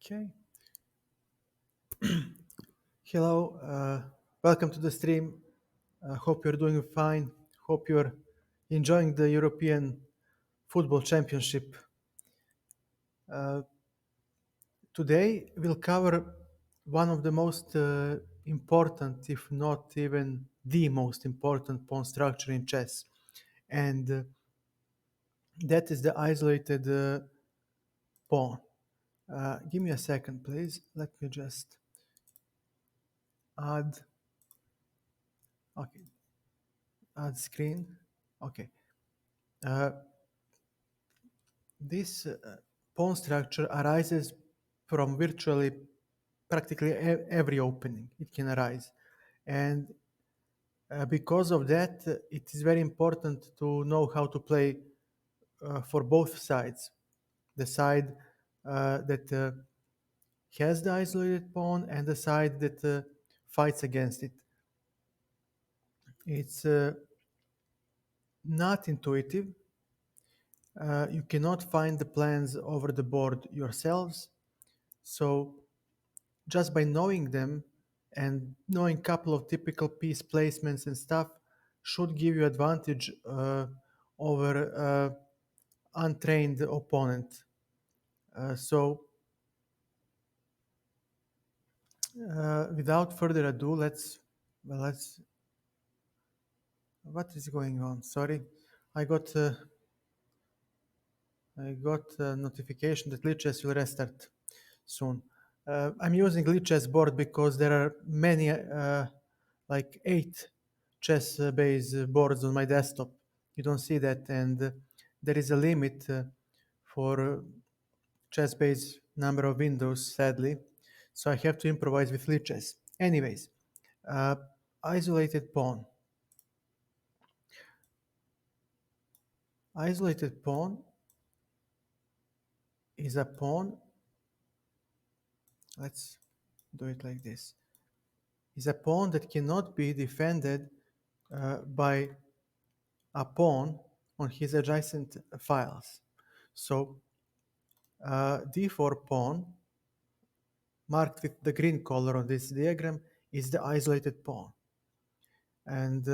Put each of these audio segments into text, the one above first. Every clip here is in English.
Okay. Hello. Welcome to the stream. Hope you're doing fine. Hope you're enjoying the European Football Championship. Uh, Today we'll cover one of the most important, if not even the most important pawn structure in chess, and that is the isolated pawn. Give me a second, please. Let me just add. Okay, add screen. Okay. Uh, This pawn structure arises from virtually practically every opening it can arise. And because of that, it is very important to know how to play for both sides. The side that has the isolated pawn and the side that fights against it. It's not intuitive. You cannot find the plans over the board yourselves. So just by knowing them and knowing a couple of typical piece placements and stuff should give you advantage over untrained opponent. Without further ado, let's. What is going on? Sorry, I got uh, I got a notification that Lichess will restart soon. I'm using Lichess board because there are many, like 8 chess-based boards on my desktop. You don't see that, and there is a limit for chess-based number of windows, sadly. So I have to improvise with Lichess. Anyways, uh, isolated pawn. Isolated pawn is a pawn. Let's do it like this. Is a pawn that cannot be defended by a pawn on his adjacent files. So d4 pawn, marked with the green color on this diagram, is the isolated pawn. And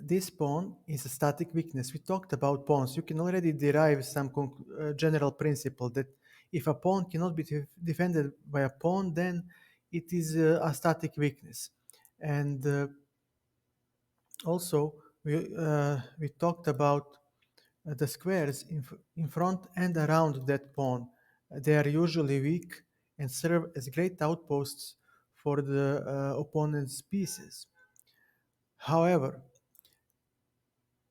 this pawn is a static weakness. We talked about pawns. You can already derive some general principle that if a pawn cannot be defended by a pawn, then it is a static weakness. And also, we talked about the squares in front and around that pawn. They are usually weak and serve as great outposts for the opponent's pieces. However,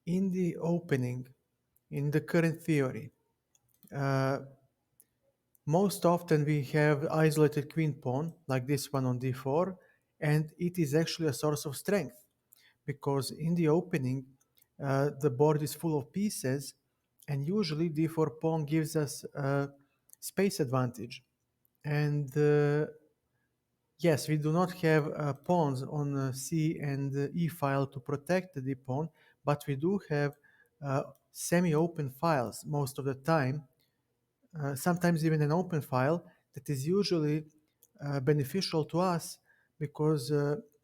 in the opening, in the current theory, uh, most often we have isolated queen pawn, like this one on d4, and it is actually a source of strength because in the opening, the board is full of pieces, and usually d4 pawn gives us a space advantage. And yes, we do not have pawns on c and e file to protect the d pawn, but we do have semi-open files most of the time, sometimes even an open file that is usually beneficial to us because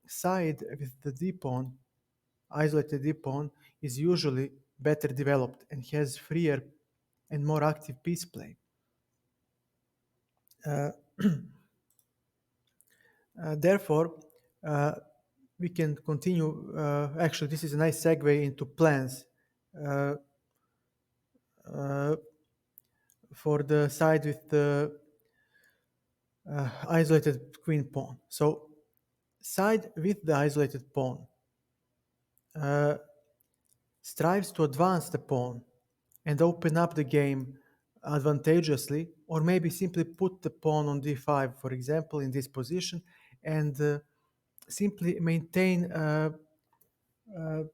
side with the d pawn, isolated d pawn, is usually better developed and has freer and more active piece play. Uh, Therefore, uh, we can continue. Actually, this is a nice segue into plans uh, uh, for the side with the isolated queen pawn. So, side with the isolated pawn uh, strives to advance the pawn and open up the game advantageously, or maybe simply put the pawn on d5, for example, in this position, and simply maintain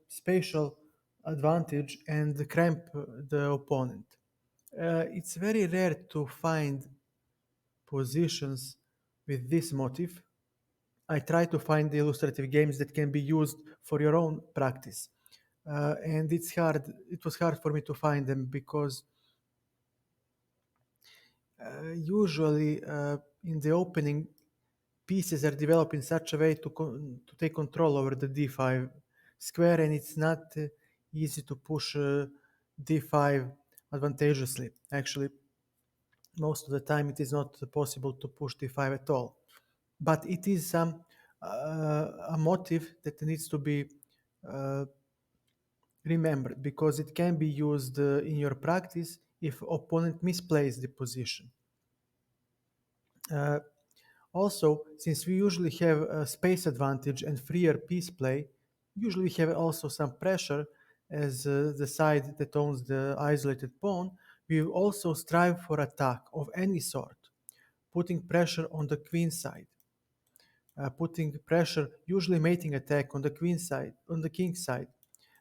spatial advantage and cramp the opponent. It's very rare to find positions with this motif. I try to find illustrative games that can be used for your own practice. And it's hard. It was hard for me to find them because Usually, in the opening, pieces are developed in such a way to take control over the d5 square, and it's not easy to push d5 advantageously. Actually, most of the time it is not possible to push d5 at all. But it is a motive that needs to be uh, remembered, because it can be used in your practice if opponent misplays the position. Uh, Also, since we usually have a space advantage and freer piece play, usually we have also some pressure as the side that owns the isolated pawn. We will also strive for attack of any sort, putting pressure on the queen side, putting pressure, usually mating attack on the queen side, on the king side,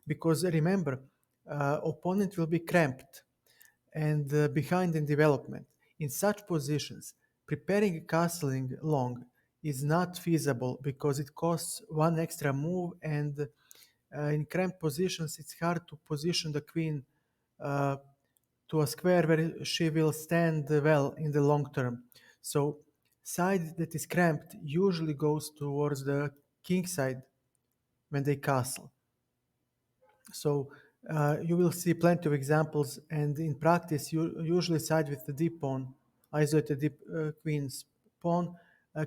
because remember, opponent will be cramped and behind in development. In such positions, preparing castling long is not feasible because it costs one extra move, and in cramped positions, it's hard to position the queen uh, to a square where she will stand well in the long term. So, side that is cramped usually goes towards the king side when they castle. So you will see plenty of examples, and in practice, you usually side with the deep pawn, isolated deep queen's pawn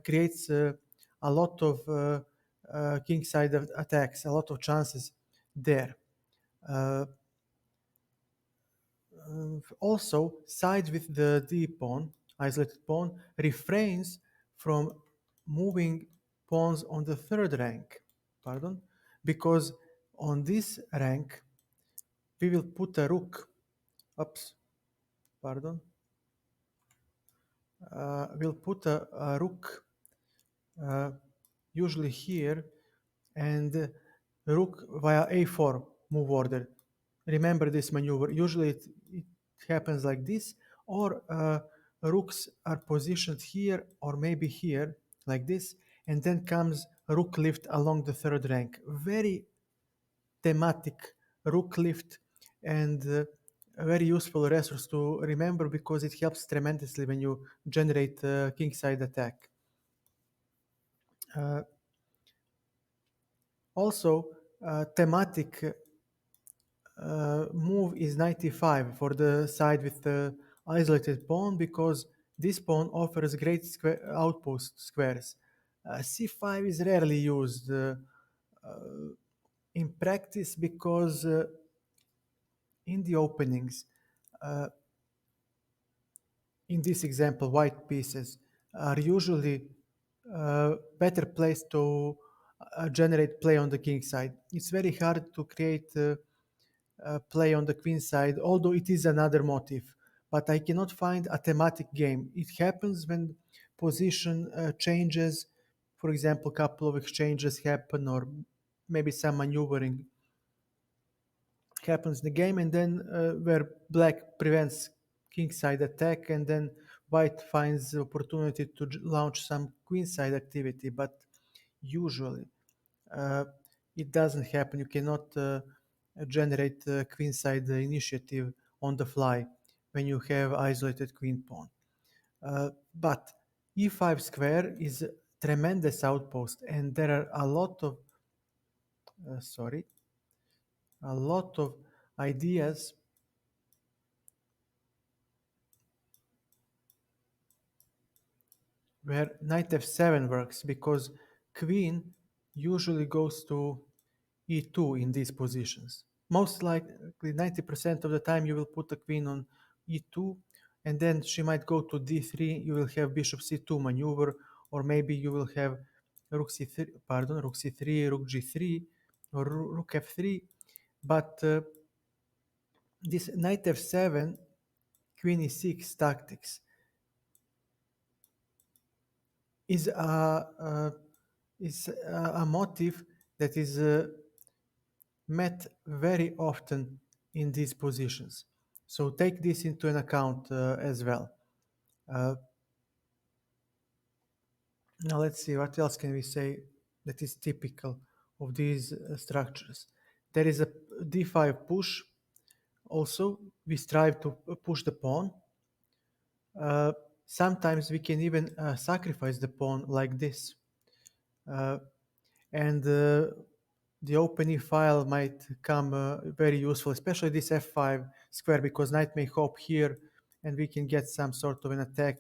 creates a lot of king side attacks, a lot of chances there. Uh, Also, side with the d pawn, isolated pawn, refrains from moving pawns on the third rank, pardon, because on this rank we will put a rook. Oops, pardon. We'll put a rook uh, usually here, and rook via a4 move order. Remember this maneuver. Usually it happens like this, or rooks are positioned here or maybe here like this, and then comes rook lift along the third rank. Very thematic rook lift, and a very useful resource to remember because it helps tremendously when you generate kingside attack. Uh, Also, thematic move is 95 for the side with the isolated pawn, because this pawn offers great outpost squares. C5 is rarely used in practice because in the openings, uh, in this example, white pieces are usually better placed to generate play on the king side. It's very hard to create play on the queen side, although it is another motif. But I cannot find a thematic game. It happens when position changes. For example, a couple of exchanges happen, or maybe some maneuvering happens in the game, and then where black prevents kingside attack, and then white finds the opportunity to launch some queenside activity. But usually uh, it doesn't happen. You cannot generate queenside initiative on the fly when you have isolated queen pawn. But e5 square is a tremendous outpost, and there are sorry, a lot of ideas where knight f7 works, because queen usually goes to e2 in these positions. Most likely 90% of the time you will put the queen on e2, and then she might go to d3. You will have bishop c2 maneuver, or maybe you will have rook c3, pardon, rook c3, rook g3, or rook f3. But this knight f7, queen e6 tactics is a motive that is met very often in these positions. So take this into an account as well. Uh, Now let's see what else can we say that is typical of these structures. There is a d5 push. Also, we strive to push the pawn. Uh, Sometimes we can even sacrifice the pawn like this. Uh, and the opening file might come very useful, especially this f5 square, because knight may hop here and we can get some sort of an attack.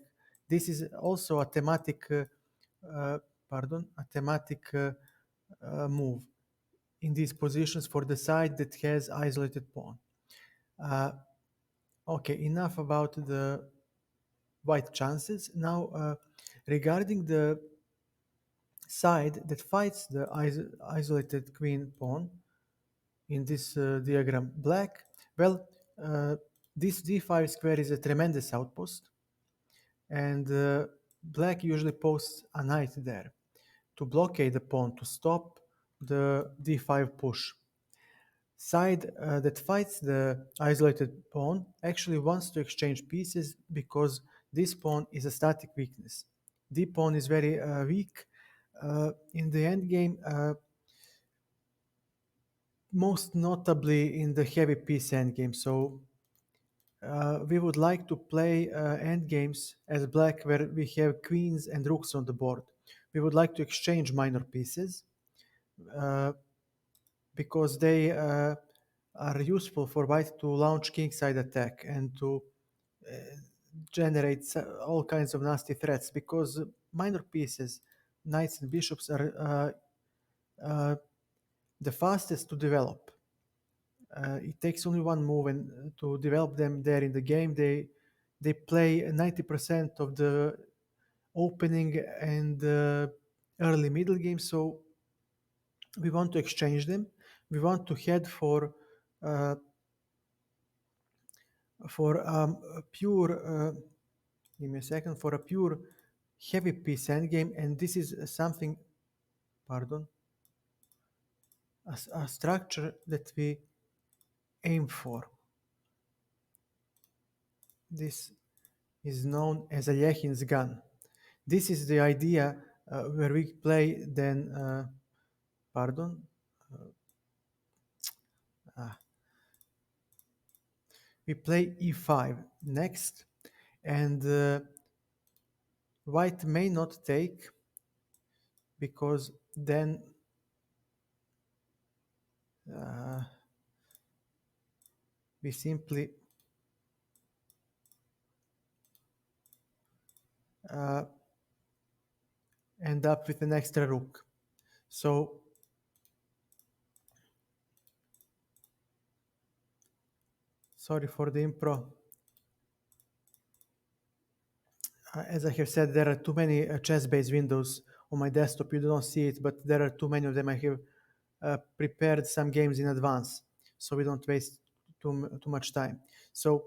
This is also a thematic, uh, a thematic move in these positions for the side that has isolated pawn. Uh, okay, enough about the white chances. Now, regarding the side that fights the isolated queen pawn in this diagram, black, well, uh, this d5 square is a tremendous outpost, and black usually posts a knight there to blockade the pawn, to stop the d5 push. Side that fights the isolated pawn actually wants to exchange pieces because this pawn is a static weakness. D pawn is very weak. In the endgame, most notably in the heavy piece endgame. So we would like to play endgames as black where we have queens and rooks on the board. We would like to exchange minor pieces uh, because they are useful for white to launch kingside attack and to uh, generate all kinds of nasty threats, because minor pieces, knights and bishops, are the fastest to develop. It takes only one move and to develop them there in the game. They play 90% of the opening and early middle game. So we want to exchange them. We want to head uh, for a pure. Give me a second, for a pure heavy piece endgame, and this is something. Pardon. A structure that we aim for. This is known as a Yechin's gun. This is the idea where we play then, pardon, uh, we play e5 next, and white may not take because then uh, we simply uh, end up with an extra rook. So sorry for the impro. As I have said, there are too many chess-based windows on my desktop. You don't see it, but there are too many of them. I have prepared some games in advance, so we don't waste too much time. So,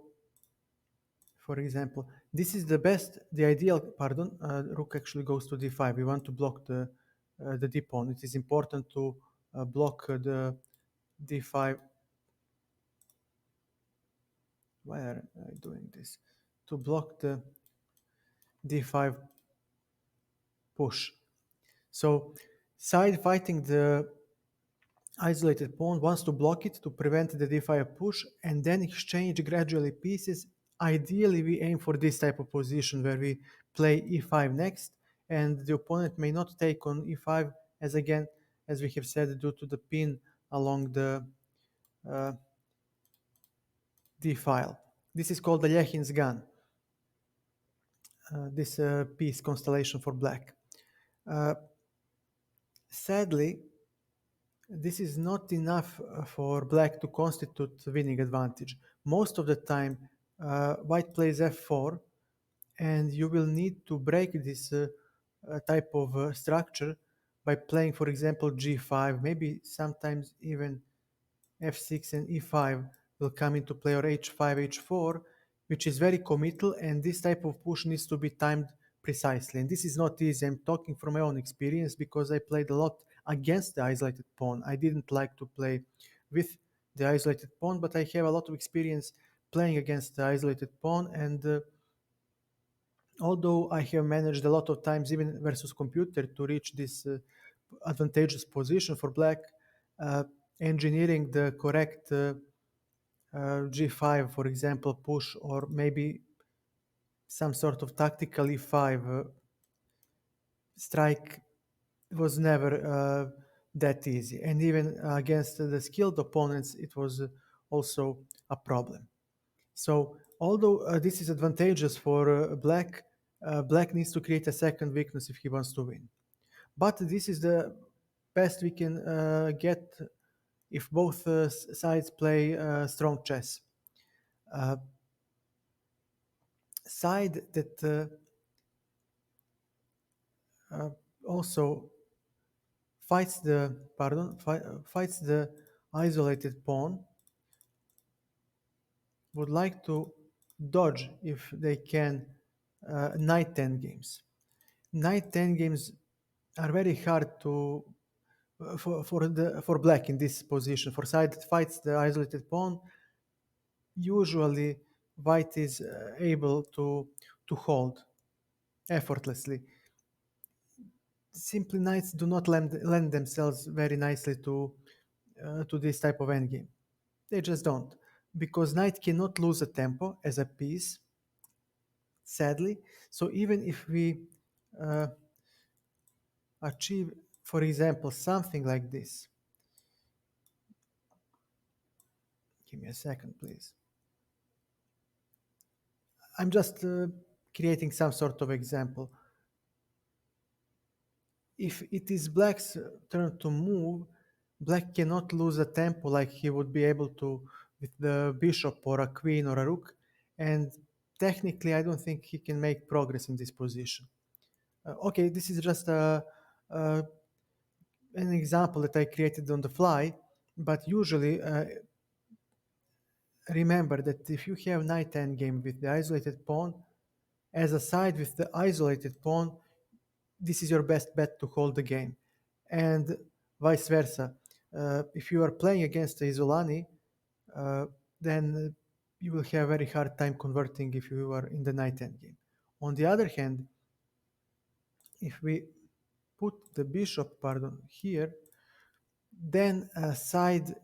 for example, this is the ideal, pardon, rook actually goes to d5. We want to block the d pawn. It is important to block the d5. Why are I doing this? To block the d5 push. So, side fighting the isolated pawn wants to block it to prevent the d5 push and then exchange gradually pieces. Ideally, we aim for this type of position where we play e5 next, and the opponent may not take on e5, as again, as we have said, due to the pin along the uh, d file. This is called the Yechin's gun, this piece constellation for black. Uh, Sadly, this is not enough for black to constitute winning advantage. Most of the time, white plays f4, and you will need to break this type of structure by playing, for example, g5, maybe sometimes even f6 and e5 will come into play, or h5, h4, which is very committal, and this type of push needs to be timed precisely. And this is not easy. I'm talking from my own experience because I played a lot against the isolated pawn. I didn't like to play with the isolated pawn, but I have a lot of experience playing against the isolated pawn, and although I have managed a lot of times, even versus computer, to reach this advantageous position for black, uh, engineering the correct g5, for example, push, or maybe some sort of tactical e5 strike was never that easy. And even against the skilled opponents, it was also a problem. So although this is advantageous for Black, Black needs to create a second weakness if he wants to win. But this is the best we can get if both sides play strong chess. Uh, Side that uh, also fights the isolated pawn would like to dodge if they can knight 10 games. Knight 10 games are very hard to for black in this position. For side that fights the isolated pawn, usually white is able to hold effortlessly. Simply knights do not lend themselves very nicely to this type of endgame. They just don't, because knight cannot lose a tempo as a piece, sadly. So even if we uh, achieve, for example, something like this, give me a second, please. I'm just creating some sort of example. If it is black's turn to move, black cannot lose a tempo like he would be able to with the bishop or a queen or a rook. And technically, I don't think he can make progress in this position. Okay, this is just a, an example that I created on the fly, but usually remember that if you have knight endgame with the isolated pawn, as a side with the isolated pawn, this is your best bet to hold the game, and vice versa. If you are playing against the Isolani, uh, then you will have a very hard time converting if you are in the knight endgame. On the other hand, if we put the bishop, pardon, here, then side,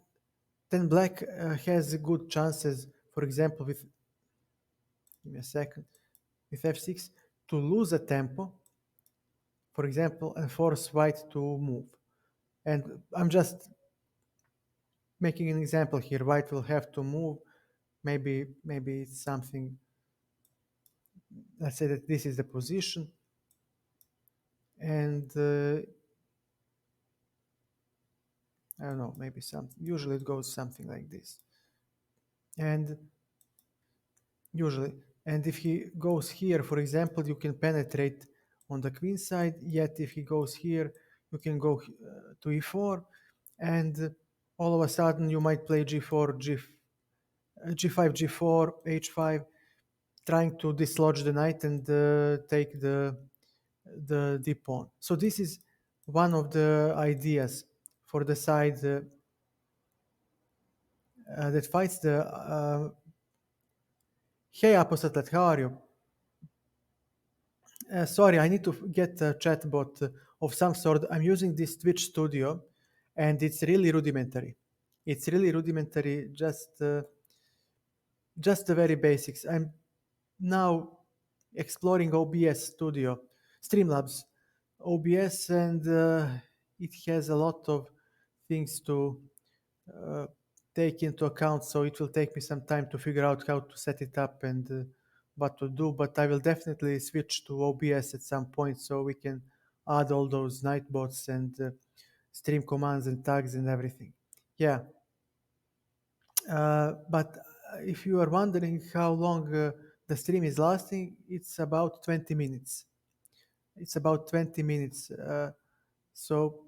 then black has good chances. For example, with give me a second, with f6 to lose a tempo, for example, and force white to move. And I'm just making an example here. White will have to move. Maybe it's something. Let's say that this is the position, and I don't know. Maybe something. Usually it goes something like this, and usually, and if he goes here, for example, you can penetrate on the queen side. Yet if he goes here, you can go to e4, and all of a sudden you might play g4, g5, g4, h5, trying to dislodge the knight and take the d pawn. So this is one of the ideas for the side that fights the. Hey, Apostate, how are you? Sorry, I need to get a chatbot of some sort. I'm using this Twitch Studio, and it's really rudimentary. It's really rudimentary. Just the very basics. I'm now exploring OBS Studio, Streamlabs, OBS, and it has a lot of things to uh, take into account. So it will take me some time to figure out how to set it up and what to do. But I will definitely switch to OBS at some point so we can add all those nightbots and stream commands and tags and everything. Yeah. But if you are wondering how long the stream is lasting, it's about 20 minutes. It's about 20 minutes. So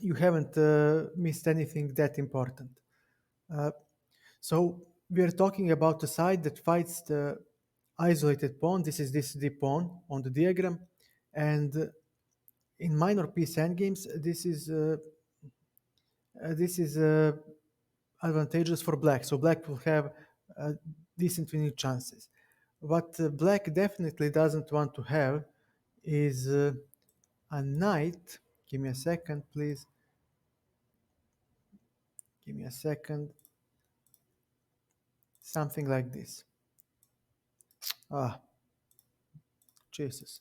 you haven't missed anything that important. Uh, so we are talking about a side that fights the isolated pawn. This is this d pawn on the diagram. And in minor piece endgames, this is advantageous for black. So black will have decent winning chances. What black definitely doesn't want to have is a knight. Give me a second, please. Give me a second. Something like this. Ah, Jesus.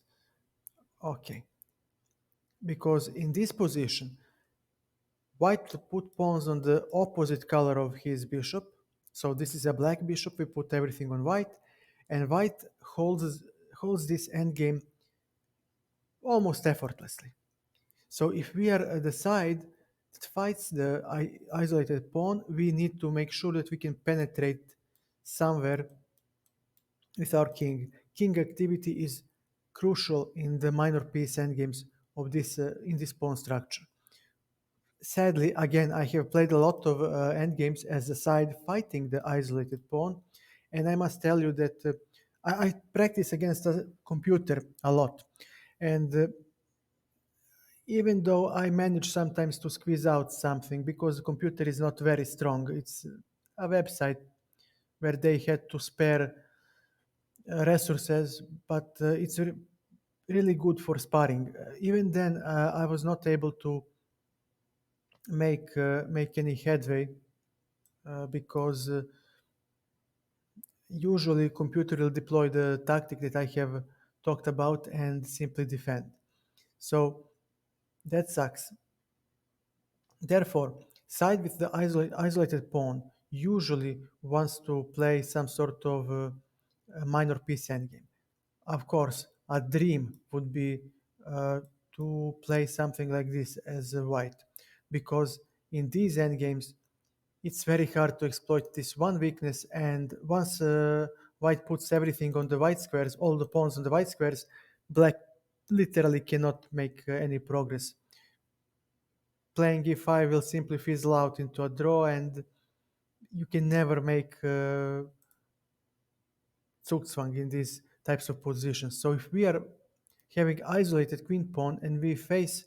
Okay. Because in this position, white put pawns on the opposite color of his bishop. So this is a black bishop. We put everything on white, and white holds this endgame almost effortlessly. So if we are at the side that fights the isolated pawn, we need to make sure that we can penetrate somewhere with our king. King activity is crucial in the minor piece endgames of this in this pawn structure. Sadly, again, I have played a lot of endgames as a side fighting the isolated pawn, and I must tell you that I practice against a computer a lot, and even though I manage sometimes to squeeze out something because the computer is not very strong, it's a website where they had to spare resources, but it's really good for sparring. Even then, I was not able to make any headway because usually computer will deploy the tactic that I have talked about and simply defend. So that sucks. Therefore, side with the isolated pawn usually wants to play some sort of a minor piece endgame. Of course, a dream would be uh, to play something like this as a white, because in these endgames, it's very hard to exploit this one weakness. And once white puts everything on the white squares, all the pawns on the white squares, black literally cannot make any progress. Playing e5 will simply fizzle out into a draw, and you can never make zugzwang in these types of positions. So if we are having isolated queen pawn and we face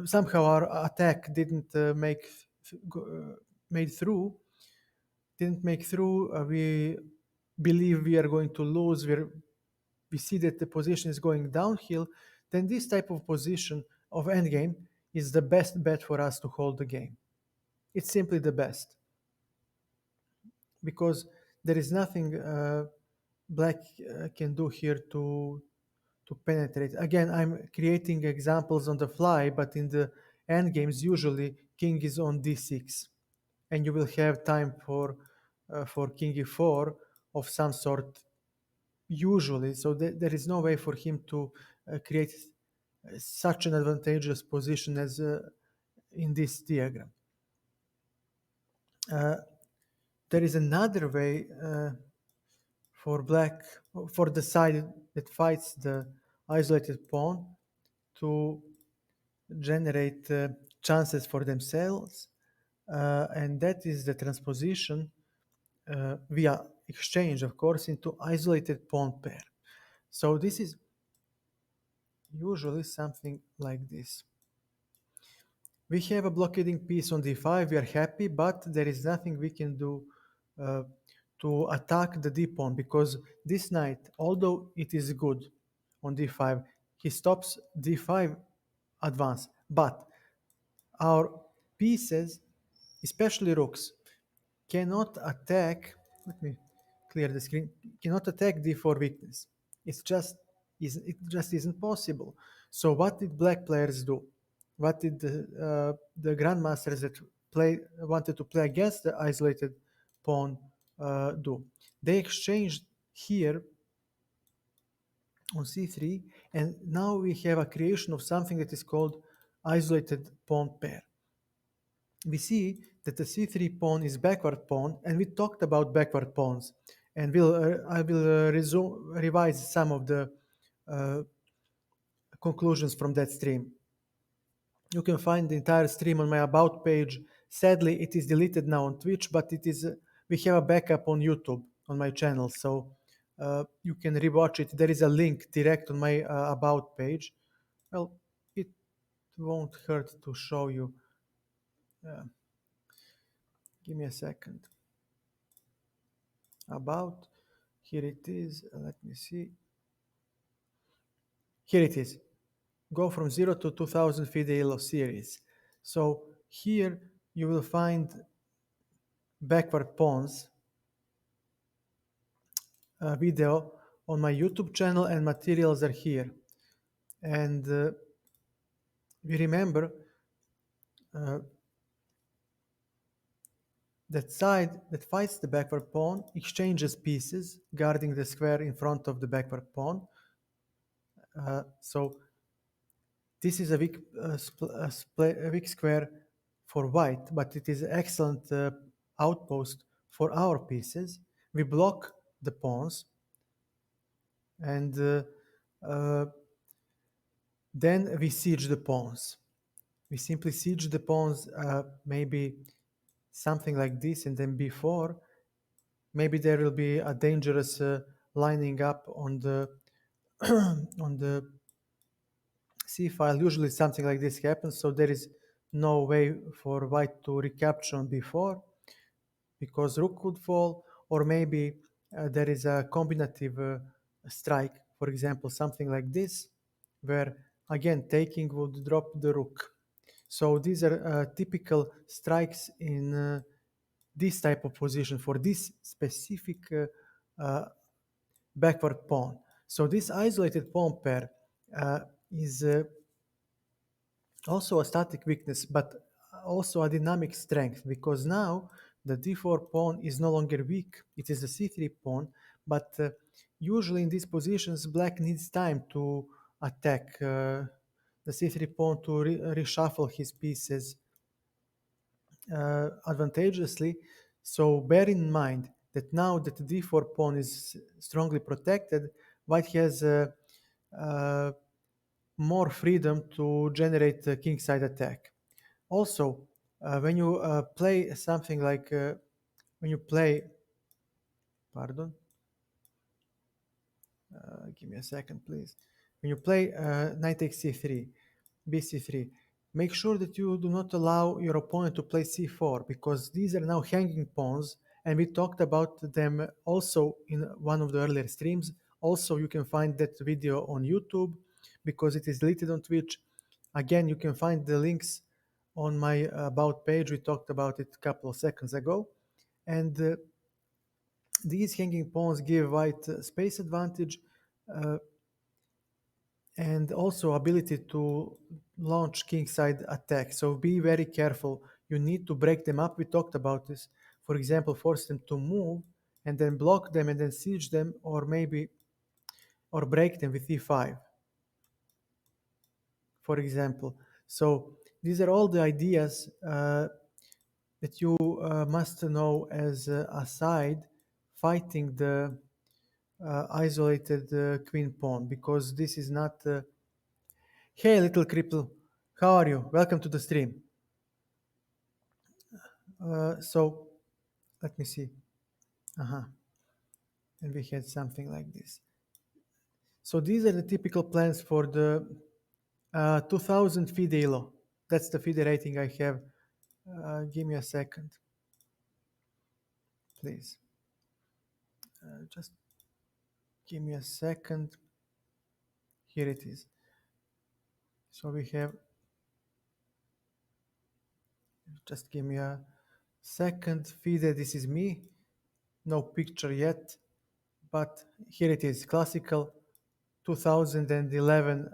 somehow our attack didn't made through, didn't make through, we believe we are going to lose, we see that the position is going downhill, then this type of position of endgame is the best bet for us to hold the game. It's simply the best because there is nothing black can do here to penetrate. Again, I'm creating examples on the fly, but in the end games, usually king is on d6, and you will have time for king e4 of some sort. Usually, so there is no way for him to create such an advantageous position as in this diagram. Uh, there is another way for black, for the side that fights the isolated pawn to generate chances for themselves, and that is the transposition via exchange, of course, into isolated pawn pair. So this is usually something like this. We have a blockading piece on d5, we are happy, but there is nothing we can do uh, to attack the d pawn because this knight, although it is good on d5, he stops d5 advance. But our pieces, especially rooks, cannot attack. Let me clear the screen. Cannot attack d4 weakness. It just isn't possible. So what did black players do? What did the grandmasters that wanted to play against the isolated pawn do? They exchanged here on c3, and now we have a creation of something that is called isolated pawn pair. We see that the c3 pawn is backward pawn, and we talked about backward pawns, and I will revise some of the uh, conclusions from that stream. You can find the entire stream on my about page. Sadly, it is deleted now on Twitch, but it is we have a backup on YouTube on my channel, so you can rewatch it. There is a link direct on my about page. Well, it won't hurt to show you. Uh, Give me a second. About, here it is. Let me see. Here it is. Go from 0 to 2000 Fidel series. So here you will find backward pawns video on my YouTube channel, and materials are here. And we remember uh, that side that fights the backward pawn exchanges pieces, guarding the square in front of the backward pawn. So this is a weak, a weak square for white, but it is excellent outpost for our pieces. We block the pawns, and uh, then we siege the pawns. We simply siege the pawns, maybe something like this, and then before, maybe there will be a dangerous lining up on the on the C file. Usually something like this happens, so there is no way for white to recapture on before because rook could fall, or maybe there is a combinative strike, for example, something like this, where again taking would drop the rook. So these are typical strikes in this type of position for this specific backward pawn. So this isolated pawn pair is also a static weakness, but also a dynamic strength, because now the d4 pawn is no longer weak. It is the c3 pawn, but usually in these positions, black needs time to attack the c3 pawn to reshuffle his pieces advantageously. So bear in mind that now that the d4 pawn is strongly protected, white has uh, more freedom to generate a kingside attack. Also, when you play something like when you play, pardon, give me a second, please. When you play knight takes c3, bc3, make sure that you do not allow your opponent to play c4 because these are now hanging pawns, and we talked about them also in one of the earlier streams. Also, you can find that video on YouTube because it is deleted on Twitch. Again, you can find the links on my about page. We talked about it a couple of seconds ago. And these hanging pawns give white space advantage uh, and also ability to launch kingside attack. So be very careful. You need to break them up. We talked about this. For example, force them to move and then block them and then siege them, or maybe or break them with e5, for example. So these are all the ideas that you must know as a side fighting the isolated queen pawn, because this is not. Hey, little cripple, how are you? Welcome to the stream. So let me see. Uh-huh. And we had something like this. So these are the typical plans for the 2000 FIDE ELO. That's the FIDE rating I have. Give me a second, please. Just give me a second. Here it is. So we have, just give me a second. FIDE, this is me. No picture yet, but here it is. Classical 2011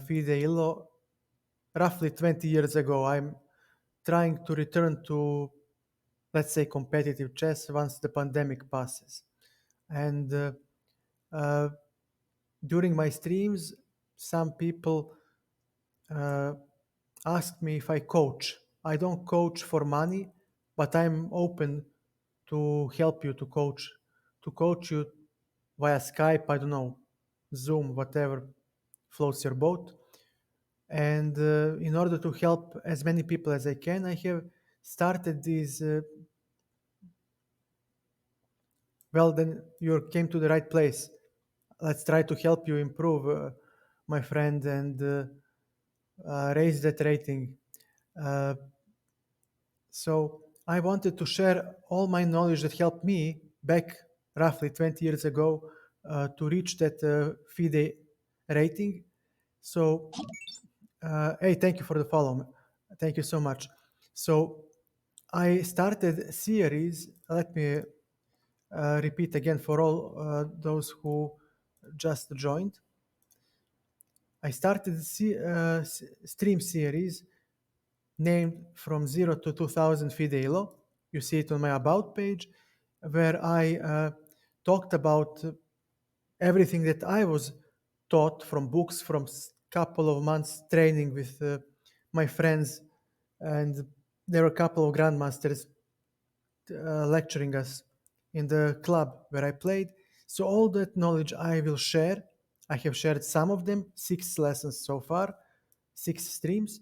FIDE ELO, roughly 20 years ago. I'm trying to return to, let's say, competitive chess once the pandemic passes. And uh, during my streams, some people uh, asked me if I coach. I don't coach for money, but I'm open to help you to coach you via Skype, I don't know, Zoom, whatever floats your boat. And in order to help as many people as I can, I have started these. Well, then you came to the right place. Let's try to help you improve, my friend, and raise that rating. Uh, so I wanted to share all my knowledge that helped me back roughly 20 years ago to reach that FIDE rating. So, hey, thank you for the follow. Thank you so much. So I started a series. Let me repeat again for all those who just joined. I started a stream series named From Zero to 2000 Fidelo. You see it on my About page, where I talked about everything that I was taught from books, from couple of months training with my friends, and there were a couple of grandmasters lecturing us in the club where I played. So all that knowledge I will share. I have shared some of them, 6 lessons so far, 6 streams,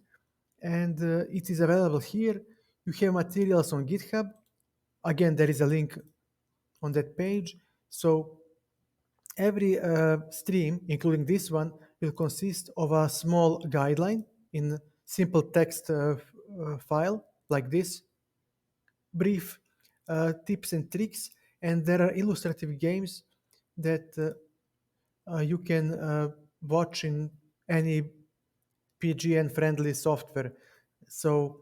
and it is available here. You have materials on GitHub. Again, there is a link on that page. So every stream, including this one, will consist of a small guideline in simple text file like this, brief tips and tricks, and there are illustrative games that you can watch in any PGN friendly software. So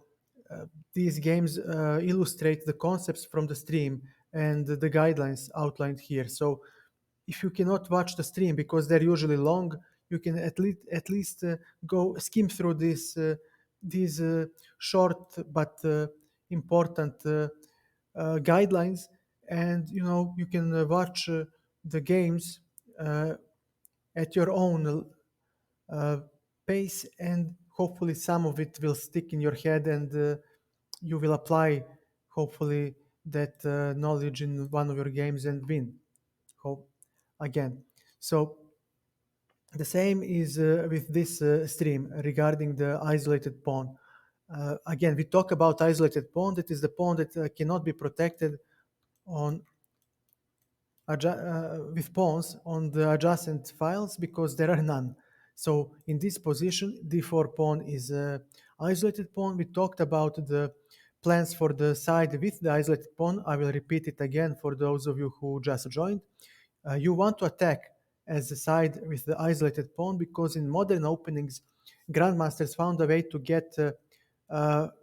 these games illustrate the concepts from the stream and the guidelines outlined here. So if you cannot watch the stream because they're usually long, you can at least go skim through these short but important guidelines, and you can watch the games uh, at your own uh, pace, and hopefully some of it will stick in your head, and you will apply hopefully that knowledge in one of your games and win hope again. So the same is with this stream regarding the isolated pawn. Again, we talk about isolated pawn. That is the pawn that cannot be protected on with pawns on the adjacent files because there are none. So in this position, d4 pawn is a isolated pawn. We talked about the plans for the side with the isolated pawn. I will repeat it again for those of you who just joined. You want to attack as a side with the isolated pawn because in modern openings, grandmasters found a way to get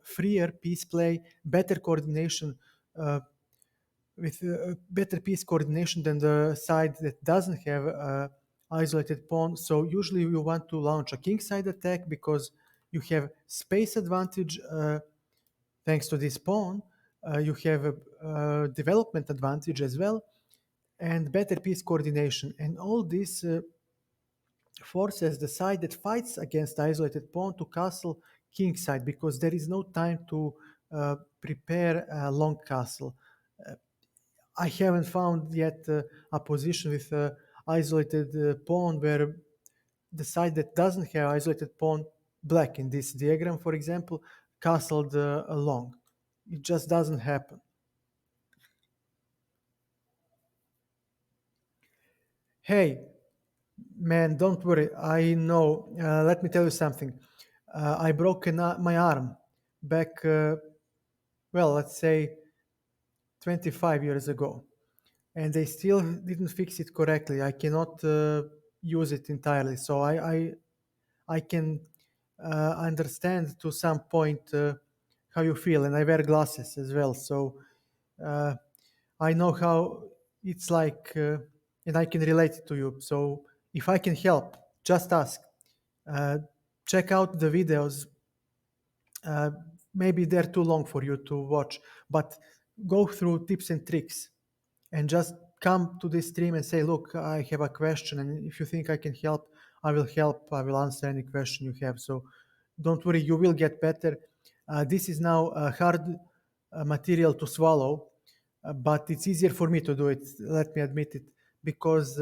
freer piece play, better coordination, with better piece coordination than the side that doesn't have isolated pawn. So usually you want to launch a kingside attack because you have space advantage thanks to this pawn. You have a development advantage as well, and better piece coordination. And all this forces the side that fights against isolated pawn to castle kingside because there is no time to prepare a long castle. I haven't found yet a position with isolated pawn where the side that doesn't have isolated pawn, black in this diagram, for example, castled along. It just doesn't happen. Hey, man, don't worry. I know. Let me tell you something. I broke my arm back, well, let's say 25 years ago, and they still didn't fix it correctly. I cannot use it entirely. So I can understand to some point how you feel, and I wear glasses as well. So uh, I know how it's like, and I can relate to you. So if I can help, just ask. Uh, Check out the videos. Uh, Maybe they're too long for you to watch, but go through tips and tricks and just come to this stream and say, look, I have a question, and if you think I can help, I will help. I will answer any question you have. So don't worry, you will get better. This is now a hard material to swallow, but it's easier for me to do it, let me admit it, because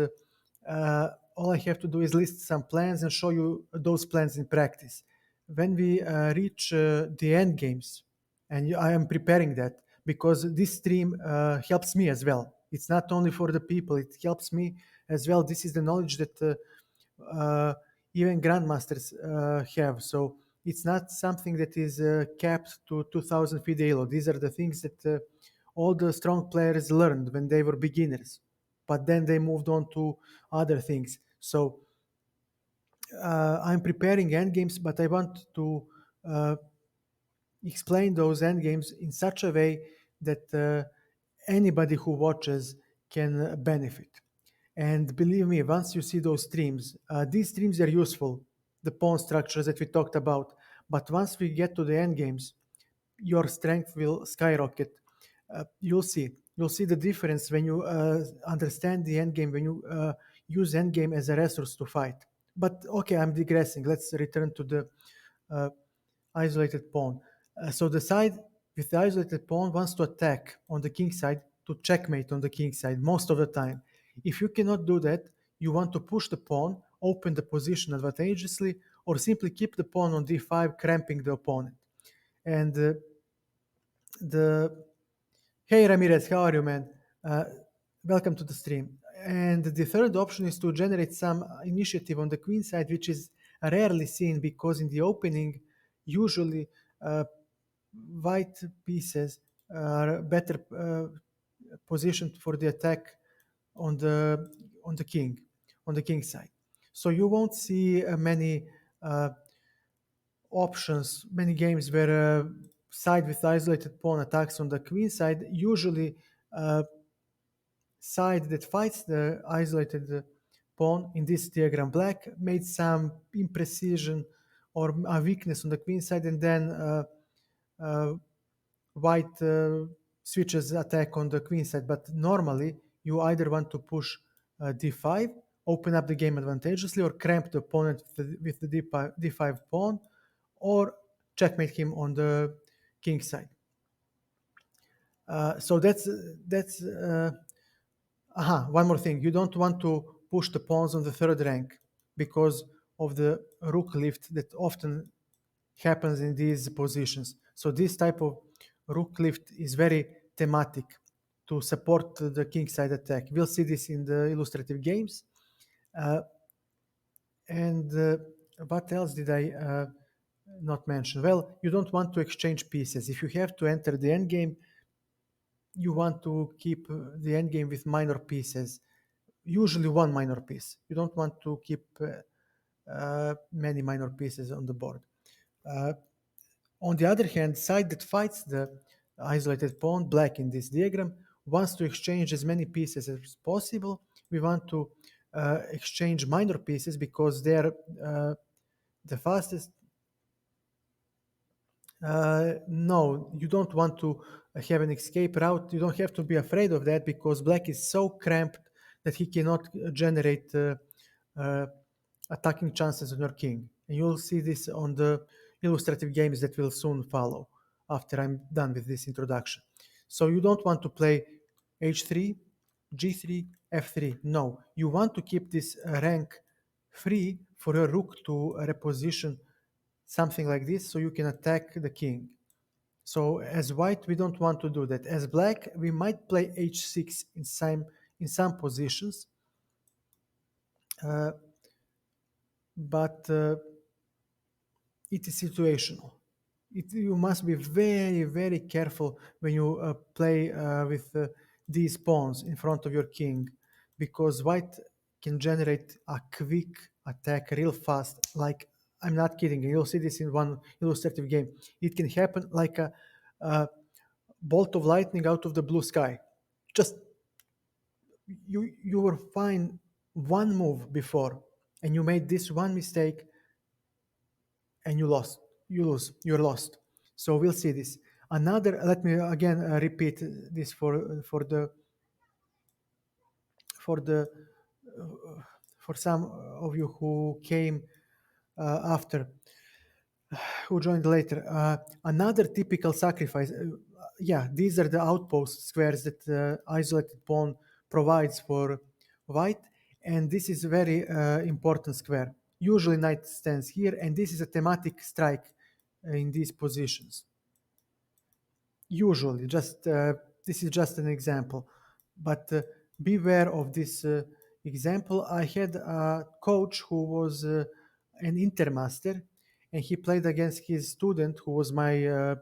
all I have to do is list some plans and show you those plans in practice. When we reach the end games, and I am preparing that because this stream helps me as well. It's not only for the people, it helps me as well. This is the knowledge that even grandmasters have. So it's not something that is capped to 2000 Fidelo. These are the things that all the strong players learned when they were beginners, but then they moved on to other things. So I'm preparing endgames, but I want to uh, explain those endgames in such a way that anybody who watches can benefit. And believe me, once you see these streams are useful, the pawn structures that we talked about. But once we get to the end games, your strength will skyrocket. You'll see the difference when you understand the end game, when you use end game as a resource to fight. But okay, I'm digressing. Let's return to the uh, isolated pawn. So the side with the isolated pawn wants to attack on the king side to checkmate on the king side most of the time. If you cannot do that, you want to push the pawn, open the position advantageously, or simply keep the pawn on d5, cramping the opponent. And the Hey Ramirez, how are you, man? Uh, Welcome to the stream. And the third option is to generate some initiative on the queen side, which is rarely seen because in the opening, usually uh, white pieces are better positioned for the attack on the on the king on the king side. So you won't see many uh, options, many games where side with isolated pawn attacks on the queen side. Usually, uh, side that fights the isolated pawn in this diagram, black, made some imprecision or a weakness on the queen side, and then uh, white switches attack on the queen side. But normally, you either want to push d5, open up the game advantageously, or cramp the opponent with the d5 pawn, or checkmate him on the king side. So that's one more thing. You don't want to push the pawns on the third rank because of the rook lift that often happens in these positions. So this type of rook lift is very thematic to support the king side attack. We'll see this in the illustrative games. Uh, and what else did I not mention? Well, you don't want to exchange pieces. If you have to enter the endgame, you want to keep the endgame with minor pieces, usually one minor piece. You don't want to keep many minor pieces on the board. Uh, on the other hand, side that fights the isolated pawn, black in this diagram, wants to exchange as many pieces as possible. We want to exchange minor pieces because they're the fastest. No, you don't want to have an escape route. You don't have to be afraid of that because black is so cramped that he cannot generate uh, attacking chances on your king. And you'll see this on the illustrative games that will soon follow after I'm done with this introduction. So you don't want to play h3, g3, f3. No, you want to keep this rank free for your rook to reposition something like this so you can attack the king. So as white, we don't want to do that. As black, we might play h6 in some positions, uh, but it is situational. You must be very, very careful when you play with these pawns in front of your king, because white can generate a quick attack real fast. Like, I'm not kidding. You'll see this in one illustrative game. It can happen like a bolt of lightning out of the blue sky. Just you were fine one move before, and you made this one mistake, and you lost. You lose. You're lost. So we'll see this. Another. Let me again repeat this for the for some of you who came after, who joined later. Another typical sacrifice. Yeah, these are the outpost squares that isolated pawn provides for white, and this is a very important square. Usually knight stands here, and this is a thematic strike in these positions. Usually, just this is just an example, but beware of this example. I had a coach who was an intermaster, and he played against his student who was my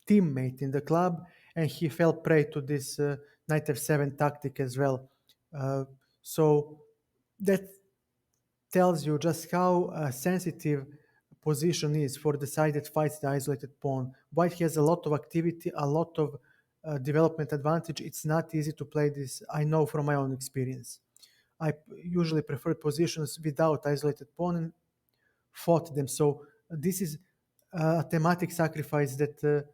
teammate in the club, and he fell prey to this knight f7 tactic as well. So that tells you just how sensitive position is for the side that fights the isolated pawn. White has a lot of activity, a lot of development advantage. It's not easy to play this. I know from my own experience. usually preferred positions without isolated pawn and fought them. So this is a thematic sacrifice that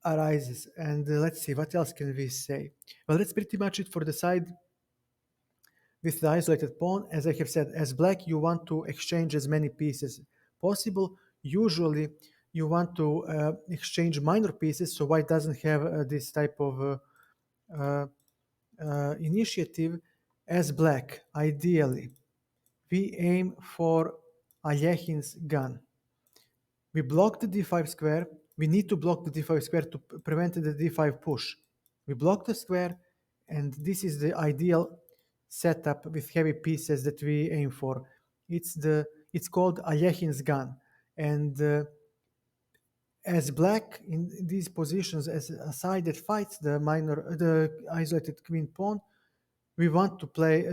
arises. And let's see, what else can we say? Well, that's pretty much it for the side with the isolated pawn. As I have said, as black, you want to exchange as many pieces possible. Usually, you want to exchange minor pieces, so white doesn't have this type of uh, initiative. As black, ideally, we aim for Alekhin's gun. We block the d5 square. We need to block the d5 square to prevent the d5 push. We block the square, and this is the ideal setup with heavy pieces that we aim for. It's called Alekhin's gun, and as black in these positions, as a side that fights the isolated queen pawn, we want to play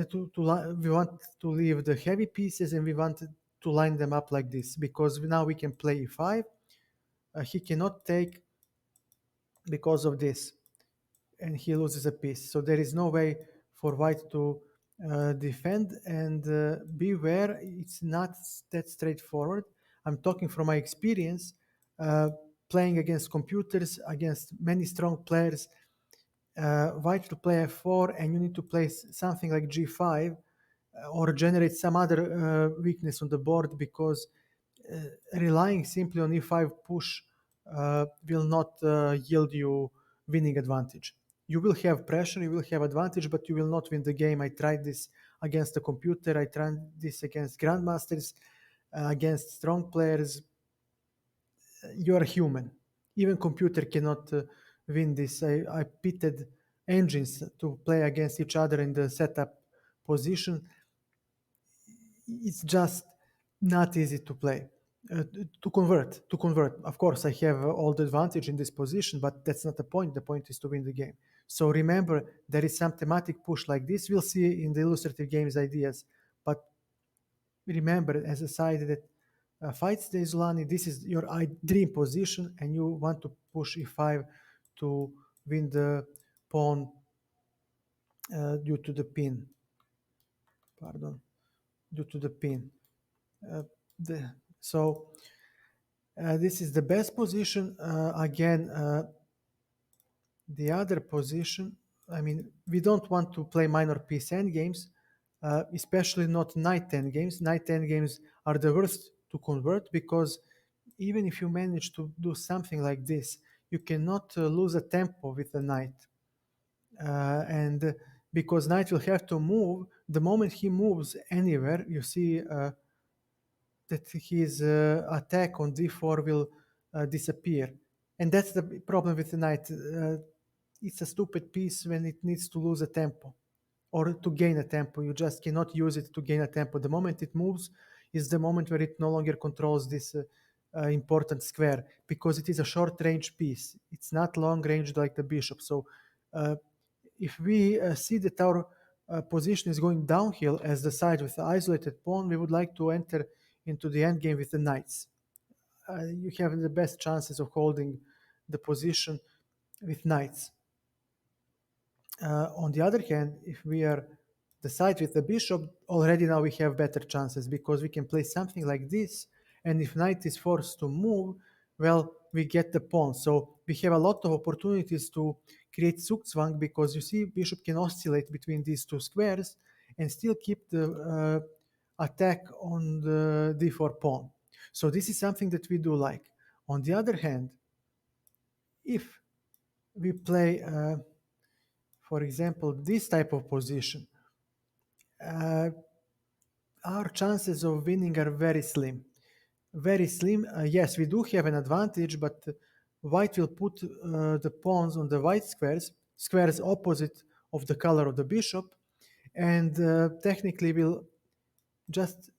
we want to leave the heavy pieces, and we want to line them up like this, because now we can play e5. He cannot take because of this, and he loses a piece. So there is no way for white to defend, and beware, it's not that straightforward. I'm talking from my experience playing against computers, against many strong players. White to play f4, and you need to play something like g5 or generate some other weakness on the board, because relying simply on e5 push will not yield you winning advantage. You will have pressure, you will have advantage, but you will not win the game. I tried this against a computer, I tried this against grandmasters, against strong players. You are human. Even computer cannot win this. I pitted engines to play against each other in the setup position. It's just not easy to play. To convert. Of course, I have all the advantage in this position, but that's not the point. The point is to win the game. So remember, there is some thematic push like this. We'll see in the illustrative games ideas, but remember, as a side that fights the Isolani, this is your dream position, and you want to push e5 to win the pawn due to the pin. Pardon, due to the pin. Uh, so this is the best position. Again, the other position, I mean, we don't want to play minor piece endgames, especially not knight endgames. Knight endgames are the worst to convert, because even if you manage to do something like this, you cannot lose a tempo with the knight. And because knight will have to move, the moment he moves anywhere, you see that his attack on d4 will disappear. And that's the problem with the knight. It's a stupid piece when it needs to lose a tempo or to gain a tempo. You just cannot use it to gain a tempo. The moment it moves is the moment where it no longer controls this important square, because it is a short range piece. It's not long range like the bishop. So uh, if we see that our position is going downhill as the side with the isolated pawn, we would like to enter into the endgame with the knights. You have the best chances of holding the position with knights. On the other hand, if we are the side with the bishop, already now we have better chances, because we can play something like this, and if knight is forced to move, well, we get the pawn. So we have a lot of opportunities to create Zugzwang, because you see bishop can oscillate between these two squares and still keep the attack on the d4 pawn. So this is something that we do like. On the other hand, if we play for example, this type of position, uh, our chances of winning are very slim. Very slim. Yes, we do have an advantage, but white will put the pawns on the white squares opposite of the color of the bishop, and technically will just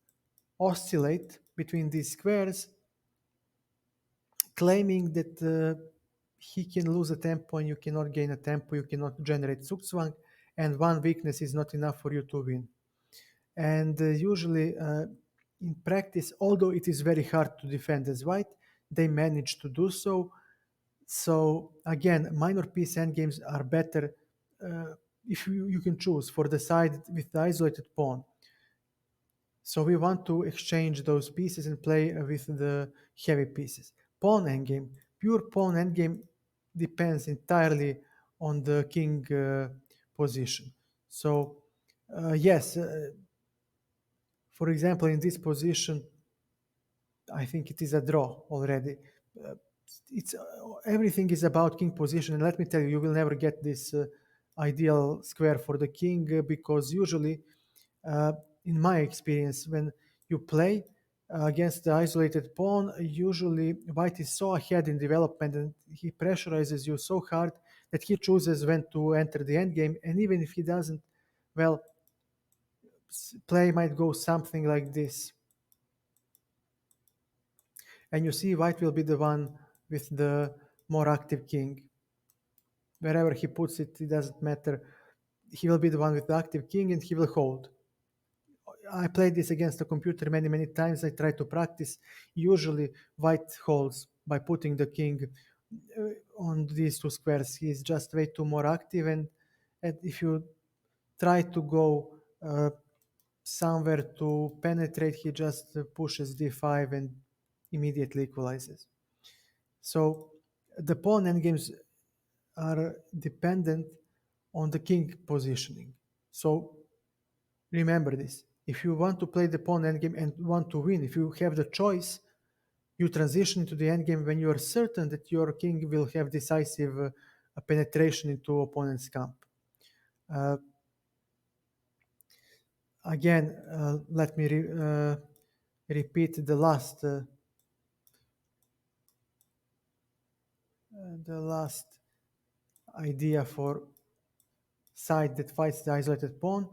oscillate between these squares, claiming that he can lose a tempo and you cannot gain a tempo, you cannot generate Zugzwang, and one weakness is not enough for you to win. And usually in practice, although it is very hard to defend as white, they manage to do so. So again, minor piece endgames are better if you can choose for the side with the isolated pawn. So we want to exchange those pieces and play with the heavy pieces. Pawn endgame. Pure pawn endgame depends entirely on the king position. So yes, for example, in this position, I think it is a draw already. Uh, it's everything is about king position, and let me tell you, you will never get this ideal square for the king because usually, uh, in my experience, when you play against the isolated pawn, usually white is so ahead in development and he pressurizes you so hard that he chooses when to enter the endgame, and even if he doesn't, well, play might go something like this. And you see white will be the one with the more active king. Wherever he puts it, it doesn't matter. He will be the one with the active king and he will hold. I played this against the computer many, many times. I try to practice. Usually white holds by putting the king on these two squares. He is just way too more active, and if you try to go somewhere to penetrate, he just pushes d5 and immediately equalizes. So the pawn endgames are dependent on the king positioning. So remember this. If you want to play the pawn endgame and want to win, if you have the choice, you transition to the endgame when you are certain that your king will have decisive penetration into opponent's camp. Uh, Again, let me repeat the last idea for side that fights the isolated pawn.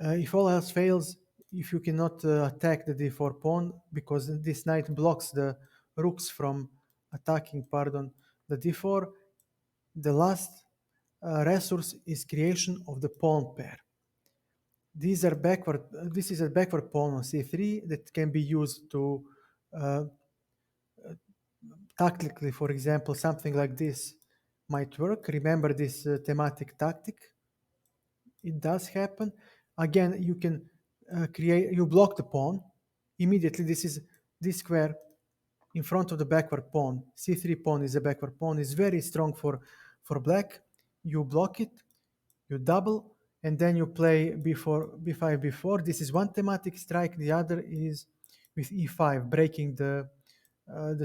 If all else fails, if you cannot attack the d4 pawn, because this knight blocks the rooks from attacking, pardon, the d4, the last resource is creation of the pawn pair. These are backward. This is a backward pawn on c3 that can be used to uh, tactically, for example, something like this might work. Remember this thematic tactic. It does happen. Again, you can you block the pawn. Immediately, this square in front of the backward pawn. C3 pawn is a backward pawn. Is very strong for black. You block it, you double, and then you play b4, b5, b4. This is one thematic strike. The other is with e5, breaking the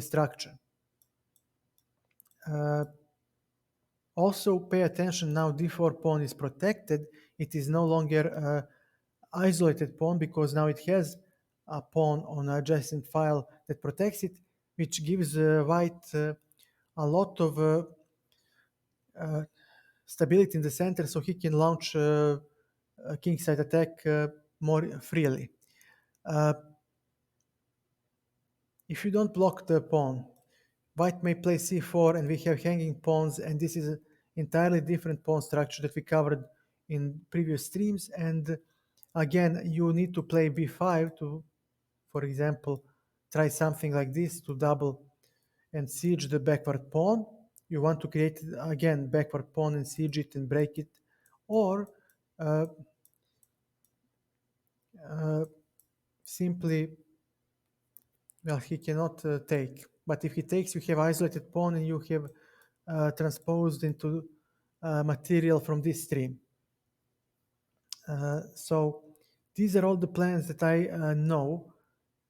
structure. Uh, Also pay attention now d4 pawn is protected. It is no longer isolated pawn because now it has a pawn on an adjacent file that protects it, which gives white a lot of uh, stability in the center so he can launch a kingside attack more freely. Uh, if you don't block the pawn, white may play c4 and we have hanging pawns, and this is an entirely different pawn structure that we covered in previous streams. And again, you need to play b5 to, for example, try something like this to double and siege the backward pawn. You want to create again backward pawn and siege it and break it, or uh, uh, simply, well, he cannot take. But if he takes, you have isolated pawn and you have transposed into material from this stream. So these are all the plans that I know.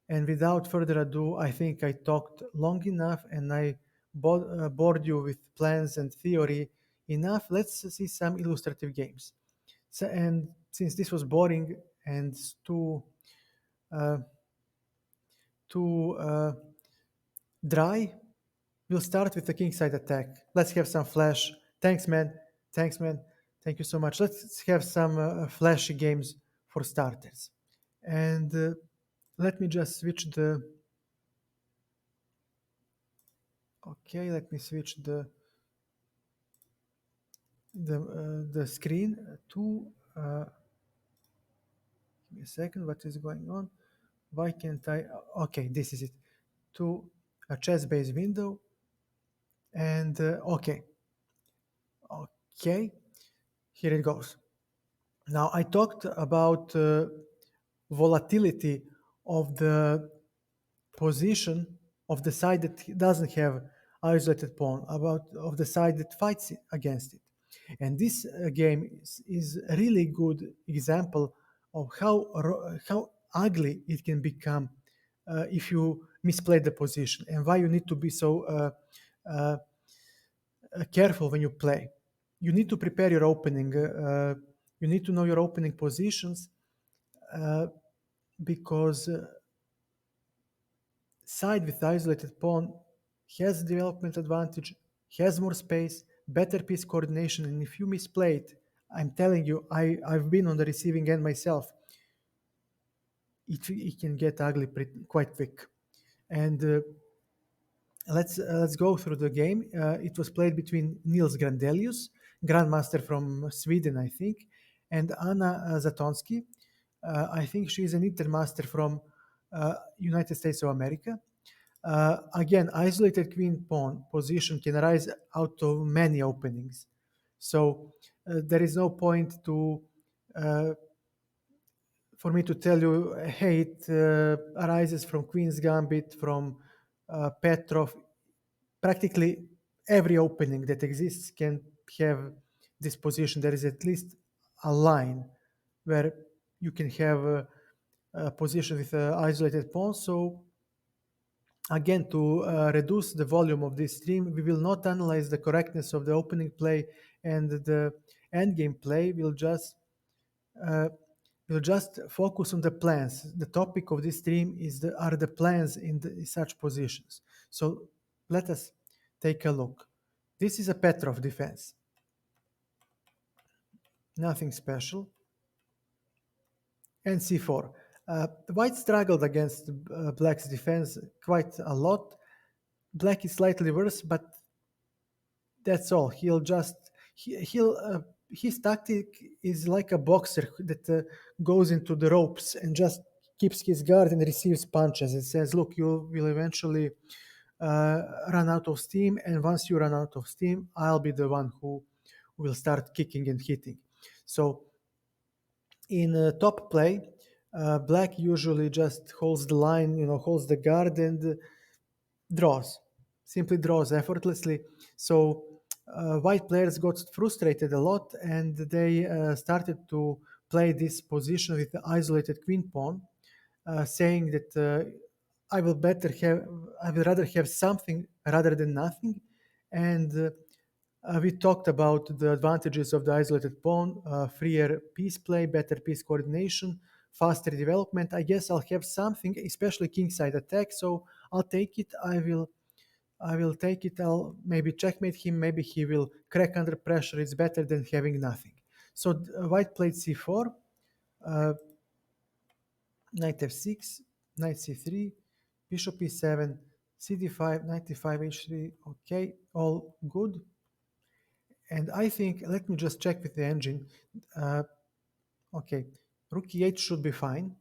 And without further ado, I think I talked long enough and I bored you with plans and theory enough. Let's see some illustrative games. So, and since this was boring and uh, too dry, we'll start with the kingside attack. Let's have some flash. Thanks, man. Thanks, man. Thank you so much. Let's have some flashy games for starters. And let me just switch the. Okay, let me switch the screen to. Give me a second. What is going on? Why can't I? Okay, this is it. To a chess-based window. And okay, okay. Here it goes. Now, I talked about volatility of the position of the side that doesn't have isolated pawn, about of the side that fights against it. And this game is a really good example of how ugly it can become if you misplay the position, and why you need to be so uh, careful when you play. You need to prepare your opening. You need to know your opening positions uh, because side with isolated pawn has development advantage, has more space, better piece coordination, and if you misplay it, I'm telling you, I've been on the receiving end myself. It can get ugly quite quick. And let's go through the game. It was played between Niels Grandelius, grandmaster from Sweden, I think, and Anna Zatonsky. I think she's an intermaster from United States of America. Again, isolated queen pawn position can arise out of many openings. So there is no point to uh, for me to tell you, hey, it arises from Queen's Gambit, from Petrov. Practically every opening that exists can have this position. There is at least a line where you can have a position with isolated pawn. So again, to reduce the volume of this stream, we will not analyze the correctness of the opening play and the endgame play. Uh, we'll just focus on the plans. The topic of this stream are the plans in such positions. So let us take a look. This is a Petrov defense. Nothing special. And c4. White struggled against black's defense quite a lot. Black is slightly worse, but that's all. He'll his tactic is like a boxer that goes into the ropes and just keeps his guard and receives punches. It says, "Look, you will eventually run out of steam, and once you run out of steam, I'll be the one who will start kicking and hitting." So in top play, black usually just holds the line, holds the guard and draws, simply draws effortlessly. So white players got frustrated a lot, and they started to play this position with the isolated queen pawn, saying that I will rather have something rather than nothing. And we talked about the advantages of the isolated pawn, freer piece play, better piece coordination, faster development. I guess I'll have something, especially kingside attack. So I'll take it. I will take it. I'll maybe checkmate him. Maybe he will crack under pressure. It's better than having nothing. So white played c4, uh, knight f6, knight c3, bishop e7, cd5, knight e5, h3. Okay, all good. And I think, let me just check with the engine. Uh, okay, rook e8 should be fine.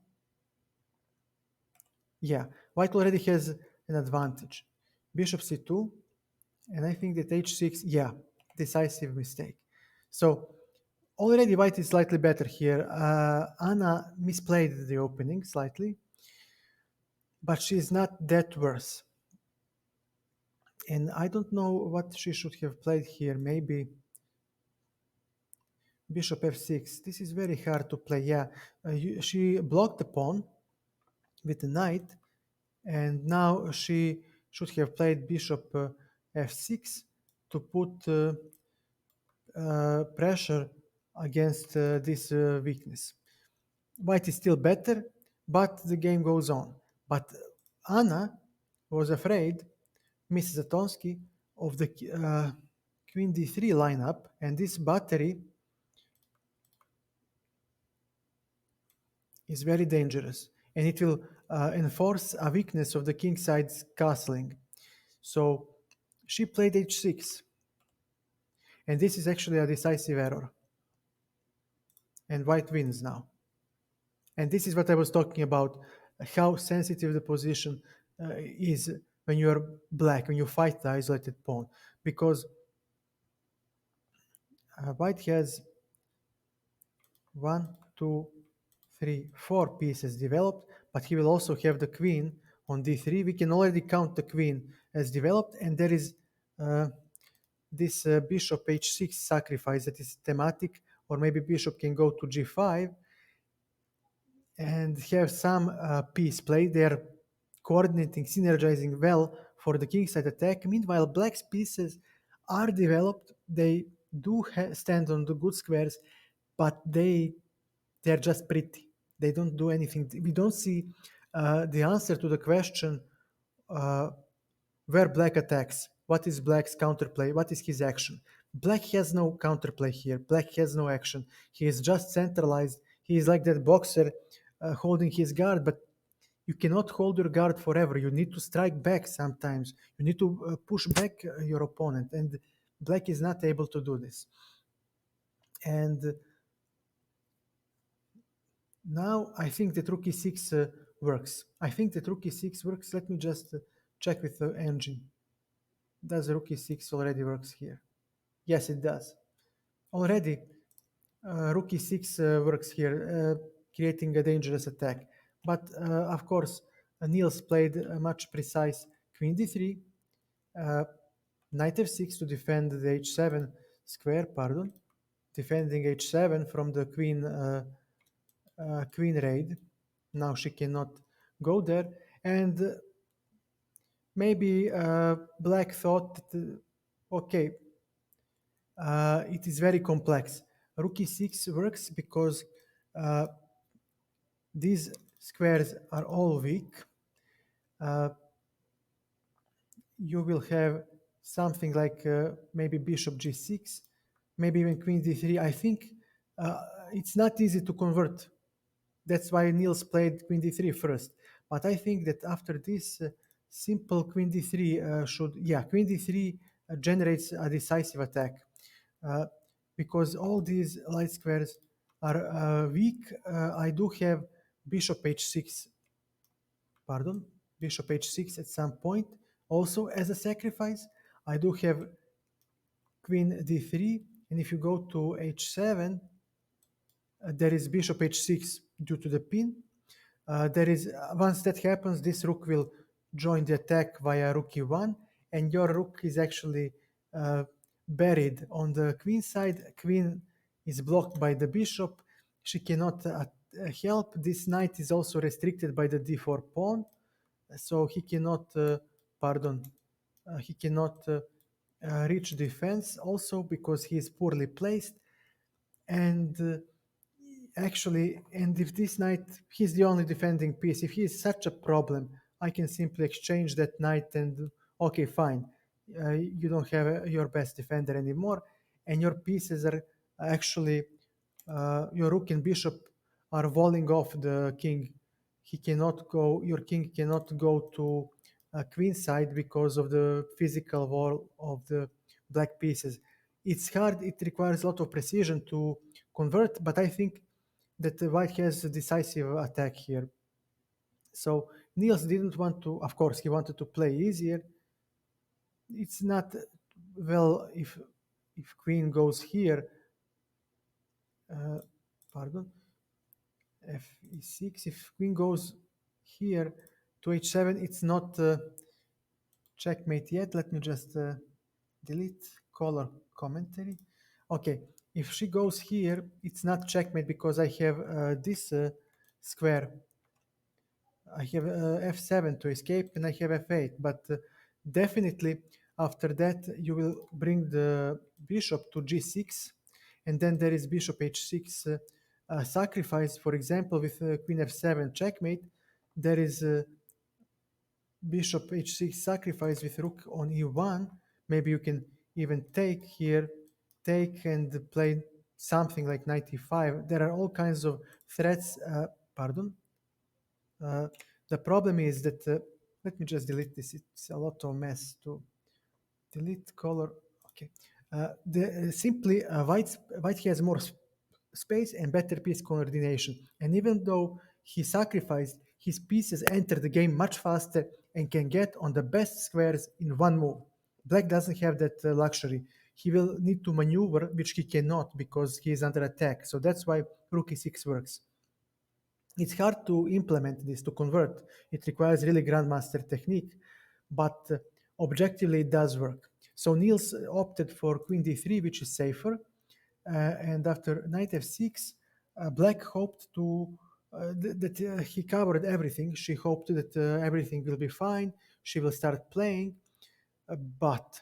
Yeah, white already has an advantage. Bishop c2, and I think that h6, yeah, decisive mistake. So already white is slightly better here. Anna misplayed the opening slightly, but she's not that worse. And I don't know what she should have played here. Maybe bishop f6. This is very hard to play. Yeah, she blocked the pawn with the knight, and now she should have played bishop f6 to put pressure against this weakness. White is still better, but the game goes on. But Anna was afraid, Mrs. Zatonsky, of the queen d3 lineup, and this battery is very dangerous, and it will enforce a weakness of the kingside's castling. So she played h6, and this is actually a decisive error. And white wins now. And this is what I was talking about, how sensitive the position is when you're black, when you fight the isolated pawn. Because white has one, two, three, four pieces developed, but he will also have the queen on d3. We can already count the queen as developed, and there is this bishop h6 sacrifice that is thematic, or maybe bishop can go to g5 and have some piece play. They are coordinating, synergizing well for the kingside attack. Meanwhile, black's pieces are developed. They do stand on the good squares, but they're just pretty. They don't do anything. We don't see the answer to the question uh, where black attacks. What is black's counterplay? What is his action? Black has no counterplay here. Black has no action. He is just centralized. He is like that boxer holding his guard, but you cannot hold your guard forever. You need to strike back sometimes. You need to push back your opponent, and black is not able to do this. And now I think that rook e6 works. I think that rook e6 works. Let me just check with the engine. Does rook e6 already works here? Yes, it does. Already, rook e6 works here, creating a dangerous attack. But of course, Niels played a much precise queen d3, knight f6 to defend the h7 square, pardon, defending h7 from the queen raid. Now she cannot go there, and maybe black thought that, okay, it is very complex. Rook e6 works because uh, these squares are all weak. You will have something like maybe bishop g6, maybe even queen d3. I think it's not easy to convert. That's why Niels played queen d3 first. But I think that after this, simple queen d3 queen d3 generates a decisive attack. Because all these light squares are weak, I do have bishop h6, pardon, bishop h6 at some point also as a sacrifice. I do have queen d3, and if you go to h7, there is bishop h6 due to the pin. There is once that happens, this rook will join the attack via rook e1, and your rook is actually buried on the queen side. Queen is blocked by the bishop. She cannot help. This knight is also restricted by the d4 pawn, so he cannot, he cannot reach defense also because he is poorly placed. And actually, and if this knight, he's the only defending piece. If he is such a problem, I can simply exchange that knight and okay, fine. You don't have your best defender anymore, and your pieces are actually your rook and bishop are walling off the king. He cannot go. Your king cannot go to queen side because of the physical wall of the black pieces. It's hard. It requires a lot of precision to convert, but I think that white has a decisive attack here. So Niels didn't want to, of course, he wanted to play easier. It's not well if queen goes here, uh, pardon, f e6. If queen goes here to h7, it's not checkmate yet. Let me just delete color commentary. Okay, if she goes here, it's not checkmate because I have this square. I have f7 to escape, and I have f8. But definitely after that, you will bring the bishop to g6, and then there is bishop h6 sacrifice. For example, with queen f7 checkmate, there is bishop h6 sacrifice with rook on e1. Maybe you can even take here, take and play something like knight e5. There are all kinds of threats. Pardon. The problem is that let me just delete this. It's a lot of mess to delete color. Okay. Simply white has more space and better piece coordination. And even though he sacrificed, his pieces enter the game much faster and can get on the best squares in one move. Black doesn't have that luxury. he will need to maneuver, which he cannot because he is under attack. So that's why rook e6 works. It's hard to implement this, to convert. It requires really grandmaster technique, but objectively it does work. So Niels opted for queen d3, which is safer, and after knight f6, Black hoped to that he covered everything. She hoped that everything will be fine. She will start playing, but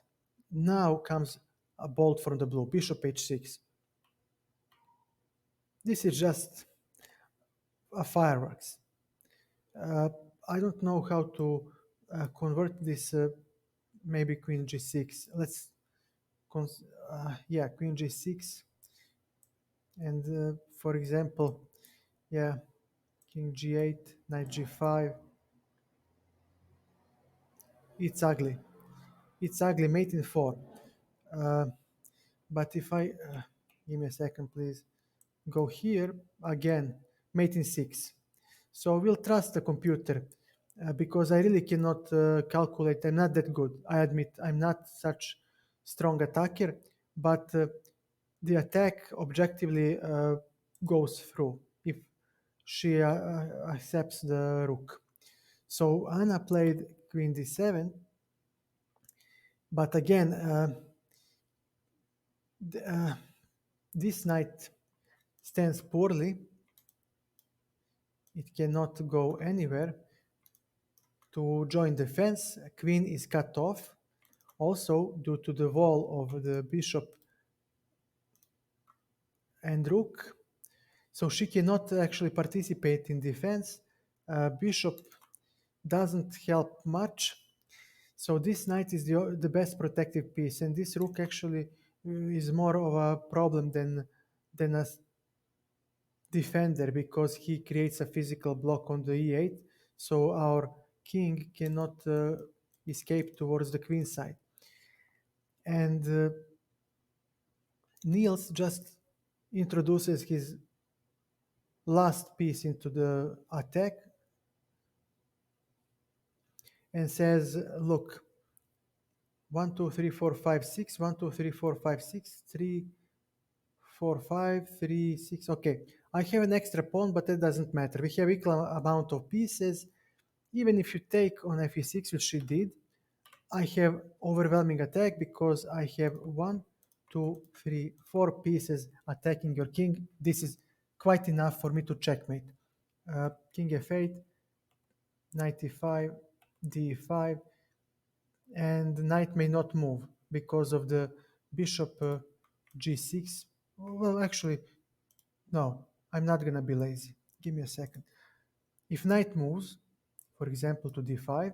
now comes a bolt from the blue, bishop h6. This is just a fireworks. Uh, I don't know how to convert this. Maybe queen g6. Let's, yeah, queen g6, and for example, yeah, king g8, knight g5. It's ugly. It's ugly. Mate in four. Uh, but if I give me a second, please. Go here again. Mate in six. So we'll trust the computer because I really cannot calculate. I'm not that good. I admit I'm not such strong attacker, but the attack objectively goes through if she accepts the rook. So Anna played queen d7, but again, this knight stands poorly. It cannot go anywhere. To join defense, queen is cut off, also due to the wall of the bishop and rook. So she cannot actually participate in defense. Bishop doesn't help much. So this knight is the best protective piece, and this rook actually is more of a problem than a defender because he creates a physical block on the e8. So our king cannot escape towards the queen side. And Niels just introduces his last piece into the attack and says, look, 1, 2, 3, 4, 5, 6, 1, 2, 3, 4, 5, 6, 3, 4, 5, 3, 6. Okay, I have an extra pawn, but that doesn't matter. We have equal amount of pieces. Even if you take on fe6, which she did, I have overwhelming attack because I have 1, 2, 3, 4 pieces attacking your king. This is quite enough for me to checkmate. King f8, knight e5, d5, and the knight may not move because of the bishop g6. Well, actually, no, I'm not gonna be lazy. Give me a second. If knight moves, for example, to d5,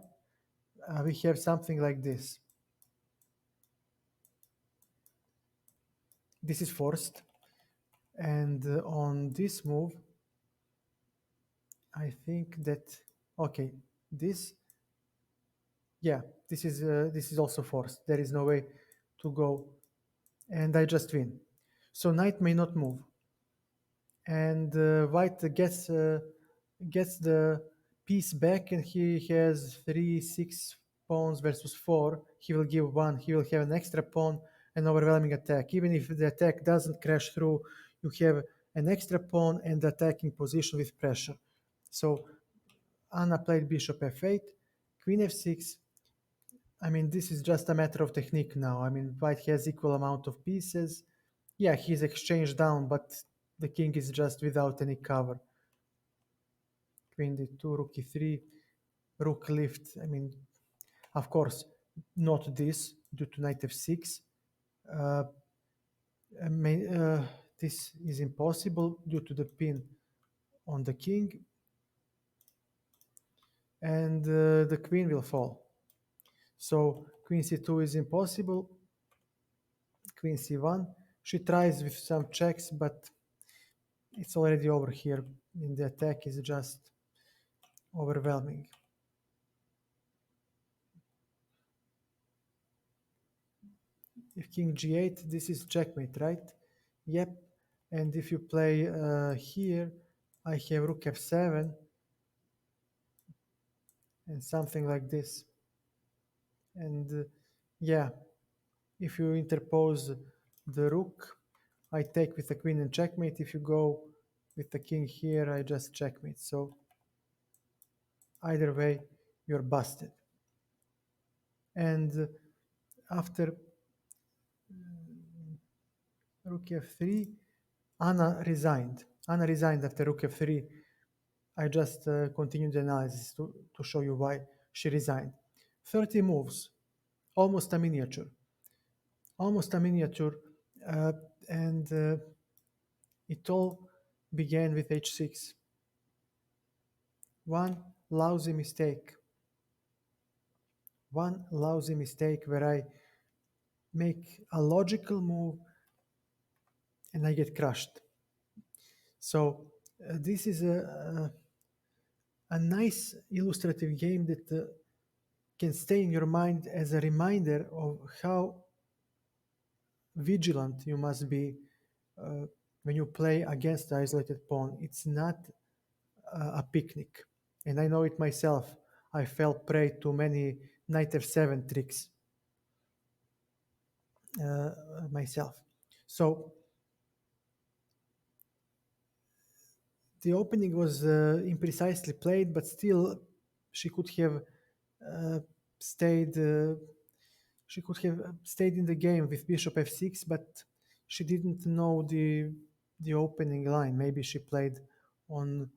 we have something like this. This is forced, and on this move, I think that okay, this, yeah, this is also forced. There is no way to go, and I just win. So knight may not move, and white gets the piece back, and he has 3, 6 pawns versus 4. He will give 1. He will have an extra pawn and overwhelming attack. Even if the attack doesn't crash through, you have an extra pawn and attacking position with pressure. So Anna played bishop f8, queen f6. I mean, this is just a matter of technique now. I mean, white has equal amount of pieces. Yeah, he's exchanged down, but the king is just without any cover. Queen d2, rook e3, rook lift. I mean, of course, not this due to knight f6. Uh, this is impossible due to the pin on the king, and the queen will fall. So queen c2 is impossible. Queen c1. She tries with some checks, but it's already over here. I mean, the attack is just overwhelming. If king g8, this is checkmate, right? Yep. And if you play here, I have rook f7 and something like this. And yeah, If you interpose the rook, I take with the queen and checkmate. If you go with the king here, I just checkmate. So either way, you're busted. And after rook f3, Anna resigned. Anna resigned after rook f3. I just continued the analysis to show you why she resigned. 30 moves, almost a miniature. Almost a miniature. Uh, and it all began with h6. One lousy mistake. One lousy mistake where I make a logical move and I get crushed. So this is a nice illustrative game that can stay in your mind as a reminder of how vigilant you must be uh, when you play against the isolated pawn. It's not a picnic. And I know it myself. I fell prey to many knight f7 tricks myself. So the opening was imprecisely played, but still she could have uh, stayed. She could have stayed in the game with bishop f6, but she didn't know the opening line. Maybe she played on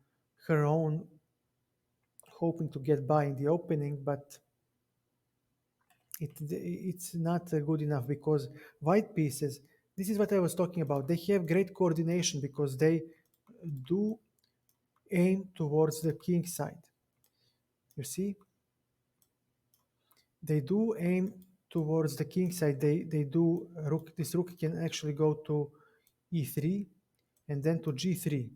her own, hoping to get by in the opening, but it's not good enough because white pieces. This is what I was talking about. They have great coordination because they do aim towards the king side. You see, they do aim towards the king side. They do rook. This rook can actually go to e3 and then to g3.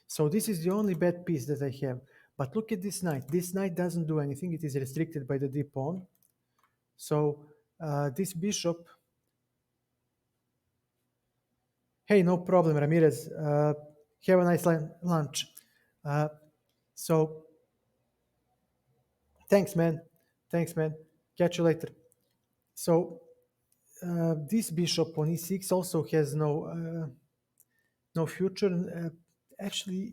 So this is the only bad piece that I have. But look at this knight. This knight doesn't do anything. It is restricted by the d pawn. So this bishop. Hey, no problem, Ramirez. Have a nice lunch. Uh, so thanks, man. Thanks, man. Catch you later. So this bishop on e6 also has no future. Actually,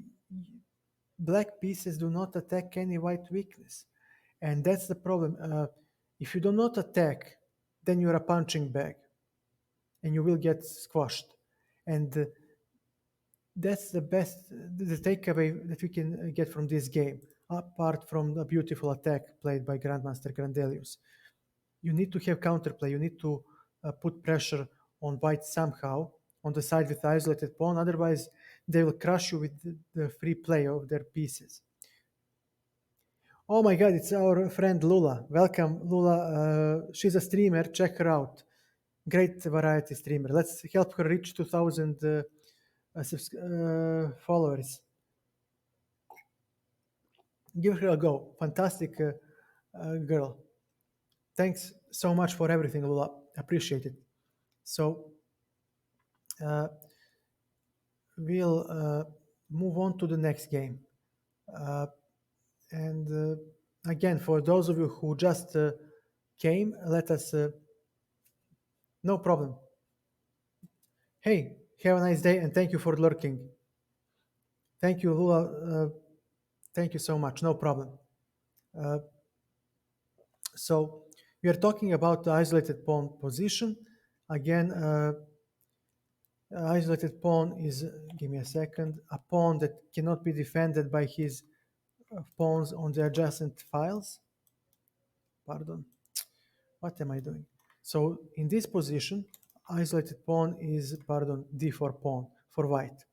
black pieces do not attack any white weakness, and that's the problem. If you do not attack, then you're a punching bag, and you will get squashed. And that's the best, the takeaway that we can get from this game, apart from the beautiful attack played by Grandmaster Grandelius. You need to have counterplay. You need to put pressure on white somehow on the side with the isolated pawn. Otherwise, they will crush you with the free play of their pieces. Oh my God, it's our friend Lula. Welcome, Lula. She's a streamer. Check her out. Great variety streamer. Let's help her reach 2,000 followers. Give her a go. Fantastic girl. Thanks so much for everything, Lula. Appreciate it. So uh, we'll move on to the next game. And again, for those of you who just came, let us. No problem. Hey, have a nice day and thank you for lurking. Thank you, Lula. Thank you so much. No problem. Uh, so we are talking about the isolated pawn position. Again, isolated pawn is, give me a second, a pawn that cannot be defended by his pawns on the adjacent files. Pardon. What am I doing? So in this position, isolated pawn is, pardon, d4 pawn for white.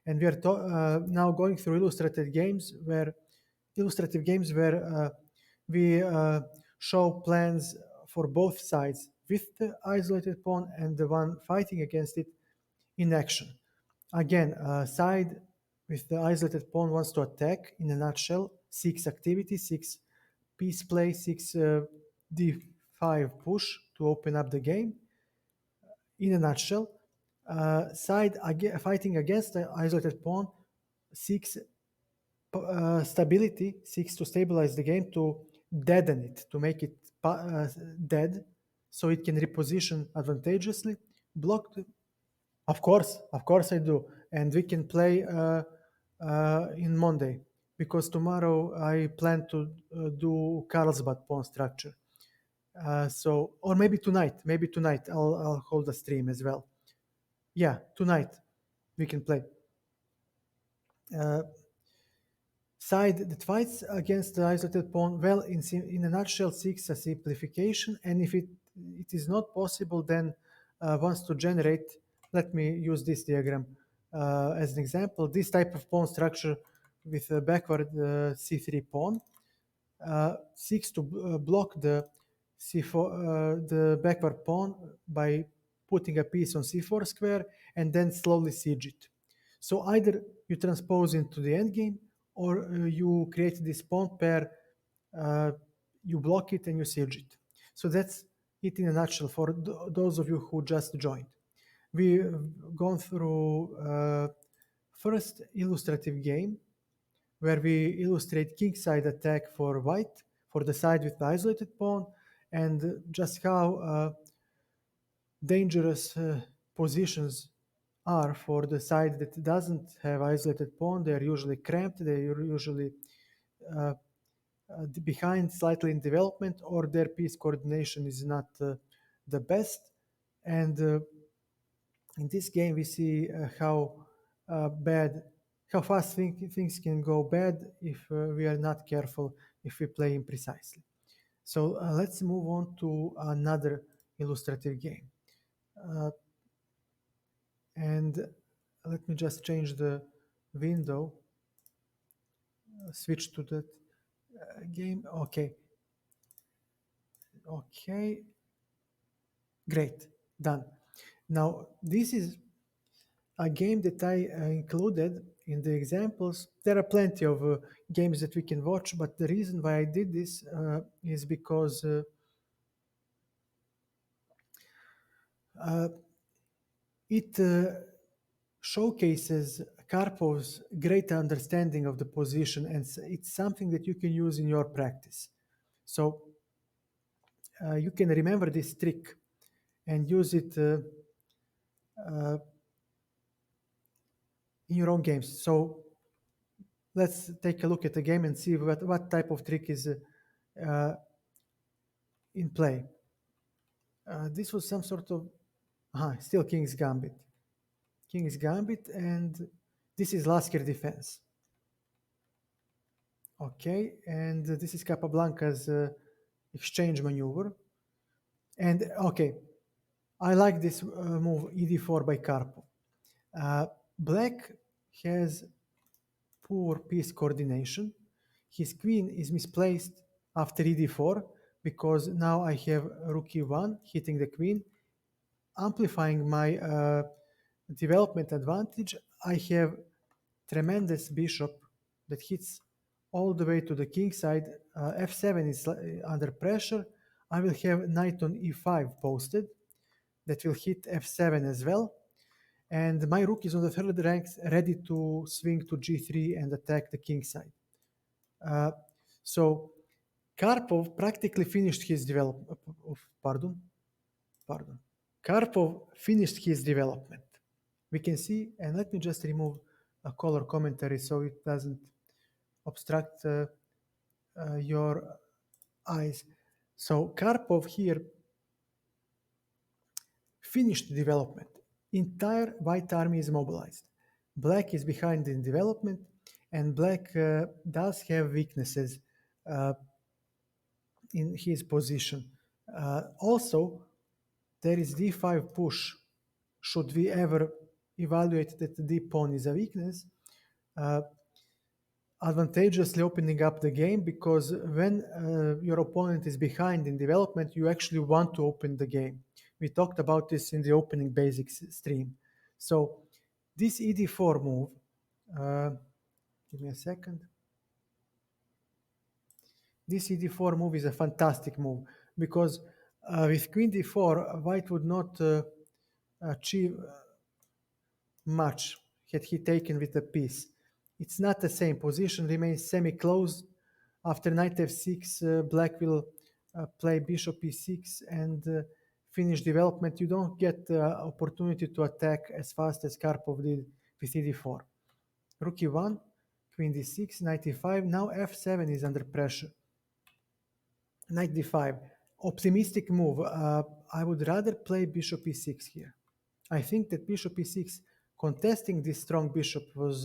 And we are now going through illustrative games where we show plans for both sides with the isolated pawn and the one fighting against it in action. Again, side with the isolated pawn wants to attack. In a nutshell, 6 activity, 6 piece play, 6 d5 push to open up the game. In a nutshell, side fighting against the isolated pawn seeks stability, seeks to stabilize the game, to deaden it, to make it dead, so it can reposition advantageously. Block the, of course I do, and we can play in Monday because tomorrow I plan to do Carlsbad pawn structure. So, or maybe tonight I'll hold a stream as well. Yeah, tonight we can play. Uh, Side that fights against the isolated pawn, well, in a nutshell, seeks a simplification, and if it is not possible, then wants to generate. Let me use this diagram as an example. This type of pawn structure with a backward c3 pawn seeks to block the c4, the backward pawn by putting a piece on c4 square and then slowly siege it. So either you transpose into the endgame or you create this pawn pair, uh, you block it and you siege it. So that's it in a nutshell for those of you who just joined. We've gone through first illustrative game where we illustrate kingside attack for white, for the side with the isolated pawn, and just how dangerous positions are for the side that doesn't have isolated pawn. They're usually cramped, they're usually uh, behind slightly in development, or their piece coordination is not the best. And in this game, we see how fast things can go bad if we are not careful, if we play imprecisely. So let's move on to another illustrative game. Uh, and let me just change the window, switch to that game. Okay, great, done. Now, this is a game that I included in the examples. There are plenty of games that we can watch, but the reason why I did this is because it showcases Karpov's great understanding of the position, and it's something that you can use in your practice. So you can remember this trick and use it in your own games. So let's take a look at the game and see what type of trick is in play. This was some sort of still King's Gambit. King's Gambit, and this is Lasker defense. Okay, and this is Capablanca's exchange maneuver. And okay, I like this move ed4 by Karpov. Black has poor piece coordination. His queen is misplaced after ed4 because now I have rook e1 hitting the queen, amplifying my development advantage. I have tremendous bishop that hits all the way to the king side. f7 is under pressure. I will have knight on e5 posted that will hit f7 as well. And my rook is on the third rank, ready to swing to g3 and attack the king side. So Karpov practically finished his development. Pardon. Karpov finished his development. We can see, and let me just remove a color commentary so it doesn't obstruct your eyes. So Karpov here finished development. Entire white army is mobilized. Black is behind in development, and black does have weaknesses in his position. Also, there is d5 push. Should we ever evaluate that the d pawn is a weakness, advantageously opening up the game, because when your opponent is behind in development, you actually want to open the game. We talked about this in the opening basics stream. So this ed4 move, give me a second. This ed4 move is a fantastic move because with queen d4, white would not achieve much had he taken with a piece. It's not the same. Position remains semi-closed. After knight f6, black will play bishop e6, and finish development, you don't get the opportunity to attack as fast as Karpov did with e4. Rook e1, queen d6, knight e5. Now f7 is under pressure. Knight d5. Optimistic move. I would rather play bishop e6 here. I think that bishop e6, contesting this strong bishop, was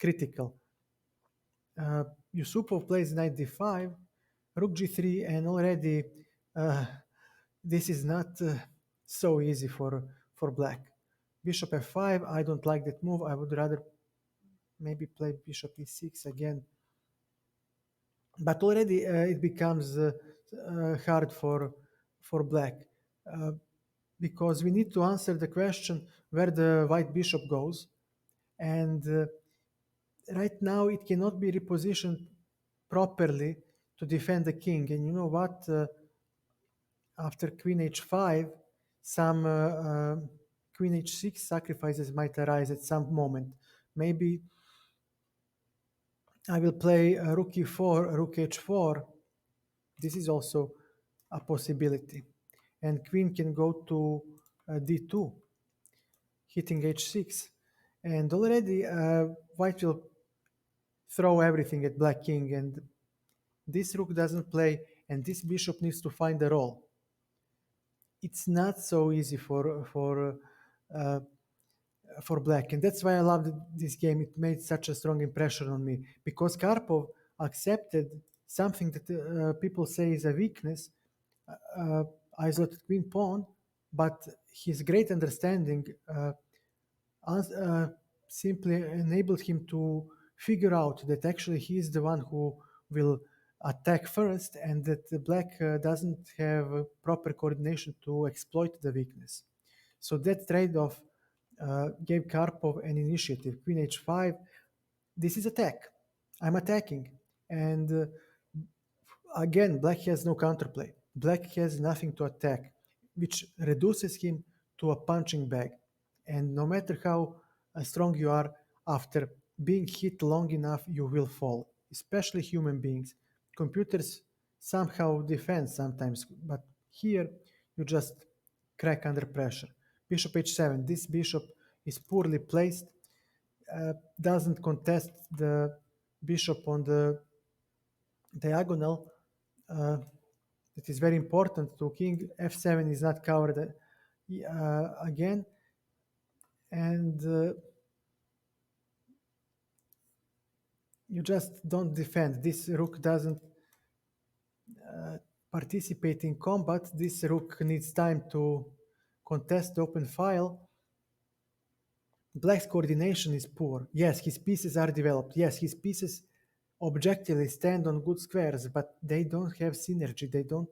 critical. Yusupov plays knight d5, rook g3, and already this is not so easy for black. Bishop f5, I don't like that move. I would rather maybe play bishop e6 again. But already it becomes hard for black because we need to answer the question where the white bishop goes. And right now it cannot be repositioned properly to defend the king. And you know what? After queen h5, some queen h6 sacrifices might arise at some moment. Maybe I will play rook e4, rook h4. This is also a possibility. And queen can go to d2, hitting h6. And already white will throw everything at black king, and this rook doesn't play, and this bishop needs to find a role. It's not so easy for black, and that's why I loved this game. It made such a strong impression on me because Karpov accepted something that people say is a weakness, isolated queen pawn, but his great understanding simply enabled him to figure out that actually he is the one who will attack first, and that the black doesn't have proper coordination to exploit the weakness. So that trade-off gave Karpov an initiative. Queen h5, this is attack. I'm attacking. And again, black has no counterplay. Black has nothing to attack, which reduces him to a punching bag. And no matter how strong you are, after being hit long enough, you will fall, especially human beings. Computers somehow defend sometimes, but here you just crack under pressure. Bishop h7. This bishop is poorly placed, doesn't contest the bishop on the diagonal. It is very important to king f7 is not covered again, and you just don't defend. This rook doesn't participate in combat. This rook needs time to contest the open file. Black's coordination is poor. Yes, his pieces are developed. Yes, his pieces objectively stand on good squares, but they don't have synergy. They don't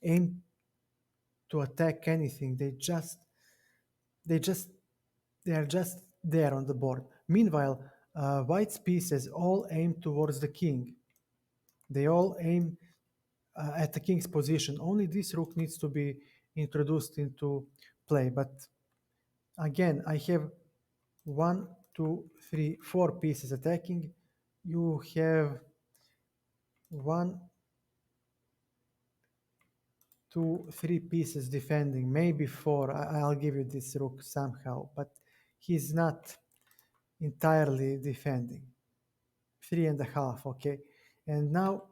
aim to attack anything. They are just there on the board. Meanwhile, white's pieces all aim towards the king. They all aim at the king's position. Only this rook needs to be introduced into play. But again, I have 1, 2, 3, 4 pieces attacking. You have 1, 2, 3 pieces defending, maybe 4. I'll give you this rook somehow, but he's not entirely defending. 3.5, okay. And now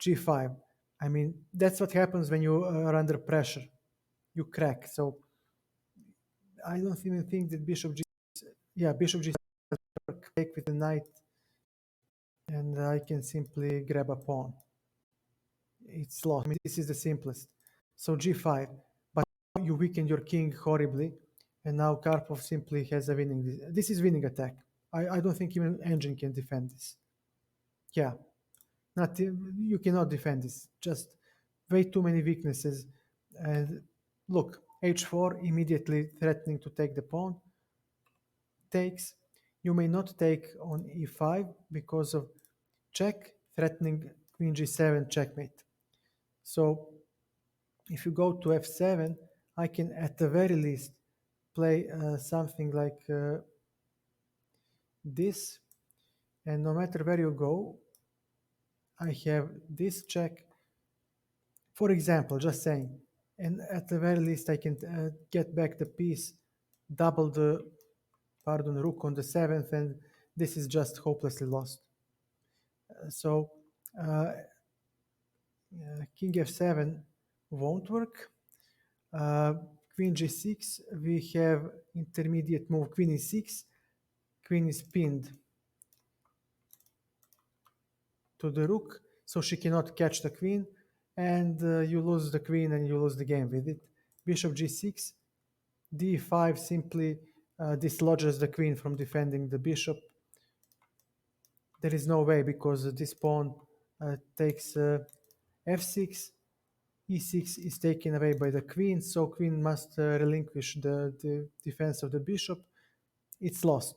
g5. I mean, that's what happens when you are under pressure. You crack. So I don't even think that bishop g. Yeah, bishop g. Take with the knight, and I can simply grab a pawn. It's lost. I mean, this is the simplest. So g5, but you weaken your king horribly, and now Karpov simply has a winning. This is winning attack. I don't think even engine can defend this. Yeah, not you cannot defend this. Just way too many weaknesses. And look, h4 immediately threatening to take the pawn. Takes. You may not take on e5 because of check, threatening queen g7 checkmate. So if you go to f7, I can at the very least play something like this, and no matter where you go, I have this check. For example, just saying, and at the very least I can get back the piece, double the rook on the 7th, and this is just hopelessly lost. So king f7 won't work. Queen g6, we have intermediate move queen e6, queen is pinned to the rook, so she cannot catch the queen, and you lose the queen and you lose the game with it. Bishop g6, d5 simply dislodges the queen from defending the bishop. There is no way, because this pawn takes f6, e6 is taken away by the queen, so queen must relinquish the defense of the bishop. It's lost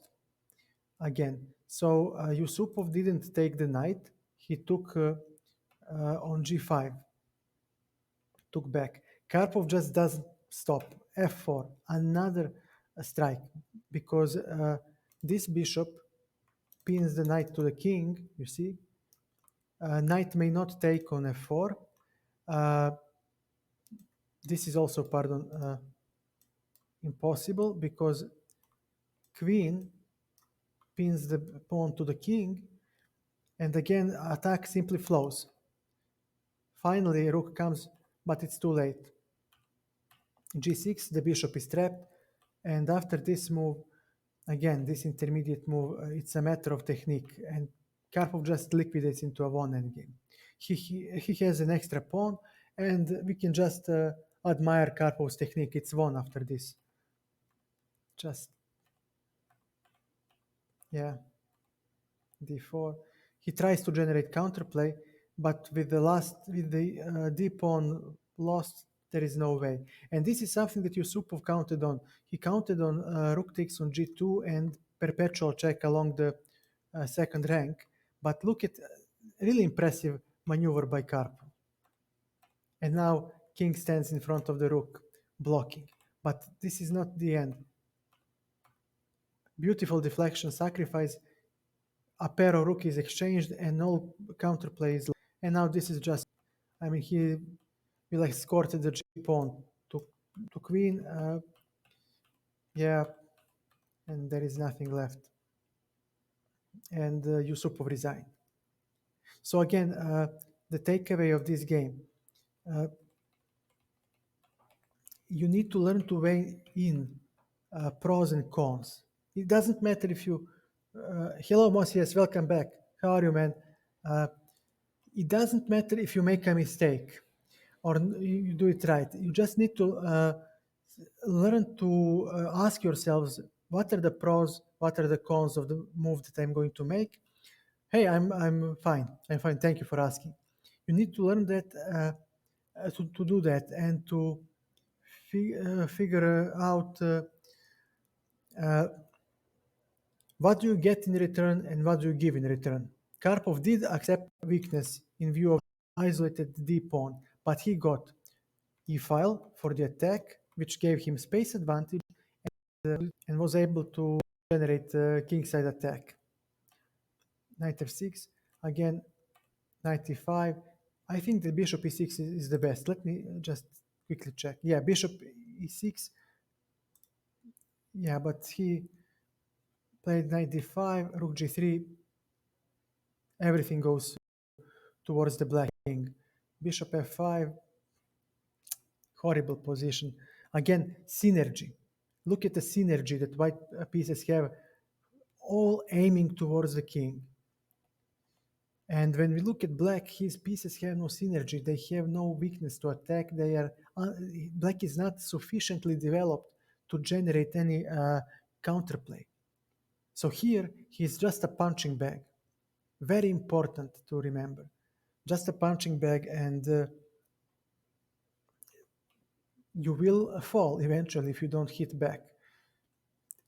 again. So Yusupov didn't take the knight, he took on g5, took back. Karpov just doesn't stop. f4, another strike, because this bishop pins the knight to the king, you see. Knight may not take on f4. This is also, impossible, because queen pins the pawn to the king, and again attack simply flows. Finally rook comes, but it's too late. g6, the bishop is trapped, and after this move, again this intermediate move, it's a matter of technique, and Karpov just liquidates into a one endgame. He has an extra pawn, and we can just admire Karpov's technique. It's won after this. Just, yeah, d4. He tries to generate counterplay, but with the d pawn lost, there is no way. And this is something that Yusupov counted on. He counted on rook takes on g2 and perpetual check along the second rank. But look at really impressive maneuver by Karpov. And now king stands in front of the rook, blocking. But this is not the end. Beautiful deflection, sacrifice. A pair of rook is exchanged and no counterplay is. And now this is just, I mean, he will escort the g pawn to queen. Yeah, and there is nothing left. And Yusupov resigned. So again, the takeaway of this game, you need to learn to weigh in pros and cons. It doesn't matter if you, hello Mosias, welcome back. How are you, man? It doesn't matter if you make a mistake or you do it right. You just need to learn to ask yourselves, what are the pros, what are the cons of the move that I'm going to make? Hey, I'm fine. I'm fine. Thank you for asking. You need to learn that to do that, and to figure out what do you get in return and what do you give in return. Karpov did accept weakness in view of isolated d pawn, but he got e file for the attack, which gave him space advantage, and was able to generate kingside attack. Knight f6, again knight e5. I think the bishop e6 is the best. Let me just quickly check. Yeah, bishop e6. Yeah, but he played knight d5, rook g3. Everything goes towards the black king. Bishop f5. Horrible position. Again, synergy. Look at the synergy that white pieces have, all aiming towards the king. And when we look at black, his pieces have no synergy. They have no weakness to attack. They are black is not sufficiently developed to generate any counterplay. So here he's just a punching bag. Very important to remember. Just a punching bag, and you will fall eventually if you don't hit back.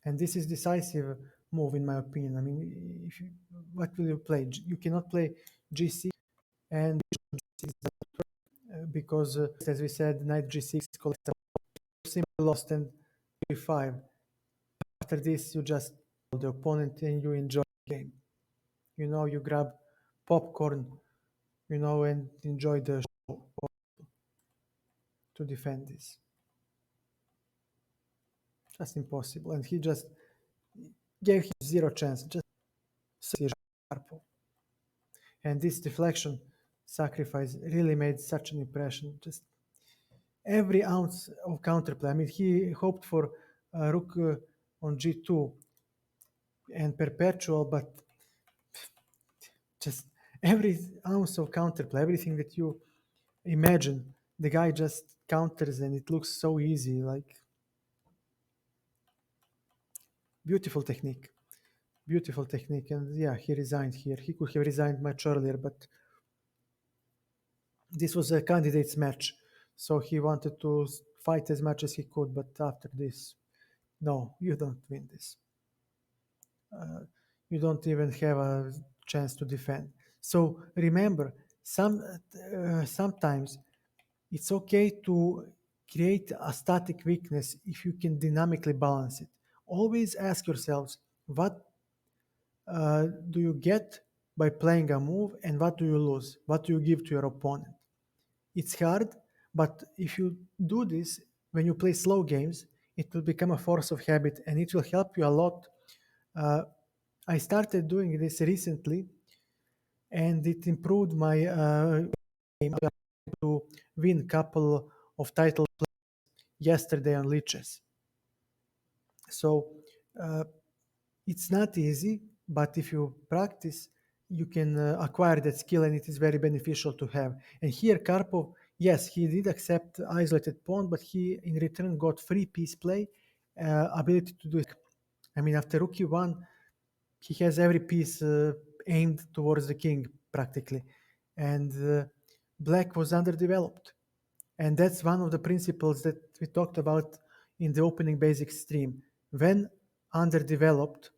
And this is decisive move, in my opinion. I mean, if you, what will you play? You cannot play g6 and because, as we said, knight g6 simply lost, and g5. After this, you just the opponent and you enjoy the game. You know, you grab popcorn, you know, and enjoy the show to defend this. Just impossible. And he just gave him zero chance. Just Karpov. And this deflection sacrifice really made such an impression. Just every ounce of counterplay. I mean, he hoped for rook on g2 and perpetual, but just every ounce of counterplay, everything that you imagine, the guy just counters and it looks so easy, like beautiful technique. Beautiful technique. And yeah, he resigned here. He could have resigned much earlier, but this was a candidates match. So he wanted to fight as much as he could, but after this, no, you don't win this. You don't even have a chance to defend. So remember, sometimes it's okay to create a static weakness if you can dynamically balance it. Always ask yourselves, what do you get by playing a move and what do you lose? What do you give to your opponent? It's hard, but if you do this when you play slow games, it will become a force of habit and it will help you a lot. I started doing this recently and it improved my game to win couple of titles yesterday on Lichess. So it's not easy, but if you practice, you can acquire that skill and it is very beneficial to have. And here Karpov, yes, he did accept isolated pawn, but he in return got free piece play, ability to do it. I mean, after rook e1, he has every piece aimed towards the king practically. And black was underdeveloped. And that's one of the principles that we talked about in the opening basics stream. When underdeveloped,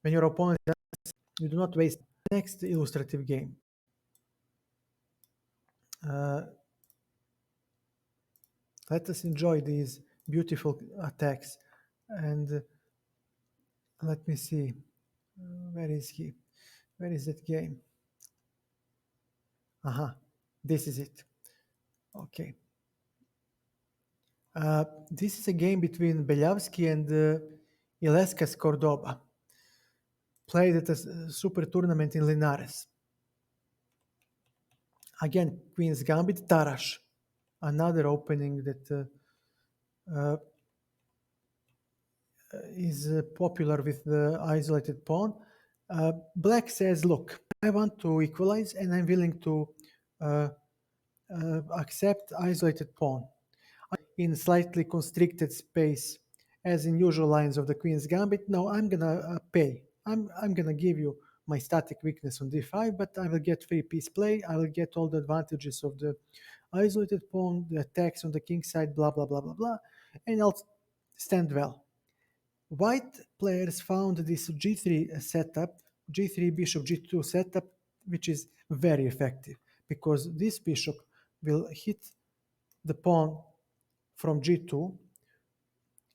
when your opponent does, you do not waste. Next illustrative game. Let us enjoy these beautiful attacks. And let me see. Where is he? Where is that game? Aha, this is it. Okay. This is a game between Belyavsky and Ilescas Cordoba, played at a super tournament in Linares. Again, Queen's Gambit, Tarash, another opening that is popular with the isolated pawn. Black says, look, I want to equalize and I'm willing to accept isolated pawn in slightly constricted space as in usual lines of the Queen's Gambit. No, I'm gonna pay. I'm gonna give you my static weakness on d5, but I will get free piece play. I will get all the advantages of the isolated pawn, the attacks on the king side, blah, blah, blah, blah, blah, and I'll stand well. White players found this g3 setup, g3 bishop g2 setup, which is very effective because this bishop will hit the pawn from g2,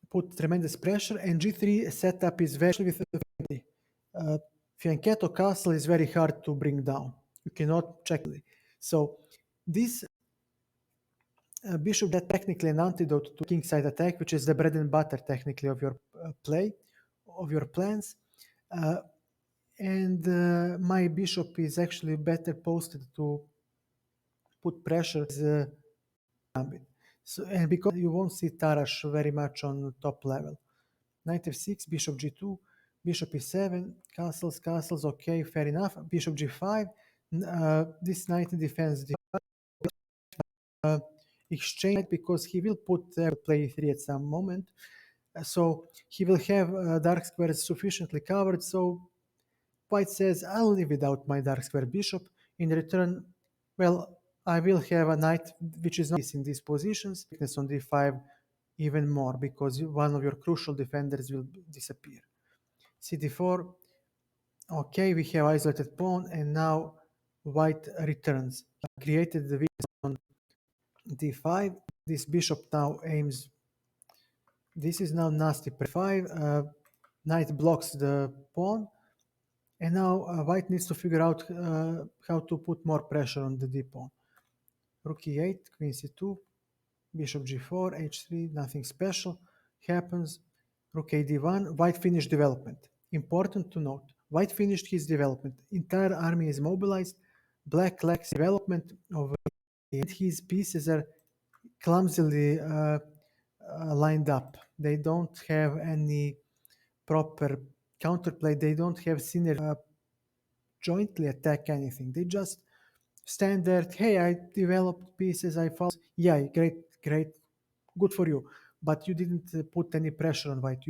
put tremendous pressure, and g3 setup is very with the Fianchetto castle is very hard to bring down. You cannot check it. So this bishop that technically an antidote to kingside attack, which is the bread and butter technically of your play, of your plans. And my bishop is actually better posted to put pressure gambit. So, and because you won't see Tarash very much on top level. Knight f6, bishop g2, bishop e7, castles, castles, okay, fair enough. Bishop g5, this knight defends the exchange because he will put play e3 at some moment. So he will have dark squares sufficiently covered. So White says, I'll live without my dark square bishop. In return, well, I will have a knight which is not in these positions. Weakness on d5 even more because one of your crucial defenders will disappear. cd4, okay, we have isolated pawn, and now White returns. Created the weakness on d5. This bishop now aims. This is now nasty. P5. Knight blocks the pawn. And now White needs to figure out how to put more pressure on the d pawn. Rook e8, queen c2. Bishop g4, h3, nothing special happens. Rook a d1, white finished development. Important to note, white finished his development. Entire army is mobilized. Black lacks development of and his pieces are clumsily lined up. They don't have any proper counterplay. They don't have synergy jointly attack anything. They just stand there. Hey, I developed pieces. I found. Yeah, great, great, good for you. But you didn't put any pressure on white.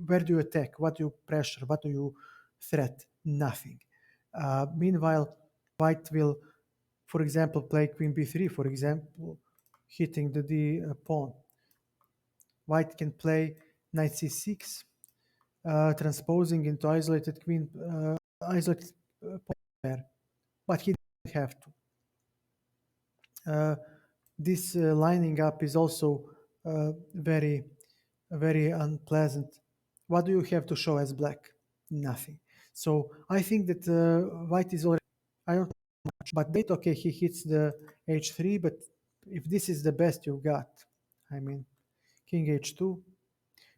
Where do you attack? What do you pressure? What do you threat? Nothing. Meanwhile, white will, for example, play queen b3. For example, hitting the d pawn. White can play knight c6, transposing into isolated queen, isolated pawn pair, but he didn't have to. This lining up is also very, very unpleasant. What do you have to show as black? Nothing. So I think that white is already, I don't know much, but date, okay, he hits the h3, but if this is the best you've got, I mean, king h2,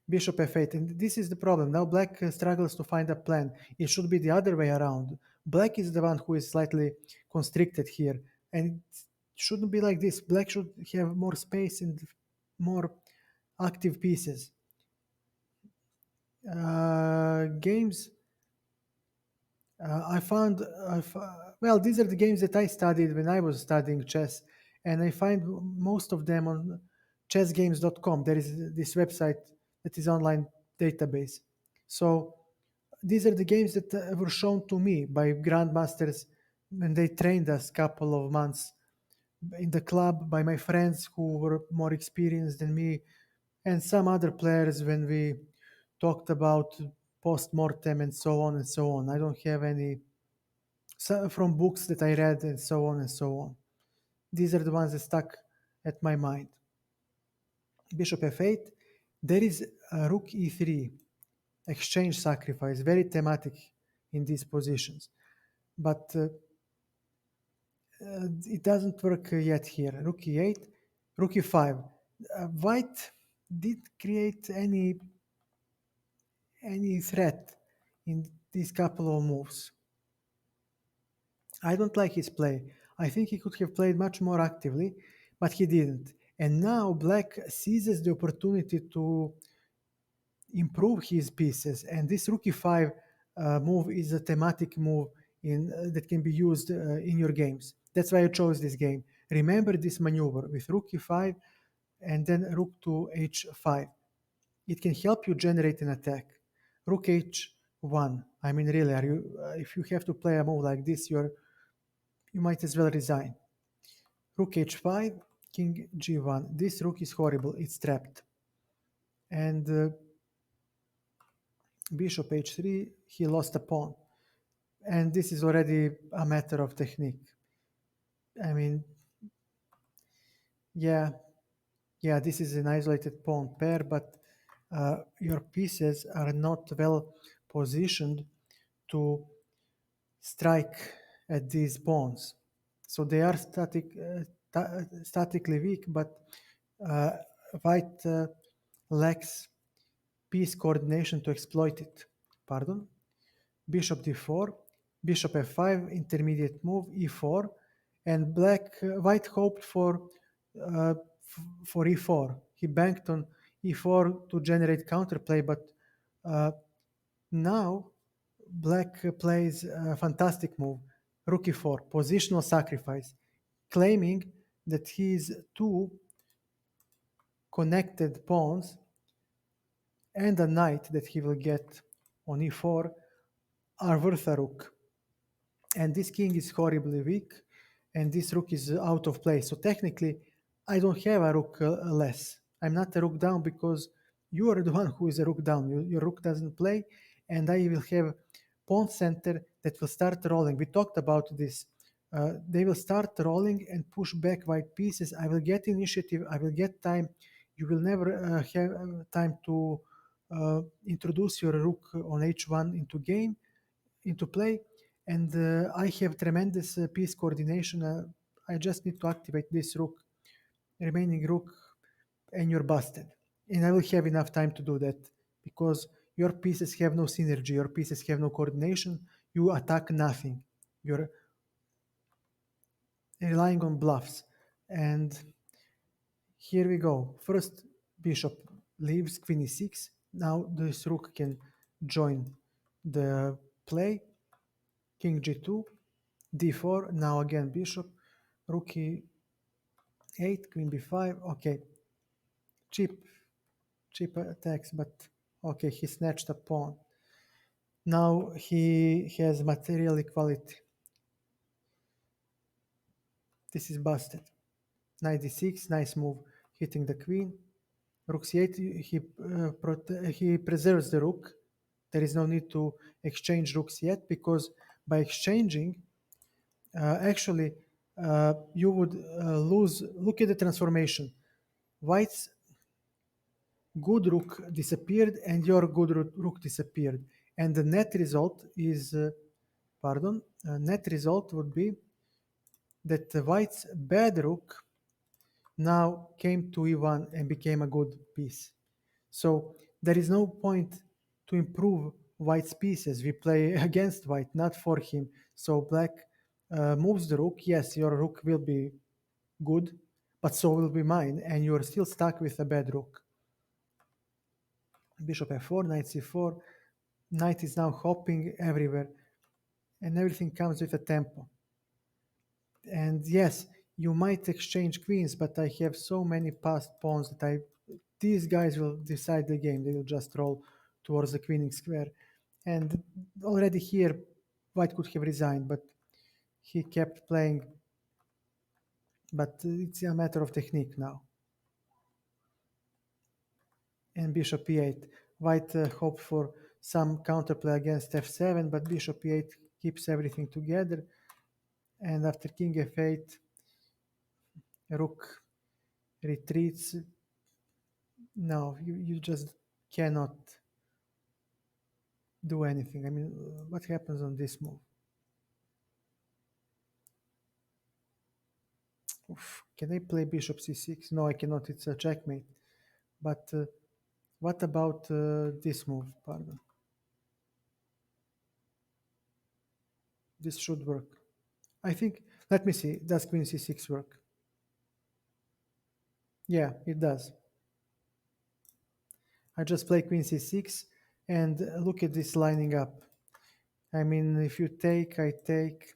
bishop f8, and this is the problem. Now black struggles to find a plan. It should be the other way around. Black is the one who is slightly constricted here, and it shouldn't be like this. Black should have more space and more active pieces. Games I found, well, these are the games that I studied when I was studying chess, and I find most of them on chessgames.com. There is this website that is online database. So these are the games that were shown to me by grandmasters when they trained us couple of months in the club, by my friends who were more experienced than me, and some other players when we talked about post-mortem and so on and so on. I don't have any from books that I read and so on and so on. These are the ones that stuck at my mind. Bishop f8. There is a rook e3, exchange sacrifice, very thematic in these positions. But it doesn't work yet here. Rook e8, rook e5. White did create any threat in these couple of moves. I don't like his play. I think he could have played much more actively, but he didn't. And now black seizes the opportunity to improve his pieces. And this rook e5 move is a thematic move that can be used in your games. That's why I chose this game. Remember this maneuver with rook e5 and then rook to h5. It can help you generate an attack. Rook h1. I mean, really, are you? If you have to play a move like this, you might as well resign. Rook h5, king g1. This rook is horrible. It's trapped. And bishop h3, he lost a pawn. And this is already a matter of technique. I mean, yeah, this is an isolated pawn pair, but your pieces are not well positioned to strike at these pawns. So they are statically weak, but white lacks piece coordination to exploit it. Pardon. Bishop d4, bishop f5, intermediate move, e4, and white hoped uh, for e4. He banked on e4 to generate counterplay, but now black plays a fantastic move, rook e4, positional sacrifice, claiming that his two connected pawns and a knight that he will get on e4 are worth a rook. And this king is horribly weak, and this rook is out of place. So technically, I don't have a rook less. I'm not a rook down because you are the one who is a rook down. Your rook doesn't play, and I will have pawn center that will start rolling. We talked about this. They will start rolling and push back white pieces. I will get initiative. I will get time. You will never have time to introduce your rook on h1 into play, and I have tremendous piece coordination. I just need to activate this rook, remaining rook. and you're busted. And I will have enough time to do that because your pieces have no synergy, your pieces have no coordination, you attack nothing. You're relying on bluffs. And here we go. First, bishop leaves, queen e6. Now this rook can join the play. King g2, d4. Now again bishop, rook e8, queen b5. Okay, cheap, cheap attacks, but okay, he snatched a pawn. Now he has material equality. This is busted. Knight d6, nice move, hitting the queen. Rook c8, he preserves the rook. There is no need to exchange rooks yet because by exchanging, actually, you would lose. Look at the transformation. White's good rook disappeared and your good rook disappeared. And the net result is, net result would be that the White's bad rook now came to e1 and became a good piece. So there is no point to improve White's pieces. We play against White, not for him. So Black moves the rook. Yes, your rook will be good, but so will be mine, and you're still stuck with a bad rook. Bishop f4, knight c4. Knight is now hopping everywhere, and everything comes with a tempo. And yes, you might exchange queens, but I have so many passed pawns that these guys will decide the game. They will just roll towards the queening square. And already here, White could have resigned, but he kept playing. But it's a matter of technique now. And bishop e8. White hoped for some counterplay against f7, but bishop e8 keeps everything together. And after king f8, rook retreats. No, you just cannot do anything. I mean, what happens on this move? Oof. Can I play bishop c6? No, I cannot. It's a checkmate. But what about this move? Pardon. This should work. I think, let me see. Does queen c6 work? Yeah, it does. I just play queen c6 and look at this lining up. I mean, if you take, I take,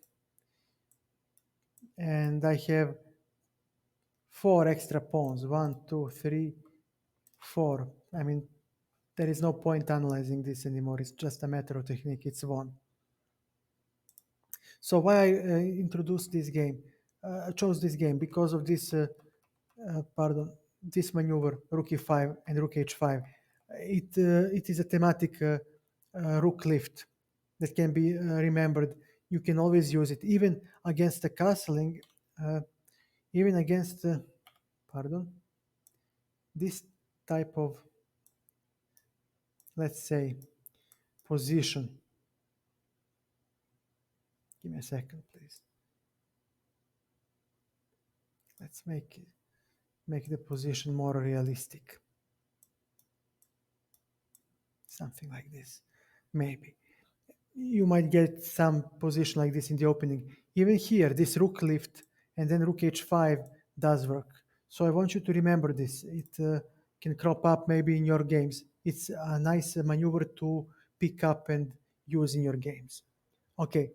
and I have 4 extra pawns. 1, 2, 3, 4. I mean, there is no point analyzing this anymore. It's just a matter of technique. It's won. So why I introduced this game? I chose this game because of this, this maneuver, rook e5 and rook h5. It is a thematic rook lift that can be remembered. You can always use it, even against the castling, even against, this type of, let's say, position. Give me a second, please. Let's make the position more realistic. Something like this, maybe. You might get some position like this in the opening. Even here, this rook lift and then rook h5 does work. So I want you to remember this. It can crop up maybe in your games. It's a nice maneuver to pick up and use in your games. Okay,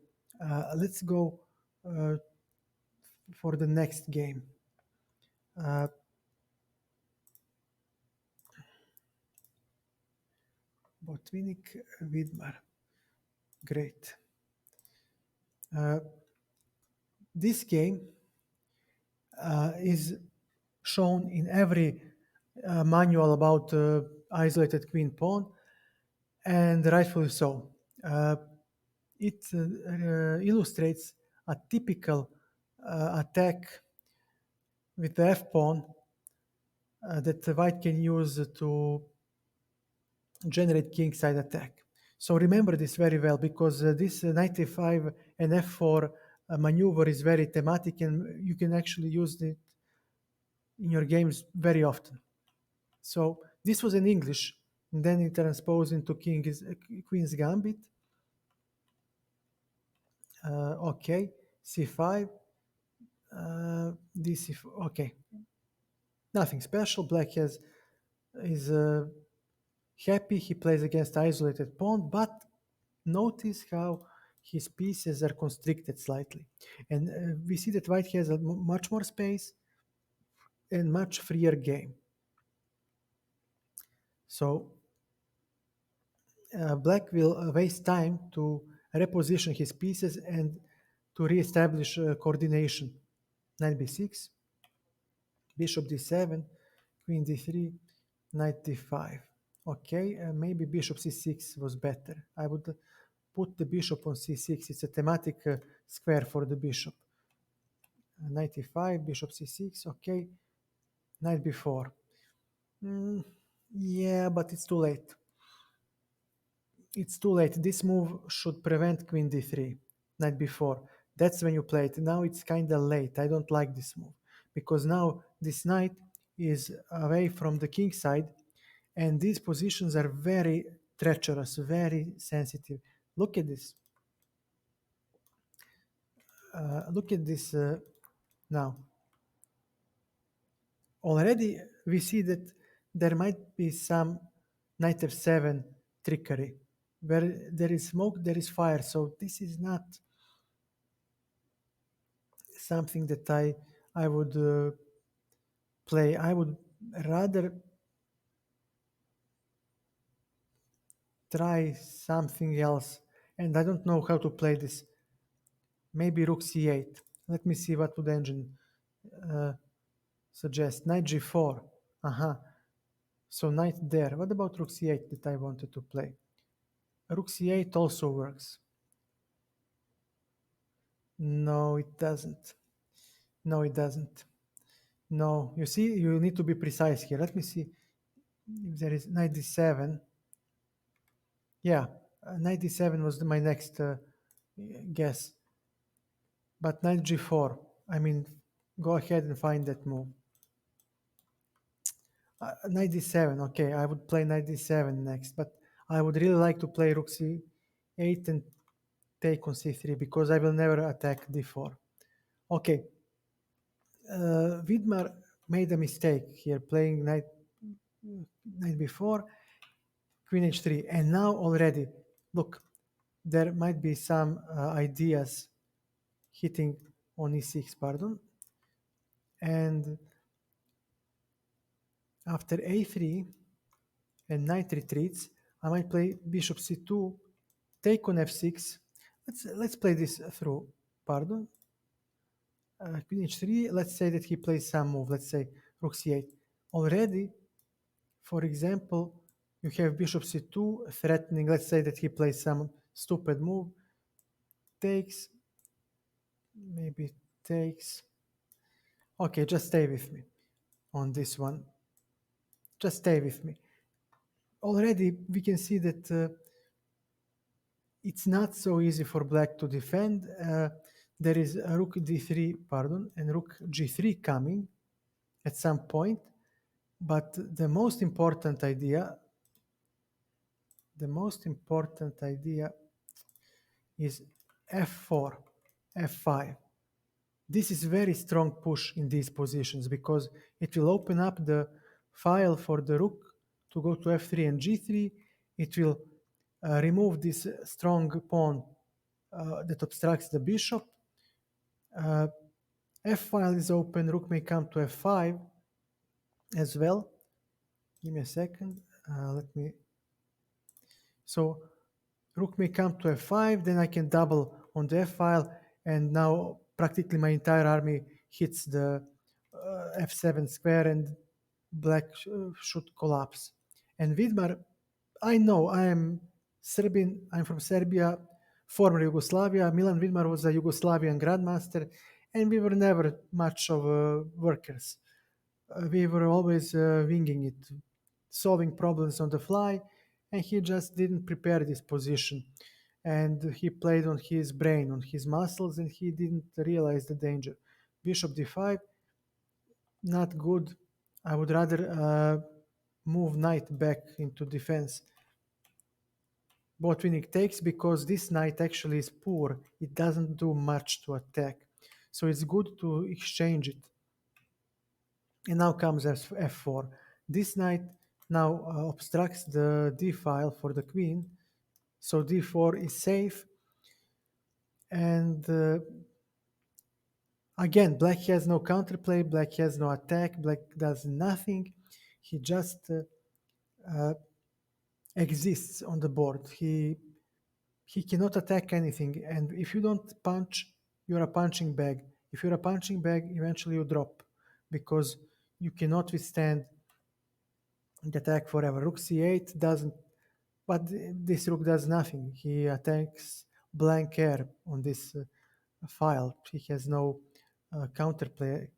let's go for the next game. Botvinnik Vidmar. Great. This game is shown in every manual about isolated queen pawn, and rightfully so. It illustrates a typical attack with the f pawn that the white can use to generate kingside attack. So remember this very well because this knight a5 and f4 maneuver is very thematic and you can actually use it in your games very often. So this was in English, and then it transposed into Queen's Gambit. Okay, c5, dc4. Okay, nothing special. Black is happy. He plays against isolated pawn, but notice how his pieces are constricted slightly, and we see that White has much more space and much freer game. So Black will waste time to reposition his pieces and to re-establish coordination. Knight b6, bishop d7, queen d3, knight d5. Okay, maybe bishop c6 was better. I would put the bishop on c6. It's a thematic square for the bishop. Knight e5, bishop c6. Okay, knight b4. Yeah, but it's too late. It's too late. This move should prevent queen d3, knight b4. That's when you play it. Now it's kind of late. I don't like this move because now this knight is away from the king side, and these positions are very treacherous, very sensitive. Look at this. Look at this now. Already we see that there might be some knight f7 trickery. Where there is smoke, there is fire. So this is not something that I would play. I would rather try something else. And I don't know how to play this. Maybe rook c8. Let me see what would engine suggest. Knight g4. Uh-huh. So knight there. What about rook c8 that I wanted to play? Rook c8 also works. No, it doesn't. No, it doesn't. No, you see, you need to be precise here. Let me see if there is knight d7. Yeah, knight d7 was my next guess. But knight g4, I mean, go ahead and find that move. Knight d7, okay, I would play knight d7 next, but I would really like to play rook c8 and take on c3 because I will never attack d4. Okay, Vidmar made a mistake here playing knight b4, queen h3, and now already, look, there might be some ideas hitting on e6, pardon. And after a3 and knight retreats, I might play bishop c2, take on f6. Let's play this through, pardon. Queen h3, let's say that he plays some move, let's say rook c8. Already, for example, you have bishop c2 threatening, let's say that he plays some stupid move, takes, maybe takes. Okay, just stay with me on this one. Just stay with me. Already we can see that it's not so easy for black to defend. There is a rook d3, pardon, and rook g3 coming at some point. But the most important idea is f4, f5. This is very strong push in these positions because it will open up the file for the rook to go to f3 and g3. It will remove this strong pawn that obstructs the bishop. F file is open, rook may come to f5 as well. Give me a second. So rook may come to f5, then I can double on the f file, and now practically my entire army hits the f7 square, and black should collapse. And Vidmar, I know I am Serbian, I'm from Serbia, former Yugoslavia. Milan Vidmar was a Yugoslavian grandmaster, and we were never much of workers. We were always winging it, solving problems on the fly, and he just didn't prepare this position. And he played on his brain, on his muscles, and he didn't realize the danger. Bishop d5, not good. I would rather move knight back into defense. Botvinnik takes because this knight actually is poor. It doesn't do much to attack. So it's good to exchange it. And now comes f4. This knight now obstructs the d file for the queen. So d4 is safe. And again, black has no counterplay, black has no attack, black does nothing. He just exists on the board. He cannot attack anything, and if you don't punch, you're a punching bag. If you're a punching bag, eventually you drop because you cannot withstand the attack forever. Rook c8 doesn't, but this rook does nothing. He attacks blank air on this file. He has no counterplay,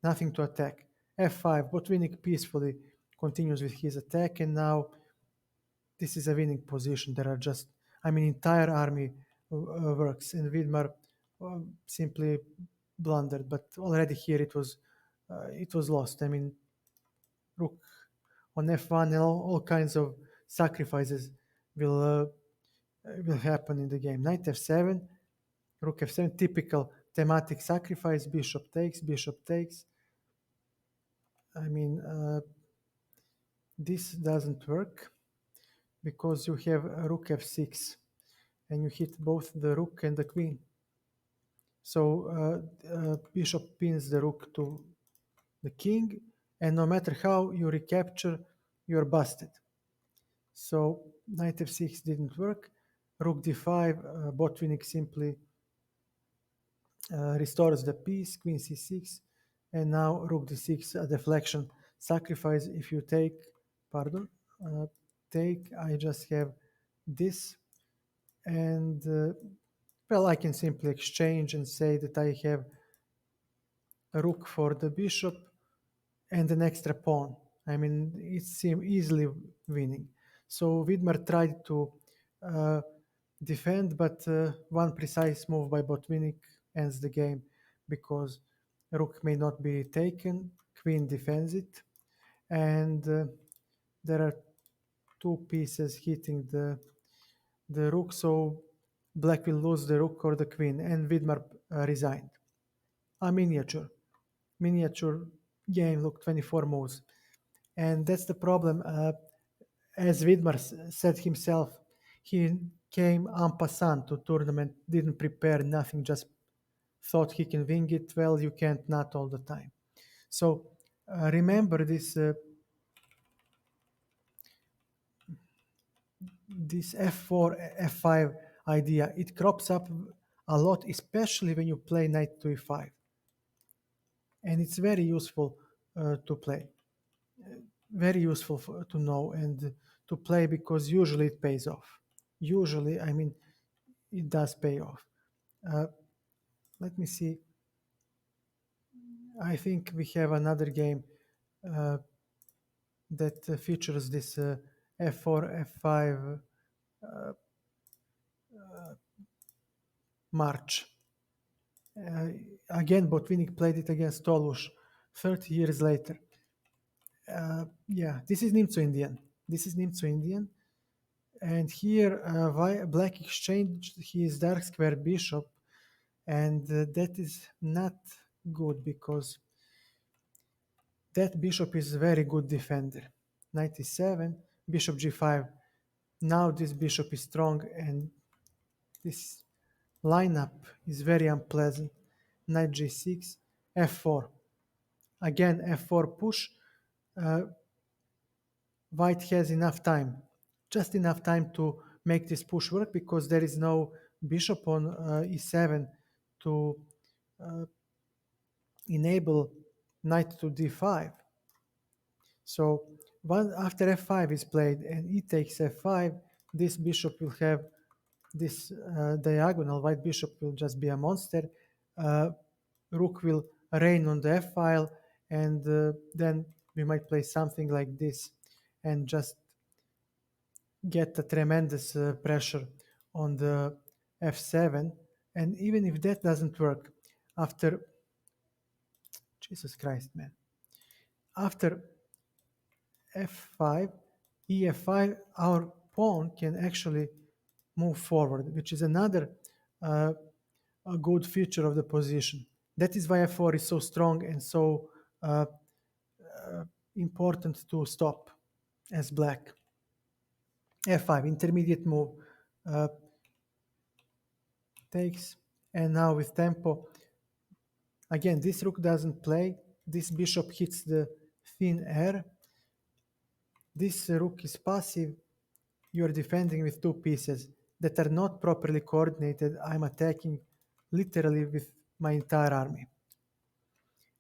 nothing to attack. f5, Botvinnik peacefully continues with his attack, and now this is a winning position. There are just, entire army works, and Vidmar simply blundered. But already here it was lost. Rook on f1 and all kinds of sacrifices will happen in the game. Knight f7, rook f7, typical thematic sacrifice. Bishop takes, bishop takes. This doesn't work because you have rook f6 and you hit both the rook and the queen. So bishop pins the rook to the king, and no matter how you recapture, you're busted. So knight f6 didn't work. Rook d5, Botvinnik simply restores the piece, queen c6, and now rook d6, a deflection sacrifice. If you take, take, I just have this, and well, I can simply exchange and say that I have a rook for the bishop and an extra pawn. It seemed easily winning. So Vidmar tried to defend, but one precise move by Botvinnik ends the game because rook may not be taken, queen defends it, and there are two pieces hitting the rook, so black will lose the rook or the queen, and Vidmar resigned. A miniature game, look, 24 moves. And that's the problem. As Vidmar said himself, he came en passant to tournament, didn't prepare nothing, just thought he can wing it. Well, you can't, not all the time. So remember this f4, f5 idea. It crops up a lot, especially when you play knight to e5. And it's very useful to play. Very useful to know and to play because usually it pays off. Usually, it does pay off. Let me see. I think we have another game that features this f4, f5 march. Again, Botvinnik played it against Tolush 30 years later. Yeah, this is Nimzo Indian. And here, black exchanged his dark square bishop, and that is not good because that bishop is a very good defender. Knight e7, bishop g5. Now this bishop is strong, and this lineup is very unpleasant. Knight g6, f4. Again, f4 push. White has enough time, just enough time to make this push work because there is no bishop on e7 to enable knight to d5. So after f5 is played and e takes f5, this bishop will have this diagonal. White bishop will just be a monster. Rook will reign on the f file, and then we might play something like this and just get a tremendous pressure on the f7. And even if that doesn't work, after Jesus Christ, man, after f5, ef5, our pawn can actually move forward, which is another a good feature of the position. That is why f4 is so strong and so important to stop as black. f5, intermediate move, uh, takes, and now with tempo, again, this rook doesn't play, this bishop hits the thin air, this rook is passive, you are defending with two pieces that are not properly coordinated. I'm attacking literally with my entire army.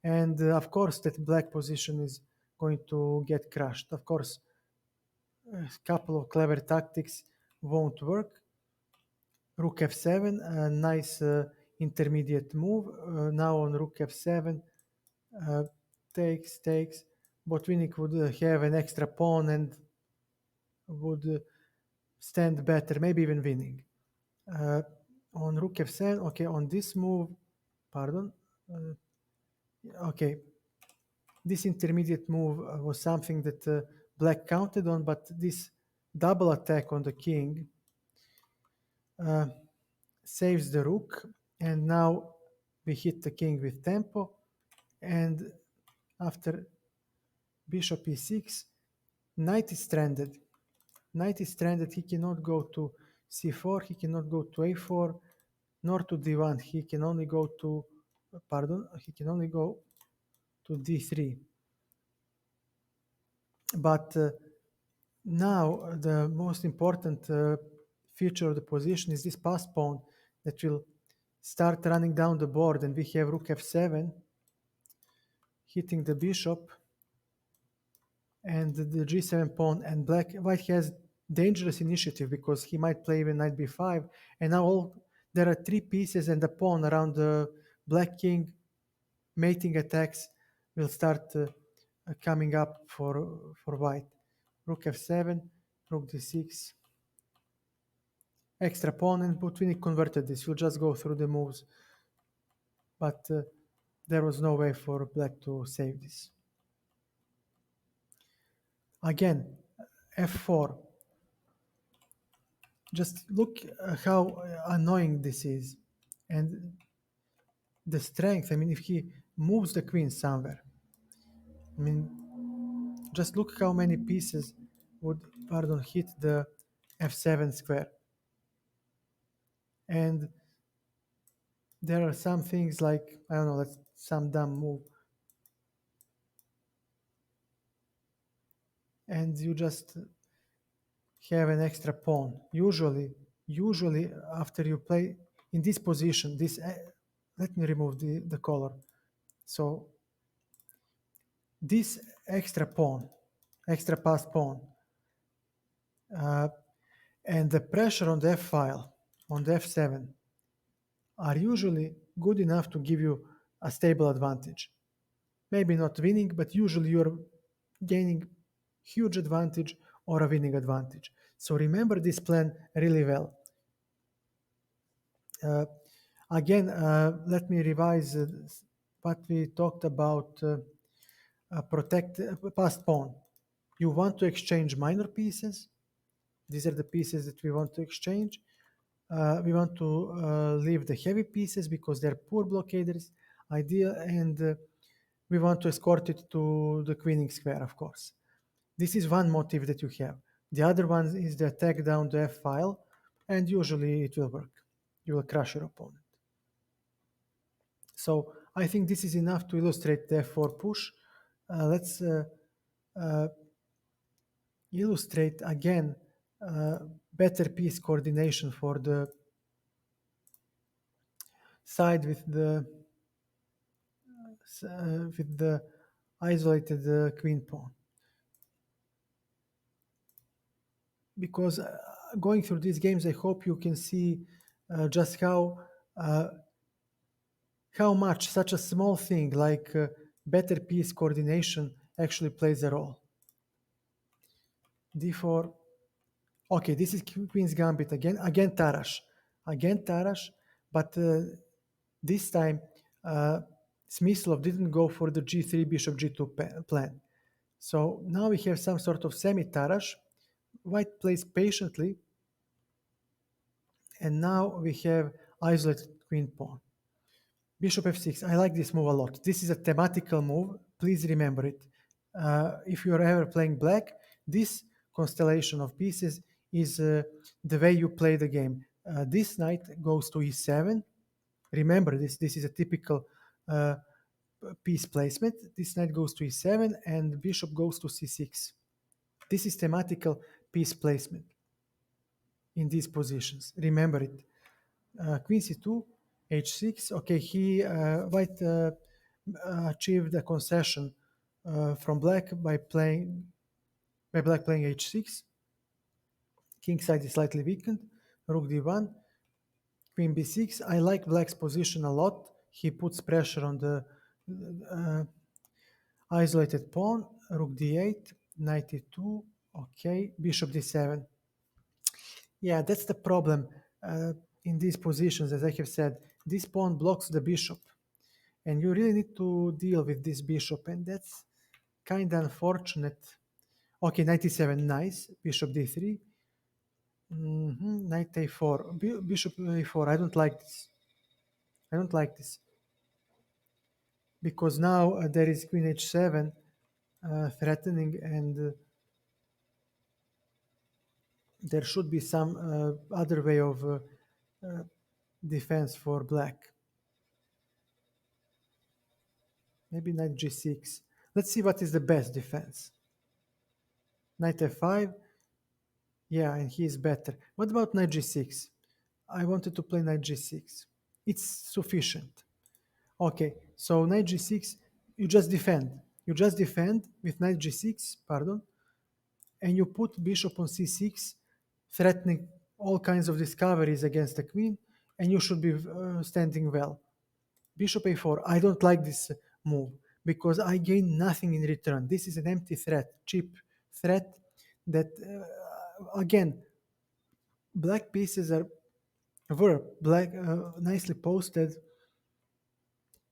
And of course, that black position is going to get crushed. Of course, a couple of clever tactics won't work. Rook f7, a nice intermediate move. Now on rook f7, takes. Botvinnik would have an extra pawn and would stand better, maybe even winning. On rook f7, okay, on this move, pardon, okay, this intermediate move was something that black counted on, but this double attack on the king uh, saves the rook, and now we hit the king with tempo, and after bishop e6, knight is stranded. Knight is stranded, he cannot go to c4, he cannot go to a4, nor to d1, he can only go to, he can only go to d3. But now the most important feature of the position is this pass pawn that will start running down the board, and we have rook f7 hitting the bishop and the g7 pawn, and white has dangerous initiative because he might play even knight b5, and now there are three pieces and a pawn around the black king. Mating attacks will start coming up for white. Rook f7, rook d6, extra pawn, and Botvinnik converted this. You'll just go through the moves, but there was no way for black to save this. Again, f4. Just look how annoying this is, and the strength. I mean, if he moves the queen somewhere, I mean, just look how many pieces would, hit the f7 square. And there are some things like, I don't know, that's some dumb move. And you just have an extra pawn. Usually after you play in this position, let me remove the color. So this extra pawn, extra pass pawn, and the pressure on the f file, on the f7, are usually good enough to give you a stable advantage. Maybe not winning, but usually you're gaining huge advantage or a winning advantage. So remember this plan really well. Again, let me revise what we talked about. Protect past pawn. You want to exchange minor pieces. These are the pieces that we want to exchange. We want to leave the heavy pieces because they're poor blockaders, ideal, and we want to escort it to the queening square, of course. This is one motive that you have. The other one is the attack down the f file, and usually it will work. You will crush your opponent. So I think this is enough to illustrate the f4 push. Let's illustrate again better piece coordination for the side with the isolated queen pawn. Because going through these games, I hope you can see just how much such a small thing like better piece coordination actually plays a role. d4. Okay, this is Queen's Gambit again Tarrasch, but this time Smyslov didn't go for the g3 bishop g2 plan. So now we have some sort of semi-Tarrasch. White plays patiently, and now we have isolated queen pawn. Bishop f6. I like this move a lot. This is a thematical move. Please remember it. If you are ever playing black, this constellation of pieces is the way you play the game. This knight goes to e7. Remember this. This is a typical uh, piece placement. This knight goes to e7 and bishop goes to c6. This is thematical piece placement in these positions. Remember it. Queen c2, h6. Okay, white achieved a concession from black by black playing h6. King side is slightly weakened. Rook d1, queen b6. I like black's position a lot. He puts pressure on the uh, isolated pawn. Rook d8, knight e2. Okay, bishop d7. Yeah, that's the problem in these positions. As I have said, this pawn blocks the bishop, and you really need to deal with this bishop, and that's kind of unfortunate. Okay, knight e7, nice. Bishop d3. Knight a4. Bishop a4. I don't like this. I don't like this because now there is queen h7 threatening, and there should be some other way of defense for black. Maybe knight g6. Let's see what is the best defense. Knight f5. Yeah, and he is better. What about knight g6? I wanted to play knight g6. It's sufficient. Okay, so knight g6, you just defend. You just defend with knight g6, pardon, and you put bishop on c6, threatening all kinds of discoveries against the queen, and you should be standing well. Bishop a4, I don't like this move because I gain nothing in return. This is an empty threat, cheap threat that, again, black pieces were nicely posted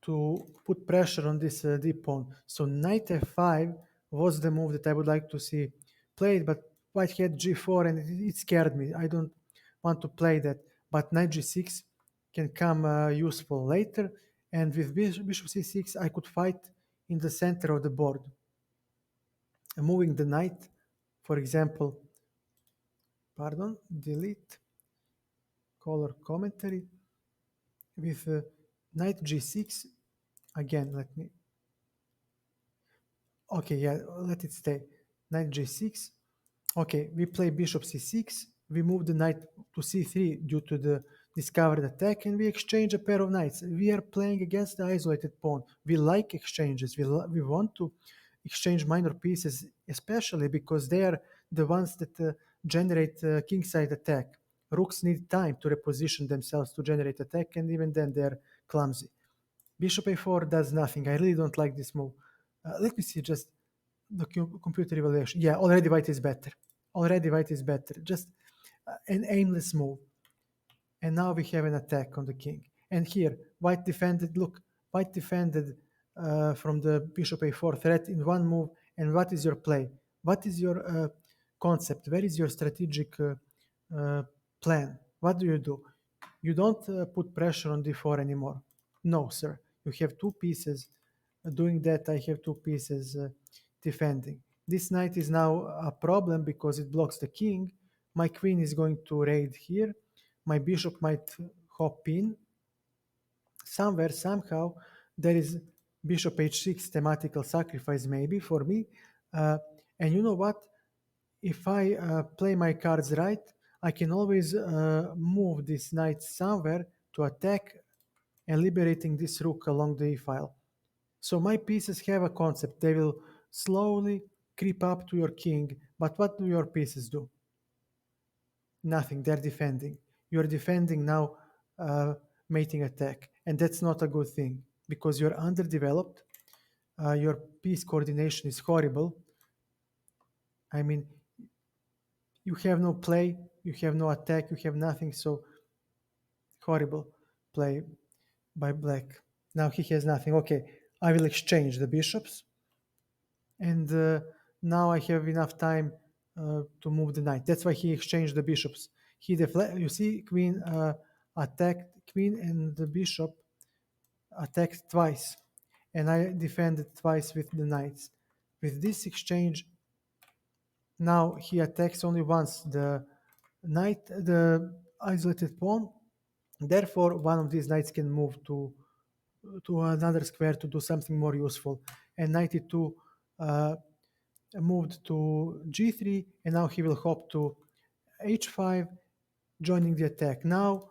to put pressure on this deep pawn. So knight f5 was the move that I would like to see played, but white had g4 and it scared me. I don't want to play that. But knight g6 can come useful later. And with bishop c6, I could fight in the center of the board. Moving the knight, for example, pardon, delete, color commentary, with knight g6, again, let me, okay, yeah, let it stay. Knight g6. Okay, we play bishop c6. We move the knight to c3 due to the discovered attack, and we exchange a pair of knights. We are playing against the isolated pawn. We like exchanges. We want to exchange minor pieces, especially because they are the ones that generate kingside attack. Rooks need time to reposition themselves to generate attack, and even then they're clumsy. Bishop a4 does nothing. I really don't like this move. Let me see just the computer evaluation. Yeah, already white is better. Already white is better. Just an aimless move. And now we have an attack on the king. And here, white defended. Look, white defended from the bishop a4 threat in one move. And what is your play? What is your concept? Where is your strategic plan? What do? You don't put pressure on d4 anymore. No, sir. You have two pieces doing that. I have two pieces defending. This knight is now a problem because it blocks the king. My queen is going to raid here. My bishop might hop in. Somewhere, somehow, there is bishop h6 thematical sacrifice maybe for me. And you know what? If I play my cards right, I can always move this knight somewhere to attack and liberating this rook along the e-file. So my pieces have a concept. They will slowly creep up to your king. But what do your pieces do? Nothing. They're defending. You're defending now, mating attack. And that's not a good thing because you're underdeveloped. Your piece coordination is horrible. I mean, you have no play, you have no attack, you have nothing. So horrible play by black. Now he has nothing. Okay, I will exchange the bishops. and now I have enough time to move the knight. That's why he exchanged the bishops. You see, queen attacked, queen and the bishop attacked twice, and I defended twice with the knights. With this exchange, now he attacks only once the knight, the isolated pawn. Therefore, one of these knights can move to another square to do something more useful. And knight e2 moved to g3, and now he will hop to h5, joining the attack. Now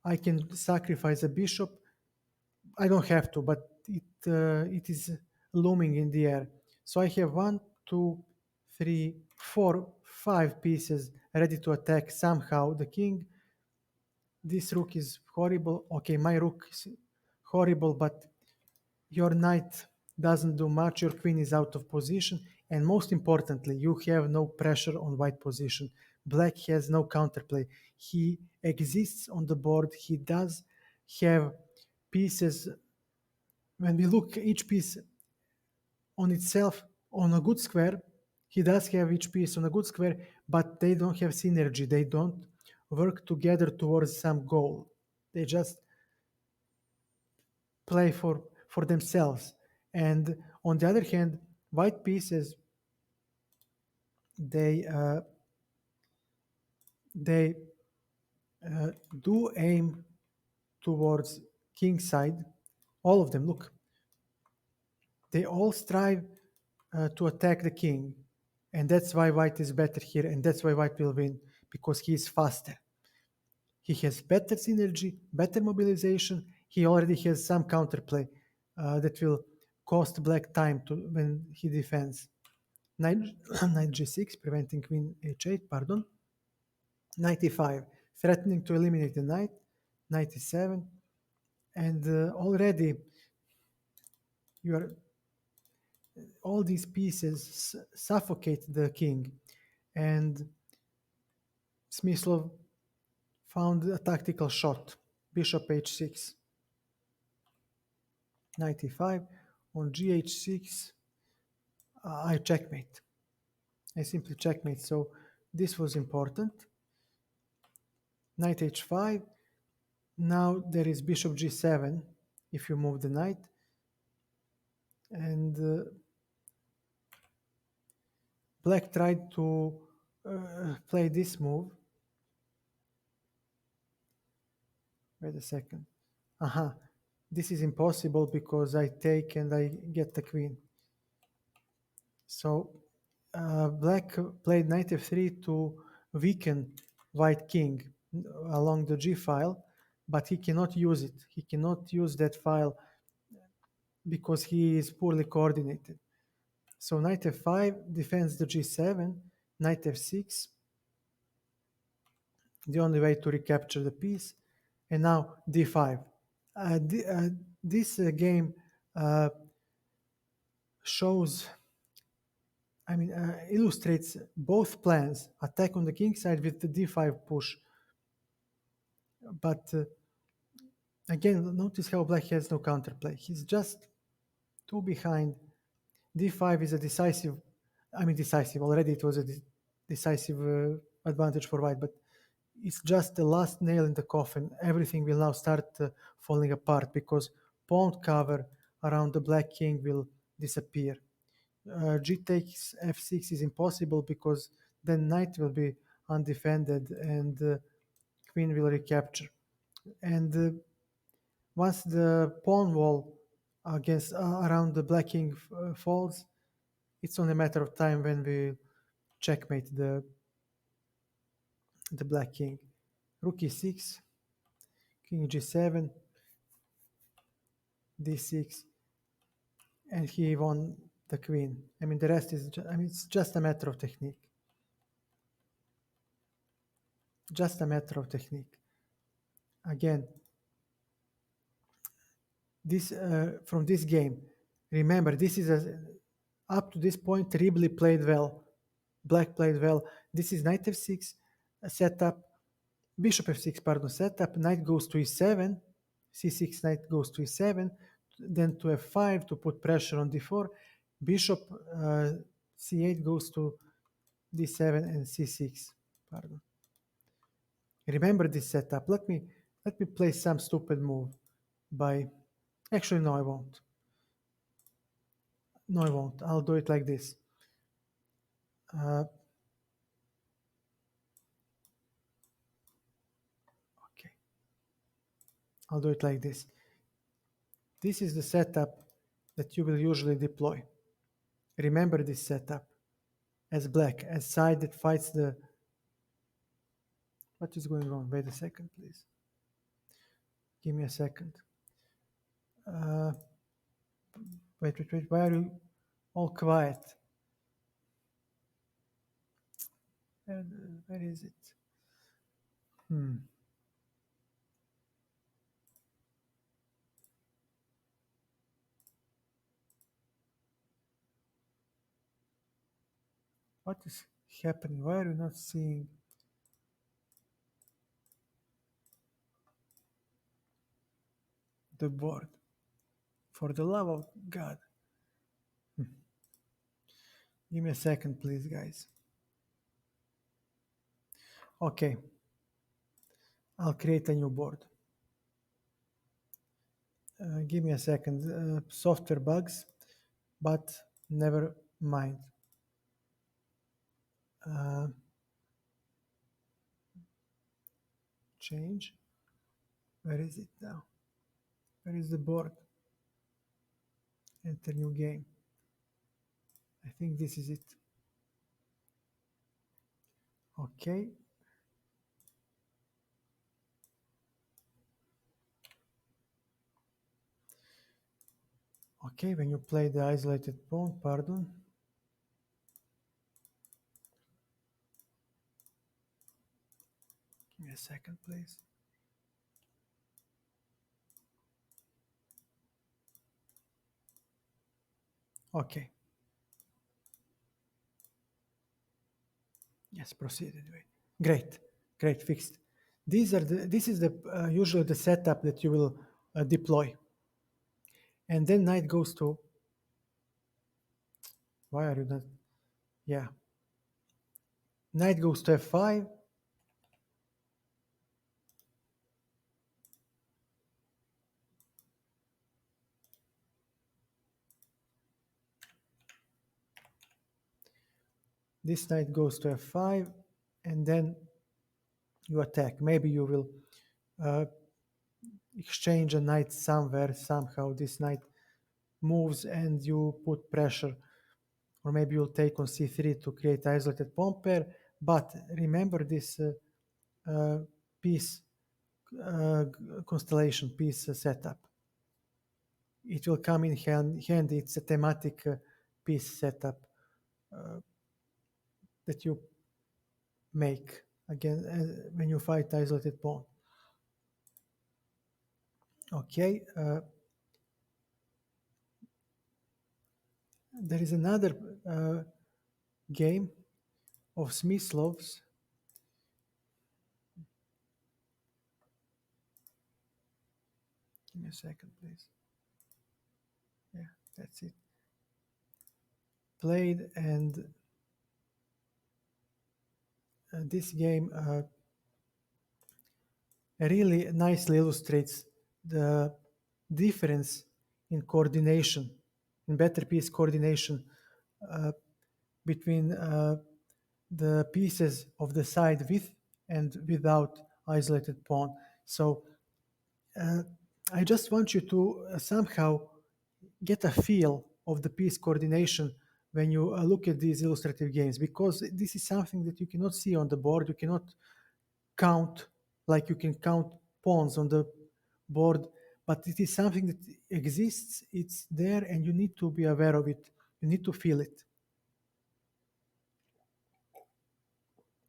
I can sacrifice a bishop. I don't have to, but it is looming in the air. So I have 1, 2, 3, 4, 5 pieces ready to attack somehow the king. This rook is horrible. Okay, my rook is horrible, but your knight doesn't do much. Your queen is out of position, and most importantly, you have no pressure on white position. Black has no counterplay. He exists on the board. He does have pieces. When we look each piece on itself on a good square, he does have each piece on a good square, but they don't have synergy. They don't work together towards some goal. They just play for themselves. And on the other hand, white pieces, they they do aim towards king side. All of them, look, they all strive to attack the king, and that's why white is better here, and that's why white will win, because he is faster. He has better synergy, better mobilization. He already has some counterplay that will cost black time when he defends. Knight, knight g6, preventing queen h8, pardon. Knight e5, threatening to eliminate the knight. Knight e7, and already you are all these pieces suffocate the king, and Smyslov found a tactical shot. Bishop h6, knight e5. On gh6, I checkmate. I simply checkmate. So this was important. Knight h5. Now there is bishop g7 if you move the knight. And black tried to play this move. Wait a second. Aha. This is impossible because I take and I get the queen. So black played knight f3 to weaken white king along the g file, but he cannot use it. He cannot use that file because he is poorly coordinated. So knight f5 defends the g7, knight f6, the only way to recapture the piece, and now d5. This game shows, illustrates both plans, attack on the king side with the d5 push. But again, notice how black has no counterplay. He's just two behind. d5 is a decisive, already it was a decisive advantage for white, but it's just the last nail in the coffin. Everything will now start falling apart because pawn cover around the black king will disappear. G takes f6 is impossible because then knight will be undefended and queen will recapture. And once the pawn wall against around the black king falls, it's only a matter of time when we checkmate the black king. Rook e6, king g7, d6, and he won the queen. The rest is it's just a matter of technique. Just a matter of technique. Again, this from this game, remember, this is up to this point Ribley played well, black played well. This is knight f6 setup, bishop f6, pardon, setup, knight goes to e7, c6, knight goes to e7, then to f5 to put pressure on d4, Bishop c8 goes to d7 and c6. Pardon. Remember this setup. Let me play some stupid move by. Actually, no, I won't. No, I won't. I'll do it like this. Okay, I'll do it like this. This is the setup that you will usually deploy. Remember this setup as black, as side that fights the. What is going on? Wait a second, please. Give me a second. Uh, wait. Why are you all quiet? Where is it? What is happening? Why are you not seeing the board? For the love of God. Give me a second, please, guys. Okay. I'll create a new board. Give me a second. Software bugs, but never mind. Change. Where is it now? Where is the board? Enter new game. I think this is it. Okay. Okay, when you play the isolated pawn, pardon. Give me a second, please. Okay. Yes, proceed anyway. Great, fixed. This is the usually the setup that you will deploy. And then knight goes to. Why are you not? Yeah. Knight goes to f5. This knight goes to f5, and then you attack. Maybe you will exchange a knight somewhere, somehow. This knight moves and you put pressure. Or maybe you'll take on c3 to create isolated pawn pair. But remember this piece constellation piece setup. It will come in handy. It's a thematic piece setup that you make again when you fight isolated pawn. Okay. There is another game of Smyslov's. Give me a second, please. Yeah, that's it. Played, and this game really nicely illustrates the difference in coordination, in better piece coordination between the pieces of the side with and without isolated pawn. So I just want you to somehow get a feel of the piece coordination when you look at these illustrative games, because this is something that you cannot see on the board. You cannot count like you can count pawns on the board, but it is something that exists, it's there, and you need to be aware of it. You need to feel it.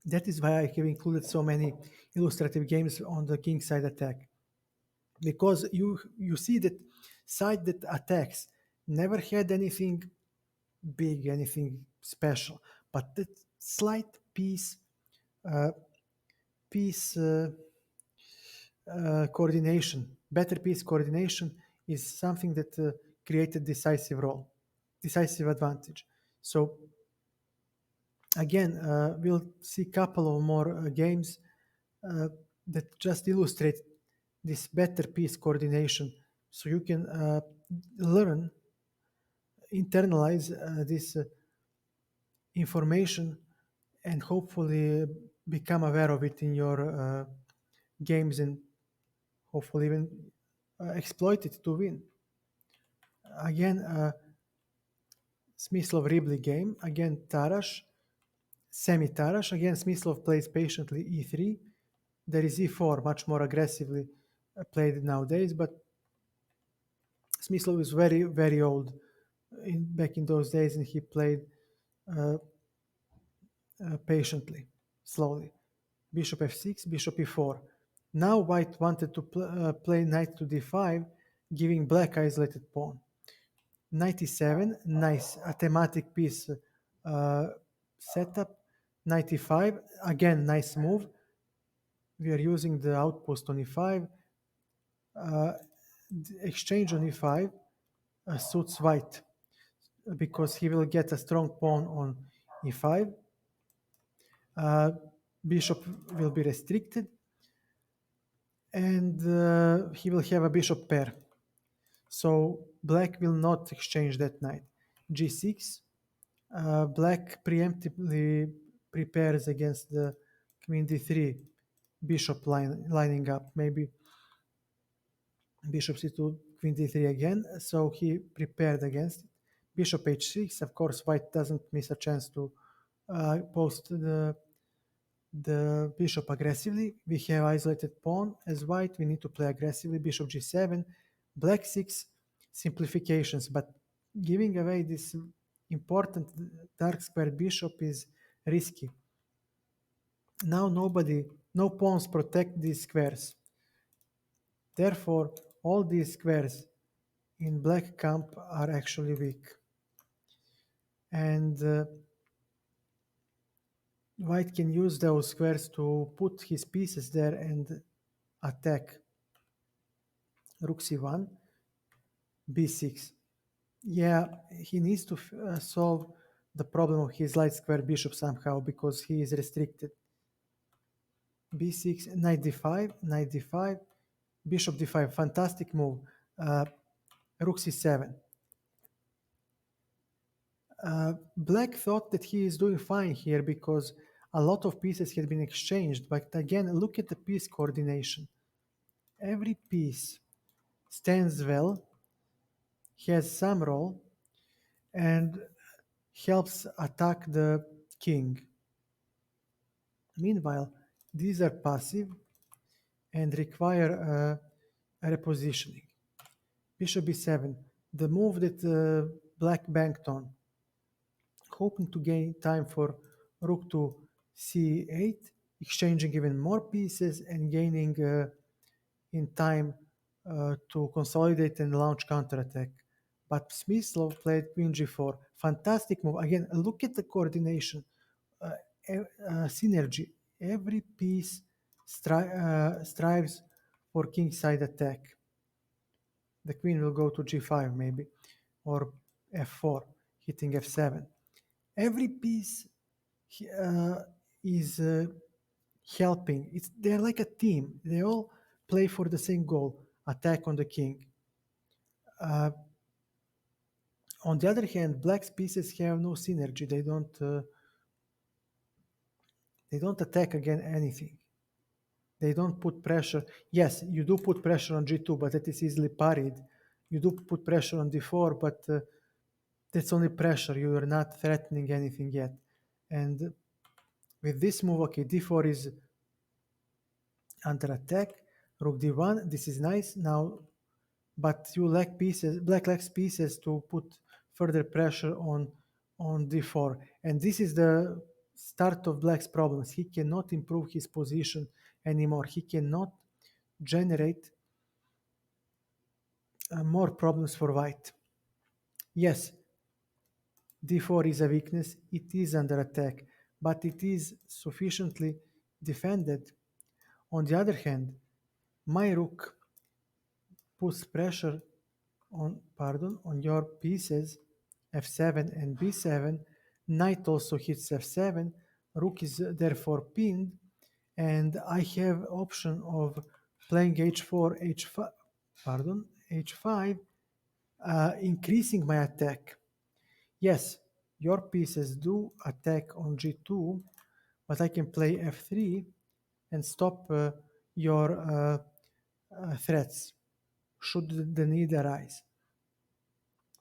That is why I have included so many illustrative games on the king side attack, because you see that side that attacks never had anything big, anything special, but that slight piece coordination, better piece coordination is something that created decisive role. decisive advantage. So again, we'll see a couple of more games that just illustrate this better piece coordination. So you can learn, internalize this information, and hopefully become aware of it in your games, and hopefully even exploit it to win. Again, Smyslov Ribley game. Again, Tarash, semi-Tarash. Again, Smyslov plays patiently e3. There is e4, much more aggressively played nowadays, but Smyslov is very, very old back in those days, and he played uh, patiently, slowly. Bishop f6, bishop e4. Now white wanted to play knight to d5, giving black isolated pawn. Knight e7, nice, a thematic piece setup. Knight e5, again, nice move. We are using the outpost on e5. The exchange on e5 suits white because he will get a strong pawn on e5. Bishop will be restricted, and he will have a bishop pair. So black will not exchange that knight. g6, black preemptively prepares against the queen d3 bishop lining up. Maybe bishop c2, queen d3 again. So he prepared against it. Bishop h6. Of course, white doesn't miss a chance to post the bishop aggressively. We have isolated pawn as white. We need to play aggressively. Bishop g7, black 6 simplifications, but giving away this important dark square bishop is risky. Now no pawns protect these squares. Therefore, all these squares in black camp are actually weak. And white can use those squares to put his pieces there and attack. Rook c1, b6. Yeah, he needs to solve the problem of his light square bishop somehow because he is restricted. b6, knight d5, knight d5, bishop d5, fantastic move. Rook c7. Black thought that he is doing fine here because a lot of pieces had been exchanged, but again, look at the piece coordination. Every piece stands well, has some role, and helps attack the king. Meanwhile, these are passive and require a repositioning. Bishop b7, the move that black banked on, hoping to gain time for rook to c8, exchanging even more pieces and gaining in time to consolidate and launch counterattack. But Smyslov played queen g4. Fantastic move. Again, look at the coordination, synergy. Every piece strives for kingside attack. The queen will go to g5 maybe, or f4, hitting f7. Every piece is helping. They're like a team. They all play for the same goal: attack on the king. On the other hand, black's pieces have no synergy. They don't attack again anything. They don't put pressure. Yes, you do put pressure on g2, but that is easily parried. You do put pressure on d4, but that's only pressure. You are not threatening anything yet. And with this move, okay, d4 is under attack. Rook d1, this is nice. Now, but you lack pieces, black lacks pieces to put further pressure on d4. And this is the start of black's problems. He cannot improve his position anymore. He cannot generate more problems for white. Yes, d4 is a weakness. It is under attack, but it is sufficiently defended. On the other hand, my rook puts pressure on your pieces f7 and b7. Knight also hits f7. Rook is therefore pinned, and I have option of playing h4, h5, pardon, h5, increasing my attack. Yes, your pieces do attack on g2, but I can play f3 and stop your threats should the need arise.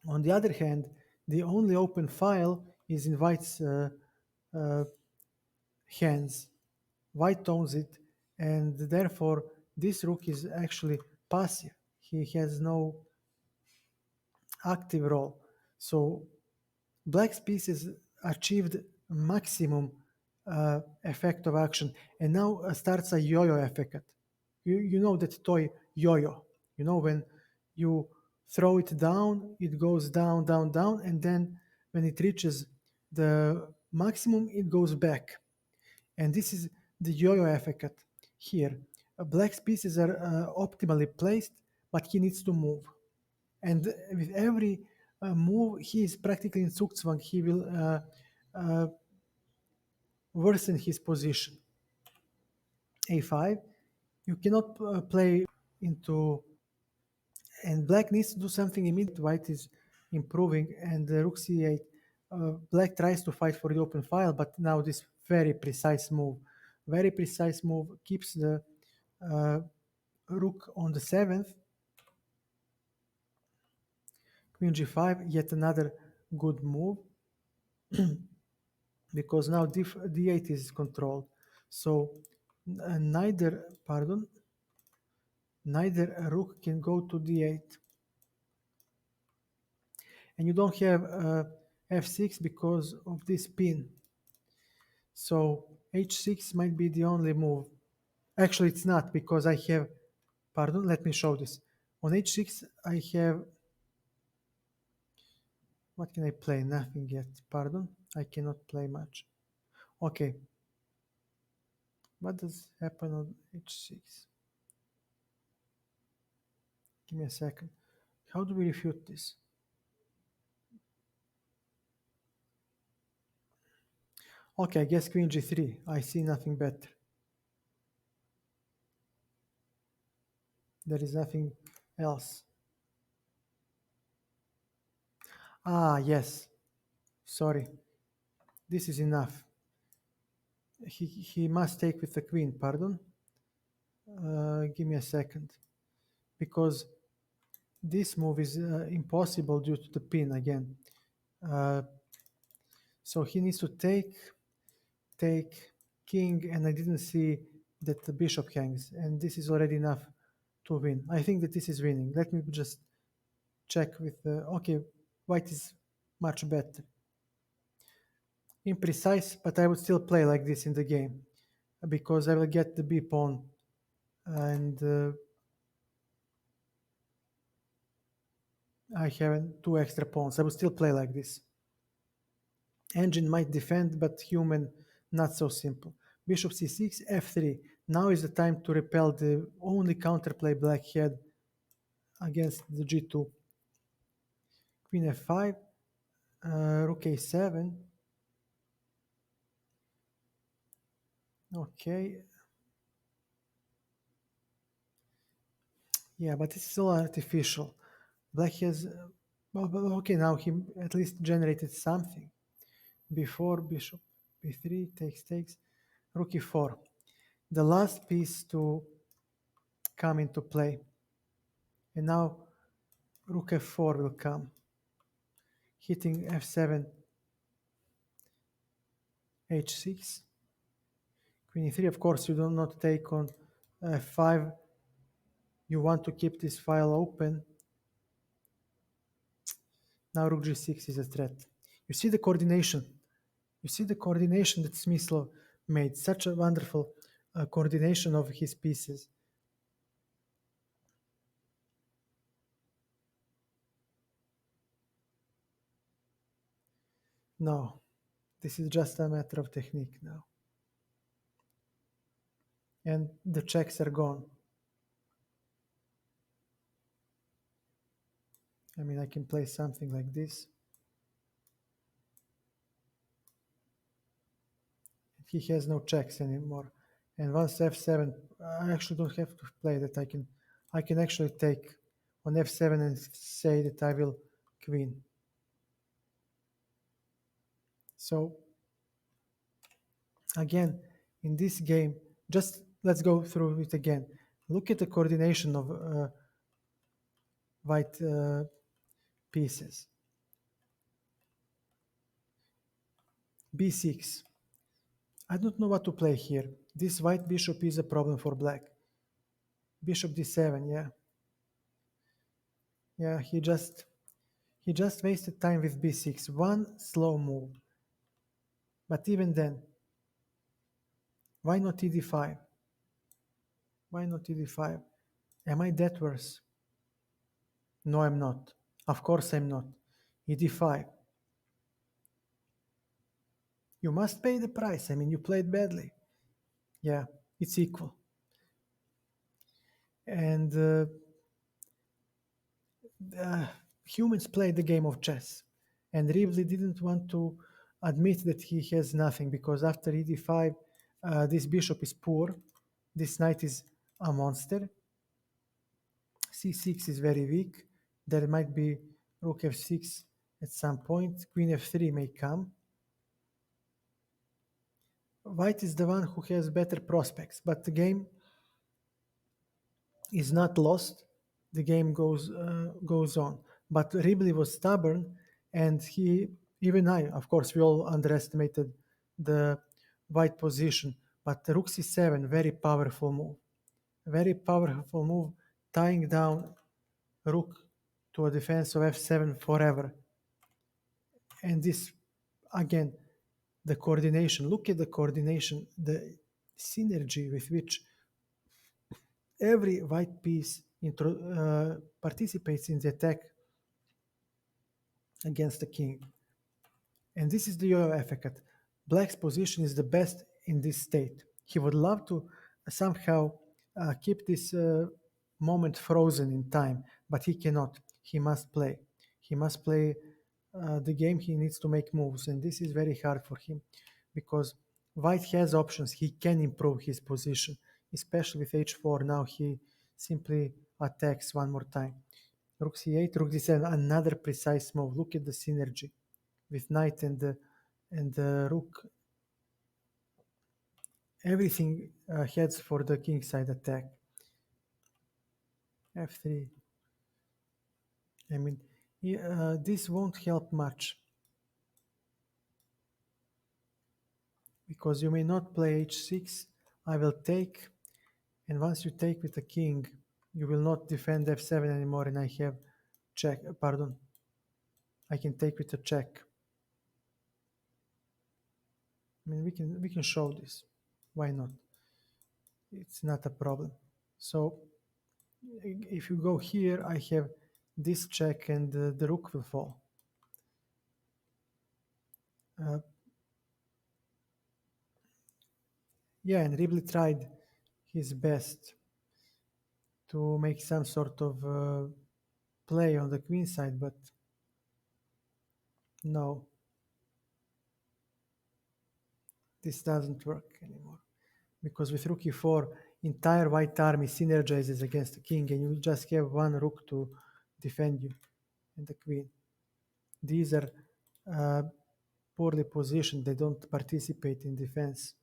On the other hand, the only open file is in white's hands. White owns it, and therefore this rook is actually passive. He has no active role. So black's pieces achieved maximum effect of action, and now starts a yo-yo effect. You know that toy yo-yo. You know when you throw it down, it goes down, down, down, and then when it reaches the maximum, it goes back. And this is the yo-yo effect here. Black's pieces are optimally placed, but he needs to move. And with every move, he is practically in Zugzwang. He will worsen his position. A5, you cannot play into, and black needs to do something immediate. White is improving, and rook c8. Black tries to fight for the open file, but now this very precise move keeps the rook on the 7th. Queen g5, yet another good move. Because now d8 is controlled. So neither rook can go to d8. And you don't have f6 because of this pin. So h6 might be the only move. Actually, it's not, because I have, let me show this. On h6, I have, what can I play? Nothing yet. I cannot play much. Okay. What does happen on h6? Give me a second. How do we refute this? Okay, I guess queen g3. I see nothing better. There is nothing else. Ah, yes. Sorry. This is enough. He must take with the queen, give me a second. Because this move is impossible due to the pin again. So he needs to take king, and I didn't see that the bishop hangs, and this is already enough to win. I think that this is winning. Let me just check with okay, white is much better. Imprecise, but I would still play like this in the game because I will get the b pawn, and I have two extra pawns. I would still play like this. Engine might defend, but human not so simple. Bishop c6, f3. Now is the time to repel the only counterplay black had against the g2. Queen f5, rook a7. Okay. Yeah, but it's still artificial. Black has, okay, now he at least generated something. Before bishop b3 takes, rook e4. The last piece to come into play. And now rook f4 will come, hitting f7, h6. Queen e3, of course, you do not take on f5. You want to keep this file open. Now rook g6 is a threat. You see the coordination. You see the coordination that Smyslov made. Such a wonderful coordination of his pieces. No, this is just a matter of technique now. And the checks are gone. I mean, I can play something like this. he has no checks anymore. And once f7, I actually don't have to play that. I can actually take on f7 and say that I will queen. So again, in this game, just let's go through it again. Look at the coordination of white pieces. b6. I don't know what to play here. This white bishop is a problem for black. Bishop d7, yeah. Yeah, he just wasted time with b6. One slow move. But even then, why not ed5? Why not ed5? Am I that worse? No, I'm not. Of course I'm not. ed5. You must pay the price. I mean, you played badly. Yeah, it's equal. And humans play the game of chess. And Rivli didn't want to admit that he has nothing because after ed5, this bishop is poor. This knight is a monster. c6 is very weak. There might be rook f6 at some point. Queen f3 may come. White is the one who has better prospects, but the game is not lost. The game goes on. But Ribli was stubborn, and even I, of course, we all underestimated the white position. But the rook c7, very powerful move, tying down rook to a defense of f7 forever. And this, again, the coordination. Look at the coordination, the synergy with which every white piece participates in the attack against the king. And this is the yo-yo effect. Black's position is the best in this state. He would love to somehow keep this moment frozen in time, but he cannot. He must play. He must play the game. He needs to make moves, and this is very hard for him because white has options. He can improve his position, especially with h4. Now he simply attacks one more time. Rook c8, rook d7, another precise move. Look at the synergy with knight and the rook. Everything heads for the king side attack. f3. I mean, this won't help much because you may not play h6. I will take, and once you take with the king, you will not defend f7 anymore, and I have check. Pardon. I can take with a check. I mean, we can show this. Why not? It's not a problem. So if you go here, I have this check, and the rook will fall. Yeah, and Ribli tried his best to make some sort of play on the queen side, but no, this doesn't work anymore. Because with rook e4, entire white army synergizes against the king, and you just have one rook to defend you, and the queen. These are poorly positioned, they don't participate in defense.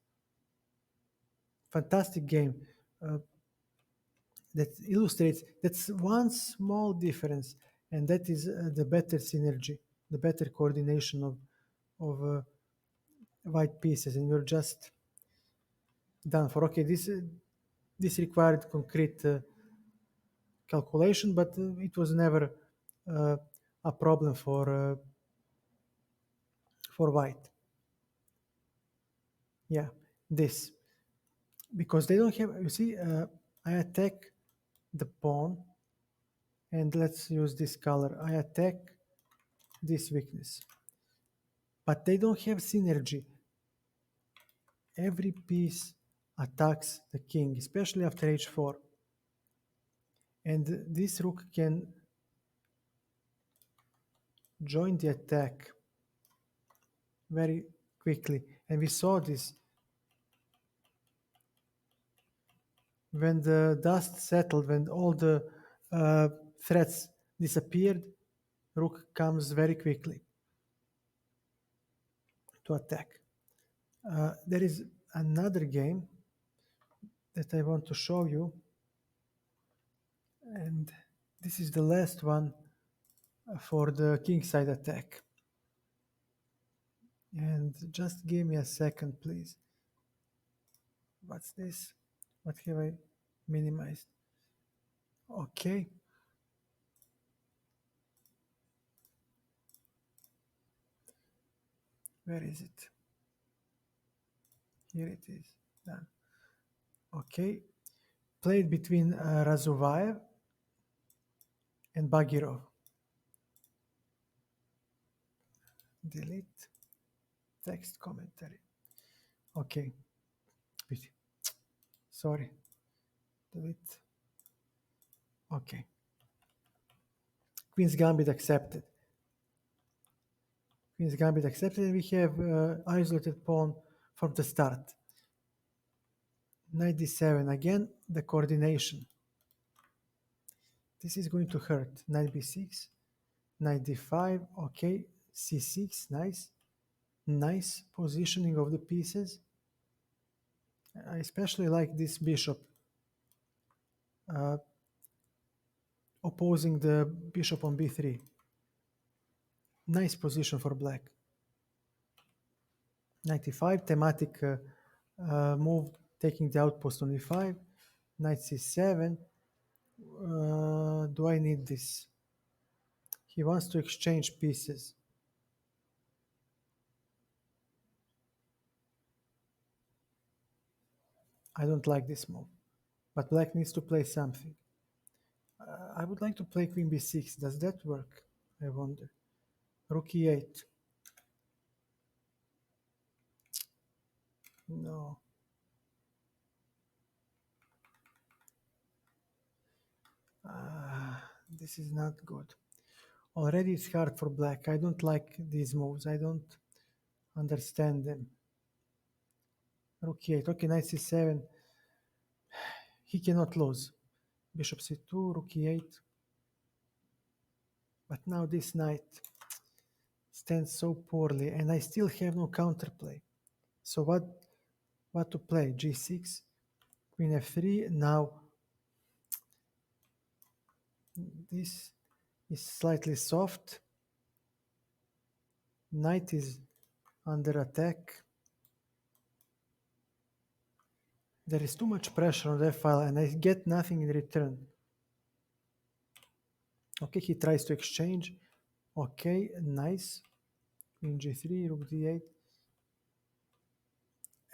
Fantastic game. That illustrates that's one small difference, and that is the better synergy, the better coordination of white pieces, and you're just done for. Okay, this required concrete calculation, but it was never uh, a problem for white. Yeah, this because they don't have. You see, I attack the pawn, and let's use this color. I attack this weakness, but they don't have synergy. Every piece attacks the king, especially after h4. And this rook can join the attack very quickly. And we saw this When the dust settled, when all the uh, threats disappeared, rook comes very quickly to attack. There is another game that I want to show you, and this is the last one for the kingside attack. And just give me a second, please. What's this? What have I minimized? Okay. Where is it? Here it is. Done. Okay. Played between Razuvaev and Bagirov. Delete. Text commentary. Okay. Wait. Sorry. Delete. Okay. Queen's Gambit accepted. Queen's Gambit accepted, and we have isolated pawn from the start. Knight d7, again, the coordination. This is going to hurt. Knight b6, knight d5, okay, c6, nice. Nice positioning of the pieces. I especially like this bishop opposing the bishop on b3. Nice position for black. 95, thematic move, taking the outpost on e5. Knight c7. Do I need this? He wants to exchange pieces. I don't like this move, but black needs to play something. I would like to play queen b6. Does that work? I wonder. Rook e8. No. This is not good. Already it's hard for black. I don't like these moves. I don't understand them. Rook e8. Okay, knight c7. He cannot lose. Bishop c2, rook e8. But now this knight stands so poorly, and I still have no counterplay. So what to play? g6, queen f3. Now this is slightly soft. Knight is under attack. There is too much pressure on the f-file, and I get nothing in return. Okay, he tries to exchange. Okay, nice. Queen g3, rook d8.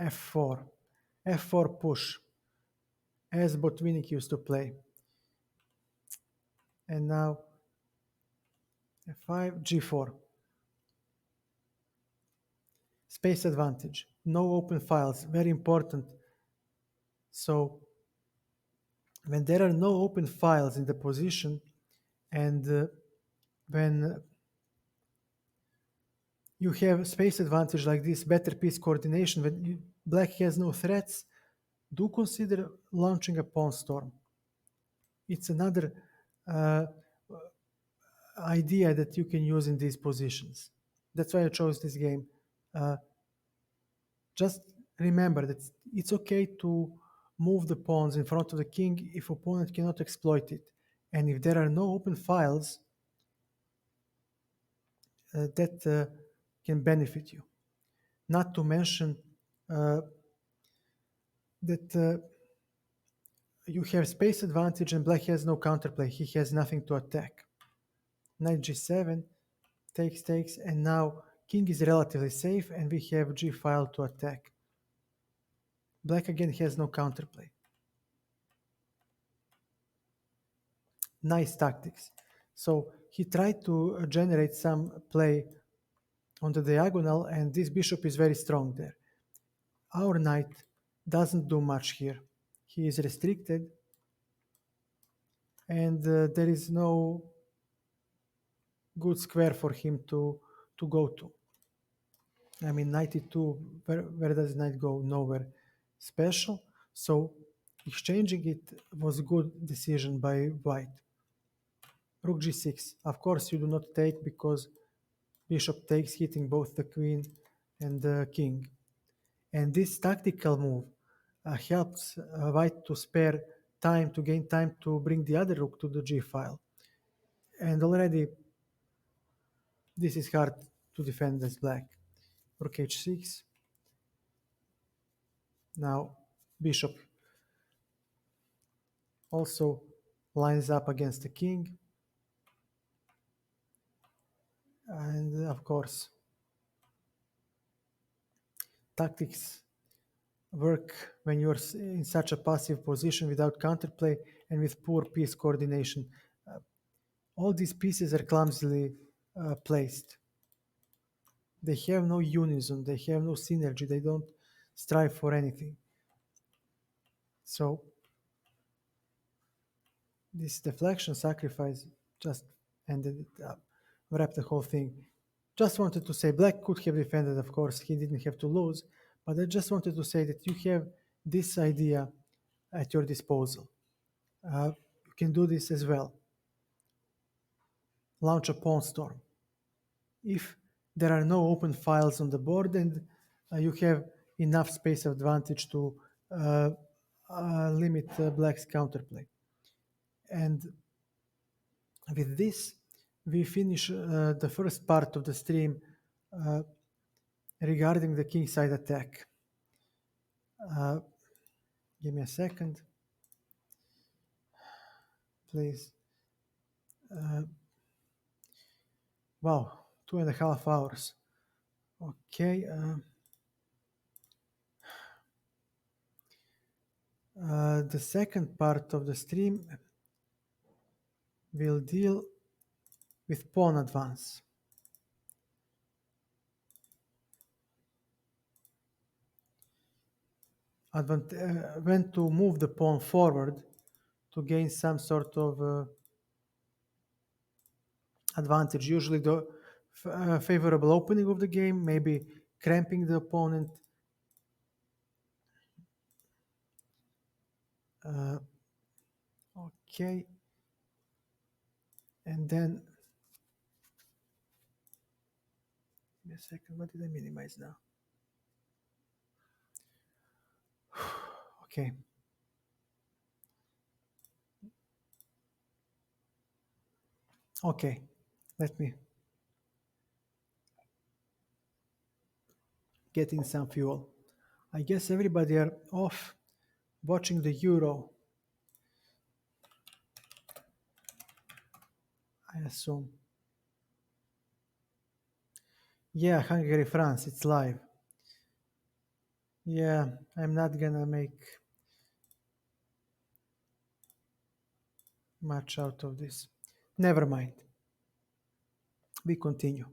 f4. f4 push, as Botvinnik used to play. And now f5, g4. Space advantage. No open files, very important. So when there are no open files in the position, and when you have space advantage like this, better piece coordination, when black has no threats, do consider launching a pawn storm. It's another idea that you can use in these positions. That's why I chose this game. Just remember that it's okay to move the pawns in front of the king if opponent cannot exploit it. And if there are no open files, that can benefit you. Not to mention that you have space advantage and black has no counterplay. He has nothing to attack. Knight g7, takes, and now king is relatively safe, and we have g file to attack. Black again has no counterplay. Nice tactics. So he tried to generate some play on the diagonal, and this bishop is very strong there. Our knight doesn't do much here. He is restricted, and there is no good square for him to go to. I mean, knight e2, where does knight go? Nowhere special. So Exchanging it was a good decision by white. Rook g6. Of course, you do not take because bishop takes, hitting both the queen and the king. And this tactical move helps white to spare time, to gain time to bring the other rook to the g file. And already this is hard to defend as black. Rook h6. Now bishop also lines up against the king. And of course, tactics work when you're in such a passive position without counterplay and with poor piece coordination. All these pieces are clumsily placed. They have no unison, they have no synergy, they don't strive for anything. So this deflection sacrifice just ended it up, wrapped the whole thing. Just wanted to say black could have defended, of course, he didn't have to lose, but I just wanted to say that you have this idea at your disposal. You can do this as well. Launch a pawn storm. If there are no open files on the board and you have enough space advantage to uh, limit black's counterplay. And with this, we finish the first part of the stream regarding the kingside attack. Give me a second, please. Wow, 2.5 hours. Okay. The second part of the stream will deal with pawn advance. When to move the pawn forward to gain some sort of advantage. Usually the favorable opening of the game, maybe cramping the opponent. Okay. And then, give me a second, what did I minimize now? Okay. Okay, let me get in some fuel. I guess everybody are off watching the Euro, I assume. Yeah, Hungary, France, it's live. Yeah, I'm not gonna make much out of this. Never mind. We continue.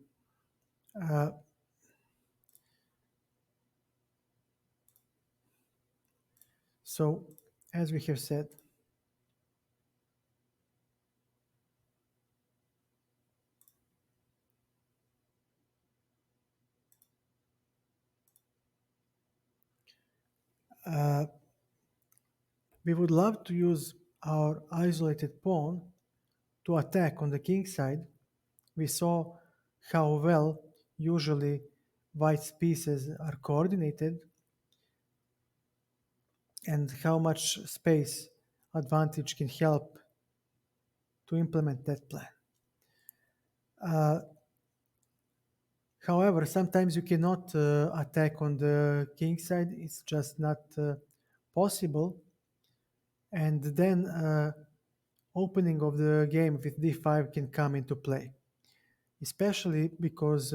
So, as we have said, we would love to use our isolated pawn to attack on the king side. We saw how well usually white's pieces are coordinated and how much space advantage can help to implement that plan. However, sometimes you cannot attack on the king side, it's just not possible. And then opening of the game with d5 can come into play, especially because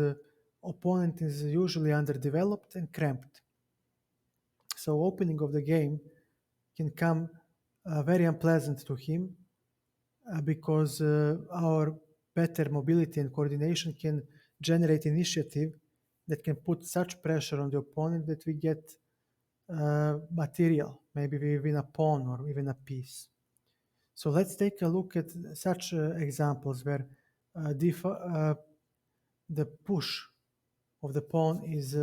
opponent is usually underdeveloped and cramped. So opening of the game can come very unpleasant to him because our better mobility and coordination can generate initiative that can put such pressure on the opponent that we get material. Maybe we win a pawn or even a piece. So let's take a look at such examples where the push of the pawn is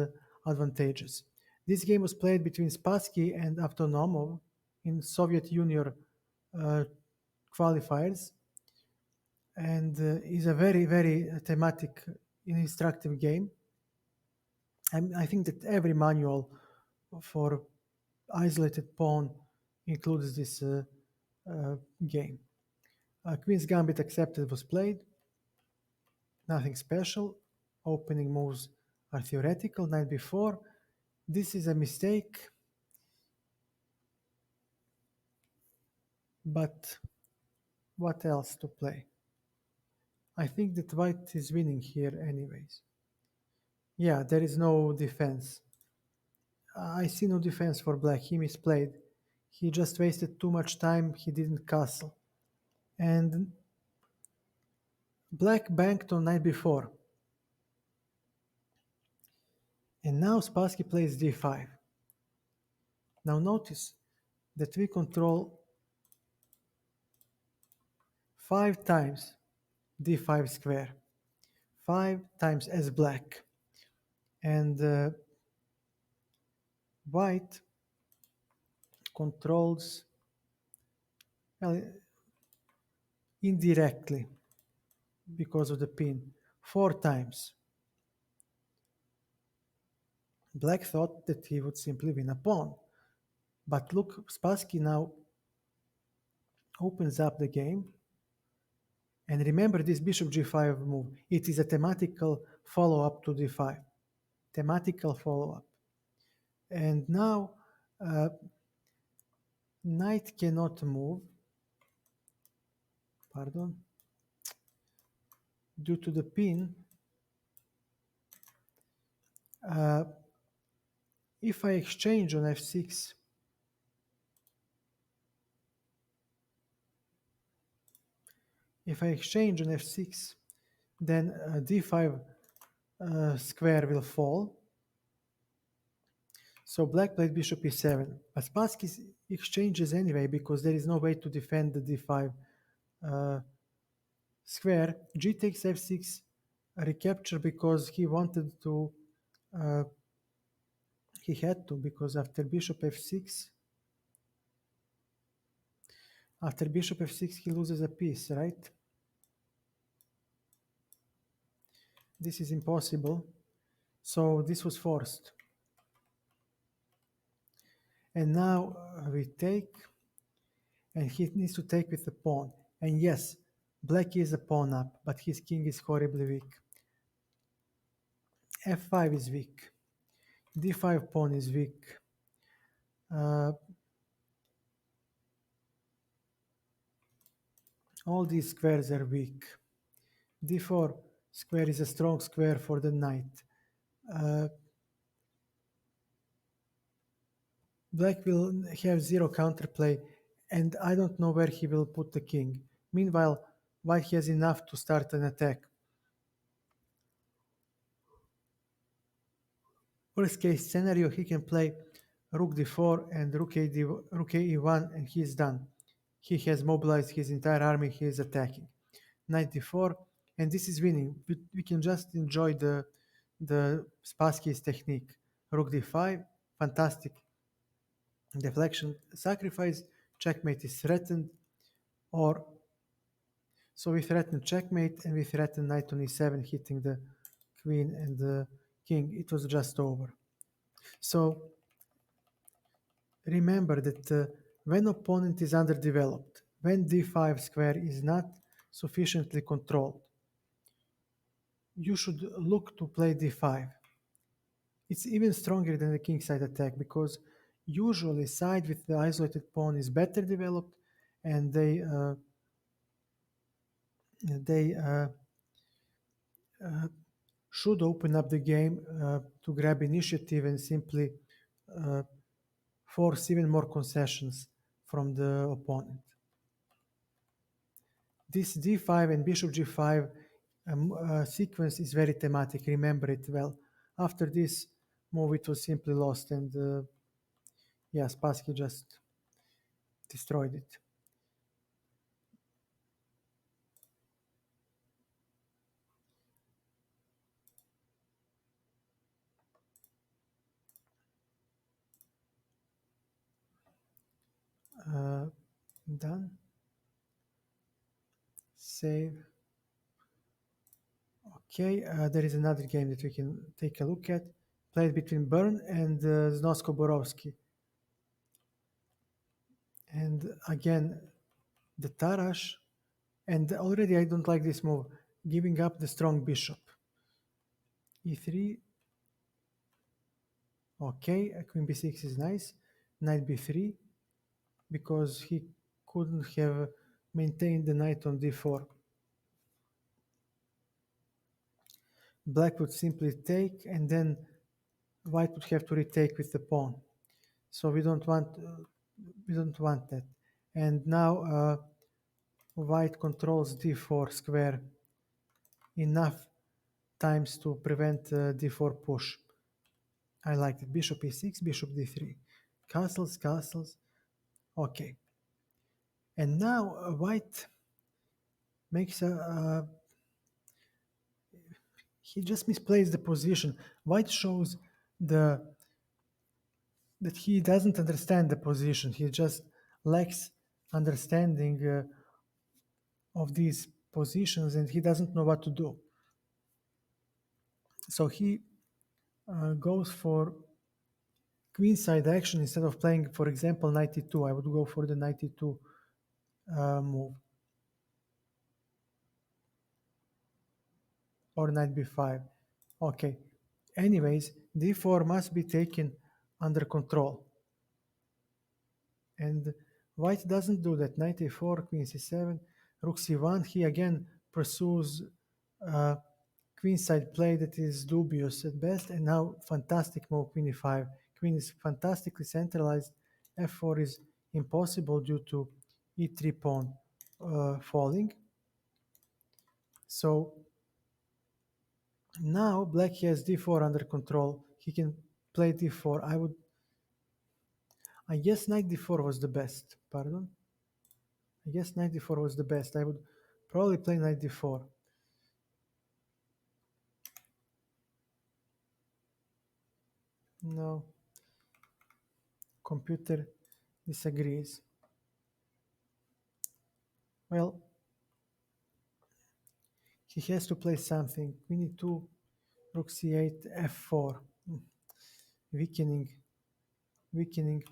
advantageous. This game was played between Spassky and Avtonomov, in Soviet Union uh, qualifiers, and is a very, very thematic, instructive game. I think that every manual for isolated pawn includes this uh, game. Queen's Gambit accepted was played. Nothing special. Opening moves are theoretical. Knight before. This is a mistake, but what else to play? I think that white is winning here anyways. Yeah, there is no defense. I see no defense for black. He misplayed. He just wasted too much time. He didn't castle. And black banked on knight before. And now Spassky plays d5. Now notice that we control 5 times d5 square. 5 times as black. And white controls, well, indirectly because of the pin, 4 times. Black thought that he would simply win a pawn. But look, Spassky now opens up the game. And remember this bishop g5 move. It is a thematical follow-up to d5. Thematical follow-up. And now knight cannot move. Pardon. Due to the pin. If I exchange on f6, then d5 square will fall. So black played bishop e7. But Spassky exchanges anyway because there is no way to defend the d5 square. G takes f6, recapture because he wanted to, he had to, because after bishop f6, he loses a piece, right? This is impossible. So this was forced. And now we take, and he needs to take with the pawn. And yes, black is a pawn up, but his king is horribly weak. f5 is weak. d5 pawn is weak. All these squares are weak. d4 square is a strong square for the knight. Black will have zero counterplay, and I don't know where he will put the king. Meanwhile, white has enough to start an attack. Worst case scenario, he can play rook d4 and rook e1, and he is done. He has mobilized his entire army, he is attacking. Knight d4, and this is winning. We can just enjoy the Spassky's technique. Rook d5, fantastic. Deflection, sacrifice, checkmate is threatened, or so we threaten checkmate and we threaten knight on e7, hitting the queen and the king. It was just over. So remember that when opponent is underdeveloped, when d5 square is not sufficiently controlled, you should look to play d5. It's even stronger than the kingside attack because usually side with the isolated pawn is better developed, and they should open up the game to grab initiative and simply uh, force even more concessions from the opponent. This d5 and bishop g5 sequence is very thematic, remember it well. After this move it was simply lost, and yeah, Spassky just destroyed it. Done. Save. Okay, there is another game that we can take a look at. Played between Byrne and Znosko Borovsky. And again, the Tarash. And already I don't like this move. Giving up the strong bishop. E3. Okay, Queen B6 is nice. Knight B3. Because he couldn't have maintained the knight on D4. Black would simply take, and then white would have to retake with the pawn. So we don't want that. And now white controls D4 square enough times to prevent D4 push. I like it. Bishop E6, Bishop D3, castles, castles. Okay. And now white makes he just misplaced the position. White shows that he doesn't understand the position. He just lacks understanding of these positions, and he doesn't know what to do. So he goes for queenside action instead of playing, for example, knight e2. I would go for the knight e2 move, or knight b5. Okay. Anyways, d4 must be taken under control. And white doesn't do that. Knight a4, queen c7, rook c1. He again pursues queenside play that is dubious at best. And now fantastic move, queen e5. Queen is fantastically centralized. f4 is impossible due to e3 pawn falling. So now black has d4 under control. He can play d4. I guess knight d4 was the best. Pardon? I guess knight d4 was the best. I would probably play knight d4. No. Computer disagrees. Well, he has to play something. Queen e2, rook c8, f4. Weakening. Weakening.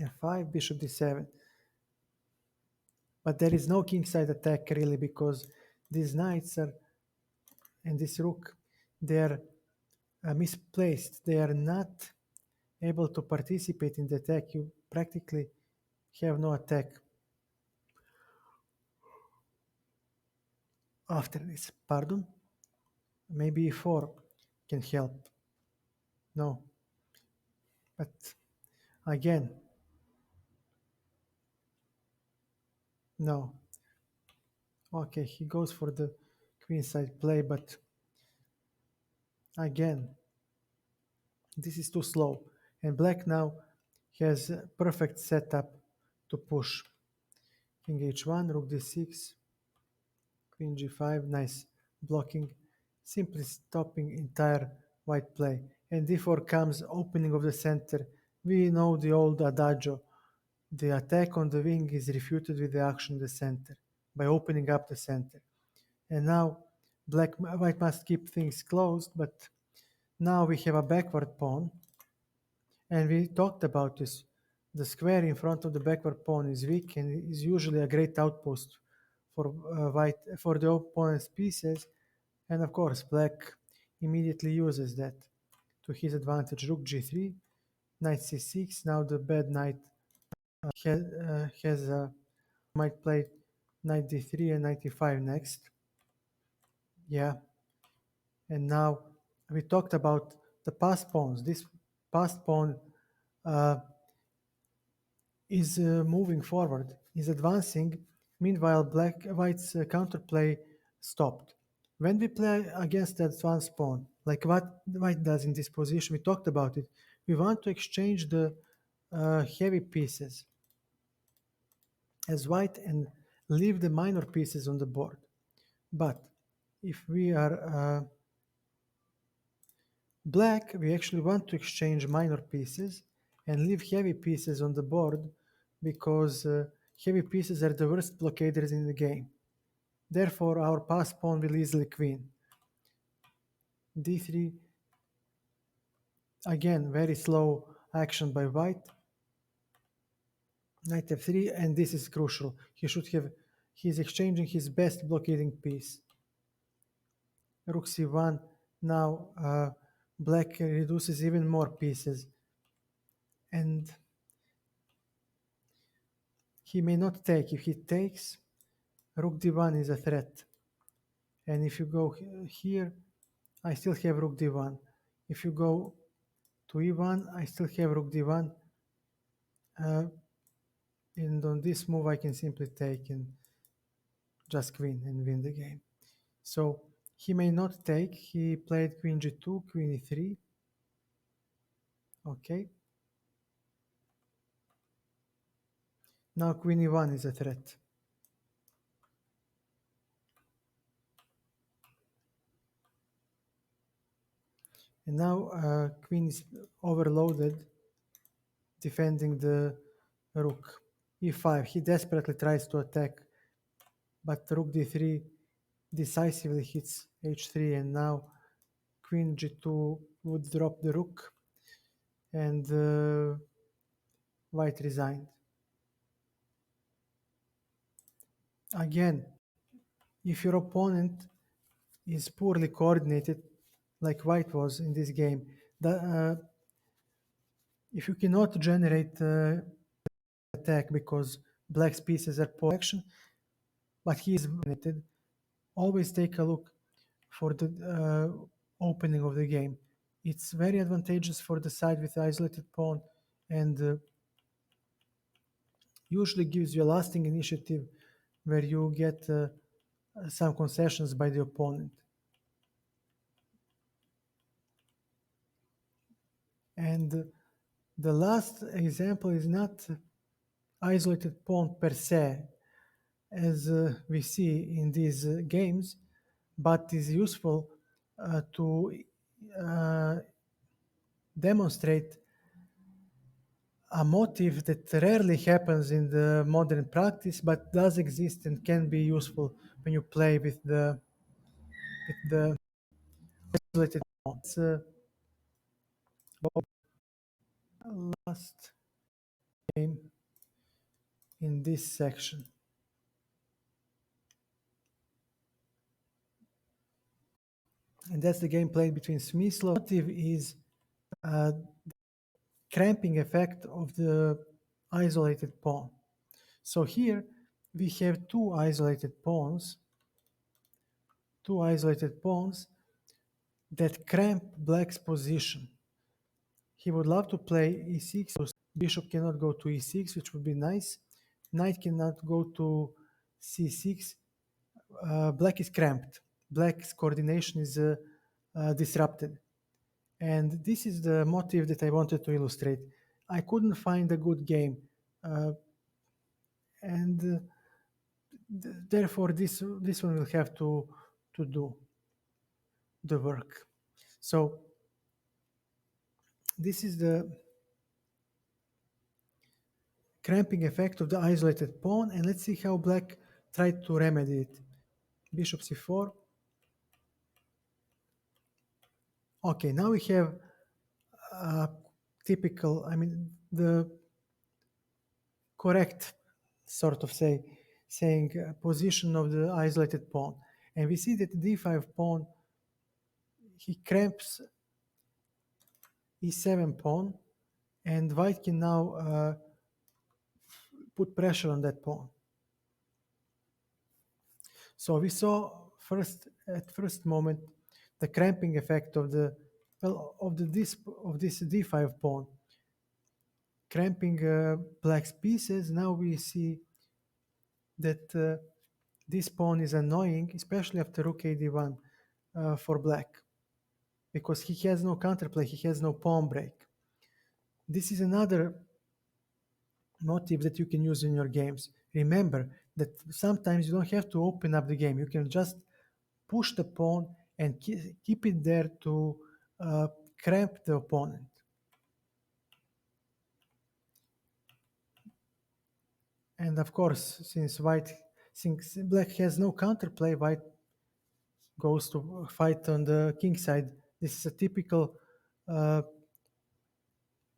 f5, bishop d7. But there is no kingside attack really, because these knights are, and this rook, they are misplaced. They are not able to participate in the attack. You practically have no attack after this. Pardon? Maybe e4 can help. No. But again, no. Okay, he goes for the queenside play, but again, this is too slow. And black now has a perfect setup to push. King h1, rook d6, queen g5, nice blocking, simply stopping entire white play. And d4 comes, opening of the center. We know the old adagio, the attack on the wing is refuted with the action in the center, by opening up the center. And now white must keep things closed, but now we have a backward pawn, and we talked about this. The square in front of the backward pawn is weak and is usually a great outpost for white, for the opponent's pieces, and of course black immediately uses that to his advantage. Rook g3, knight c6. Now the bad knight might play knight d3 and knight e5 next. Yeah. And now we talked about the passed pawns. This passed pawn is moving forward, is advancing. Meanwhile, white's counterplay stopped. When we play against the advanced pawn, like what white does in this position, we talked about it. We want to exchange the heavy pieces as white and leave the minor pieces on the board. But if we are black, we actually want to exchange minor pieces and leave heavy pieces on the board, because heavy pieces are the worst blockaders in the game. Therefore, our pass pawn will easily queen. d3, again, very slow action by white. Knight f3, and this is crucial. He's exchanging his best blockading piece. Rook c1, now black reduces even more pieces. And he may not take. If he takes, rook d1 is a threat. And if you go here, I still have rook d1. If you go to e1, I still have rook d1. And on this move, I can simply take and just queen and win the game. So he may not take. He played queen g2, queen e3. Okay. Now queen e1 is a threat. And now queen is overloaded, defending the rook. e5, he desperately tries to attack, but rook d3 decisively hits h3, and now queen g2 would drop the rook, and white resigned. Again, if your opponent is poorly coordinated, like white was in this game, if you cannot generate attack because black's pieces are poor action, but he is coordinated, always take a look for the opening of the game. It's very advantageous for the side with the isolated pawn, and usually gives you a lasting initiative where you get some concessions by the opponent. And the last example is not isolated pawn per se, as we see in these games, but is useful to demonstrate a motive that rarely happens in the modern practice, but does exist and can be useful when you play with the isolated pawns. Last game in this section. And that's the game played between Smyslov. The motive is cramping effect of the isolated pawn. So here we have two isolated pawns that cramp black's position. He would love to play e6. Bishop cannot go to e6, which would be nice. Knight cannot go to c6. Black is cramped. Black's coordination is disrupted. And this is the motive that I wanted to illustrate. I couldn't find a good game. And therefore this one will have to do the work. So this is the cramping effect of the isolated pawn, and let's see how black tried to remedy it. Bishop c4. Okay, now we have typical, the correct sort of saying position of the isolated pawn. And we see that the d5 pawn, he cramps e7 pawn, and white can now put pressure on that pawn. So we saw at first moment the cramping effect of this d5 pawn, cramping black's pieces. Now we see that this pawn is annoying, especially after rook a d1 for black, because he has no counterplay, he has no pawn break. This is another motive that you can use in your games. Remember that sometimes you don't have to open up the game. You can just push the pawn and keep it there to cramp the opponent. And of course, since black has no counterplay, white goes to fight on the king side. This is a typical uh,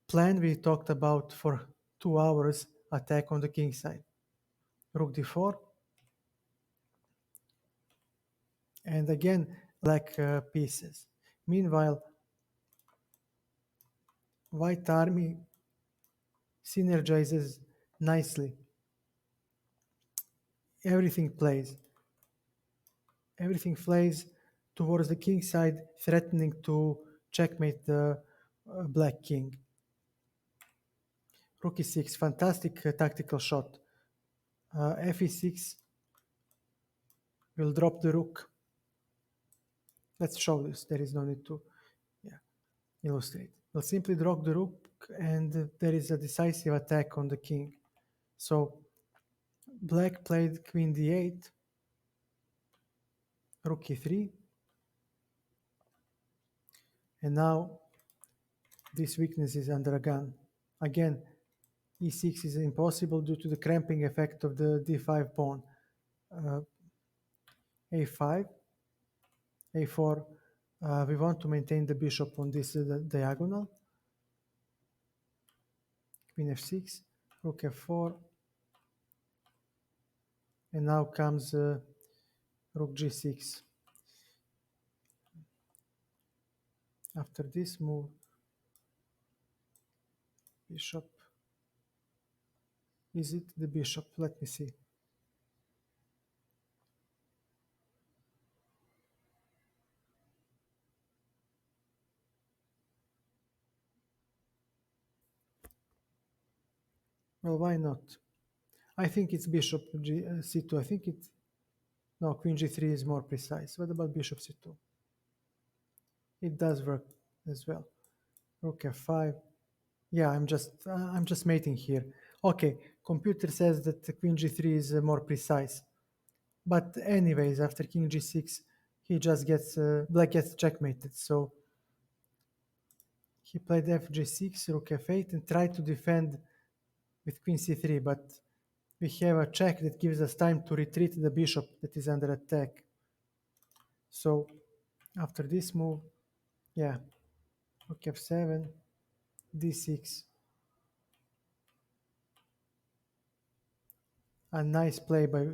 plan we talked about for 2 hours, attack on the king side. Rook d4, and again black pieces. Meanwhile, white army synergizes nicely. Everything plays. Everything plays towards the king side, threatening to checkmate the black king. Rook e6, fantastic tactical shot. F e6 will drop the rook. Let's show this. There is no need to illustrate. We'll simply drop the rook, and there is a decisive attack on the king. So black played queen d8, rook e3, and now this weakness is under a gun. Again, e6 is impossible due to the cramping effect of the d5 pawn. A5, a4. We want to maintain the bishop on this diagonal. Queen f6, rook f4, and now comes rook g6. After this move, bishop. Is it the bishop? Let me see. Well, why not? I think it's bishop c2. I think it. No, queen g3 is more precise. What about bishop c2? It does work as well. Rook f5. Yeah, I'm just mating here. Okay, computer says that the queen g3 is more precise. But anyways, after king g6, he just gets black gets checkmated. So he played f g6, rook f8, and tried to defend with queen c3. But we have a check that gives us time to retreat the bishop that is under attack. So after this move, yeah, rook f7, d6. A nice play by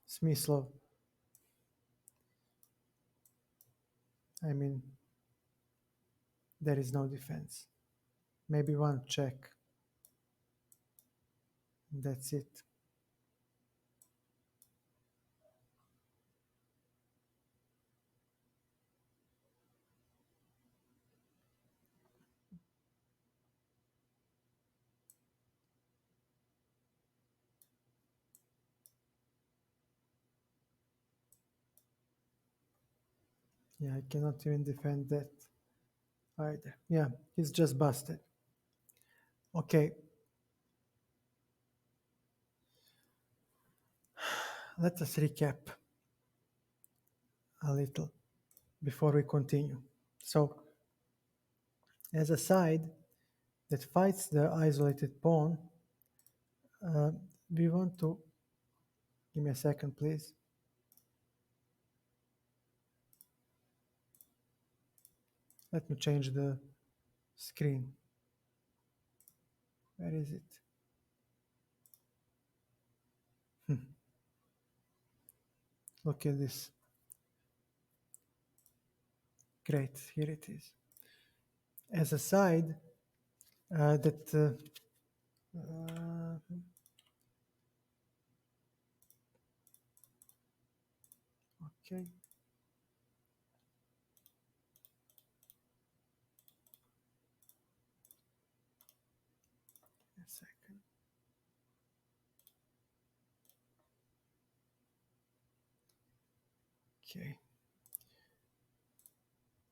Smyslov. I mean, there is no defense. Maybe one check. That's it. Yeah, I cannot even defend that either. Yeah, he's just busted. Okay. Let us recap a little before we continue. So, as a side that fights the isolated pawn, we want to. Give me a second, please. Let me change the screen. Where is it? Look at this. Great, here it is. As a side that okay. A second. Okay.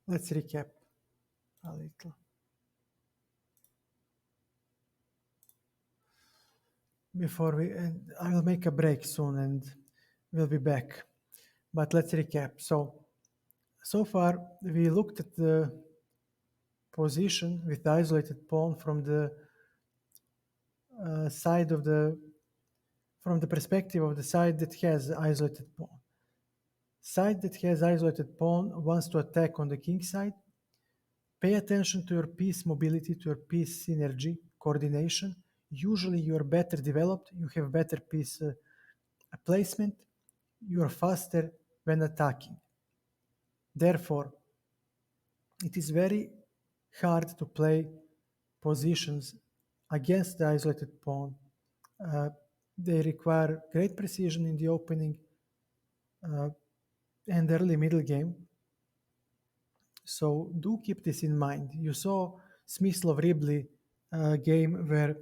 Let's recap a little. Before we, and I will make a break soon and we'll be back. But let's recap. So far we looked at the position with the isolated pawn from the side of the from the perspective of the side that has isolated pawn. Side that has isolated pawn wants to attack on the king side. Pay attention to your piece mobility, to your piece synergy, coordination. Usually you are better developed, you have better piece placement, you are faster when attacking. Therefore, it is very hard to play positions against the isolated pawn. Uh, they require great precision in the opening uh, and early middle game. So do keep this in mind. You saw Smyslov Ribley game where,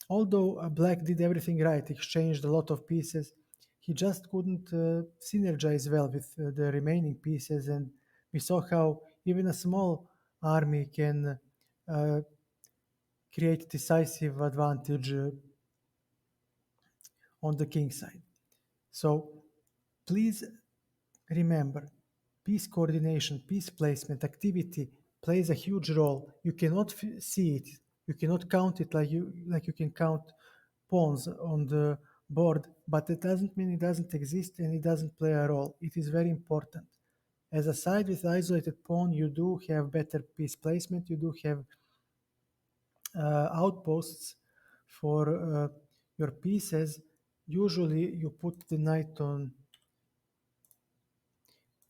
although Black did everything right, exchanged a lot of pieces, he just couldn't synergize well with the remaining pieces, and we saw how even a small army can uh, create decisive advantage on the king side. So please remember, piece coordination, piece placement, activity plays a huge role. You cannot see it. You cannot count it like you can count pawns on the board, but it doesn't mean it doesn't exist and it doesn't play a role. It is very important. As a side with isolated pawn, you do have better piece placement. You do have outposts for your pieces. Usually, you put the knight on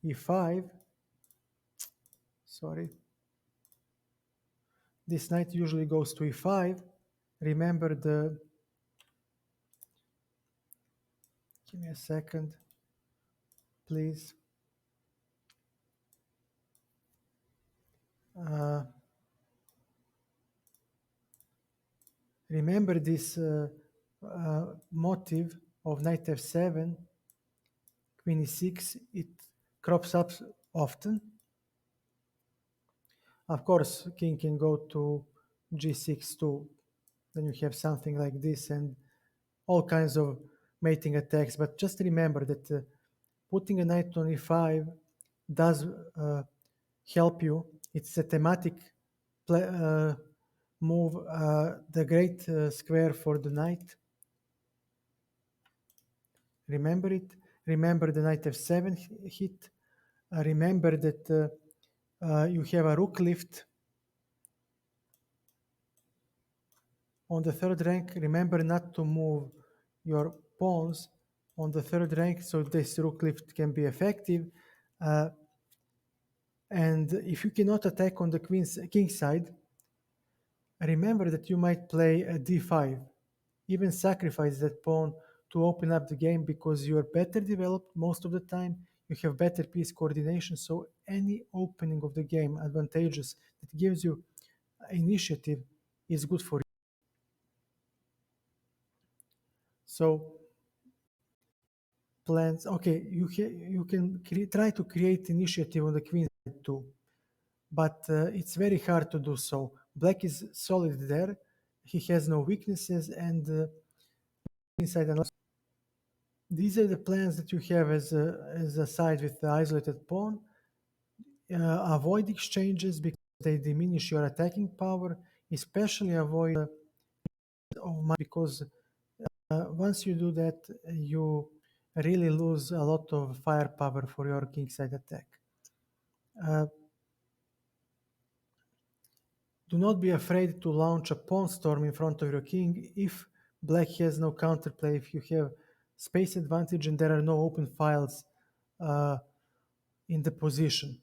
e5. Sorry. This knight usually goes to e5. Remember the, give me a second, please. Uh, Remember this motive of knight f7, queen e6, it crops up often. Of course, king can go to g6 too. Then you have something like this and all kinds of mating attacks. But just remember that putting a knight on e5 does help you. It's a thematic move, the great square for the knight. Remember it. Remember the knight f7 hit. Remember that you have a rook lift on the third rank. Remember not to move your pawns on the third rank so this rook lift can be effective. And if you cannot attack on the king side, remember that you might play a d5, even sacrifice that pawn to open up the game because you are better developed most of the time. You have better piece coordination, so any opening of the game advantageous that gives you initiative is good for you. So plans, okay, you can try to create initiative on the queen side too, but it's very hard to do so. Black is solid there. He has no weaknesses, and inside and these are the plans that you have as a side with the isolated pawn. Avoid exchanges because they diminish your attacking power, especially avoid because once you do that, you really lose a lot of firepower for your kingside attack. Uh, do not be afraid to launch a pawn storm in front of your king if black has no counterplay, if you have space advantage and there are no open files in the position.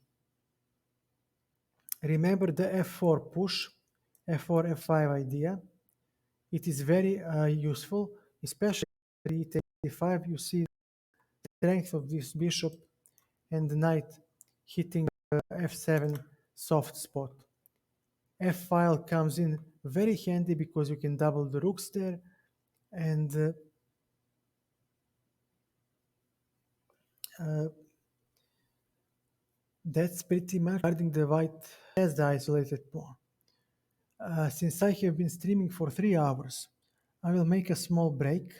Remember the f4 push, f4, f5 idea. It is very useful, especially e5. You see the strength of this bishop and the knight hitting f7 soft spot. F file comes in very handy because you can double the rooks there, and that's pretty much regarding the white as the isolated pawn. Since I have been streaming for 3 hours, I will make a small break,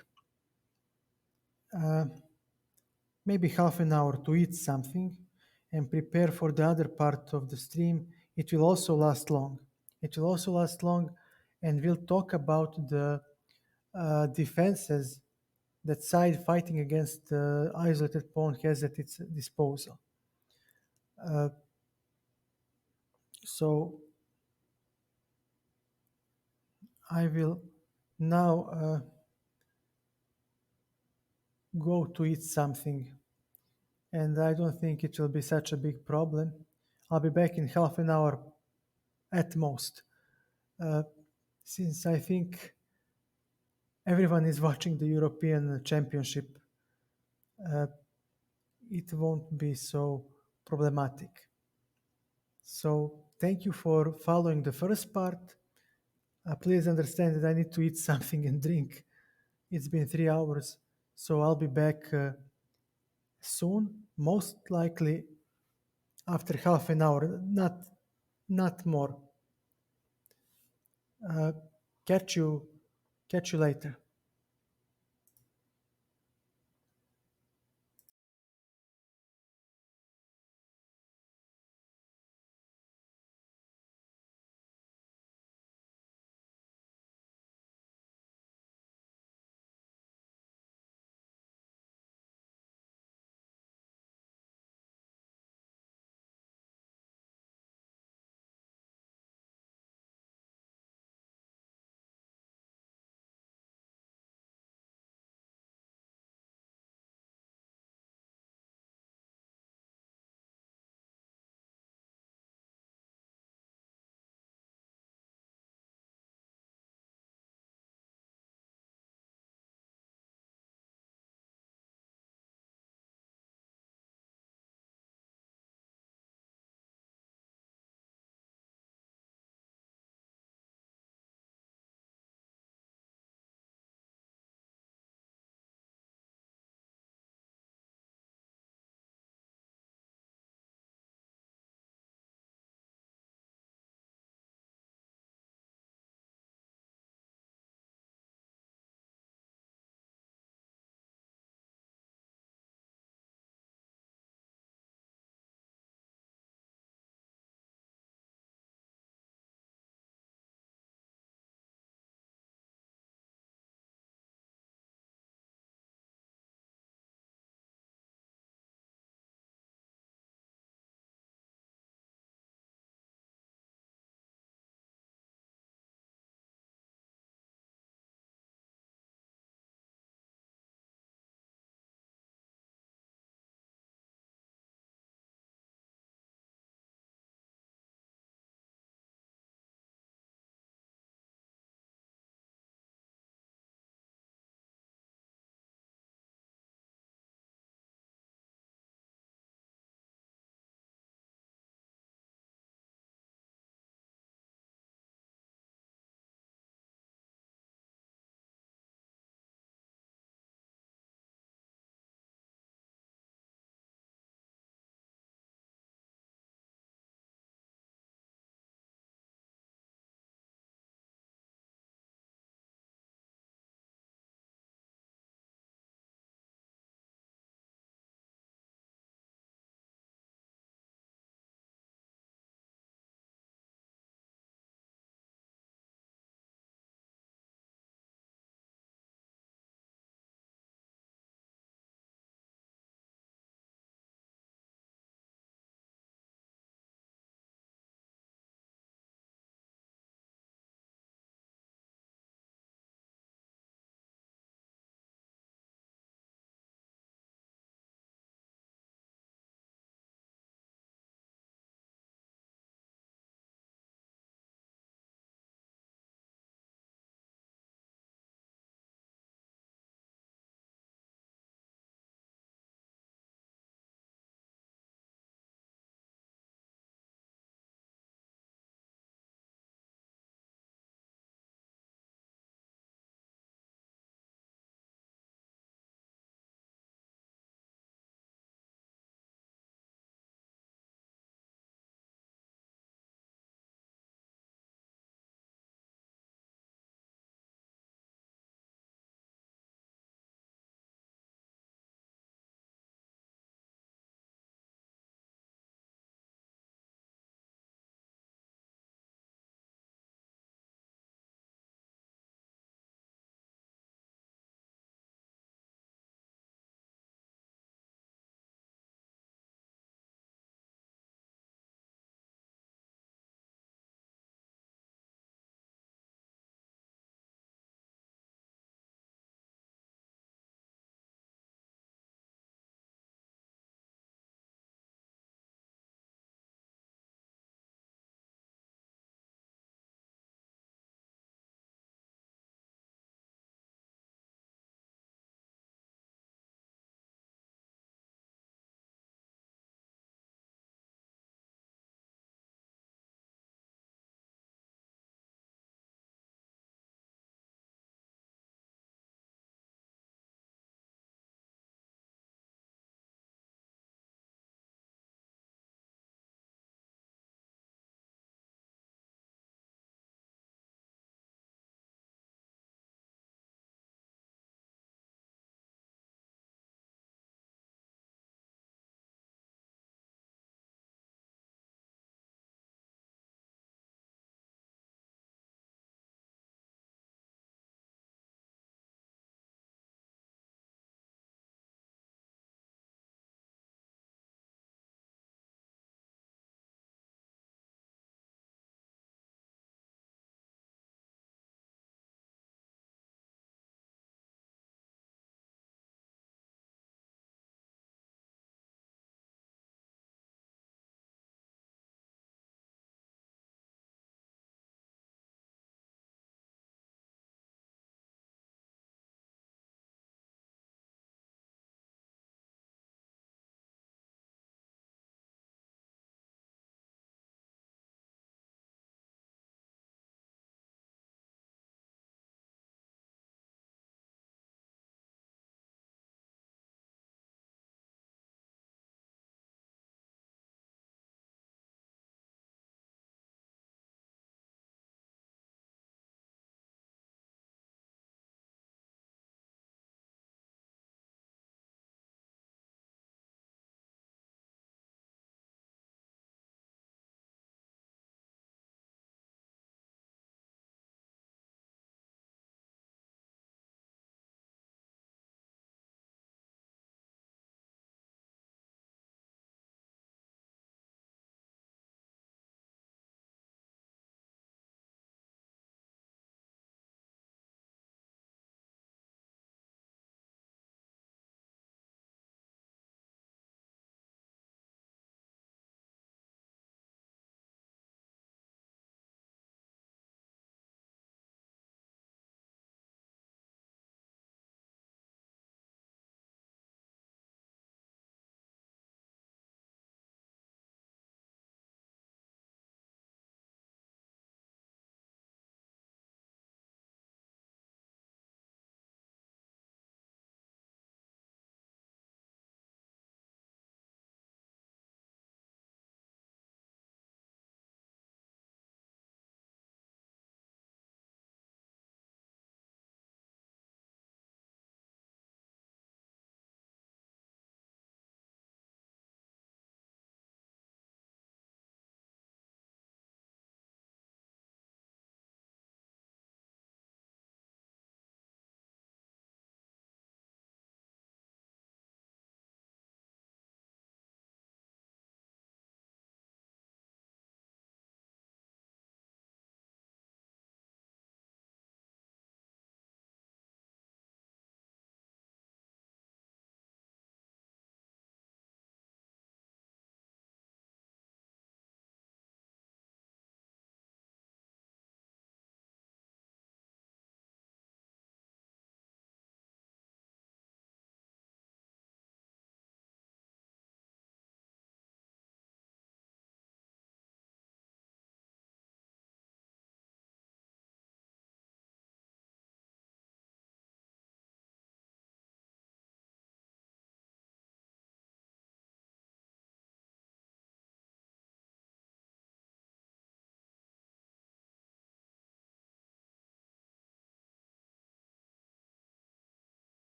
maybe half an hour to eat something and prepare for the other part of the stream. It will also last long. It will also last long, and we'll talk about the defenses that side fighting against the isolated pawn has at its disposal. Uh, so I will now go to eat something, and I don't think it will be such a big problem. I'll be back in half an hour at most, uh, since I think everyone is watching the European Championship. Uh, it won't be so problematic. So, thank you for following the first part. Please understand that I need to eat something and drink. It's been 3 hours, so I'll be back soon, most likely after half an hour, not more. Uh, catch you, catch you later.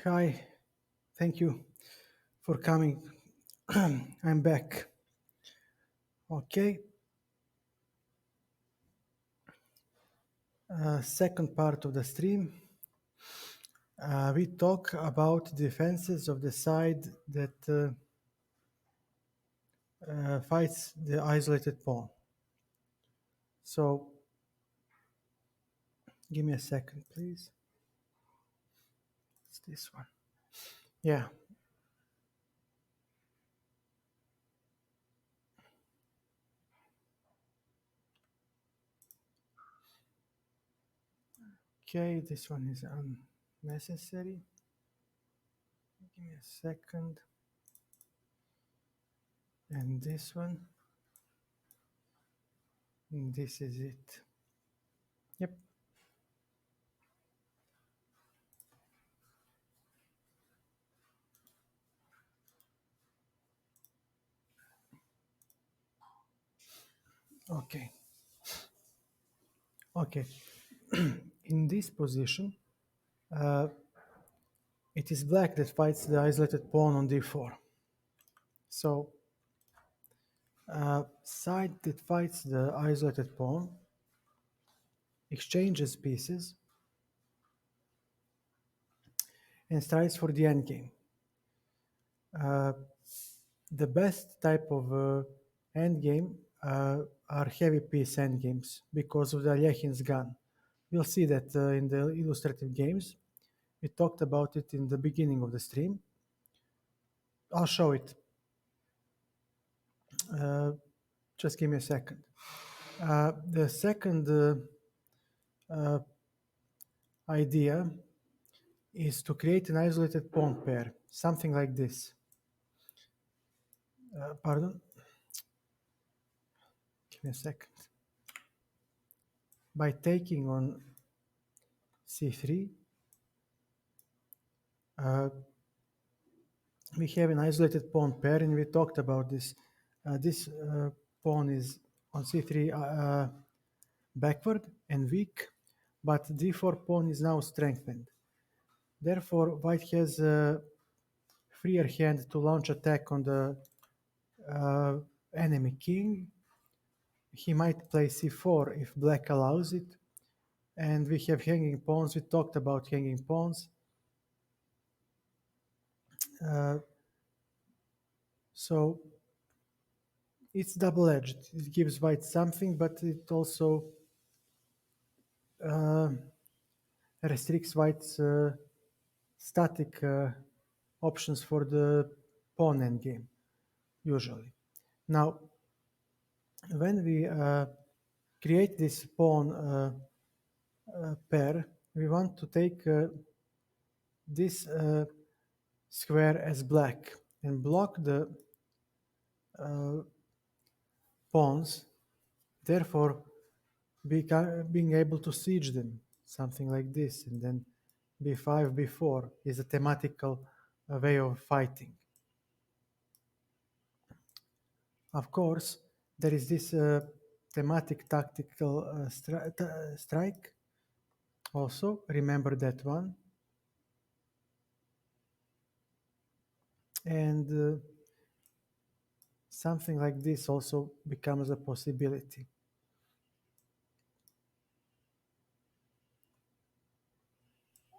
Hi, thank you for coming. I'm back. Okay, second part of the stream. We talk about defenses of the side that fights the isolated pawn. So, give me a second, please. It's this one. Yeah. Okay, this one is unnecessary. Give me a second. And this one. And this is it. Yep. Okay. Okay. In this position, uh, it is black that fights the isolated pawn on d4. So, side that fights the isolated pawn exchanges pieces and strives for the endgame. Uh, the best type of endgame are heavy piece endgames because of the Alyekhin's gun. You'll see that in the illustrative games. We talked about it in the beginning of the stream. I'll show it. Uh, just give me a second. The second idea is to create an isolated pawn pair, something like this. Pardon? Give me a second. By taking on c3, we have an isolated pawn pair, and we talked about this. This pawn is on c3 backward and weak, but d4 pawn is now strengthened. Therefore, white has a freer hand to launch attack on the enemy king. He might play c4 if black allows it. And we have hanging pawns. We talked about hanging pawns. So it's double-edged. It gives white something, but it also uh, restricts white's static options for the pawn endgame, usually. Now, when we create this pawn pair, we want to take this square as black and block the pawns, therefore being able to siege them, something like this, and then b5, b4 is a thematical way of fighting. Of course, there is this thematic tactical strike. Also, remember that one. And something like this also becomes a possibility.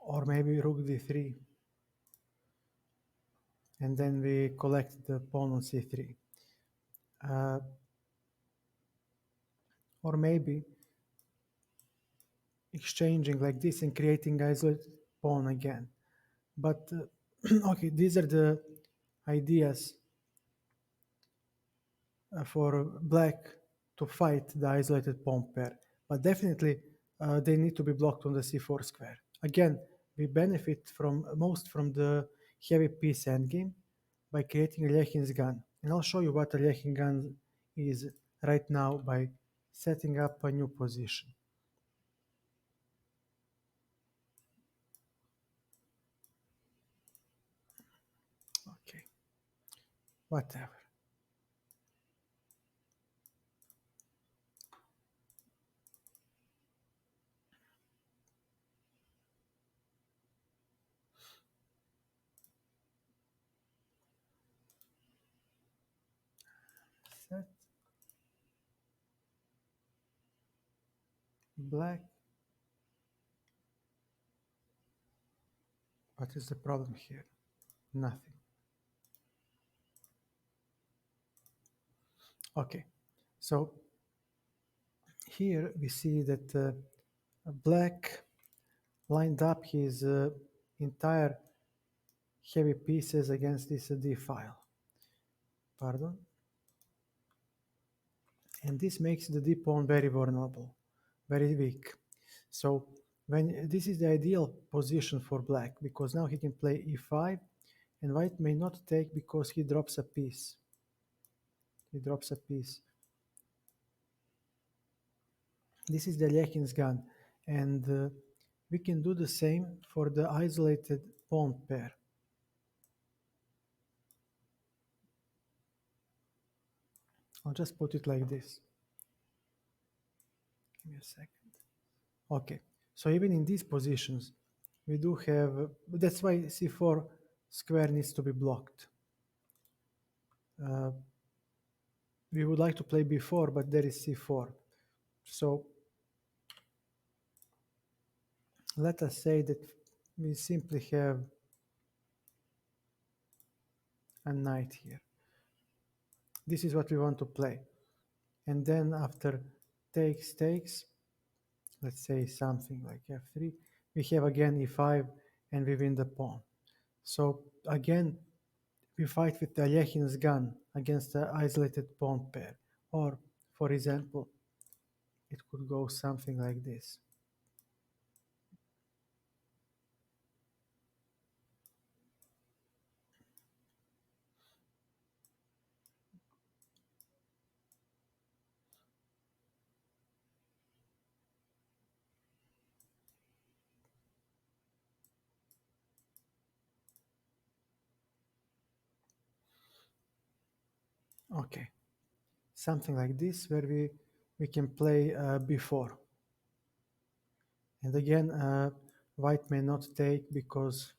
Or maybe rook d3. And then we collect the pawn on c3. Or maybe exchanging like this and creating isolated pawn again. But okay, these are the ideas for black to fight the isolated pawn pair. But definitely they need to be blocked on the c4 square. Again, we benefit from most from the heavy piece endgame by creating Alyekhin's gun. And I'll show you what Alyekhin gun is right now by setting up a new position. Okay, whatever. set. Black. What is the problem here? Nothing. Okay, so here we see that black lined up his entire heavy pieces against this D file. Pardon. And this makes the D pawn very vulnerable, very weak. So when this is the ideal position for black, because now he can play E5 and white may not take because he drops a piece. He drops a piece. This is the Alyekhin's gun, and we can do the same for the isolated pawn pair. I'll just put it like this. Give me a second. Okay, so even in these positions, we do have, that's why C4 square needs to be blocked. We would like to play B4, but there is C4. So let us say that we simply have a knight here. This is what we want to play. And then after takes, let's say something like F3, we have again E5 and we win the pawn. So again, we fight with the Alyekhin's gun against the isolated pawn pair. Or, for example, it could go something like this. Okay, something like this where we can play B4. And again, white may not take because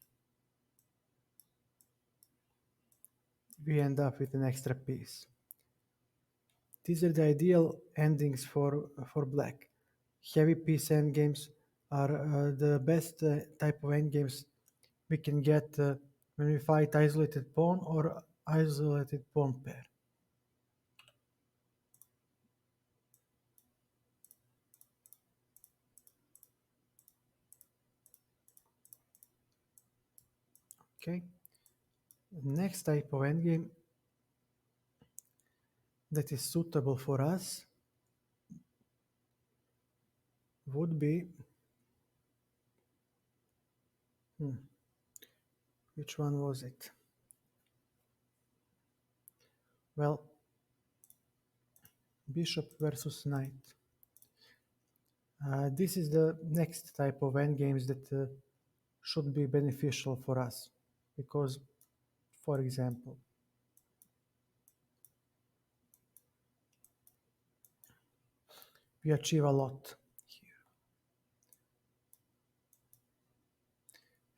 we end up with an extra piece. These are the ideal endings for black. Heavy piece endgames are the best type of endgames we can get when we fight isolated pawn or isolated pawn pair. Okay. Next type of endgame that is suitable for us would be which one was it? Well, bishop versus knight. This is the next type of endgames that should be beneficial for us because, for example, we achieve a lot here.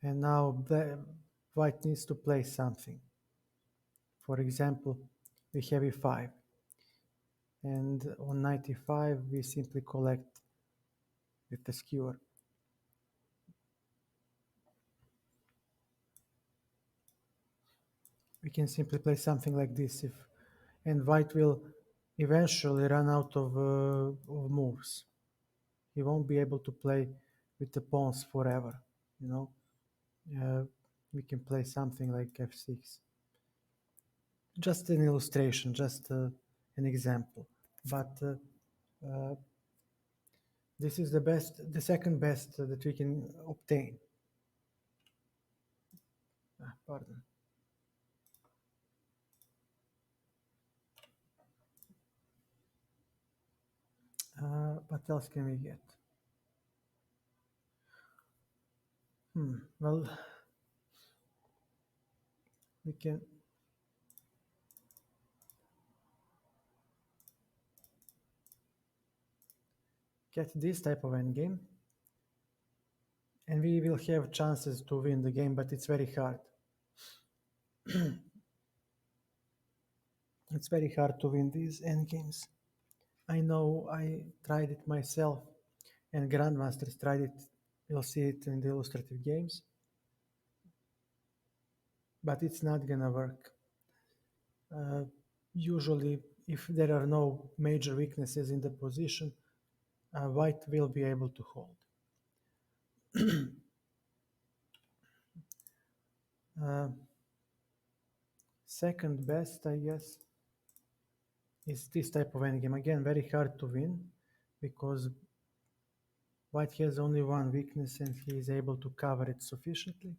And now white needs to play something. For example, we have E5. And on 95, we simply collect with the skewer. We can simply play something like this, and white will eventually run out of moves. He won't be able to play with the pawns forever, you know. We can play something like f6. Just an illustration, just an example. But this is the second best that we can obtain. Pardon. What else can we get? Well, we can get this type of endgame, and we will have chances to win the game, but it's very hard. It's very hard to win these endgames. I know I tried it myself, and grandmasters tried it. You'll see it in the illustrative games, but it's not gonna work. Uh, Usually, if there are no major weaknesses in the position, white will be able to hold. Uh, Second best, I guess, is this type of endgame. Again, very hard to win because white has only one weakness and he is able to cover it sufficiently.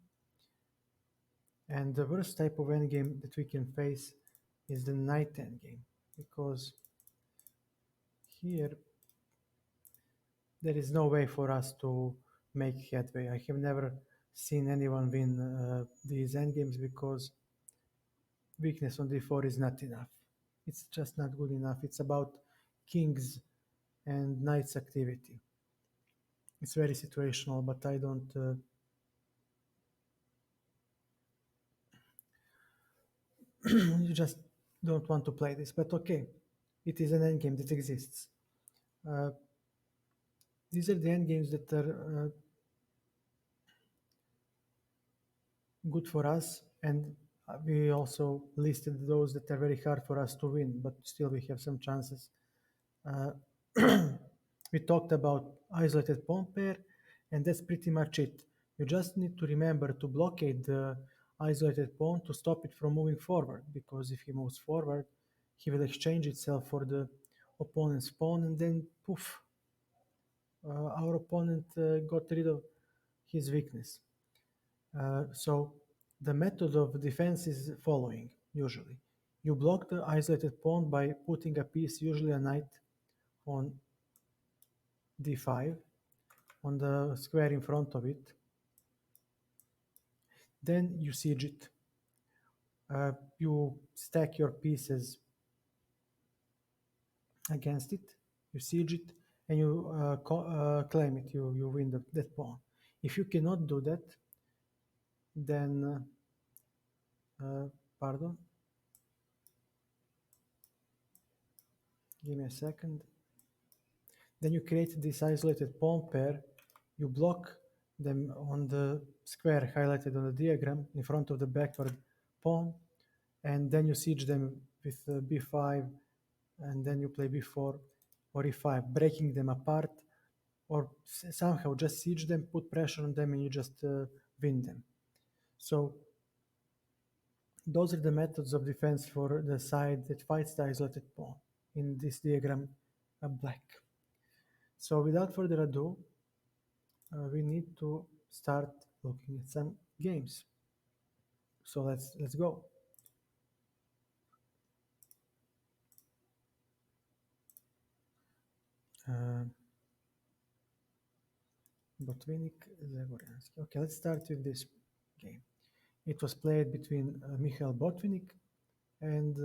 And the worst type of endgame that we can face is the knight endgame because here there is no way for us to make headway. I have never seen anyone win these endgames because weakness on d4 is not enough. It's just not good enough. It's about kings and knights activity. It's very situational, but I don't. You just don't want to play this. But okay, it is an endgame that exists. Uh, these are the endgames that are good for us, and we also listed those that are very hard for us to win, but still we have some chances. Uh, we talked about isolated pawn pair, and that's pretty much it. You just need to remember to blockade the isolated pawn to stop it from moving forward, because if he moves forward, he will exchange itself for the opponent's pawn, and then poof, our opponent got rid of his weakness. So the method of defense is following, usually. You block the isolated pawn by putting a piece, usually a knight, on d5, on the square in front of it. Then you siege it. You stack your pieces against it, you siege it, and you claim it, you win that pawn. If you cannot do that, then, pardon, give me a second. Then you create this isolated pawn pair, you block them on the square highlighted on the diagram in front of the backward pawn, and then you siege them with b5, and then you play b4 or e5, breaking them apart, or somehow just siege them, put pressure on them, and you just win them. So those are the methods of defense for the side that fights the isolated pawn in this diagram, black. So without further ado, we need to start looking at some games. So let's go. Uh, Botvinnik, Zagoryansky. Okay, let's start with this game. It was played between Mikhail Botvinnik and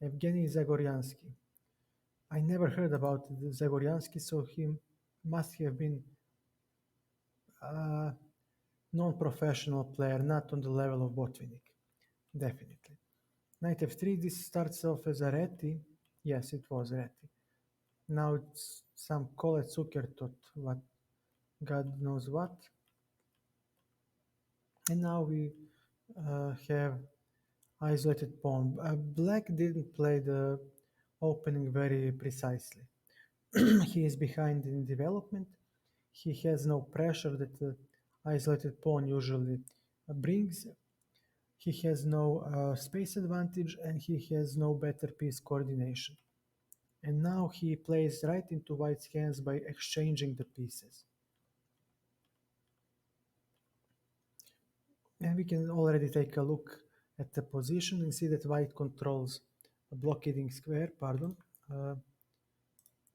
Evgeny Zagoryansky. I never heard about Zagoryansky, so he must have been a non-professional player, not on the level of Botvinnik, definitely. Knight f3, this starts off as a Reti. Yes, it was Reti. Now it's some Kolek Zukertot, what God knows what. And now we have isolated pawn. Black didn't play the opening very precisely. He is behind in development. He has no pressure that the isolated pawn usually brings. He has no space advantage, and he has no better piece coordination. And now he plays right into white's hands by exchanging the pieces. And we can already take a look at the position and see that white controls a blockading square, uh,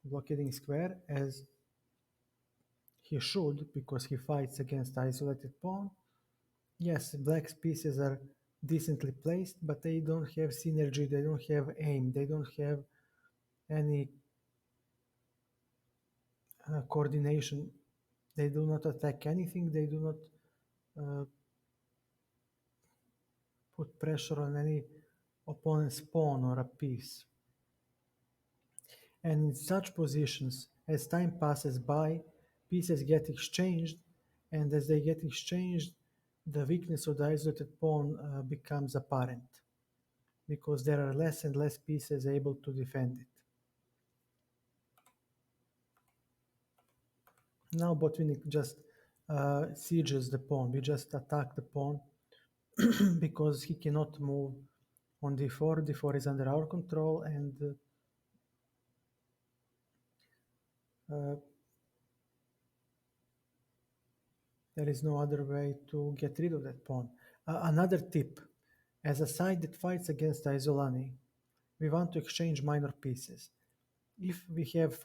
blockading square as he should, because he fights against isolated pawn. Yes, black's pieces are decently placed, but they don't have synergy, they don't have aim, they don't have any coordination. They do not attack anything, they do not put pressure on any opponent's pawn or a piece. And in such positions, as time passes by, pieces get exchanged, and as they get exchanged, the weakness of the isolated pawn becomes apparent because there are less and less pieces able to defend it. Now Botvinnik just sieges the pawn. We just attack the pawn because he cannot move on d4. d4 is under our control, and uh, there is no other way to get rid of that pawn. Another tip, as a side that fights against Isolani, we want to exchange minor pieces. If we have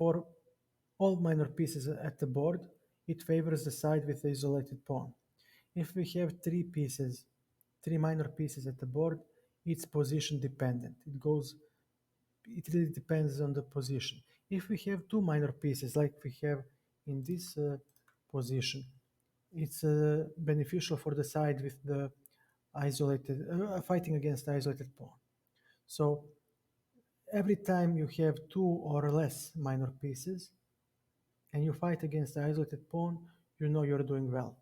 all minor pieces at the board, it favors the side with the isolated pawn. If we have three minor pieces at the board, it's position dependent. It really depends on the position. If we have two minor pieces, like we have in this position, it's beneficial for the side with the isolated, fighting against the isolated pawn. So every time you have two or less minor pieces and you fight against the isolated pawn, you know you're doing well.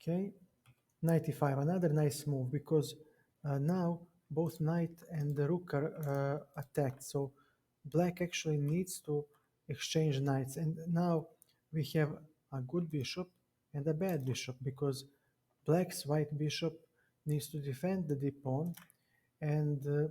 Okay, knight e5, another nice move because now both knight and the rook are attacked. So black actually needs to exchange knights, and now we have a good bishop and a bad bishop because black's white bishop needs to defend the d pawn, and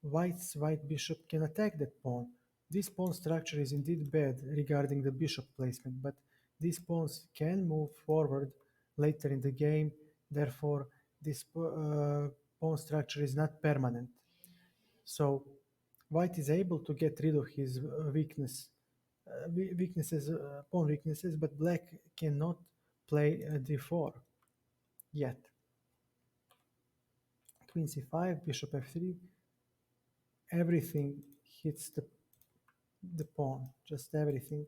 white's white bishop can attack that pawn. This pawn structure is indeed bad regarding the bishop placement, but these pawns can move forward later in the game. Therefore, this pawn structure is not permanent. So white is able to get rid of his pawn weaknesses, but black cannot play d4 yet. Queen c5, bishop f3, everything hits the pawn, just everything.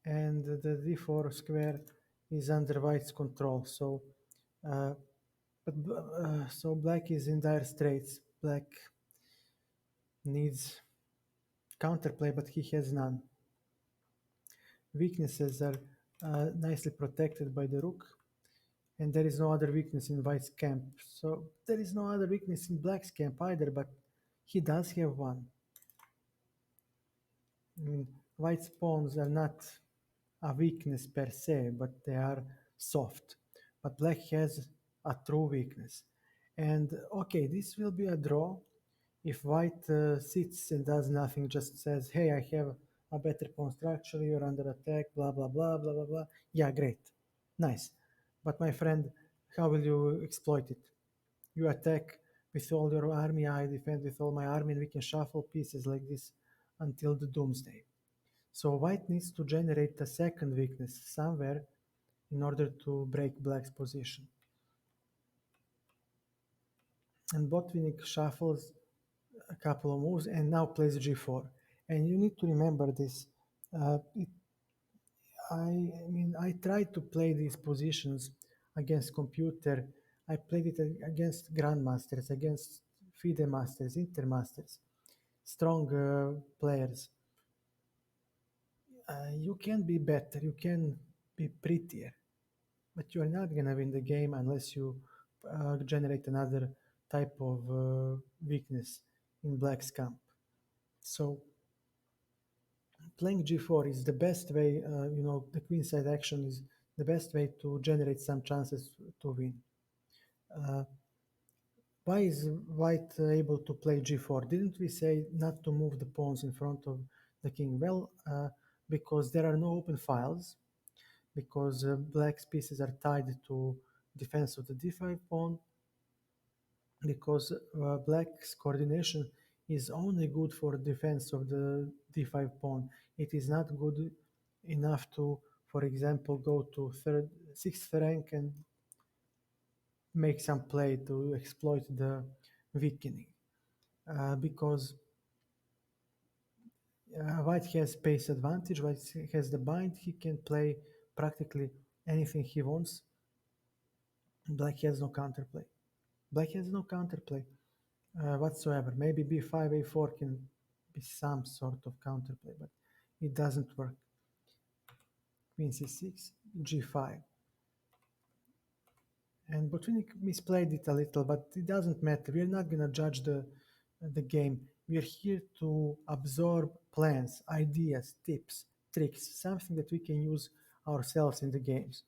And the d4 square is under white's control. So, so black is in dire straits. Black needs counterplay, but he has none. Weaknesses are nicely protected by the rook, and there is no other weakness in white's camp. So there is no other weakness in black's camp either, but he does have one. I mean, white's pawns are not a weakness per se, but they are soft. But black has a true weakness. And okay, this will be a draw if white sits and does nothing, just says, hey, I have a better pawn structure, you're under attack, blah, blah, blah, blah, blah, blah. Yeah, great. Nice. But my friend, how will you exploit it? You attack with all your army, I defend with all my army, and we can shuffle pieces like this until the doomsday. So white needs to generate a second weakness somewhere in order to break black's position. And Botvinnik shuffles a couple of moves and now plays g4. And you need to remember this. Uh, it, I tried to play these positions against computer. I played it against grandmasters, against FIDE masters, intermasters, strong players. You can be better, you can be prettier, but you're not gonna win the game unless you generate another type of weakness in black's camp. So playing g4 is the best way, the queenside action is the best way to generate some chances to win. Uh, why is white able to play g4? Didn't we say not to move the pawns in front of the king? Well, because there are no open files, because black's pieces are tied to defense of the d5 pawn, because black's coordination is only good for defense of the d5 pawn. It is not good enough to, for example, go to sixth rank and make some play to exploit the weakening. Because white has pace advantage, white has the bind, he can play practically anything he wants. Black has no counterplay. Black has no counterplay whatsoever. Maybe b5, a4 can be some sort of counterplay, but it doesn't work. Queen c6, g5. And Botvinnik misplayed it a little, but it doesn't matter. We're not going to judge the game. We're here to absorb plans, ideas, tips, tricks, something that we can use ourselves in the games.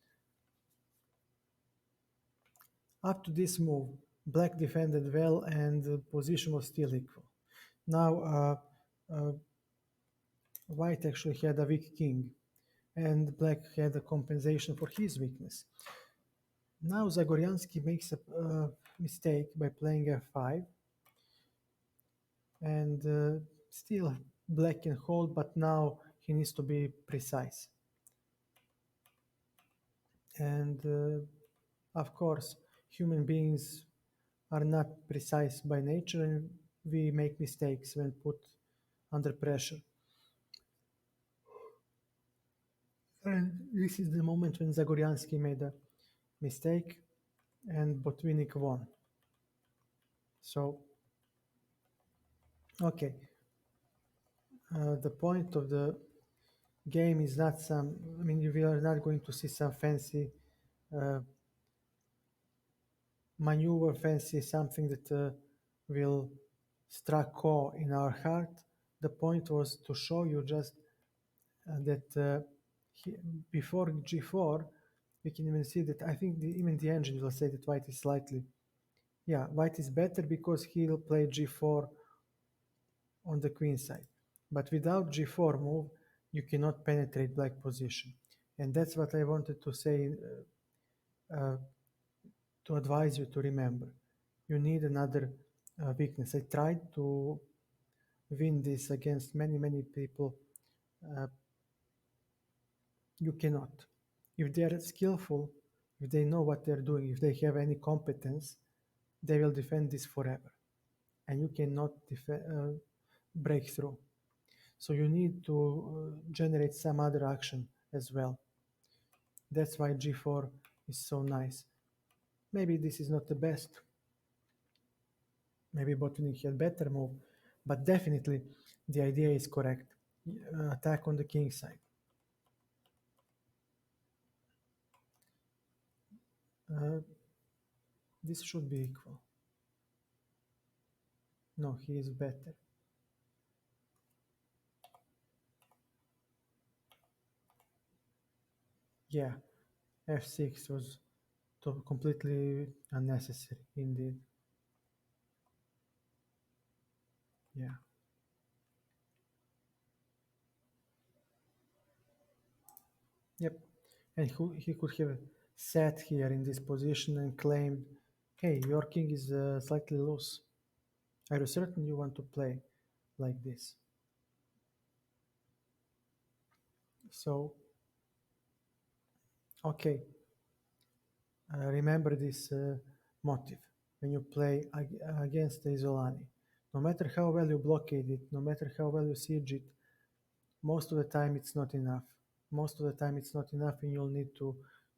Up to this move, black defended well and the position was still equal. Now, white actually had a weak king and black had a compensation for his weakness. Now Zagoryansky makes a mistake by playing f5 and still black can hold, but now he needs to be precise. And of course, human beings are not precise by nature and we make mistakes when put under pressure. And this is the moment when Zagoryansky made a mistake and Botvinnik won. So, okay, the point of the game is not some, I mean, we are not going to see some fancy uh, maneuver, fancy something that will struck awe in our heart. The point was to show you just that he, before g4, we can even see that I think even the engine will say that white is slightly, yeah, white is better because he'll play g4 on the queen side. But without g4 move, you cannot penetrate black position. And that's what I wanted to say, to advise you to remember. You need another weakness. I tried to win this against many people. Uh, you cannot. If they are skillful, if they know what they're doing, if they have any competence, they will defend this forever. And you cannot break through. So you need to generate some other action as well. That's why g4 is so nice. Maybe this is not the best. Maybe Botvinnik had better move, but definitely the idea is correct. Attack on the king side. This should be equal. No, he is better. Yeah, f6 was completely unnecessary indeed. Yeah. Yep. And he could have sat here in this position and claimed, hey, your king is slightly loose. Are you certain you want to play like this? So, okay, remember this motive when you play against the Isolani. No matter how well you blockade it, no matter how well you siege it, most of the time it's not enough. Most of the time it's not enough and you'll need to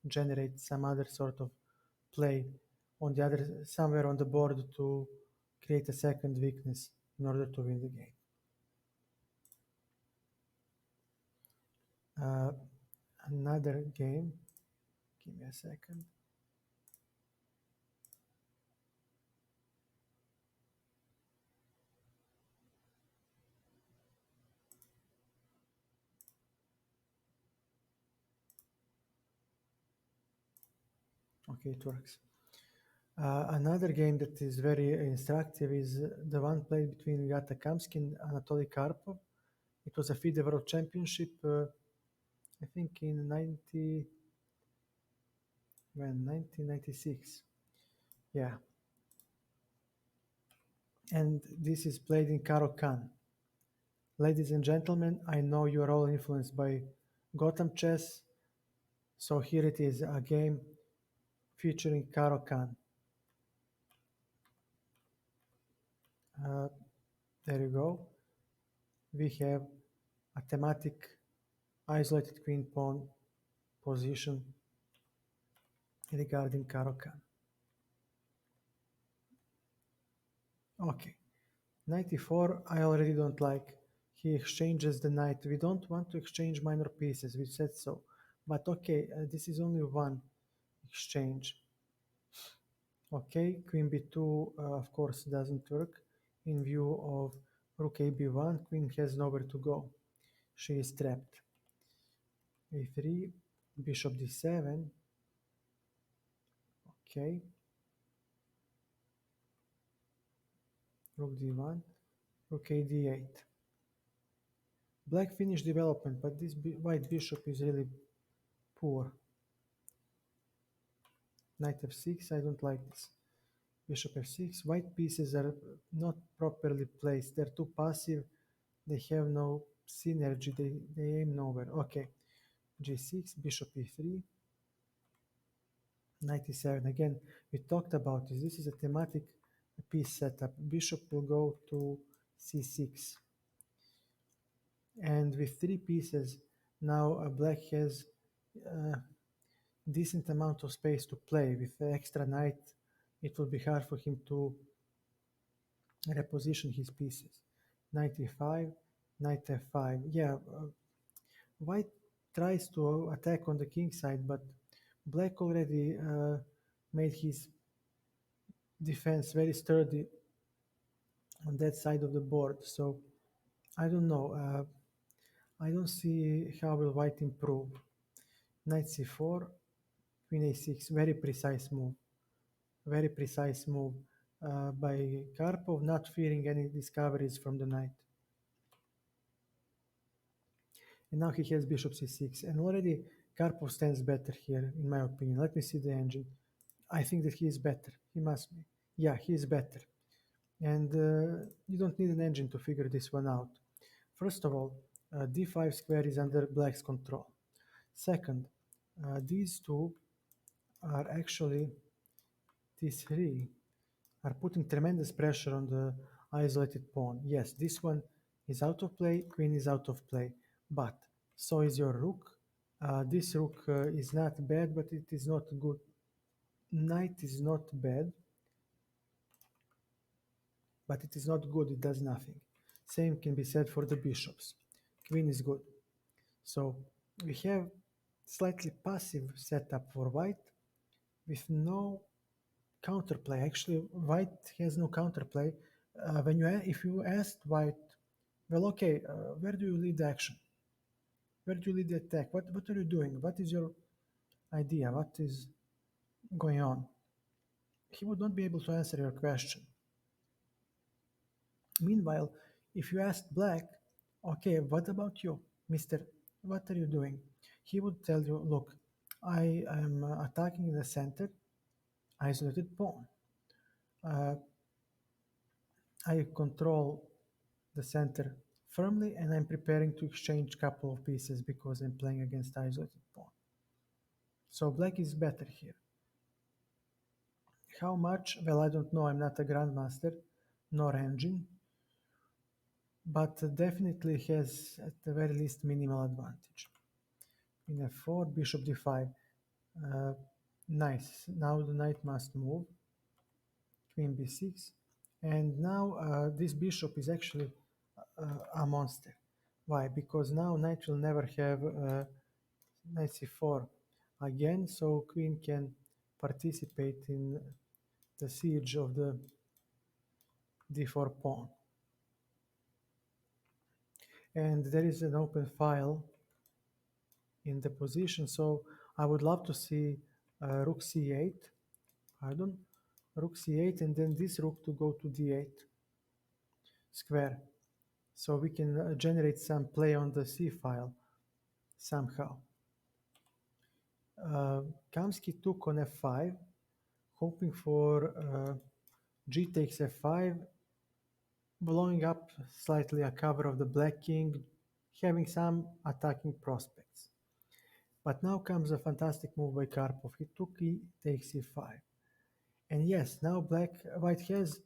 generate some other sort of play on the other, somewhere on the board to create a second weakness in order to win the game. Uh, Another game, give me a second. Okay, it works. Another game that is very instructive is the one played between Gata Kamsky and Anatoly Karpov. It was a FIDE World Championship, I think in 1996. Yeah. And this is played in Caro-Kann. Ladies and gentlemen, I know you are all influenced by Gotham chess, so here it is, a game featuring Caro-Kann. There you go. We have a thematic isolated queen pawn position regarding Caro-Kann. Okay, knight e4 I already don't like. He exchanges the knight. We don't want to exchange minor pieces, we said so. But okay, this is only one exchange. Okay, queen b2 of course doesn't work in view of rook a b1. Queen has nowhere to go. She is trapped. a3, bishop d7. Okay, rook d1, rook a d8. Black finished development, but this white bishop is really poor. Knight f6, I don't like this. Bishop f6, white pieces are not properly placed. They're too passive. They have no synergy. They aim nowhere. Okay, g6, bishop e3, knight e7. Again, we talked about this. This is a thematic piece setup. Bishop will go to c6. And with three pieces, now black has a decent amount of space to play. With the extra knight, it will be hard for him to reposition his pieces. Knight e5, knight f5. Yeah, white tries to attack on the king side, but black already made his defense very sturdy on that side of the board. So I don't know. I don't see how will white improve. Knight c4, queen a6. Very precise move. Very precise move by Karpov, not fearing any discoveries from the knight. And now he has bishop c6. And already Karpov stands better here, in my opinion. Let me see the engine. I think that he is better. He must be. Yeah, he is better. And you don't need an engine to figure this one out. First of all, d5 square is under black's control. Second, these two are actually, these three are putting tremendous pressure on the isolated pawn. Yes, this one is out of play, queen is out of play, but so is your rook. This rook is not bad, but it is not good. Knight is not bad, but it is not good, it does nothing. Same can be said for the bishops. Queen is good. So we have slightly passive setup for white with no counterplay. Actually, white has no counterplay. If you asked white, well, okay, where do you lead the action? Where do you lead the attack? What are you doing? What is your idea? What is going on? He would not be able to answer your question. Meanwhile, if you asked black, okay, what about you, Mister? What are you doing? He would tell you, look, I am attacking in the center, isolated pawn. Uh, I control the center firmly, and I'm preparing to exchange couple of pieces because I'm playing against isolated pawn. So black is better here. How much? Well, I don't know. I'm not a grandmaster, nor engine, but definitely has at the very least minimal advantage. Queen f4, bishop d5. Uh, nice. Now the knight must move. Queen b6. And now this bishop is actually a monster. Why? Because now knight will never have knight c4 again, so queen can participate in the siege of the d4 pawn. And there is an open file in the position, so I would love to see rook c8, pardon, rook c8, and then this rook to go to d8 square. So we can generate some play on the c file somehow. Kamsky took on f5, hoping for g takes f5, blowing up slightly a cover of the black king, having some attacking prospects. But now comes a fantastic move by Karpov. He took e takes e5. And yes, now white has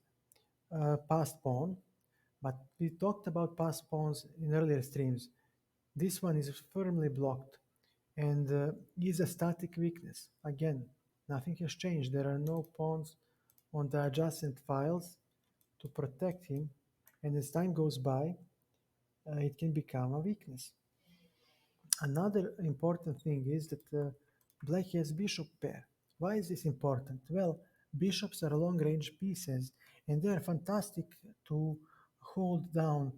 passed pawn, but we talked about passed pawns in earlier streams. This one is firmly blocked and is a static weakness. Again, Nothing has changed. There are no pawns on the adjacent files to protect him, and as time goes by, it can become a weakness. Another important thing is that black has bishop pair. Why is this important? Well, bishops are long range pieces and they are fantastic to hold down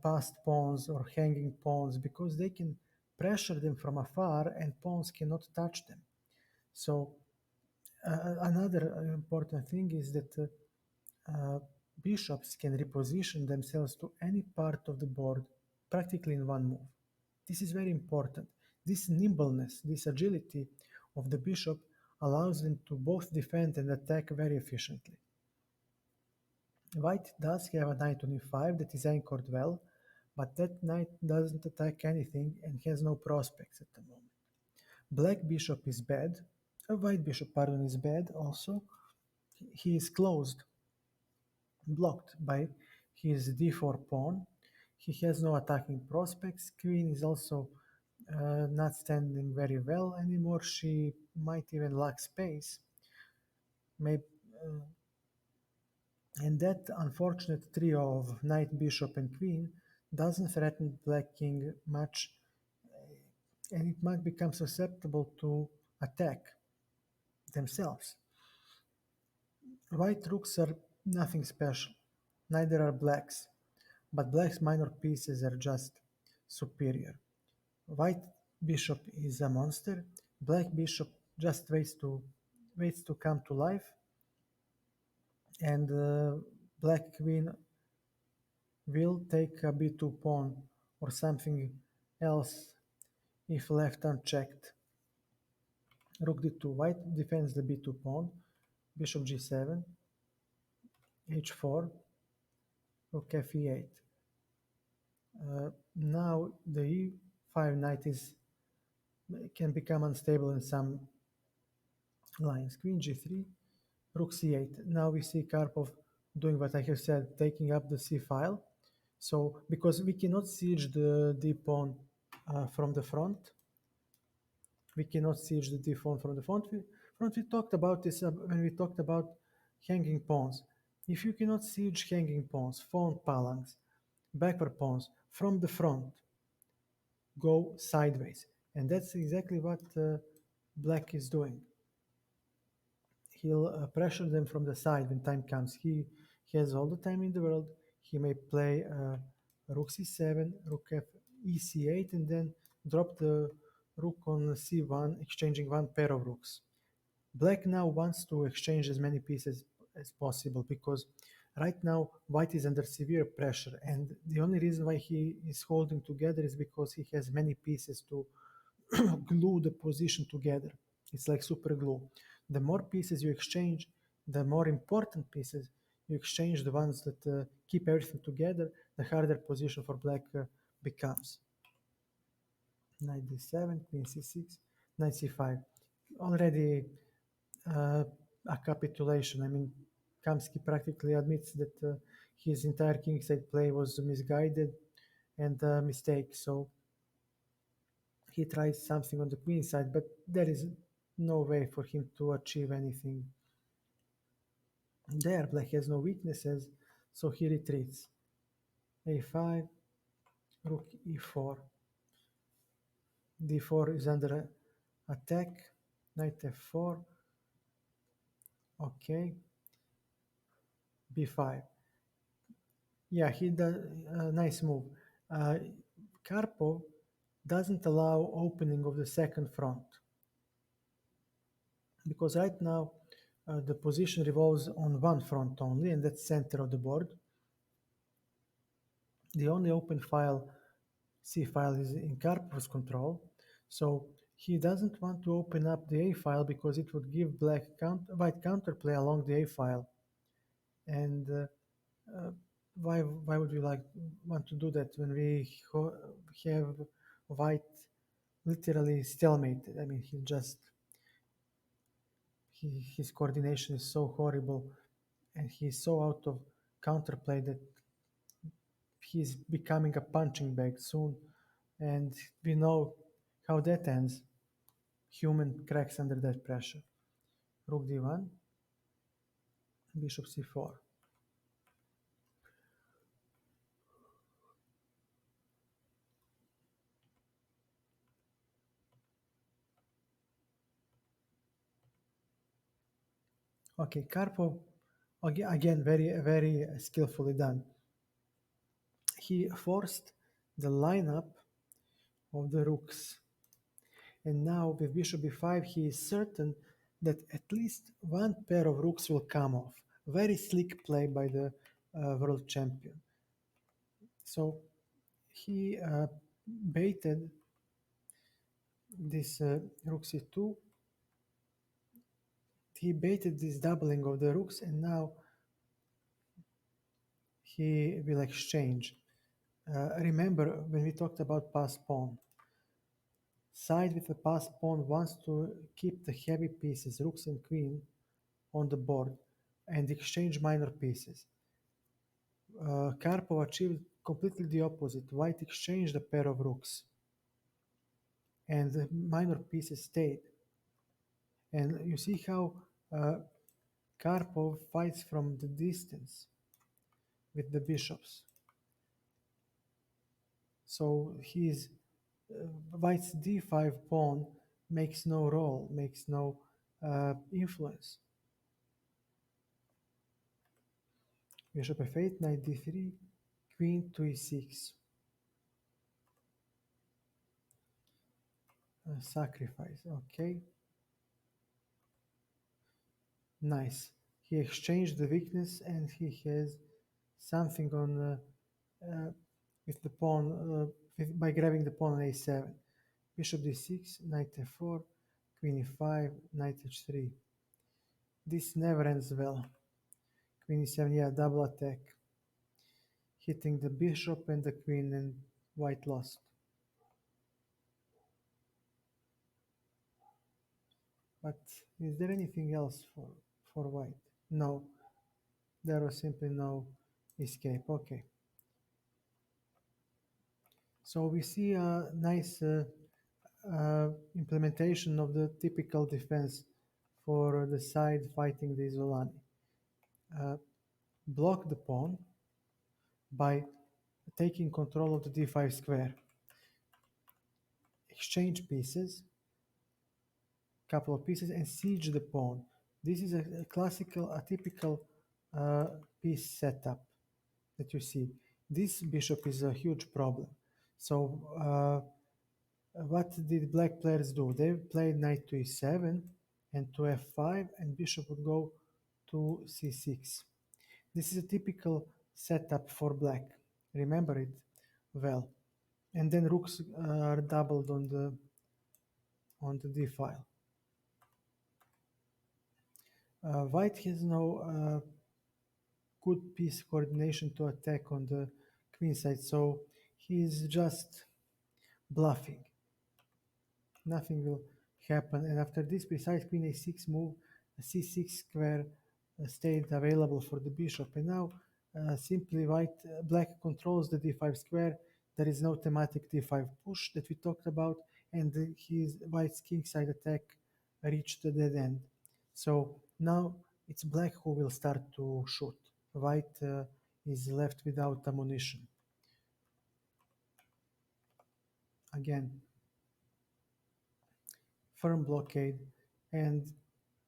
passed pawns or hanging pawns because they can pressure them from afar and pawns cannot touch them. So, another important thing is that bishops can reposition themselves to any part of the board practically in one move. This is very important. This nimbleness, this agility of the bishop allows them to both defend and attack very efficiently. White does have a knight on e5 that is anchored well, but that knight doesn't attack anything and has no prospects at the moment. Black bishop is bad. White bishop, pardon, is bad also. He is closed, blocked by his d4 pawn. He has no attacking prospects. Queen is also not standing very well anymore. She might even lack space. Maybe, and that unfortunate trio of knight, bishop, and queen doesn't threaten black king much, and it might become susceptible to attack themselves. White rooks are nothing special, neither are blacks, but black's minor pieces are just superior. White bishop is a monster. Black bishop just waits to come to life, and black queen will take a b2 pawn or something else if left unchecked. Rook d2. White defends the b2 pawn. Bishop g7, h4, rook fe8. Now the e5 knight can become unstable in some lines. Queen g3, rook c8. Now we see Karpov doing what I have said, taking up the c file. So because we cannot siege the d pawn from the front, we cannot siege the d pawn from the front. We talked about this when we talked about hanging pawns. If you cannot siege hanging pawns, front phalanx, backward pawns from the front, go sideways, and that's exactly what black is doing. He'll pressure them from the side when time comes. He has all the time in the world. He may play rook c7, rook f ec8, and then drop the rook on c1, exchanging one pair of rooks. Black now wants to exchange as many pieces as possible because right now white is under severe pressure, and the only reason why he is holding together is because he has many pieces to glue the position together. It's like super glue. The more pieces you exchange, the more important pieces you exchange, the ones that keep everything together, the harder position for black becomes. Knight d7, queen c6, knight c5. Already a capitulation. I mean, Kamsky practically admits that his entire kingside play was misguided and a mistake. So he tries something on the queen side, but there is no way for him to achieve anything there. Black has no weaknesses, so he retreats. a5, rook e4. d4 is under attack. Knight f4. Okay. b5. Yeah, he does nice move. Karpov doesn't allow opening of the second front because right now the position revolves on one front only, and that's center of the board. The only open file, C file, is in Karpov's control, so he doesn't want to open up the A file because it would give white counterplay along the A file. And why would we want to do that when we have white literally stalemate? I mean, his coordination is so horrible, and he's so out of counterplay that he's becoming a punching bag soon, and we know how that ends. Human cracks under that pressure. Rook d1, bishop c4. Okay, Karpov, again, very skillfully done. He forced the lineup of the rooks. And now with bishop b5, he is certain that at least one pair of rooks will come off. Very slick play by the world champion. So he baited this rook c2. He baited this doubling of the rooks, and now he will exchange. Remember when we talked about passed pawn, side with a passed pawn wants to keep the heavy pieces, rooks and queen, on the board and exchange minor pieces. Karpov achieved completely the opposite. White exchanged a pair of rooks and the minor pieces stayed. And you see how Karpov fights from the distance with the bishops. So his White's d5 pawn makes no role, makes no influence. Bishop f8, knight d3, queen to e6. Sacrifice, okay. Nice. He exchanged the weakness and he has something on with the pawn by grabbing the pawn on a7. Bishop d6, knight f4, queen e5, knight h3. This never ends well. Queen e7, yeah, double attack. Hitting the bishop and the queen, and white lost. But is there anything else for white? No, there was simply no escape. Okay. So we see a nice implementation of the typical defense for the side fighting the Isolani. Block the pawn by taking control of the d5 square. Exchange pieces, couple of pieces, and siege the pawn. This is a classical, a typical piece setup that you see. This bishop is a huge problem. So what did black players do? They played knight to e7 and to f5, and bishop would go to c6. This is a typical setup for black. Remember it well. And then rooks are doubled on the d file. White has no good piece coordination to attack on the queen side, so he's just bluffing. Nothing will happen. And after this precise queen a6 move, a c6 square stayed available for the bishop. And now simply black controls the d5 square. There is no thematic d5 push that we talked about, and his white's kingside attack reached the dead end. So now it's black who will start to shoot. White is left without ammunition. Again, firm blockade and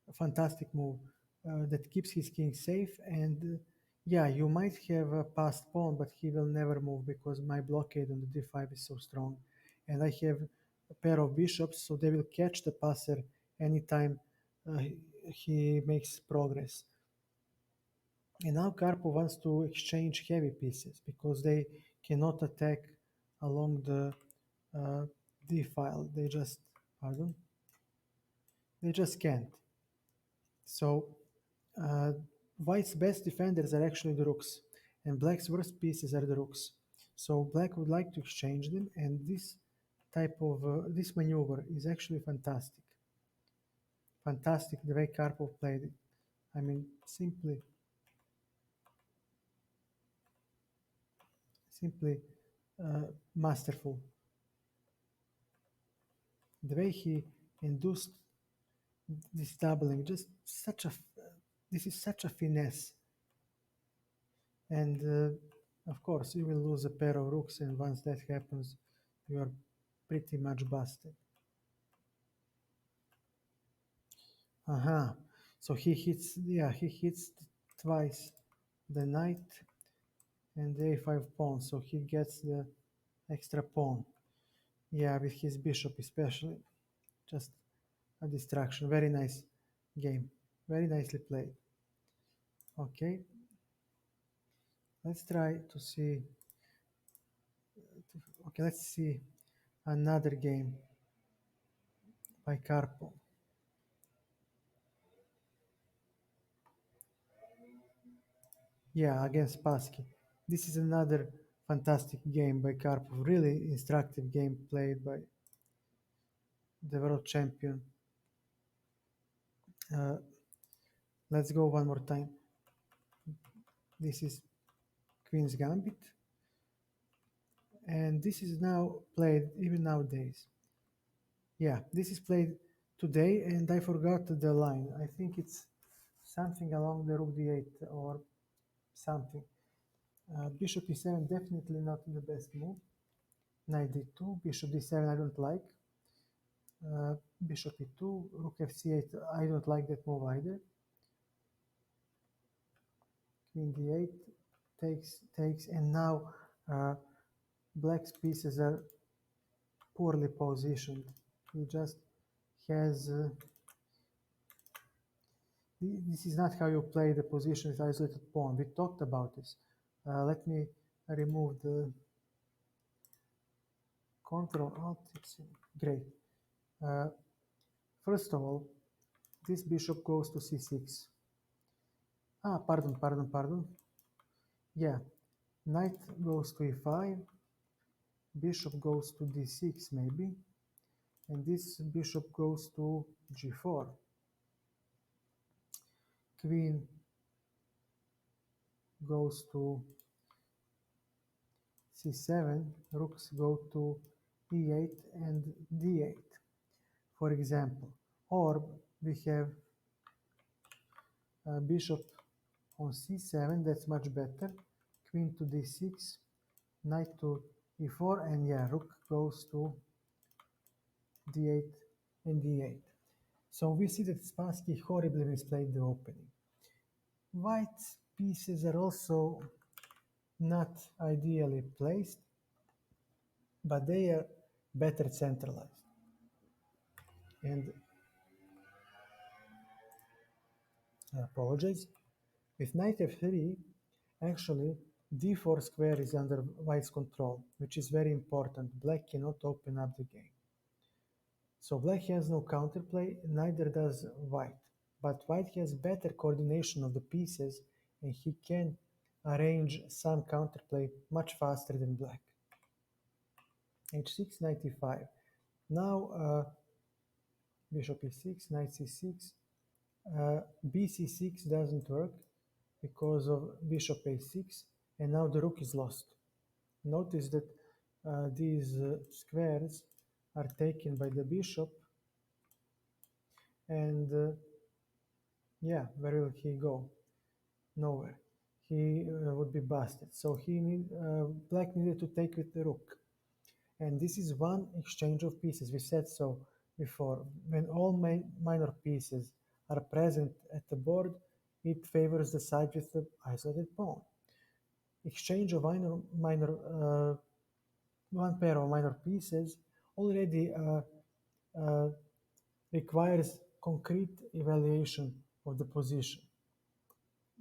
a fantastic move that keeps his king safe. And yeah, you might have a passed pawn, but he will never move because my blockade on the d5 is so strong. And I have a pair of bishops, so they will catch the passer anytime he makes progress. And now Karpov wants to exchange heavy pieces because they cannot attack along the d file. Pardon, they just can't. So white's best defenders are actually the rooks, and black's worst pieces are the rooks. So black would like to exchange them, and this type of this maneuver is actually fantastic. Fantastic the way Karpov played it. I mean, simply masterful. The way he induced this doubling, just such a, this is such a finesse. And of course, you will lose a pair of rooks, and once that happens, you are pretty much busted. Uh-huh. So he hits, yeah, he hits twice the knight and the a5 pawn, so he gets the extra pawn. Yeah, with his bishop especially. Just a distraction. Very nice game. Very nicely played. Okay, let's try to see. Okay, let's see another game by Karpov. Yeah, against Spassky. This is another fantastic game by Karpov. Really instructive game played by the world champion. Uh, let's go one more time. This is Queen's Gambit, and this is now played even nowadays. Yeah, this is played today, and I forgot the line. I think it's something along the rook d8 or something. Bishop e7 definitely not the best move. Knight d2, bishop d7 I don't like. Bishop e2, rook fc8 I don't like that move either. Queen d8 takes, and now black's pieces are poorly positioned. He just has. This is not how you play the position with isolated pawn. We talked about this. Let me remove the Control Alt. It's great. Uh, First of all, this bishop goes to c6. Ah, pardon. Yeah, knight goes to e5, bishop goes to d6 maybe, and this bishop goes to g4. Queen goes to c7, rooks go to e8 and d8, for example. Or we have bishop on c7, that's much better. Queen to d6, knight to e4, and yeah, rook goes to d8 and d8. So we see that Spassky horribly misplayed the opening. White's pieces are also not ideally placed, but they are better centralized. And I apologize. With knight f3, actually d4 square is under white's control, which is very important. Black cannot open up the game. So black has no counterplay, neither does white. But white has better coordination of the pieces, and he can arrange some counterplay much faster than black. h6, knight e5. Now bishop e6, knight c6. bc6 doesn't work because of bishop a6, and now the rook is lost. Notice that these squares are taken by the bishop, and yeah, where will he go? Nowhere. He would be busted. So black needed to take with the rook. And this is one exchange of pieces. We said so before. When all minor pieces are present at the board, it favors the side with the isolated pawn. Exchange of one pair of minor pieces already requires concrete evaluation of the position.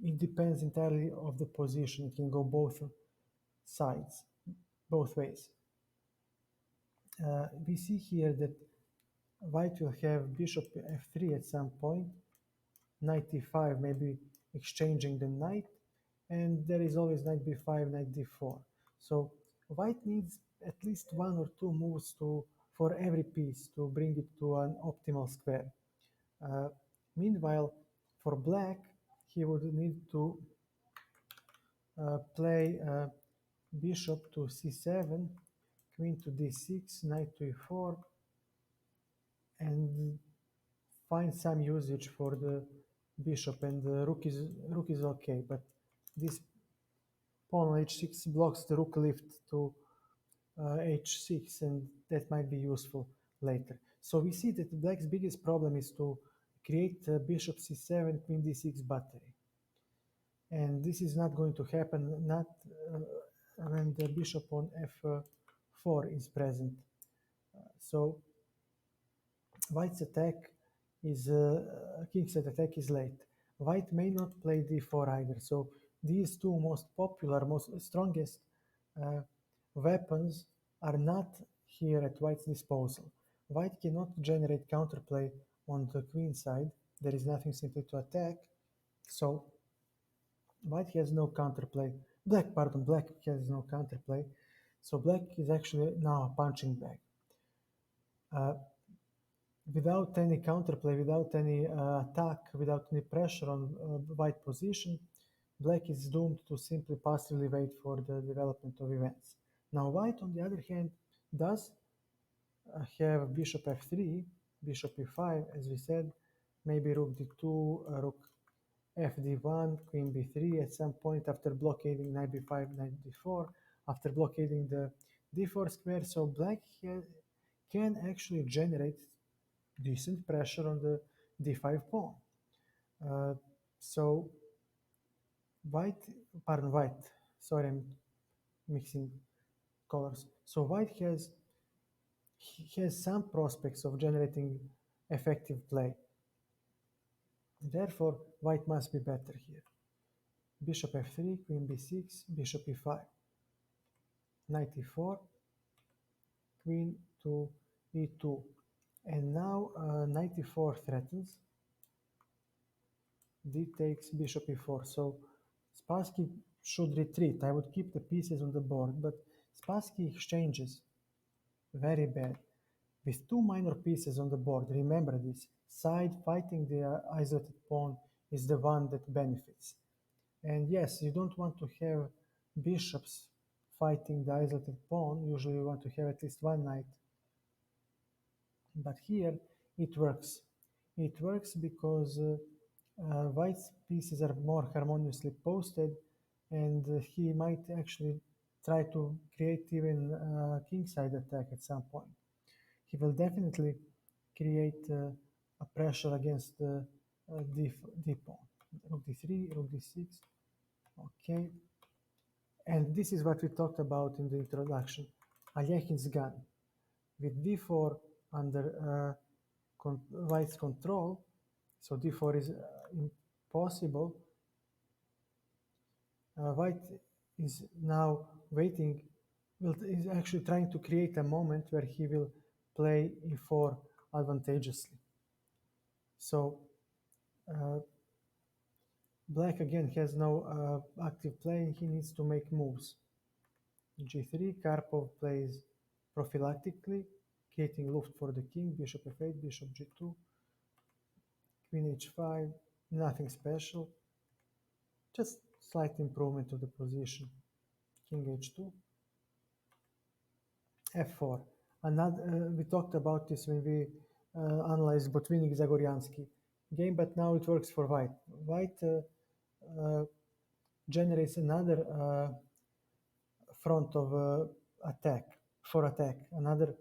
It depends entirely of the position. It can go both sides, both ways. We see here that white will have bishop f3 at some point, knight e5 maybe exchanging the knight, and there is always knight b5, knight d4. So white needs at least one or two moves for every piece to bring it to an optimal square. Meanwhile, for black, he would need to play bishop to c7, queen to d6, knight to e4, and find some usage for the bishop, and the rook is okay, but this pawn on h6 blocks the rook lift to h6, and that might be useful later. So we see that black's biggest problem is to create bishop c7, queen d6 battery. And this is not going to happen not when the bishop on f4 is present. So white's attack is king's attack is late. White may not play d4 either. So these two most popular, most strongest uh, weapons are not here at white's disposal. White cannot generate counterplay on the queen side. There is nothing simply to attack. So white has no counterplay. Black has no counterplay. So black is actually now a punching bag. Uh, Without any counterplay, without any attack, without any pressure on white position, black is doomed to simply passively wait for the development of events. Now white, on the other hand, does have bishop f3, bishop e5, as we said, maybe rook d2, rook fd1, queen b3 at some point after blockading knight b5, knight d4, after blockading the d4 square. So black can actually generate decent pressure on the d5 pawn. Uh, so white, sorry, I'm mixing colors. So white has some prospects of generating effective play. Therefore, white must be better here. Bishop f3, queen b6, bishop e5, knight e4, queen to e2. And now knight e4 threatens. D takes bishop e4. So Spassky should retreat. I would keep the pieces on the board, but Spassky exchanges very bad. With two minor pieces on the board, remember this, side fighting the isolated pawn is the one that benefits. And yes, you don't want to have bishops fighting the isolated pawn. Usually you want to have at least one knight. But here it works. It works because White's pieces are more harmoniously posted, and he might actually try to create even a kingside attack at some point. He will definitely create a pressure against the d pawn. Rook d3, rook d6. Okay, and this is what we talked about in the introduction. Alekhin's gun with d4 under White's control. So d4 is impossible. White is now waiting, is actually trying to create a moment where he will play e4 advantageously. So black again has no active play, he needs to make moves. g3, Karpov plays prophylactically, creating loft for the king, bishop f8, bishop g2, queen h5, nothing special, just slight improvement of the position. King h2, f4. Another, we talked about this when we analyzed Botvinnik Zagoryansky game, but now it works for white. White generates another front of attack, for attack, another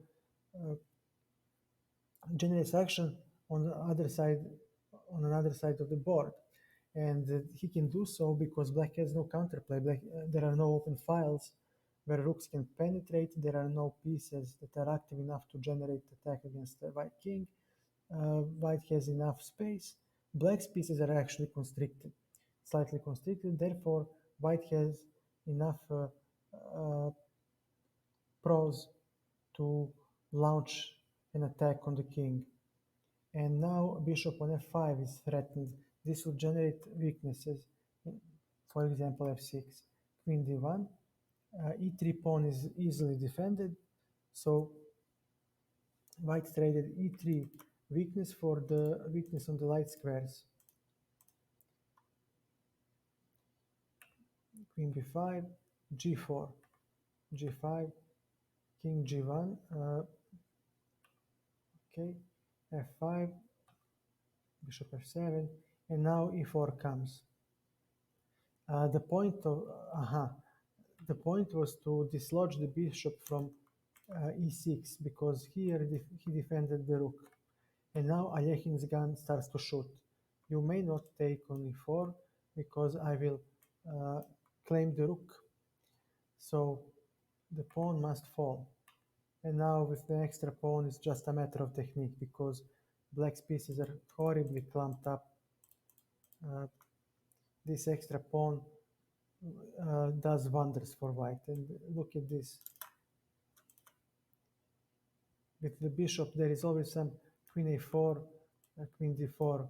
generates action on the other side, on another side of the board. And he can do so because black has no counterplay. There are no open files where rooks can penetrate. There are no pieces that are active enough to generate attack against the white king. White has enough space. Black's pieces are actually constricted, slightly constricted. Therefore, white has enough pros to launch an attack on the king. And now bishop on f5 is threatened. This will generate weaknesses, for example f6, queen d1, e3 pawn is easily defended, so white traded e3 weakness for the weakness on the light squares. Queen b5, g4, g5, king g1, okay, f5, bishop f7, and now e4 comes. The point of the point was to dislodge the bishop from e6 because here he defended the rook. And now Alekhin's gun starts to shoot. You may not take on e4 because I will claim the rook. So the pawn must fall. And now with the extra pawn, it's just a matter of technique because black's pieces are horribly clumped up. This extra pawn does wonders for white. And look at this. With the bishop, there is always some queen a4, queen d4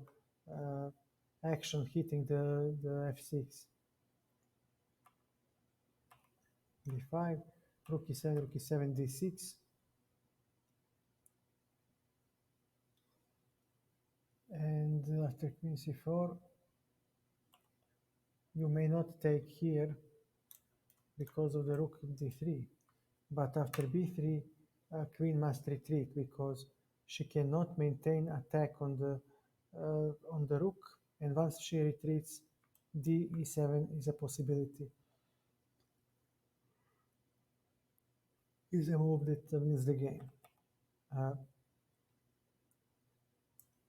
action hitting the f6. d5, rook e7, d6. And after queen c4, you may not take here because of the rook d3. But after b3, queen must retreat because she cannot maintain attack on the rook. And once she retreats, d e7 is a possibility. Is a move that wins the game.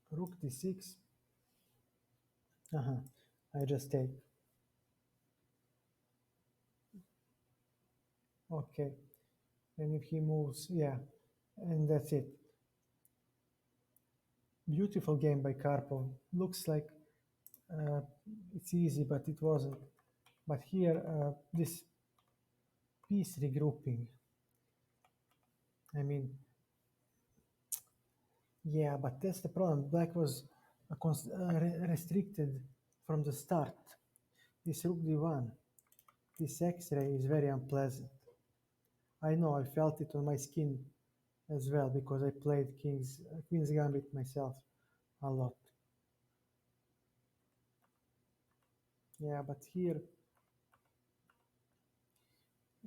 Rook d6. I just take. Okay. And if he moves, yeah. And that's it. Beautiful game by Karpov. Looks like it's easy, but it wasn't. But here, this piece regrouping. I mean, yeah, but that's the problem. Black was restricted from the start. This rook d1, this x-ray is very unpleasant. I know, I felt it on my skin as well because I played Queen's Gambit myself a lot. Yeah, but here,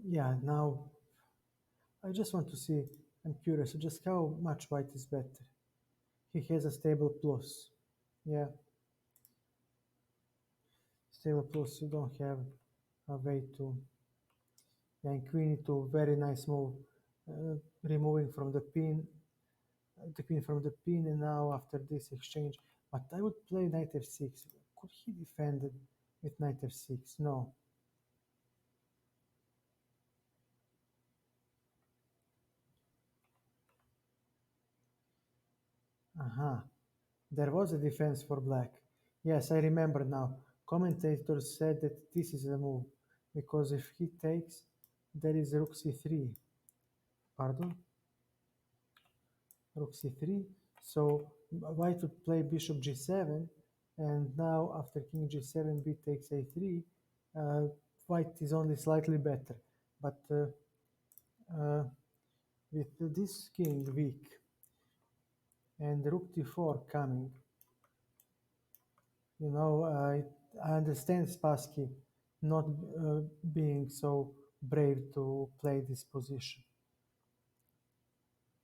yeah, now I just want to see, I'm curious, just how much white is better. He has a stable plus. Yeah, stable plus, you don't have a way to. Yeah, and queen e2, very nice move. Removing from the pin, the queen from the pin, and now after this exchange. But I would play knight f6. Could he defend it with knight f6? No. There was a defense for black. Yes, I remember now. Commentators said that this is a move because if he takes, there is rook c3. Pardon? Rook c3. So white would play bishop g7, and now after king g7, b takes a3. White is only slightly better, but with this king weak and rook d4 coming, you know, I understand Spassky not being so brave to play this position.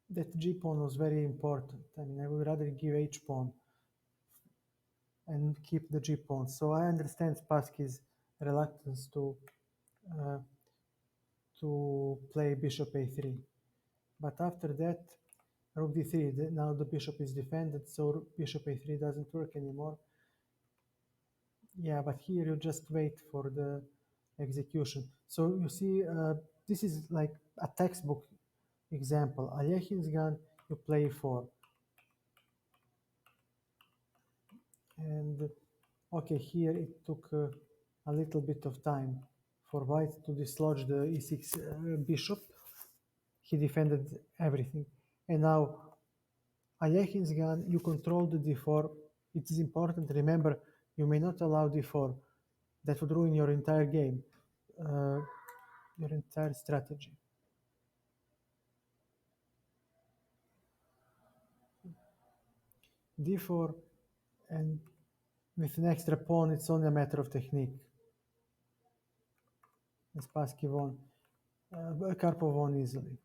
That g-pawn was very important. I mean, I would rather give h-pawn and keep the g-pawn. So I understand Spassky's reluctance uh, to play bishop a3. But after that, rook d3, now the bishop is defended, so bishop a3 doesn't work anymore. Yeah, but here you just wait for the execution. So you see, this is like a textbook example. Alekhin's gun, you play e4. And okay, here it took a little bit of time for white to dislodge the e6 bishop. He defended everything. And now Alekhin's gun, you control the d4. It is important, remember, you may not allow d4. That would ruin your entire game, your entire strategy. d4, and with an extra pawn, it's only a matter of technique. Spassky won, Karpov won easily.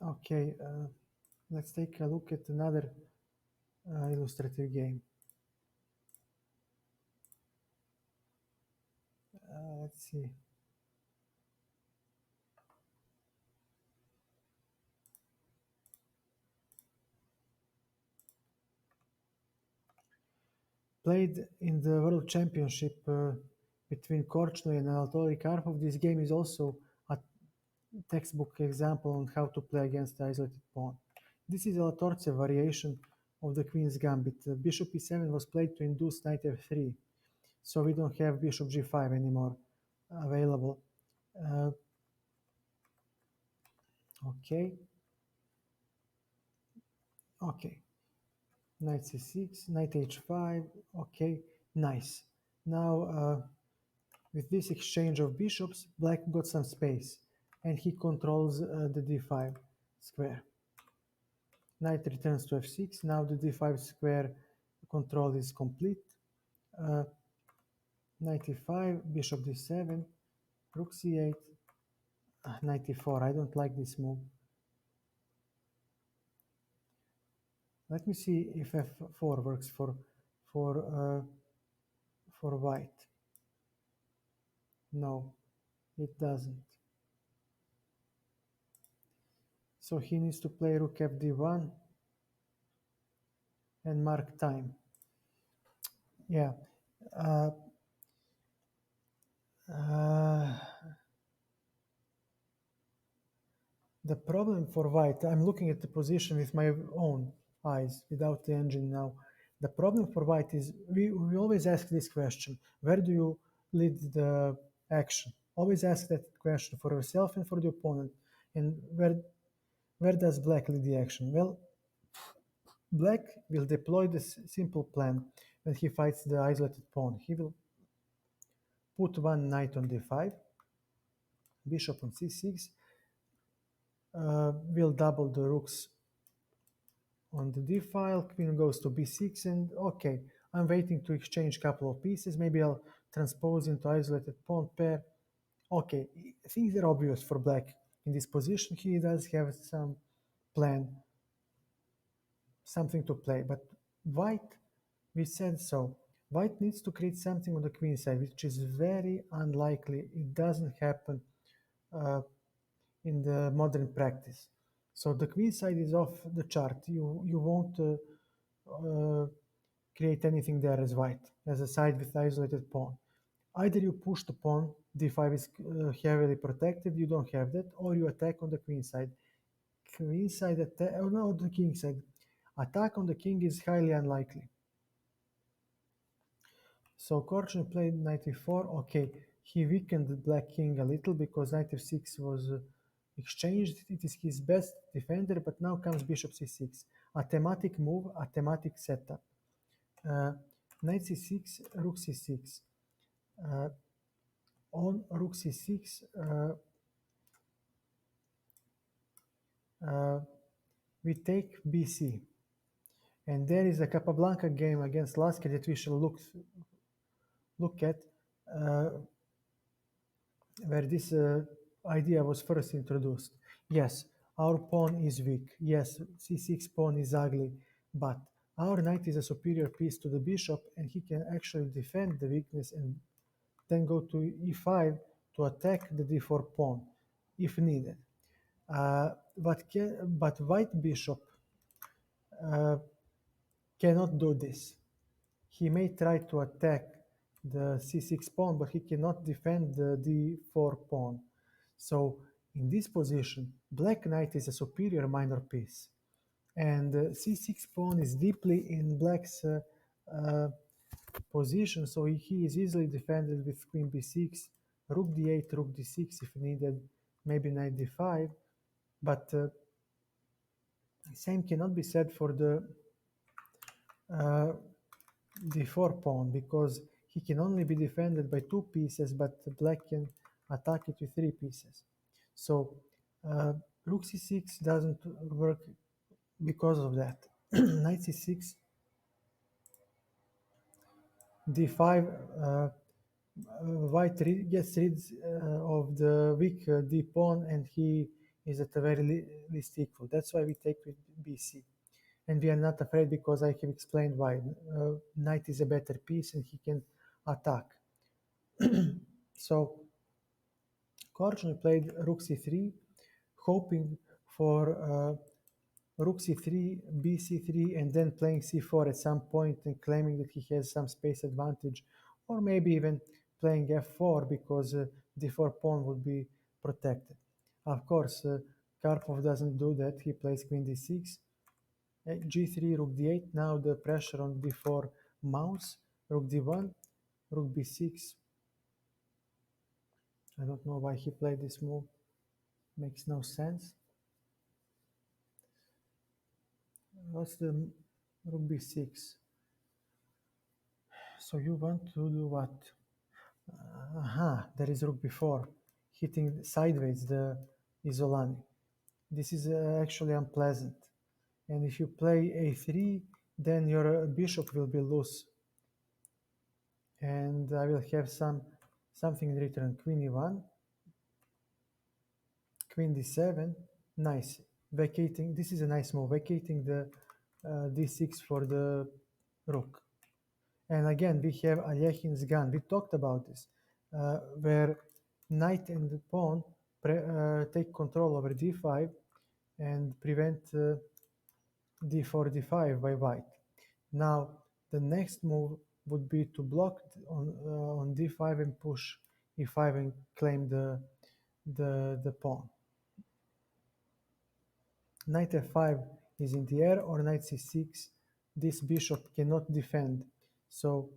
Okay, Let's take a look at another illustrative game. Let's see. Played in the World Championship between Korchnoi and Anatoly Karpov. This game is also a textbook example on how to play against the isolated pawn. This is a La Torce variation of the Queen's Gambit. Bishop e7 was played to induce knight f3, so we don't have bishop g5 anymore available. Uh, okay, okay. Knight c6, knight h5, okay, nice. Now, with this exchange of bishops, black got some space, and he controls the d5 square. Knight returns to f6, now the d5 square control is complete. Uh, Knight e5, bishop d7, rook c8, knight e4, I don't like this move. Let me see if f4 works for uh, for white. No, it doesn't. So he needs to play rook fd1 and mark time. Yeah. Uh, uh, the problem for white, I'm looking at the position with my own eyes without the engine now. The problem for white is we always ask this question: where do you lead the action? Always ask that question for yourself and for the opponent. And where does black lead the action? Well, black will deploy this simple plan when he fights the isolated pawn. He will put one knight on d5, bishop on c6, will double the rooks on the d file, queen goes to b6, and okay, I'm waiting to exchange couple of pieces. Maybe I'll transpose into isolated pawn pair. Okay, things are obvious for black in this position. He does have some plan, something to play, but white, we said so. White needs to create something on the queen side, which is very unlikely. It doesn't happen uh, in the modern practice. So the queen side is off the chart. You won't create anything there as white, as a side with isolated pawn. Either you push the pawn, d5 is heavily protected, you don't have that, or you attack on the queen side. Queen side attack, or no, the king side. Attack on the king is highly unlikely. So Korchnoi played knight e4. Okay, he weakened the black king a little because knight f6 was exchanged. It is his best defender, but now comes bishop c6. A thematic move, a thematic setup. Uh, Knight c6, rook c6. Uh, on rook c6, we take bc. And there is a Capablanca game against Lasker that we shall look at, uh, where this idea was first introduced. Yes, our pawn is weak. Yes, c6 pawn is ugly, but our knight is a superior piece to the bishop, and he can actually defend the weakness and then go to e5 to attack the d4 pawn if needed. But white bishop uh, cannot do this. He may try to attack the c6 pawn, but he cannot defend the d4 pawn. So in this position, black knight is a superior minor piece. And c6 pawn is deeply in black's uh, position, so he is easily defended with queen b6, rook d8, rook d6 if needed, maybe knight d5. But same cannot be said for the uh, d4 pawn because he can only be defended by two pieces, but black can attack it with three pieces. So rook c6 doesn't work because of that. Knight c6, d5, white gets rid of the weak d pawn, and he is at the very least equal. That's why we take with BC. And we are not afraid because I have explained why. Knight is a better piece and he can attack. So Korchnoi played rook c3, hoping for rook c3, bc3, and then playing c4 at some point and claiming that he has some space advantage, or maybe even playing f4 because d4 pawn would be protected. Of course, Karpov doesn't do that. He plays queen d6, g3, rook d8. Now the pressure on d4 mounts, rook d1, rook b6. I don't know why he played this move. Makes no sense. What's the rook b6? So you want to do what? Aha, there is rook b4, hitting sideways the Isolani. This is actually unpleasant. And if you play a3, then your bishop will be loose. And I will have something in return. Queen e1, queen d7, nice. Vacating, this is a nice move, vacating the d6 for the rook. And again, we have Alyekhin's gun. We talked about this, where knight and the pawn take control over d5 and prevent d4, d5 by white. Now, the next move would be to block on d5 and push e5 and claim the pawn. Knight f5 is in the air, or knight c6. This bishop cannot defend. So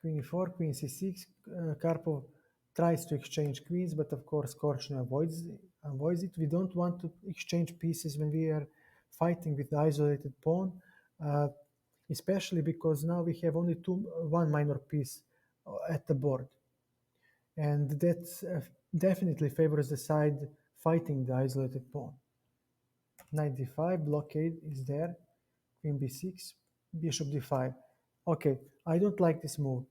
queen e4, queen c6. Karpov tries to exchange queens, but of course Korchnoi avoids it. We don't want to exchange pieces when we are fighting with the isolated pawn, especially because now we have only one minor piece at the board. And that definitely favors the side fighting the isolated pawn. Knight d5, blockade is there. Queen b6, bishop d5. Okay, I don't like this move.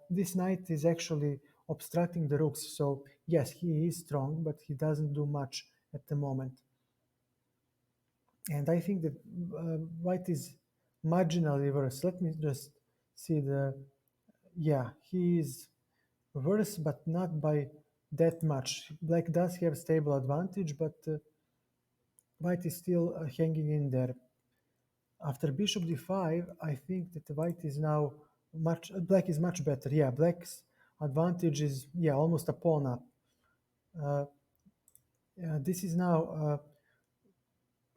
This knight is actually obstructing the rooks, so yes, he is strong, but he doesn't do much at the moment. And I think that white is marginally worse. Let me just see yeah, he is worse, but not by that much. Black does have stable advantage, but white is still hanging in there. After bishop d5, I think that white is now black is much better. Yeah, black's advantage is, yeah, almost a pawn up. This is now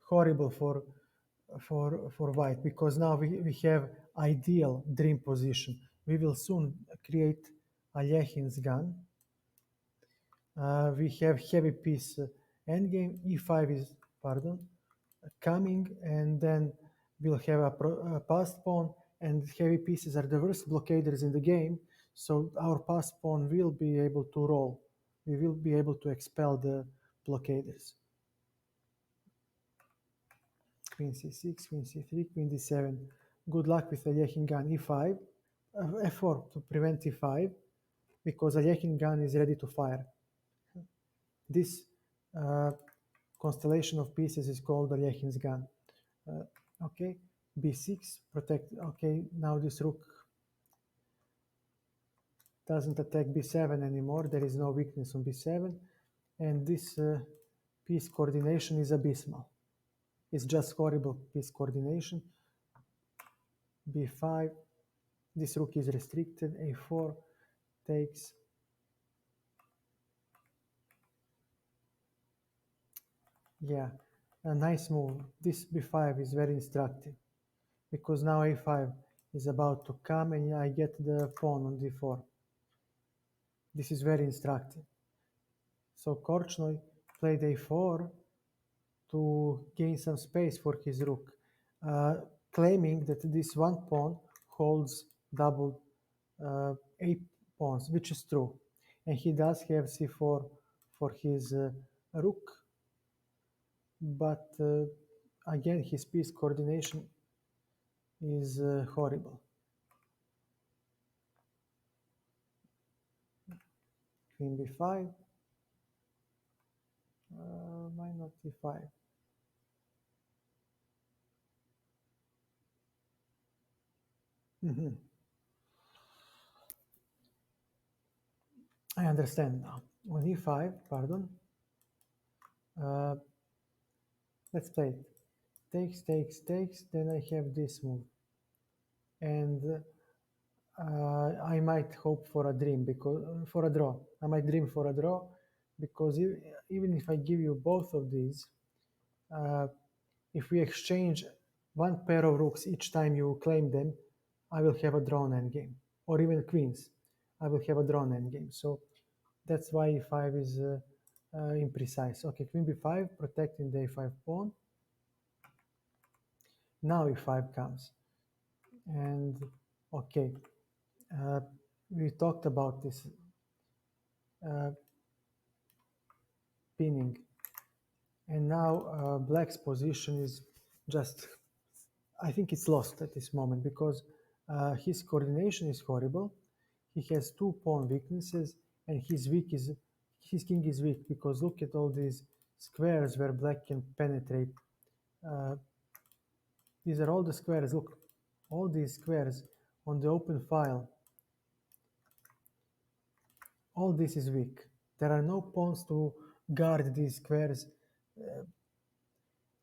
horrible for white, because now we have ideal dream position. We will soon create Alyekhin's gun. We have heavy piece endgame, e5 is, pardon, coming, and then we'll have a passed pawn, and heavy pieces are the worst blockaders in the game, so our passed pawn will be able to roll. We will be able to expel the blockaders. Queen c6, queen c3, queen d7. Good luck with Alyekhin gun, e5, f4 to prevent e5, because Alyekhin gun is ready to fire. This constellation of pieces is called Alyekhin's gun. Okay, b6, protect. Okay, now this rook doesn't attack b7 anymore. There is no weakness on b7, and this piece coordination is abysmal. It's just horrible piece coordination. b5, this rook is restricted. a4 takes. Yeah, a nice move. This b5 is very instructive, because now a5 is about to come and I get the pawn on d4. This is very instructive. So Korchnoi played a4 to gain some space for his rook, claiming that this one pawn holds double a pawns, which is true. And he does have c4 for his rook, but again, his piece coordination is horrible. Queen b5, Why not e5? Mhm. I understand now. On e5, pardon, uh, let's play it. Takes, takes, takes, then I have this move. And I might hope for a dream because for a draw. I might dream for a draw because even if I give you both of these, uh, if we exchange one pair of rooks each time you claim them, I will have a drawn endgame, or even queens. I will have a drawn endgame. So that's why e5 is imprecise. Okay, queen b5, protecting the a5 pawn. Now e5 comes. And okay, uh, we talked about this uh, pinning. And now black's position is just, I think it's lost at this moment because his coordination is horrible. He has two pawn weaknesses, and his king is weak because look at all these squares where black can penetrate. Uh, these are all the squares. Look, all these squares on the open file. All this is weak. There are no pawns to guard these squares.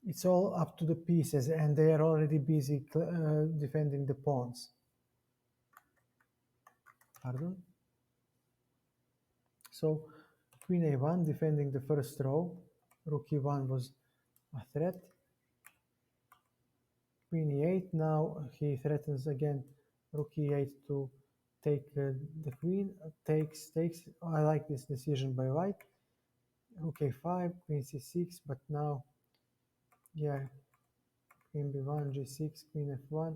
It's all up to the pieces, and they are already busy defending the pawns. Pardon? So queen a1 defending the first row. Rook e1 was a threat. Queen e8. Now he threatens again rook e8 to take the queen. Takes, takes. I like this decision by white. Rook a5, queen c6, but now, yeah, queen b1, g6, queen f1.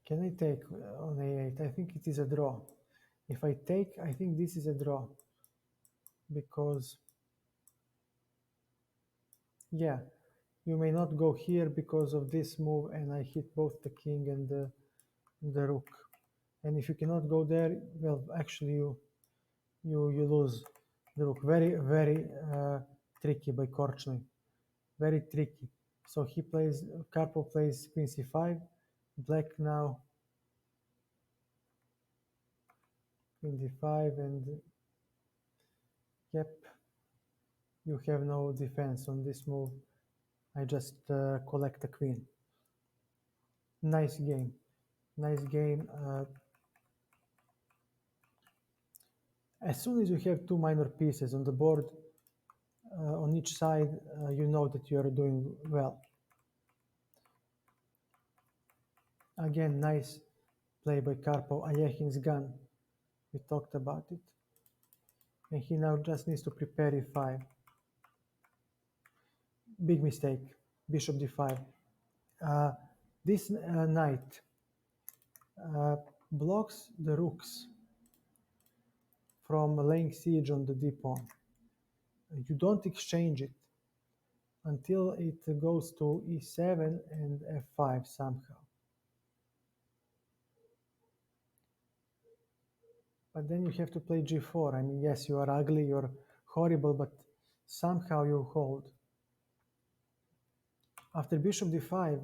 Can I take on a8? I think it is a draw. If I take, I think this is a draw because, yeah, you may not go here because of this move, and I hit both the king and the rook. And if you cannot go there, well, actually you lose the rook. Very, very tricky by Korchnoi. Very tricky. So he plays, Karpov plays queen c5. Black now queen d5, and yep, you have no defense on this move. I just collect a queen. Nice game. Nice game. As soon as you have two minor pieces on the board, on each side, you know that you are doing well. Again, nice play by Karpov. Alekhin's gun. We talked about it. And he now just needs to prepare e5. Big mistake. Bishop d5. Uh, this knight blocks the rooks from laying siege on the d pawn. You don't exchange it until it goes to e7 and f5 somehow. But then you have to play g4. I mean, yes, you are ugly, you're horrible, but somehow you hold. After bishop d5,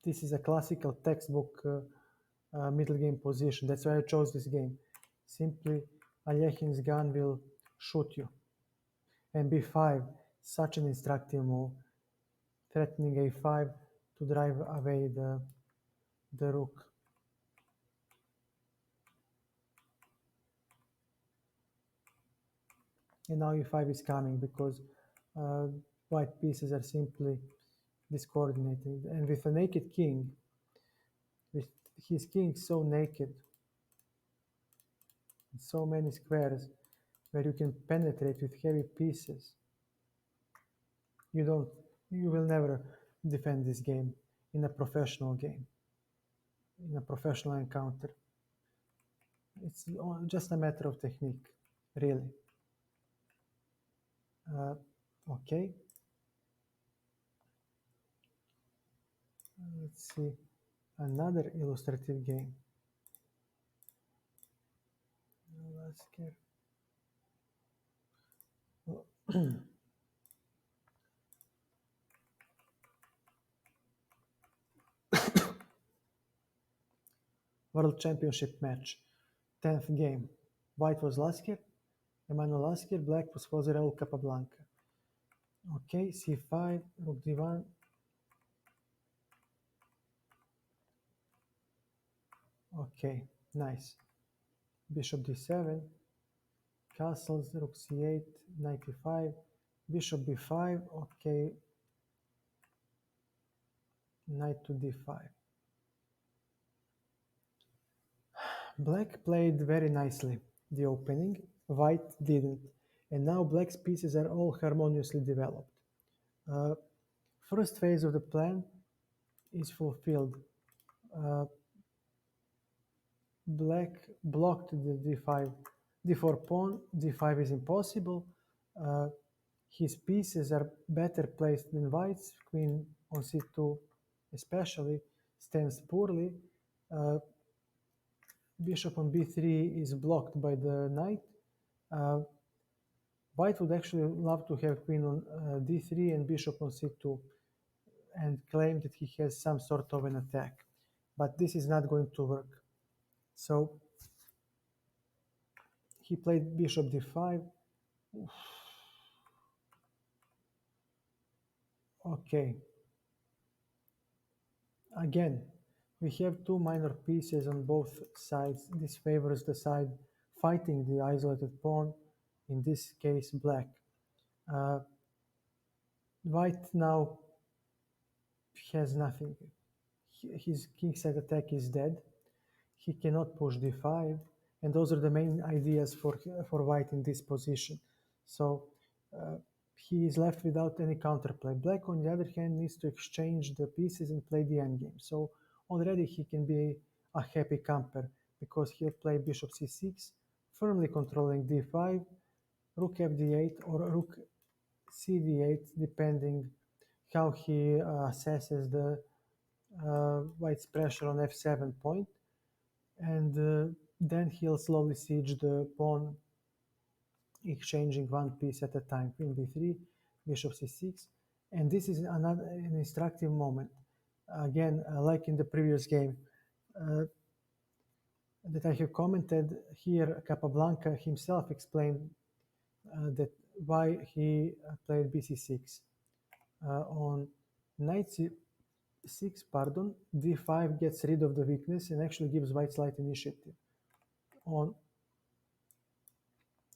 this is a classical textbook middle game position. That's why I chose this game. Simply, Alekhin's gun will shoot you. And b5, such an instructive move, threatening a5 to drive away the rook. And now e5 is coming because uh, white pieces are simply discoordinated. And with a naked king, with his king so naked, so many squares where you can penetrate with heavy pieces, you will never defend this game in a professional game, in a professional encounter. It's just a matter of technique, really. Okay. Let's see another illustrative game. Lasker. World Championship match, 10th game. White was Lasker, Emmanuel Lasker, black was Jose Raul Capablanca. Okay, c5, rook d1. Okay, nice. Bishop d7, castles, rook c8, knight e5, bishop b5, okay, knight to d5. Black played very nicely the opening, white didn't, and now black's pieces are all harmoniously developed. Uh, First phase of the plan is fulfilled. Uh, Black blocked the d5, d4 pawn, d5 is impossible. Uh, his pieces are better placed than white's, queen on c2 especially stands poorly. Uh, Bishop on b3 is blocked by the knight. Uh, White would actually love to have queen on d3 and bishop on c2 and claim that he has some sort of an attack. But this is not going to work. So he played bishop d5. Okay. Again, we have two minor pieces on both sides. This favors the side fighting the isolated pawn, in this case black. Uh, White now has nothing. His kingside attack is dead. He cannot push d5, and those are the main ideas for white in this position. So uh, he is left without any counterplay. Black, on the other hand, needs to exchange the pieces and play the endgame. So already he can be a happy camper because he'll play bishop c6, firmly controlling d5, rook fd8 or rook cd8, depending how he assesses the white's pressure on f7 point, and then he'll slowly siege the pawn, exchanging one piece at a time. Queen b3, bishop c6, and this is an instructive moment. Again, like in the previous game uh, that I have commented here, Capablanca himself explained that why he played bc6. On knight c6, pardon, d5 gets rid of the weakness and actually gives white slight initiative. On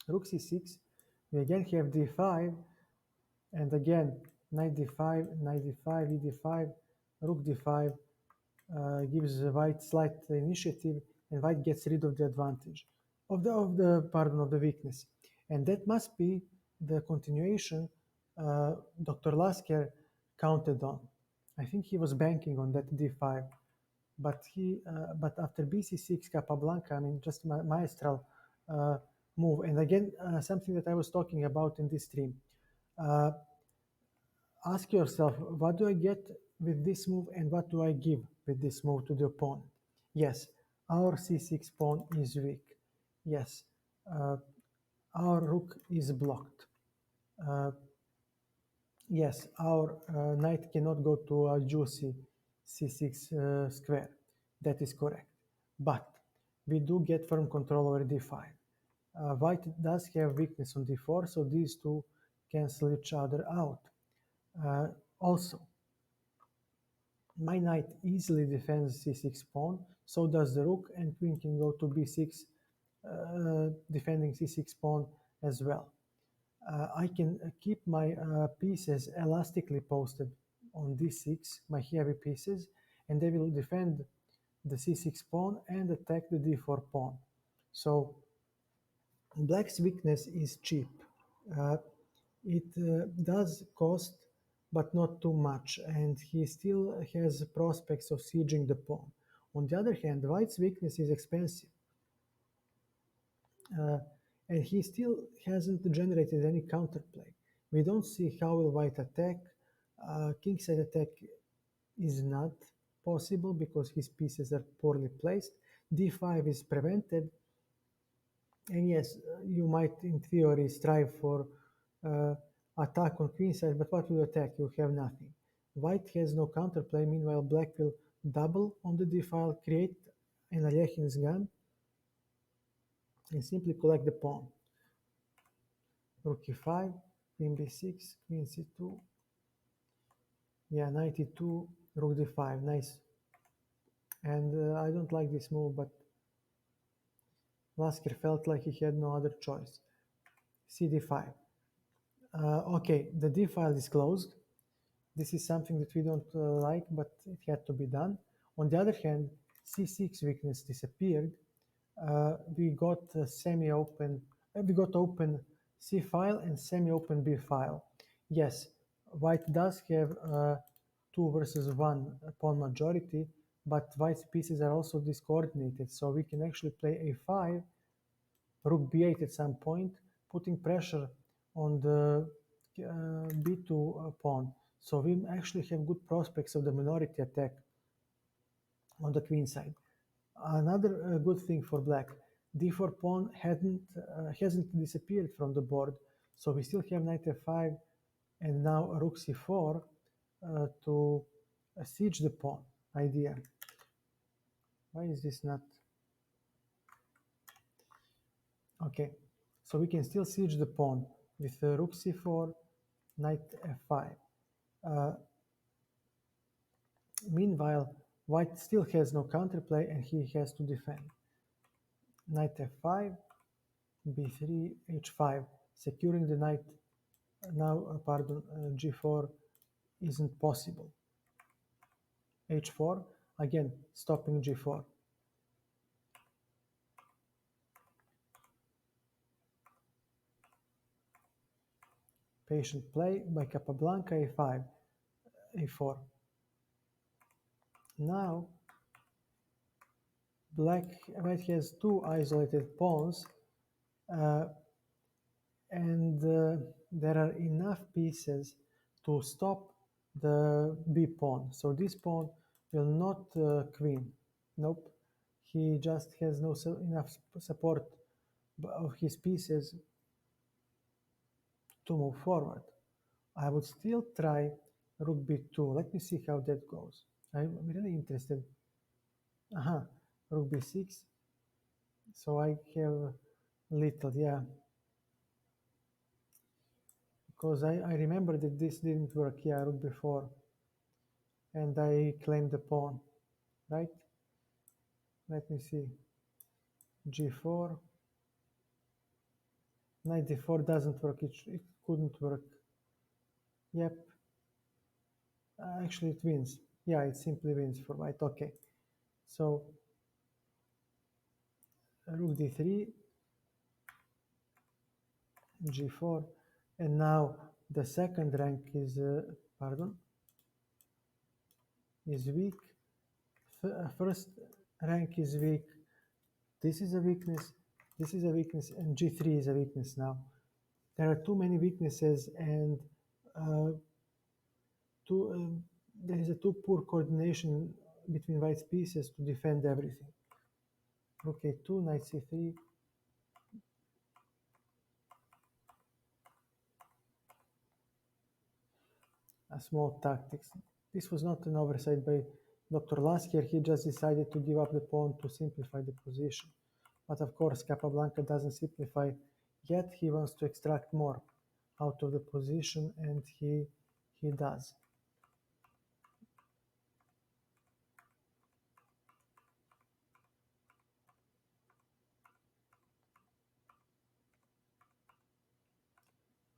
rook c6, we again have d5, and again knight d5, knight d5, e d5, rook d5 gives white slight initiative, and white gets rid of the advantage of the weakness, and that must be the continuation Dr. Lasker counted on. I think he was banking on that d5, but after bc6 Capablanca, I mean, just maestral uh, move. And again, something that I was talking about in this stream. Uh, Ask yourself, what do I get with this move and what do I give with this move to the opponent? Yes, our c6 pawn is weak. Yes, uh, our rook is blocked. Uh, yes, our knight cannot go to a juicy c6 square. That is correct. But we do get firm control over d5. White does have weakness on d4, so these two cancel each other out. Also, my knight easily defends c6 pawn, so does the rook, and queen can go to b6, defending c6 pawn as well. I can keep my pieces elastically posted on d6, my heavy pieces, and they will defend the c6 pawn and attack the d4 pawn. So black's weakness is cheap. Uh, it does cost, but not too much, and he still has prospects of sieging the pawn. On the other hand, white's weakness is expensive, uh, and he still hasn't generated any counterplay. We don't see how will white attack. Kingside attack is not possible because his pieces are poorly placed. d5 is prevented, And yes, you might in theory strive for uh, attack on queen side, but what will you attack? You have nothing. White has no counterplay, meanwhile black will double on the d file, create an Alekhin's gun, and simply collect the pawn. Rook e5, queen b6, queen c2, yeah, knight e2, rook d5, nice. And I don't like this move, but Lasker felt like he had no other choice. cd5. Okay, the d file is closed. This is something that we don't like, but it had to be done. On the other hand, c6 weakness disappeared. We got semi-open, we got open c file and semi-open b file. Yes, white does have 2 versus 1 pawn majority, but white's pieces are also discoordinated, so we can actually play a5, rook b8 at some point, putting pressure on the b2 pawn. So we actually have good prospects of the minority attack on the queen side. Another good thing for black, d4 pawn hasn't disappeared from the board, so we still have knight f5 and now rook c4 to siege the pawn idea. Why is this not? Okay, so we can still siege the pawn with rook c4, knight f5. Uh, Meanwhile, white still has no counterplay and he has to defend. Knight f5, b3, h5, securing the knight. Now, g4 isn't possible. h4, again, stopping g4. Patient play by Capablanca, a5, a4. Now, white has two isolated pawns, uh, and there are enough pieces to stop the b pawn. So this pawn will not queen. Nope. He just has no enough support of his pieces to move forward. I would still try rook b2. Let me see how that goes. I'm really interested. Aha, rook b6. So I have little, yeah. Because I remember that this didn't work, yeah, rook b4. And I claimed the pawn, right? Let me see. g4. Knight d4 doesn't work. It couldn't work. Yep. Actually, it wins. Yeah, it simply wins for white. Okay. So rook d3, g4, and now the second rank is is weak. First rank is weak. This is a weakness. This is a weakness, and g3 is a weakness now. There are too many weaknesses, and uh, there is a too poor coordination between white pieces to defend everything. Rook a2, knight c3. A small tactics. This was not an oversight by Dr. Lasker. He just decided to give up the pawn to simplify the position. But of course, Capablanca doesn't simplify yet. He wants to extract more out of the position, and he does.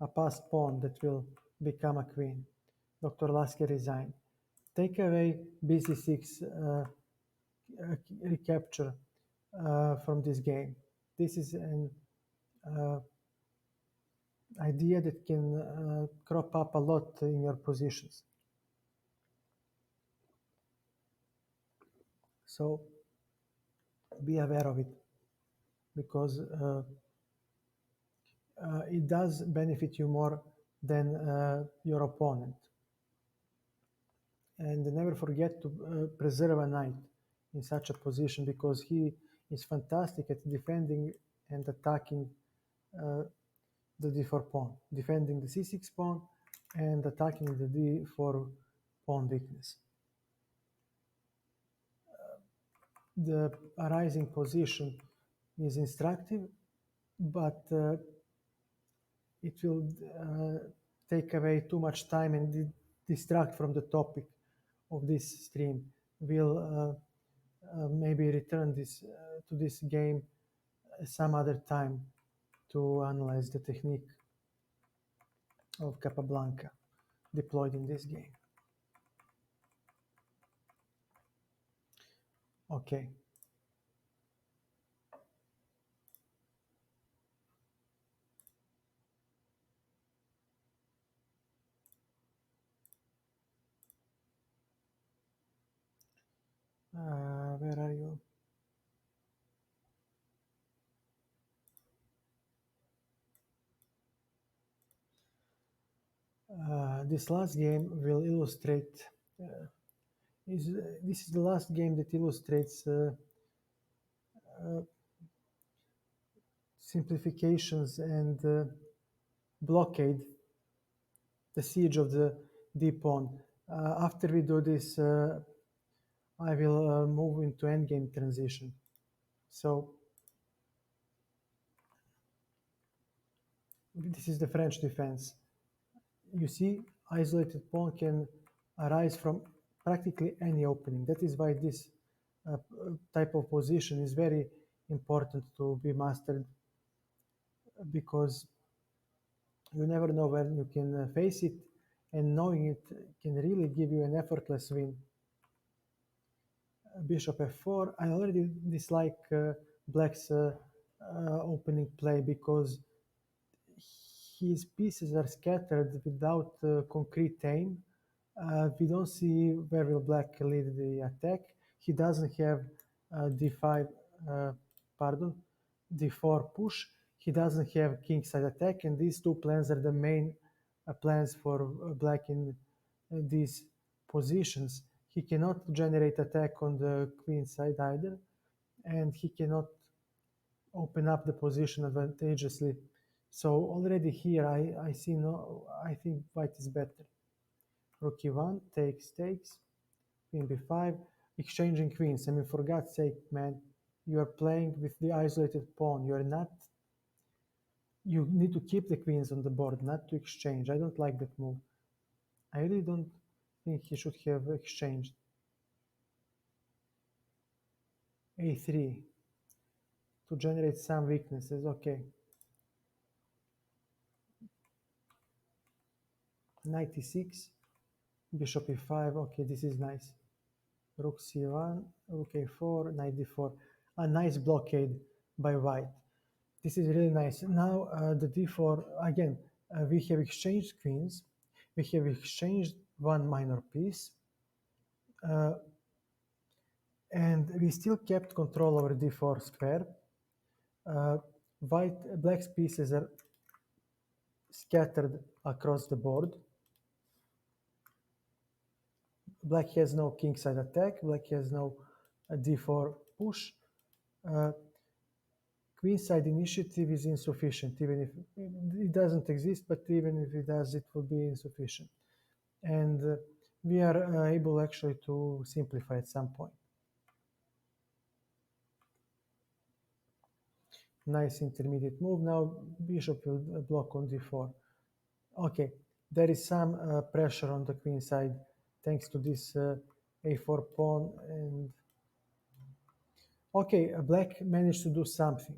A passed pawn that will become a queen. Dr. Lasker resigned. Take away bc6 recapture from this game. This is an uh, idea that can crop up a lot in your positions. So be aware of it, because it does benefit you more than your opponent. And never forget to preserve a knight in such a position, because he is fantastic at defending and attacking the d4 pawn, defending the c6 pawn and attacking the d4 pawn weakness. The arising position is instructive, but it will take away too much time and distract from the topic of this stream. We'll maybe return this to this game some other time to analyze the technique of Capablanca deployed in this game. Okay. Where are you? This last game will illustrate. This is the last game that illustrates simplifications and blockade, the siege of the d pawn. After we do this, I will move into endgame transition. So this is the French defense. You see, isolated pawn can arise from practically any opening. That is why this type of position is very important to be mastered, because you never know when you can face it, and knowing it can really give you an effortless win. Bishop f4. I already dislike black's opening play because his pieces are scattered without concrete aim. We don't see where will black lead the attack. He doesn't have d5, d4 push. He doesn't have kingside attack, and these two plans are the main plans for black in these positions. He cannot generate attack on the queen side either, and he cannot open up the position advantageously. So already here I see no, I think white is better. Rook e1, takes, queen b5, exchanging queens. I mean, for God's sake, man, you are playing with the isolated pawn. You are not, you need to keep the queens on the board, not to exchange. I don't like that move. I really don't think he should have exchanged. a3 to generate some weaknesses. Okay. Knight e6, bishop e5. Okay, this is nice. Rook c1, rook a4, knight d4. A nice blockade by white. This is really nice. Now the d4, again, we have exchanged queens. We have exchanged one minor piece. And we still kept control over d4 square. Black's pieces are scattered across the board. Black has no kingside attack. Black has no d4 push. Queenside initiative is insufficient, even if it doesn't exist, but even if it does, it will be insufficient. And we are able actually to simplify at some point. Nice intermediate move. Now bishop will block on d4. Okay, there is some pressure on the queen side thanks to this a4 pawn. And okay, black managed to do something.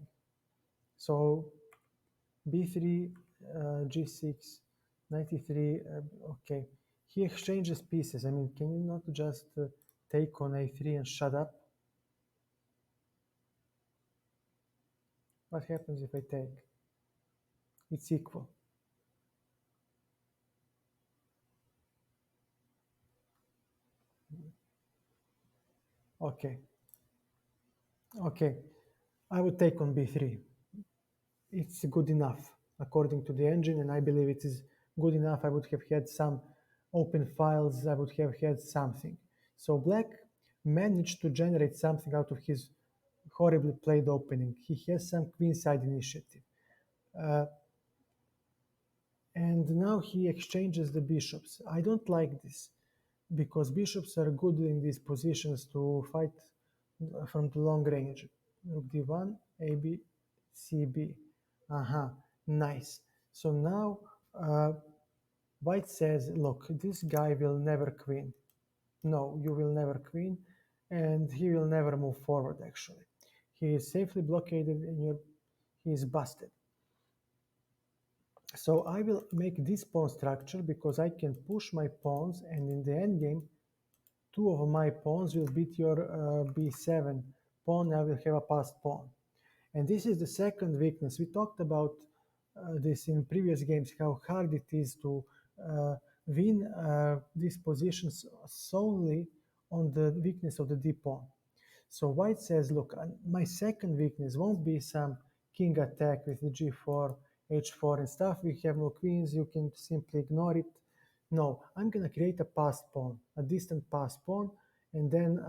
So b3, g6, 93. Okay, he exchanges pieces. I mean, can you not just take on a3 and shut up? What happens if I take? It's equal. Okay. Okay, I would take on b3. It's good enough according to the engine, and I believe it is good enough. I would have had some open files. I would have had something. So black managed to generate something out of his horribly played opening. He has some queenside initiative. Uh, and now he exchanges the bishops. I don't like this because bishops are good in these positions to fight from the long range. Rook d1, ab, cb. Aha, nice. So now white says, look, this guy will never queen. No, you will never queen, and he will never move forward, actually. He is safely blockaded and he is busted. So I will make this pawn structure because I can push my pawns, and in the endgame, two of my pawns will beat your b7 pawn. I will have a passed pawn. And this is the second weakness. We talked about this in previous games, how hard it is to win these positions solely on the weakness of the d pawn. So white says, look, my second weakness won't be some king attack with the g4, h4 and stuff. We have no queens. You can simply ignore it. No, I'm going to create a passed pawn, a distant passed pawn, and then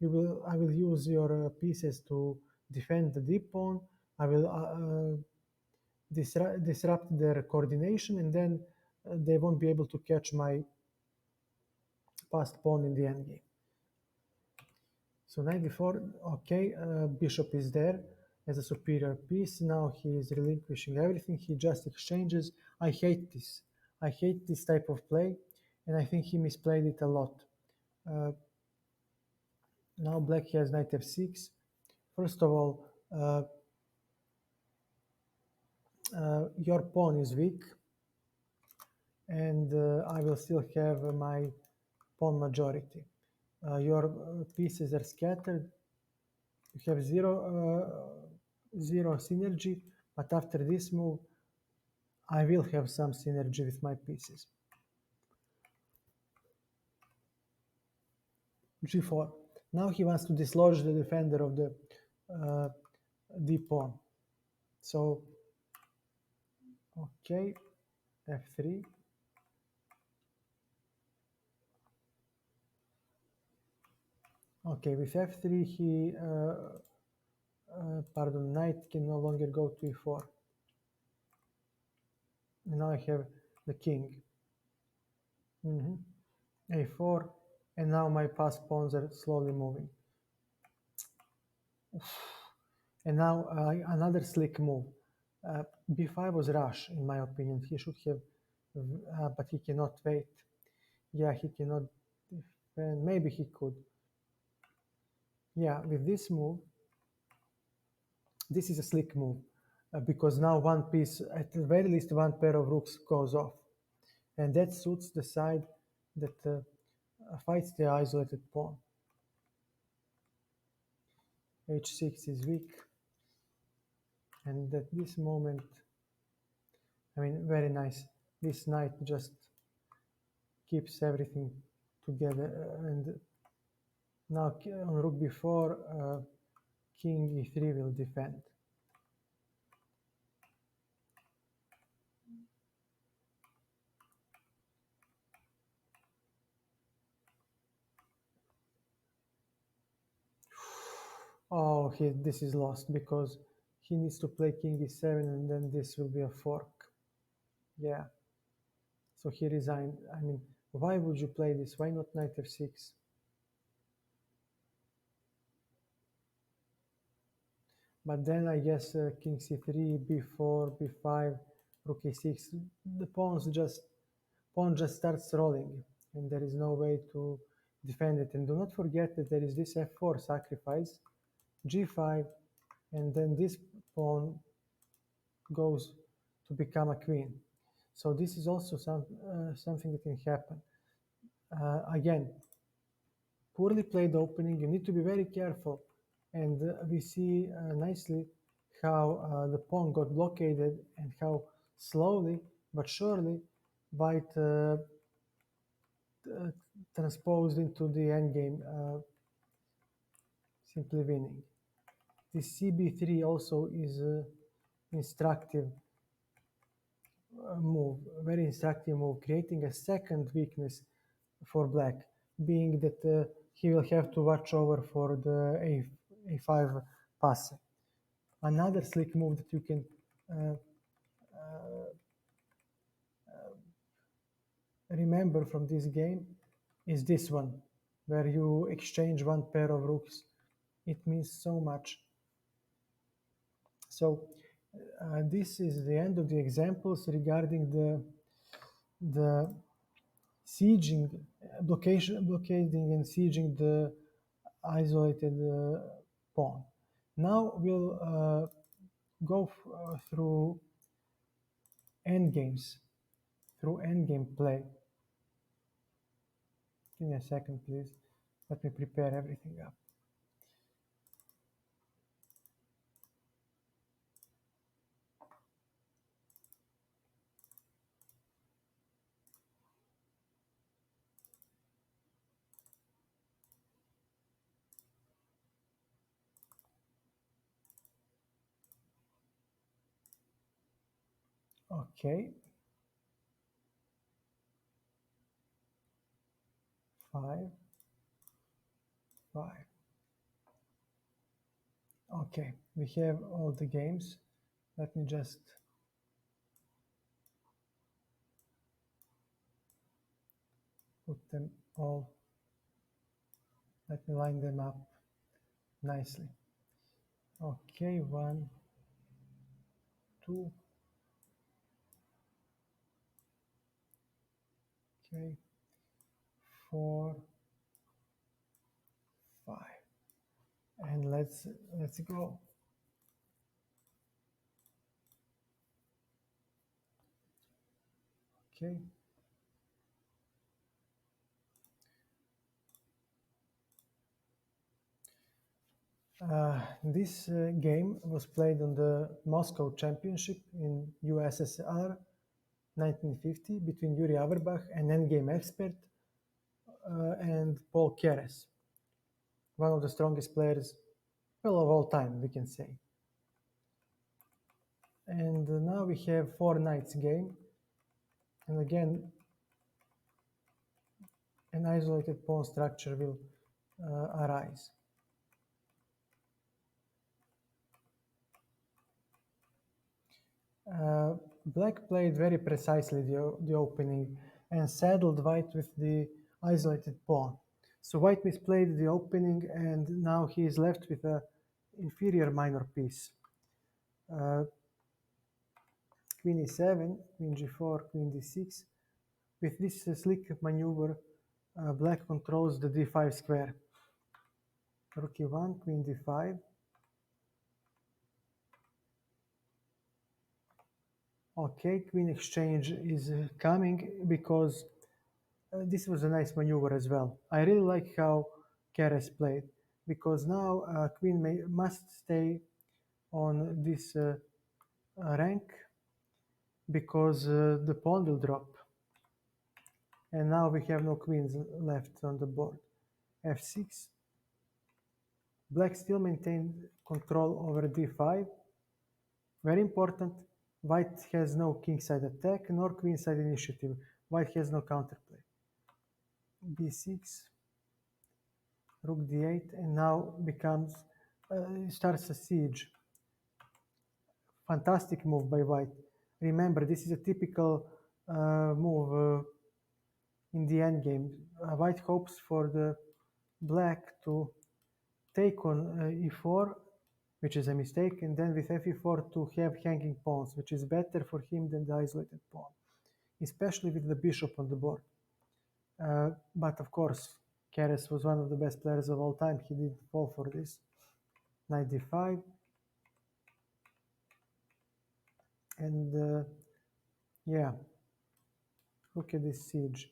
I will use your pieces to defend the d pawn. I will disrupt their coordination, and then they won't be able to catch my passed pawn in the endgame. So knight b4, okay, bishop is there as a superior piece. Now he is relinquishing everything. He just exchanges. I hate this. I hate this type of play, and I think he misplayed it a lot. Uh, Now black has knight f6. First of all, your pawn is weak, and I will still have my pawn majority. Your pieces are scattered. You have zero synergy, but after this move, I will have some synergy with my pieces. g4. Now he wants to dislodge the defender of the d pawn. So, okay, f3. Okay, with f3 he, pardon, knight can no longer go to e4. And now I have the king. A4, and now my passed pawns are slowly moving. And now another slick move. b5 was rush, in my opinion. He should have, but he cannot wait. Yeah, he cannot defend. Maybe he could. Yeah, with this move, this is a slick move because now one piece, at the very least, one pair of rooks goes off. And that suits the side that fights the isolated pawn. h6 is weak. And at this moment, I mean, very nice. This knight just keeps everything together. And now on rook b4, king e3 will defend. Oh, this is lost because he needs to play king e7 and then this will be a fork. Yeah. So he resigned. I mean, why would you play this? Why not knight f6? But then I guess king c3, b4, b5, rook e6, the pawn just starts rolling, and there is no way to defend it. And do not forget that there is this f4 sacrifice, g5, and then this pawn goes to become a queen. So this is also something that can happen. Again, poorly played opening. You need to be very careful. And we see nicely how the pawn got blockaded and how slowly but surely white transposed into the endgame, simply winning. This cb3 also is instructive move, very instructive move, creating a second weakness for black, being that he will have to watch over for the a5 passe. Another slick move that you can remember from this game is this one, where you exchange one pair of rooks. It means so much. So this is the end of the examples regarding the sieging, blockading and sieging the isolated pawn. Now we'll go through endgames, through endgame play. Give me a second, please. Let me prepare everything up. Okay. 5, 5. Okay, we have all the games. Let me just put them all. Let me line them up nicely. Okay, 1, 2. Okay, 4, 5. And let's go. Okay. This game was played on the Moscow Championship in USSR 1950 between Yuri Averbach, an endgame expert, and Paul Keres, one of the strongest players, well, of all time, we can say. And now we have 4 knights game, and again, an isolated pawn structure will arise. Black played very precisely the opening and saddled white with the isolated pawn. So white misplayed the opening, and now he is left with an inferior minor piece. Queen e7, queen g4, queen d6. With this slick maneuver, black controls the d5 square. Rook e1, queen d5. Okay, queen exchange is coming because this was a nice maneuver as well. I really like how Keres played because now queen must stay on this rank because the pawn will drop. And now we have no queens left on the board. f6. Black still maintained control over d5. Very important. White has no kingside attack nor queenside initiative. White has no counterplay. b6, rook d8, and now starts a siege. Fantastic move by white. Remember, this is a typical move in the endgame. White hopes for the black to take on e4, which is a mistake, and then with fe4 to have hanging pawns, which is better for him than the isolated pawn, especially with the bishop on the board. But of course, Keres was one of the best players of all time. He didn't fall for this. Knight d5. And yeah, look at this siege.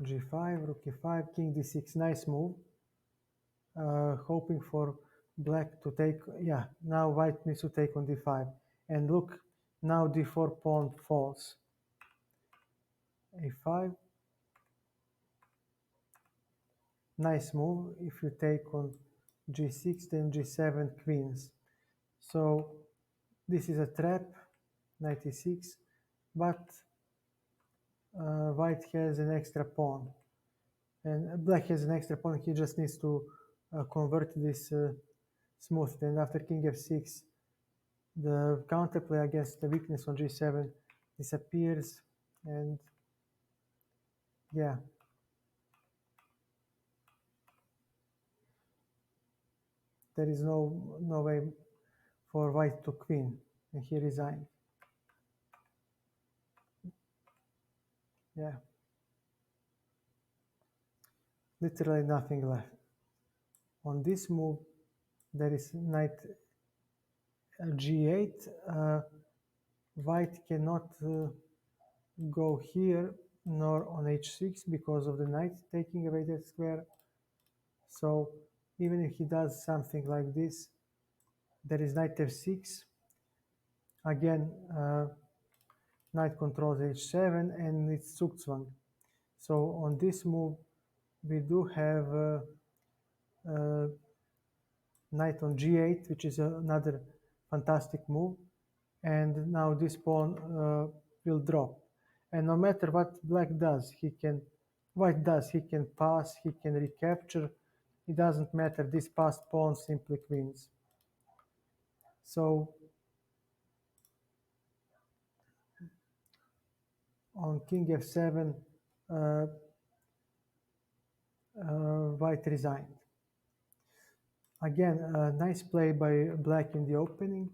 g5, rook e5, king d6, nice move. Hoping for black to take, yeah, now white needs to take on d5. And look, now d4 pawn falls. a5. Nice move. If you take on g6, then g7 queens. So this is a trap, knight e6, but white has an extra pawn. And black has an extra pawn. He just needs to convert this smooth. Then after king f6, the counterplay against the weakness on g7 disappears, and yeah, there is no way for white to queen, and he resigned. Yeah, literally nothing left. On this move, there is knight g8. White cannot go here nor on h6 because of the knight taking away that square. So even if he does something like this, there is knight f6. Again, knight controls h7 and it's Zugzwang. So on this move, we do have knight on g8, which is another fantastic move. And now this pawn will drop. And no matter what white does, he can pass, he can recapture. It doesn't matter. This passed pawn simply wins. So on king f7, white resigned. Again, nice play by black in the opening.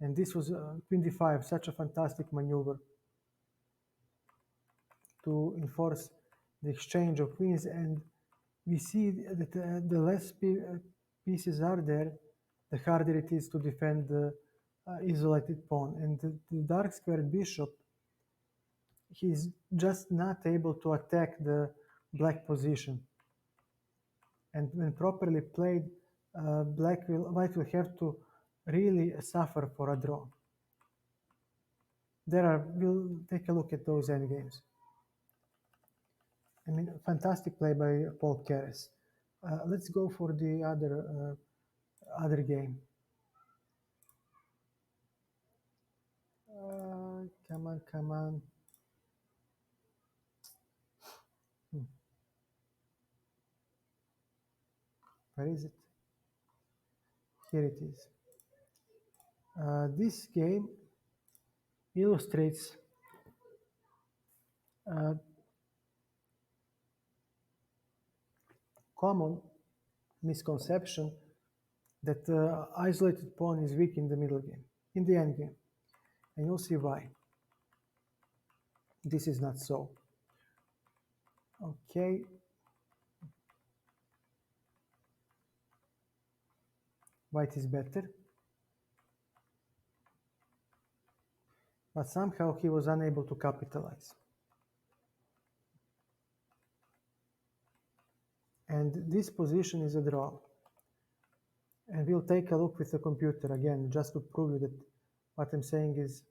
And this was queen d5, such a fantastic maneuver to enforce the exchange of queens. And we see that the less pieces are there, the harder it is to defend the isolated pawn. And the dark squared bishop, he's just not able to attack the black position. And when properly played, white will have to really suffer for a draw. We'll take a look at those endgames. I mean, fantastic play by Paul Keres. Let's go for the other game. Come on, come on. Where is it? Here it is. This game illustrates common misconception that isolated pawn is weak in the middle game, in the end game. And you'll see why. This is not so. Okay. White is better. But somehow he was unable to capitalize. And this position is a draw. And we'll take a look with the computer again, just to prove you that what I'm saying is,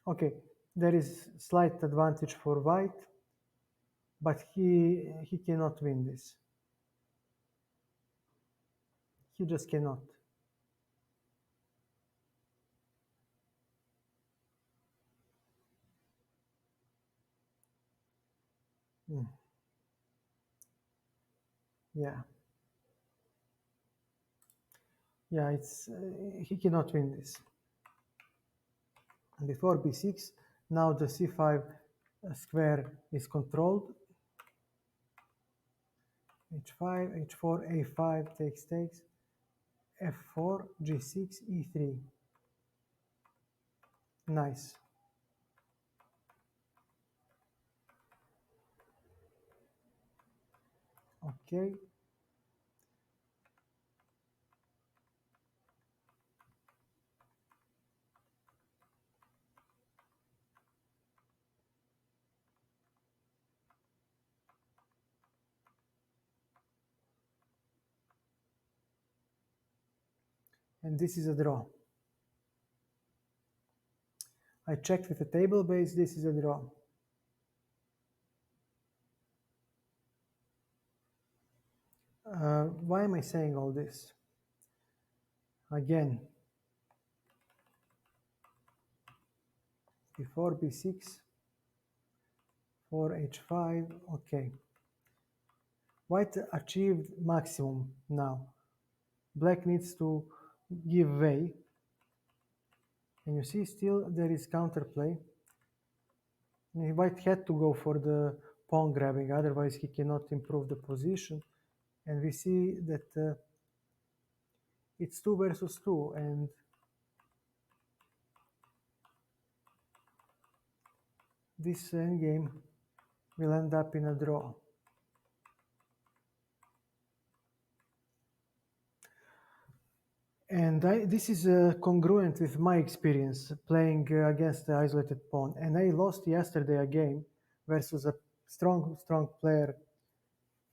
okay, there is slight advantage for white, but he cannot win this. He just cannot. Yeah. Yeah, he cannot win this. And before b6, now the c5 square is controlled. h5, h4, a5 takes, f4, g6, e3. Nice. Okay. And this is a draw. I checked with the table base, this is a draw. Why am I saying all this? Again, before b6, for h5, okay. White achieved maximum now. Black needs to give way. And you see still there is counterplay. White had to go for the pawn grabbing, otherwise he cannot improve the position. And we see that it's 2 versus 2, and this endgame will end up in a draw. And this is congruent with my experience playing against the isolated pawn. And I lost yesterday a game versus a strong player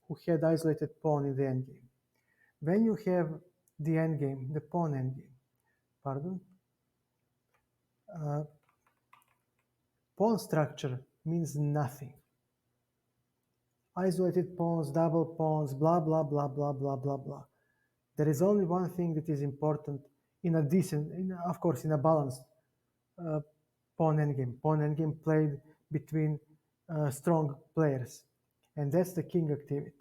who had isolated pawn in the endgame. When you have the endgame, the pawn endgame, pardon, uh, pawn structure means nothing. Isolated pawns, double pawns, blah, blah, blah, blah, blah, blah, blah. There is only one thing that is important in a decent, of course, in a balanced uh, pawn endgame. Pawn endgame played between strong players, and that's the king activity.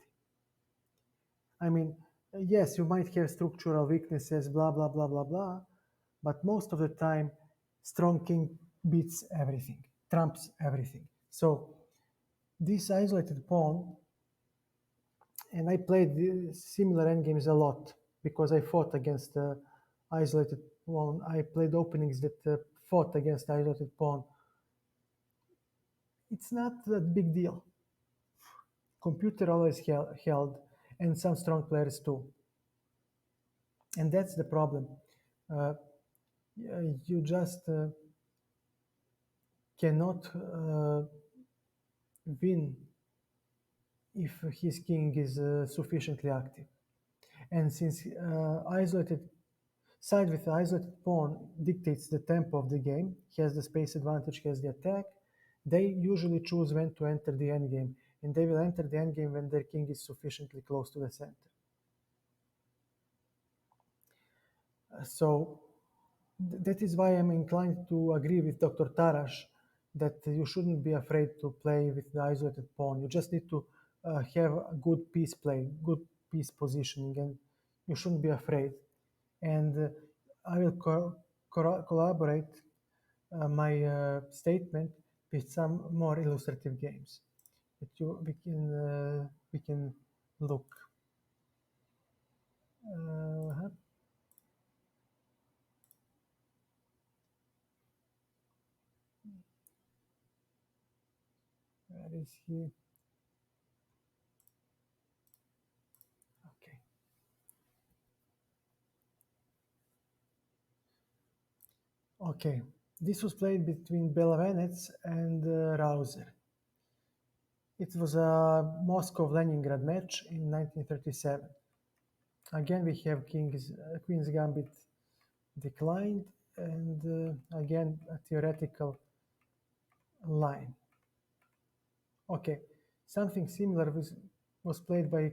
I mean, yes, you might have structural weaknesses, blah, blah, blah, blah, blah, but most of the time, strong king beats everything, trumps everything. So this isolated pawn, and I played similar endgames a lot because I fought against isolated pawn. I played openings that fought against isolated pawn. It's not a big deal. Computer always held, and some strong players too. And that's the problem. Uh, you just cannot win if his king is sufficiently active. And since isolated side with the isolated pawn dictates the tempo of the game, he has the space advantage, he has the attack, they usually choose when to enter the endgame, and they will enter the endgame when their king is sufficiently close to the center. So that is why I'm inclined to agree with Dr. Tarash that you shouldn't be afraid to play with the isolated pawn. You just need to have a good piece play, good piece positioning, and you shouldn't be afraid. And I will collaborate my statement with some more illustrative games that we can look. Uh, where is he? Okay. Okay, this was played between Belavenets and Rauser. It was a Moscow-Leningrad match in 1937. Again, we have Queen's Gambit declined, and again, a theoretical line. Okay, something similar was played by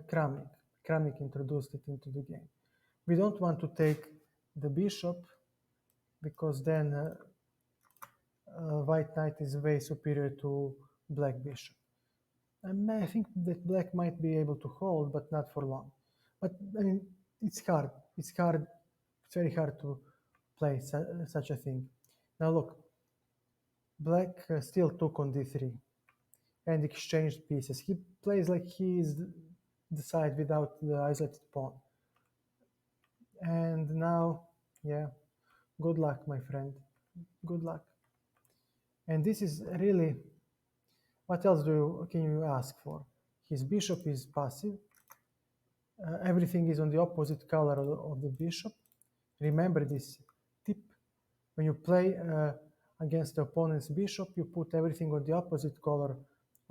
Kramnik. Kramnik introduced it into the game. We don't want to take the bishop because then white knight is way superior to black bishop. I think that black might be able to hold, but not for long. But I mean, it's hard. It's hard. It's very hard to play such a thing. Now look, black still took on d3 and exchanged pieces. He plays like he is the side without the isolated pawn. And now, yeah, good luck, my friend. Good luck. And this is really, what else can you ask for? His bishop is passive. Everything is on the opposite color of the bishop. Remember this tip. When you play against the opponent's bishop, you put everything on the opposite color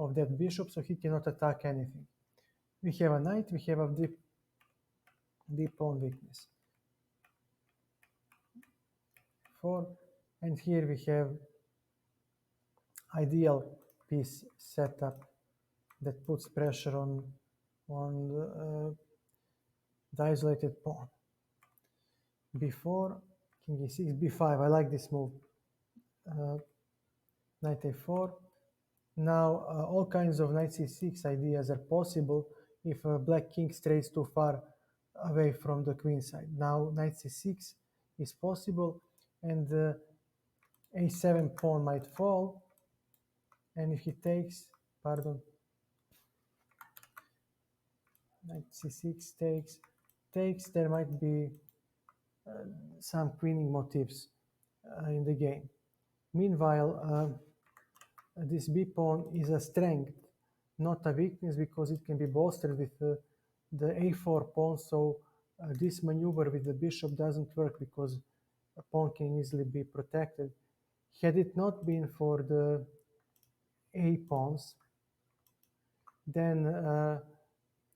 of that bishop so he cannot attack anything. We have a knight, we have a deep pawn weakness. 4, and here we have ideal piece setup that puts pressure on the isolated pawn. b4, king e6, b5. I like this move. Knight a4. Now all kinds of knight c6 ideas are possible. if black king strays too far away from the queen side. Now knight c6 is possible, and a7 pawn might fall, and if he takes, pardon, knight c6 takes, there might be some queening motifs in the game. Meanwhile, this b pawn is a strength, not a weakness, because it can be bolstered with the a4 pawn. So this maneuver with the bishop doesn't work because a pawn can easily be protected. Had it not been for the a pawns, then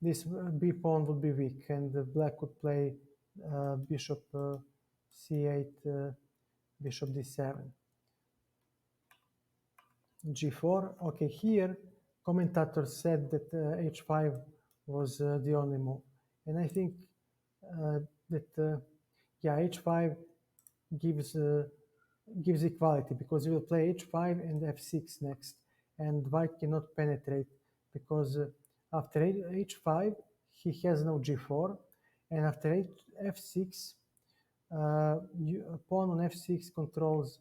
this b pawn would be weak, and the black could play bishop c8, bishop d7, g4. Okay, here commentators said that h5 was the only move, and I think that yeah, h5 gives gives equality, because you will play h5 and f6 next, and white cannot penetrate because after h5 he has no g4, and after f6 pawn on f6 controls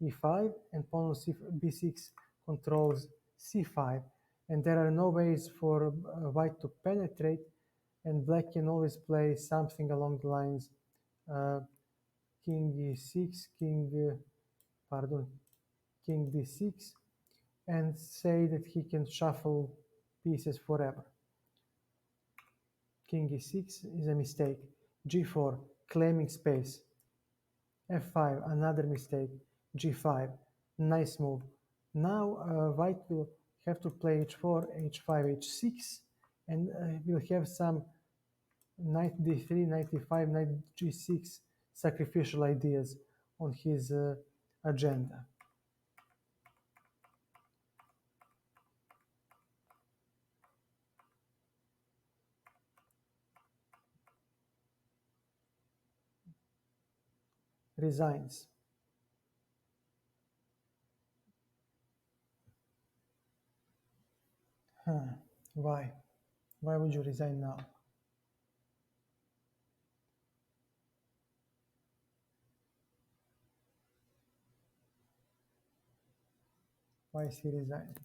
e5, and pawn on b6 controls c5, and there are no ways for white to penetrate, and black can always play something along the lines uh, king e6, pardon, king d6, and say that he can shuffle pieces forever. King e6 is a mistake. g4, claiming space. f5, another mistake. g5, nice move. Now white will have to play h4, h5, h6, and will have some knight d3, knight e5, knight g6 sacrificial ideas on his agenda. Resigns. Huh. Why? Why would you resign now? Why is he resigning?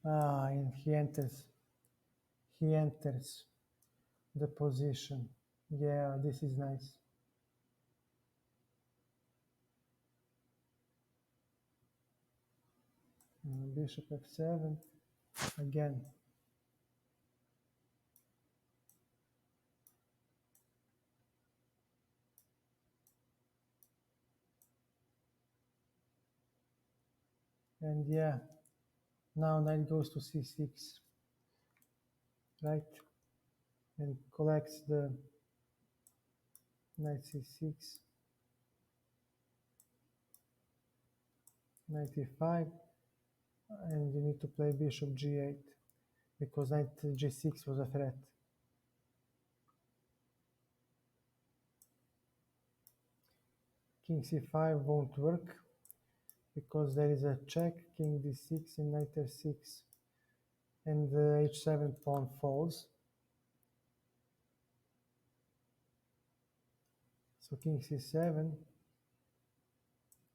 Ah, and he enters the position. Yeah, this is nice. Bishop f7 again. And yeah, now knight goes to c6, right? And collects the knight c6, knight e5, and you need to play bishop g8 because knight g6 was a threat. King c5 won't work because there is a check, king d6 and knight f6, and the h7 pawn falls. So king c7,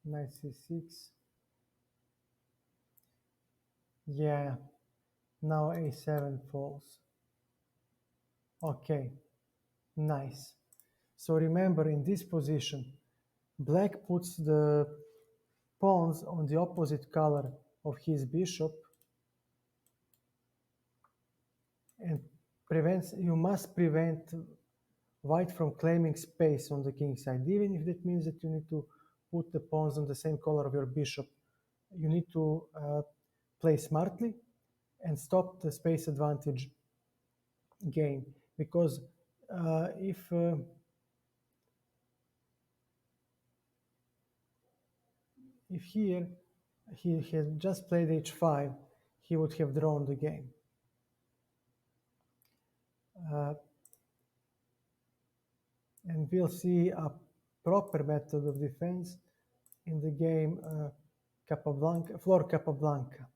knight c6. Yeah, now a7 falls. Okay, nice. So remember, in this position, black puts the pawns on the opposite color of his bishop and you must prevent white from claiming space on the king side, even if that means that you need to put the pawns on the same color of your bishop. You need to play smartly and stop the space advantage game, because if here he had just played h5, he would have drawn the game. Uh, and we'll see a proper method of defense in the game Capablanca, Flor Capablanca.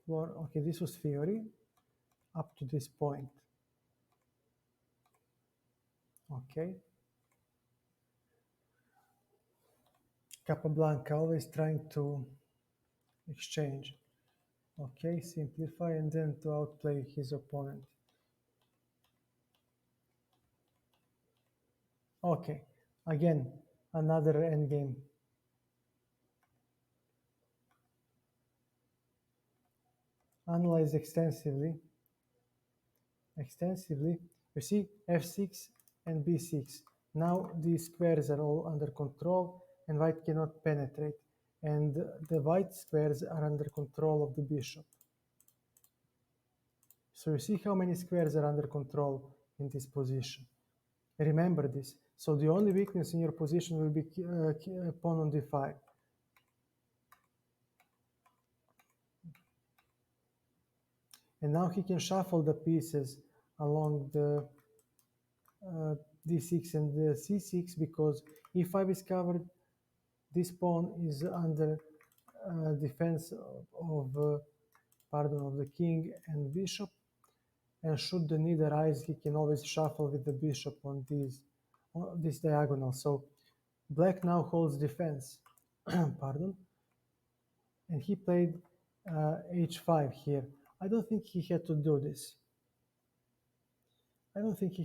Flor, okay, this was theory up to this point. Okay. Capablanca always trying to exchange. Okay, simplify and then to outplay his opponent. Okay, again, another endgame. Analyze extensively. You see f6 and b6. Now these squares are all under control and white cannot penetrate. And the white squares are under control of the bishop. So you see how many squares are under control in this position. Remember this. So the only weakness in your position will be pawn on d5. And now he can shuffle the pieces along the d6 and the c6 because e5 is covered. This pawn is under defense of the king and bishop. And should the need arise, he can always shuffle with the bishop on this diagonal. So black now holds defense. Pardon. And he played h5 here. I don't think he had to do this. I think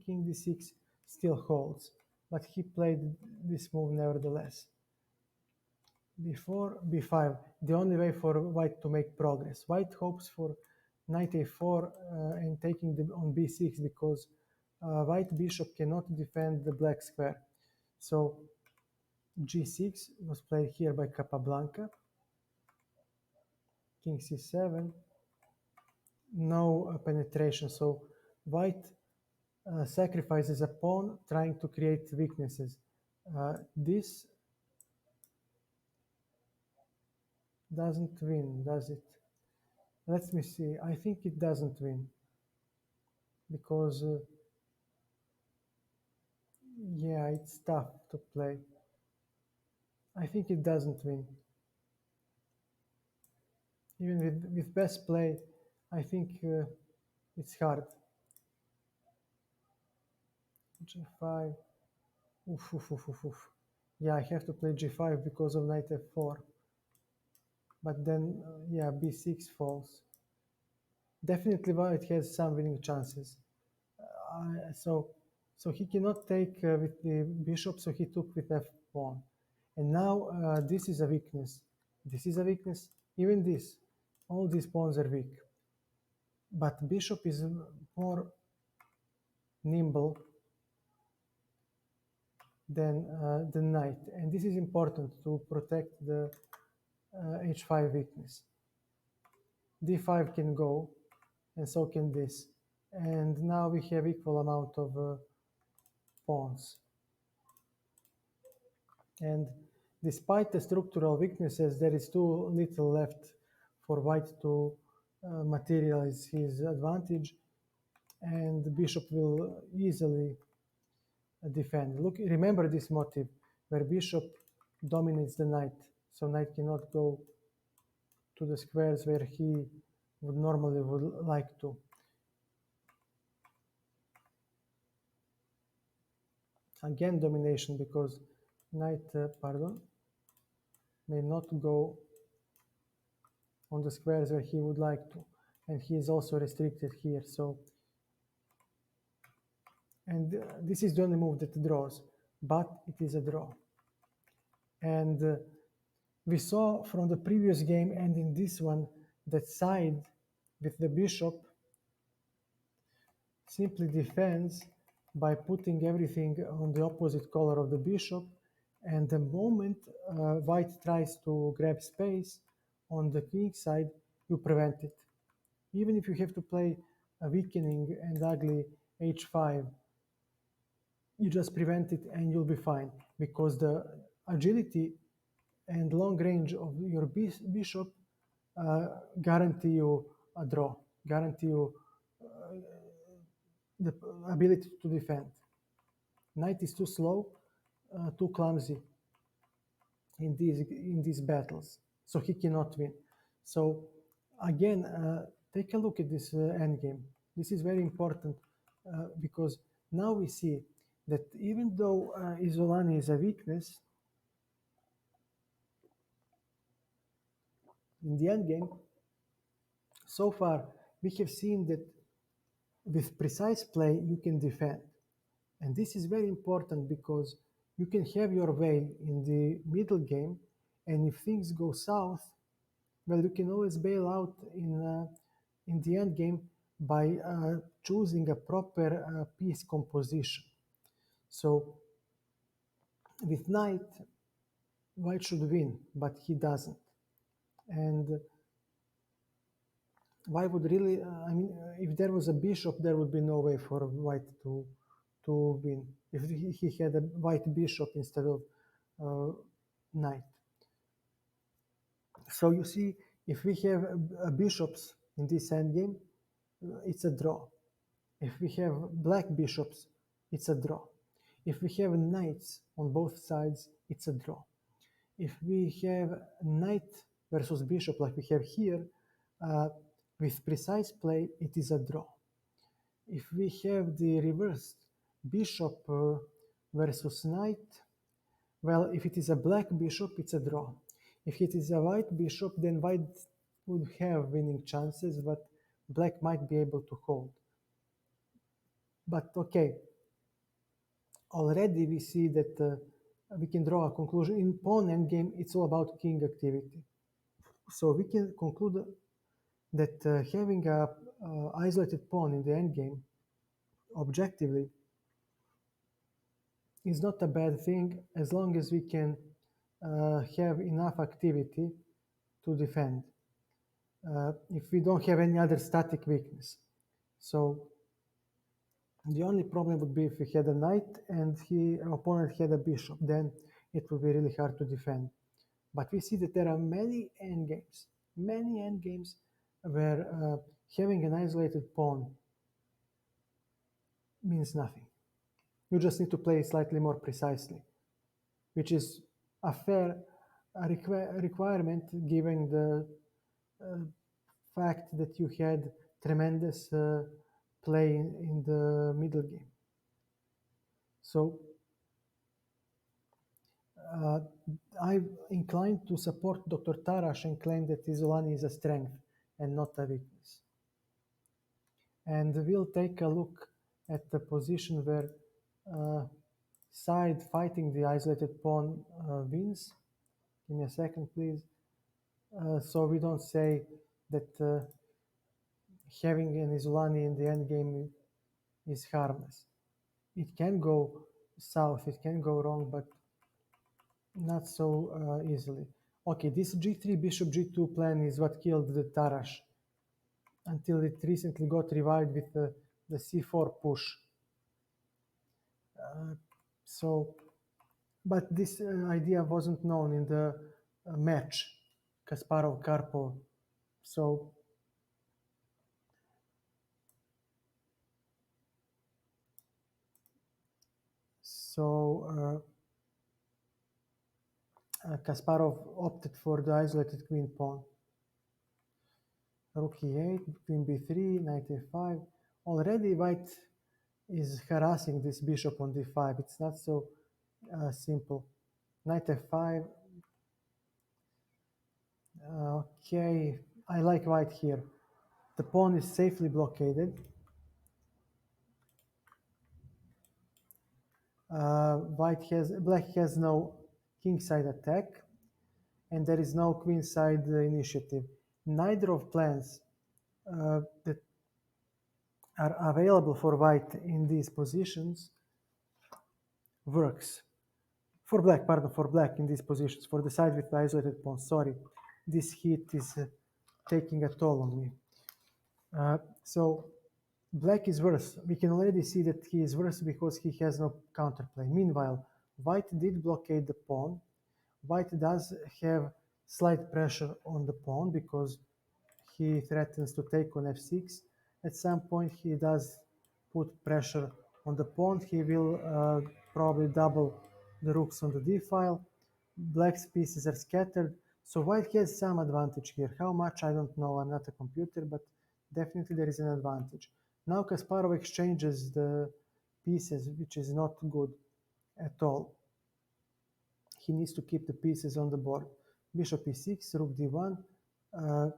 king d6 still holds, but he played this move nevertheless. Before b5, the only way for white to make progress. White hopes for knight a4 and taking on b6 because white bishop cannot defend the black square. So g6 was played here by Capablanca. King c7, no penetration. So white sacrifices a pawn trying to create weaknesses. This doesn't win, does it? Let me see. I think it doesn't win because yeah, it's tough to play. I think it doesn't win. Even with best play, I think it's hard. g5. Oof, oof, oof, oof, oof. Yeah, I have to play g5 because of knight f4. But then, yeah, b6 falls. Definitely white has some winning chances. So he cannot take with the bishop, so he took with f pawn. And now this is a weakness. This is a weakness. Even this. All these pawns are weak. But bishop is more nimble than the knight. And this is important to protect the h5 weakness. d5 can go, and so can this. And now we have equal amount of pawns. And despite the structural weaknesses, there is too little left for white to materialize his advantage, and the bishop will easily defend. Look, remember this motive where bishop dominates the knight, so knight cannot go to the squares where he would normally would like to. Again, domination because knight, may not go on the squares where he would like to, and he is also restricted here. So, and this is the only move that draws, but it is a draw. And we saw from the previous game and in this one that side with the bishop simply defends by putting everything on the opposite color of the bishop, and the moment white tries to grab space on the king side, you prevent it. Even if you have to play a weakening and ugly h5, you just prevent it and you'll be fine, because the agility and long range of your bishop guarantee you a draw, guarantee you the ability to defend. Knight is too slow, too clumsy in these battles, so he cannot win. So again, take a look at this endgame. This is very important because now we see that even though Isolani is a weakness, in the endgame, so far we have seen that with precise play you can defend. And this is very important because you can have your way in the middle game, and if things go south, well, you can always bail out in the end game by choosing a proper piece composition. So with knight, white should win, but he doesn't. And why would really, I mean, if there was a bishop, there would be no way for white to win. If he had a white bishop instead of knight. So you see, if we have bishops in this endgame, it's a draw. If we have black bishops, it's a draw. If we have knights on both sides, it's a draw. If we have knight versus bishop like we have here, with precise play, it is a draw. If we have the reversed bishop versus knight, well, if it is a black bishop, it's a draw. If it is a white bishop, then white would have winning chances, but black might be able to hold. But okay, already we see that we can draw a conclusion. In pawn endgame, it's all about king activity. So we can conclude that having a isolated pawn in the endgame, objectively, is not a bad thing as long as we can have enough activity to defend. If we don't have any other static weakness. So the only problem would be if we had a knight and our opponent had a bishop, then it would be really hard to defend. But we see that there are many endgames where having an isolated pawn means nothing. You just need to play slightly more precisely, which is a fair requirement given the fact that you had tremendous play in the middle game. So I'm inclined to support Dr. Tarash and claim that Isolani is a strength and not a weakness. And we'll take a look at the position where side fighting the isolated pawn wins. Give me a second, please. So we don't say that having an Isolani in the endgame is harmless. It can go south, it can go wrong, but not so easily. Okay, this g3 bishop g2 plan is what killed the Tarash until it recently got revived with the c4 push. But this idea wasn't known in the match, Kasparov-Karpov. So Kasparov opted for the isolated queen pawn. Rook e8, queen b3, knight a5. Already white is harassing this bishop on d5. It's not so simple. Knight f5. Okay, I like white here. The pawn is safely blockaded. Black has no kingside attack, and there is no queenside initiative. Neither of plans that are available for white in these positions works. For black in these positions, for the side with the isolated pawn. Sorry, this heat is taking a toll on me. So Black is worse. We can already see that he is worse because he has no counterplay. Meanwhile, white did blockade the pawn. White does have slight pressure on the pawn because he threatens to take on f6. At some point, he does put pressure on the pawn. He will probably double the rooks on the d file. Black's pieces are scattered. So white has some advantage here. How much, I don't know. I'm not a computer, but definitely there is an advantage. Now Kasparov exchanges the pieces, which is not good at all. He needs to keep the pieces on the board. Bishop e6, rook d1, uh,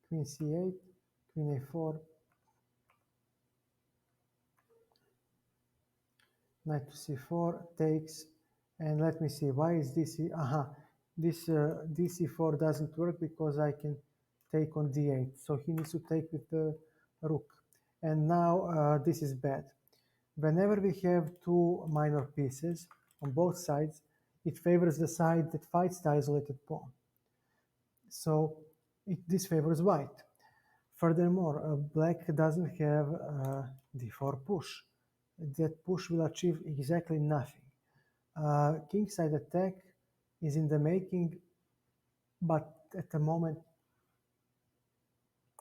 queen c8, queen a4, knight to c4, takes, and let me see, why is this, this dc4 doesn't work because I can take on d8, so he needs to take with the rook. And now this is bad. Whenever we have two minor pieces on both sides, it favors the side that fights the isolated pawn. So this favors white. Furthermore, black doesn't have d4 push. That push will achieve exactly nothing. Kingside attack is in the making, but at the moment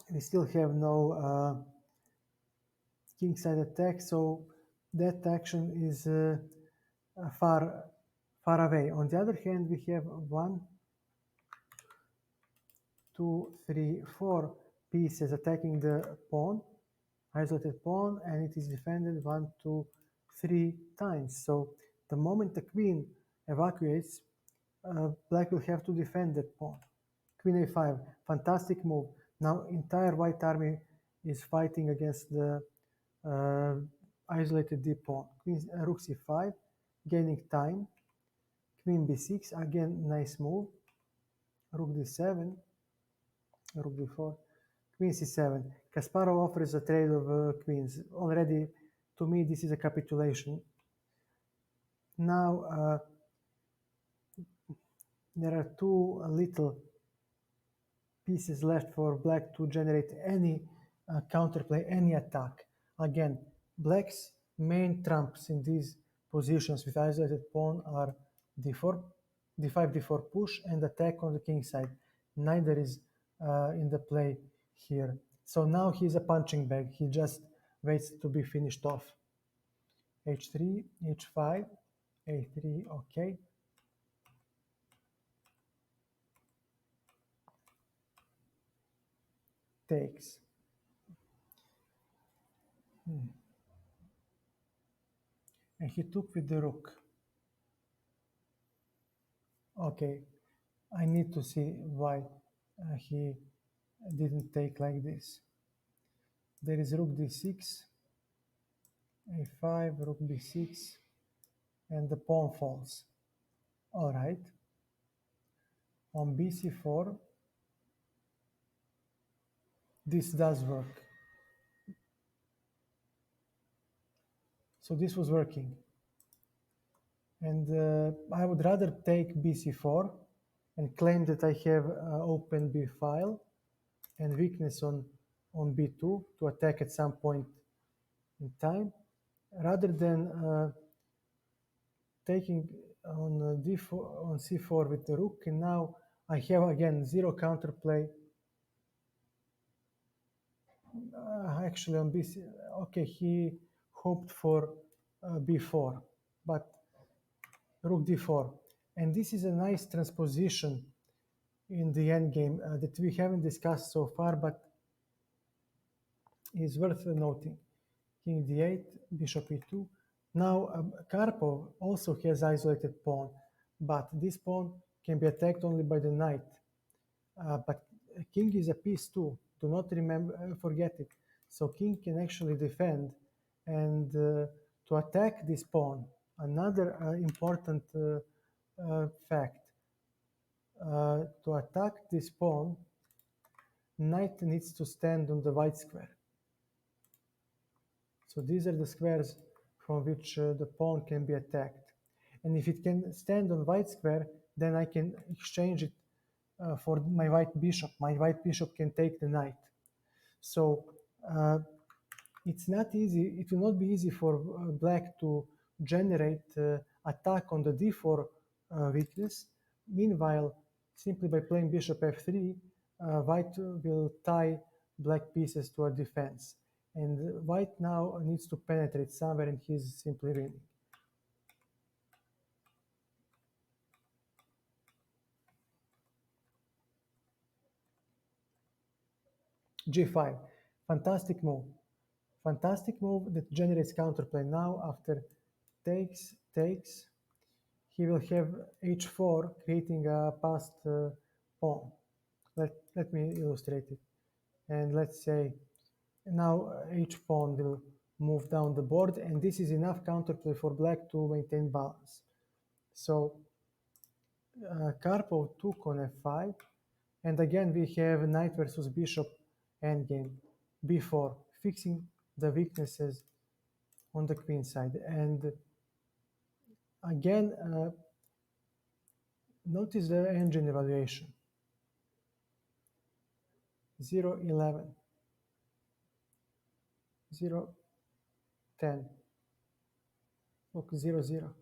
we still have no kingside attack, so that action is far away. On the other hand, we have 1, 2, 3, 4 pieces attacking the pawn, isolated pawn, and it is defended 1, 2, 3 times. So the moment the queen evacuates, black will have to defend that pawn. Queen a5, fantastic move. Now entire white army is fighting against the uh, isolated d pawn. Queen rook c5, gaining time. Queen b6, again nice move. Rook d7, rook d4, queen c7. Kasparov offers a trade of queens. Already, to me, this is a capitulation. Now, there are two little pieces left for black to generate any counterplay, any attack. Again, black's main trumps in these positions with isolated pawn are d4, d5, d4 push, and attack on the king side. Neither is in the play here. So now he's a punching bag. He just waits to be finished off. h3, h5, a3, okay. Takes. And he took with the rook. Okay, I need to see why he didn't take like this. There is rook d6, a5, rook b6, and the pawn falls. All right. On bc4, this does work. So this was working. And I would rather take bc4 and claim that I have open b file and weakness on b2 to attack at some point in time, rather than taking on d4 on c4 with the rook, and now I have again zero counterplay. Actually, on bc, okay, he hoped for b4, but rook d4, and this is a nice transposition in the endgame that we haven't discussed so far, but is worth noting. King d8, bishop e2. Now, Karpov also has isolated pawn, but this pawn can be attacked only by the knight. But king is a piece too. Do not forget it. So king can actually defend, and to attack this pawn. Another important fact: to attack this pawn, knight needs to stand on the white square. So these are the squares from which the pawn can be attacked. And if it can stand on white square, then I can exchange it for my white bishop. My white bishop can take the knight. So uh, it's not easy. It will not be easy for black to generate attack on the d4 weakness. Meanwhile, simply by playing bishop f3, white will tie black pieces to a defense. And white now needs to penetrate somewhere, and he's simply winning. g5, fantastic move. Fantastic move that generates counterplay. Now after takes, takes, he will have h4, creating a passed pawn. Let me illustrate it. And let's say now h pawn will move down the board, and this is enough counterplay for black to maintain balance. So Karpov took on f5, and again we have knight versus bishop endgame, b4, fixing the weaknesses on the queen side. And again, notice the engine evaluation. 0, 11, 0, 10, look, 0, 0.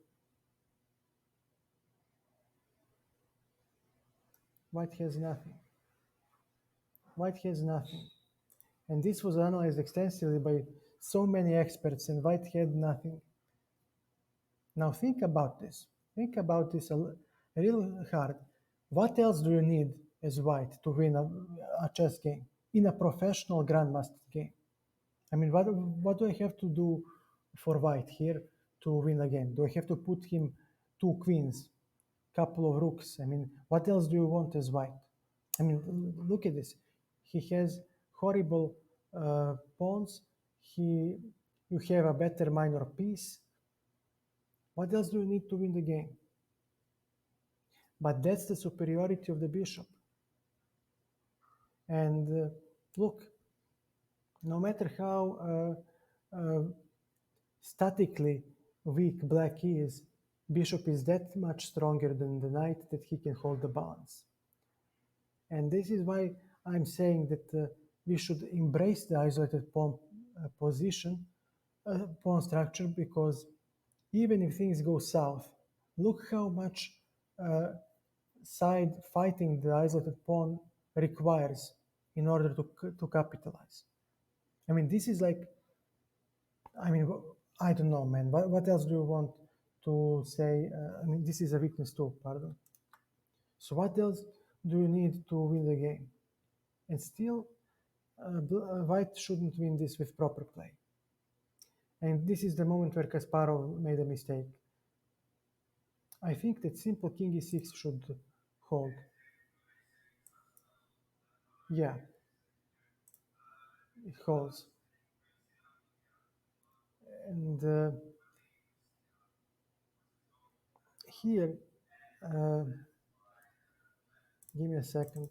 White has nothing. White has nothing. And this was analyzed extensively by so many experts, and white had nothing. Now think about this. Think about this real hard. What else do you need as white to win a chess game in a professional grandmaster game? I mean, what do I have to do for white here to win a game? Do I have to put him two queens, couple of rooks? I mean, what else do you want as white? I mean, look at this. He has horrible pawns. You have a better minor piece. What else do you need to win the game? But that's the superiority of the bishop. And look, no matter how statically weak black is, bishop is that much stronger than the knight that he can hold the balance. And this is why I'm saying that we should embrace the isolated pawn position, pawn structure, because even if things go south, look how much side fighting the isolated pawn requires in order to capitalize. I mean, this is like, I mean, I don't know, man. What else do you want to say? I mean, this is a weakness too, pardon. So what else do you need to win the game? And still, white shouldn't win this with proper play. And this is the moment where Kasparov made a mistake. I think that simple king e6 should hold. Yeah, it holds. And here, uh, give me a second.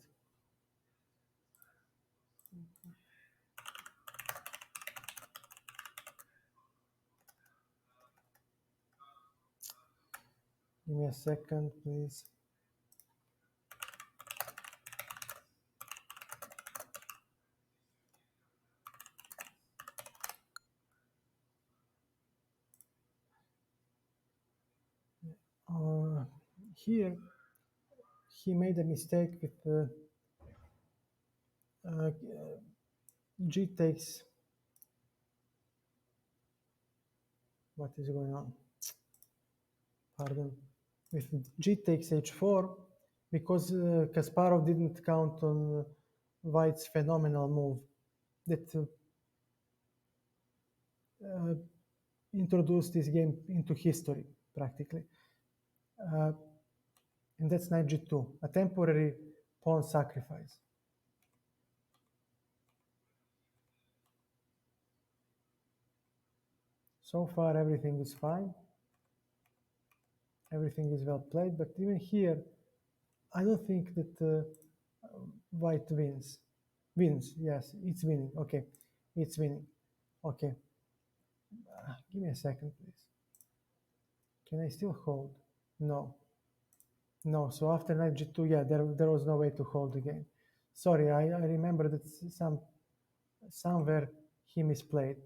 Give me a second, please. Here, he made a mistake with uh, g takes. What is going on? Pardon. With g takes h4, because Kasparov didn't count on white's phenomenal move that introduced this game into history, practically. And that's knight g2, a temporary pawn sacrifice. So far, everything is fine. Everything is well played, but even here, I don't think that white wins. Wins, yes, it's winning. Okay, it's winning. Okay, give me a second, please. Can I still hold? No. No, so after knight g2, yeah, there was no way to hold the game. Sorry, I remember that some somewhere he misplayed.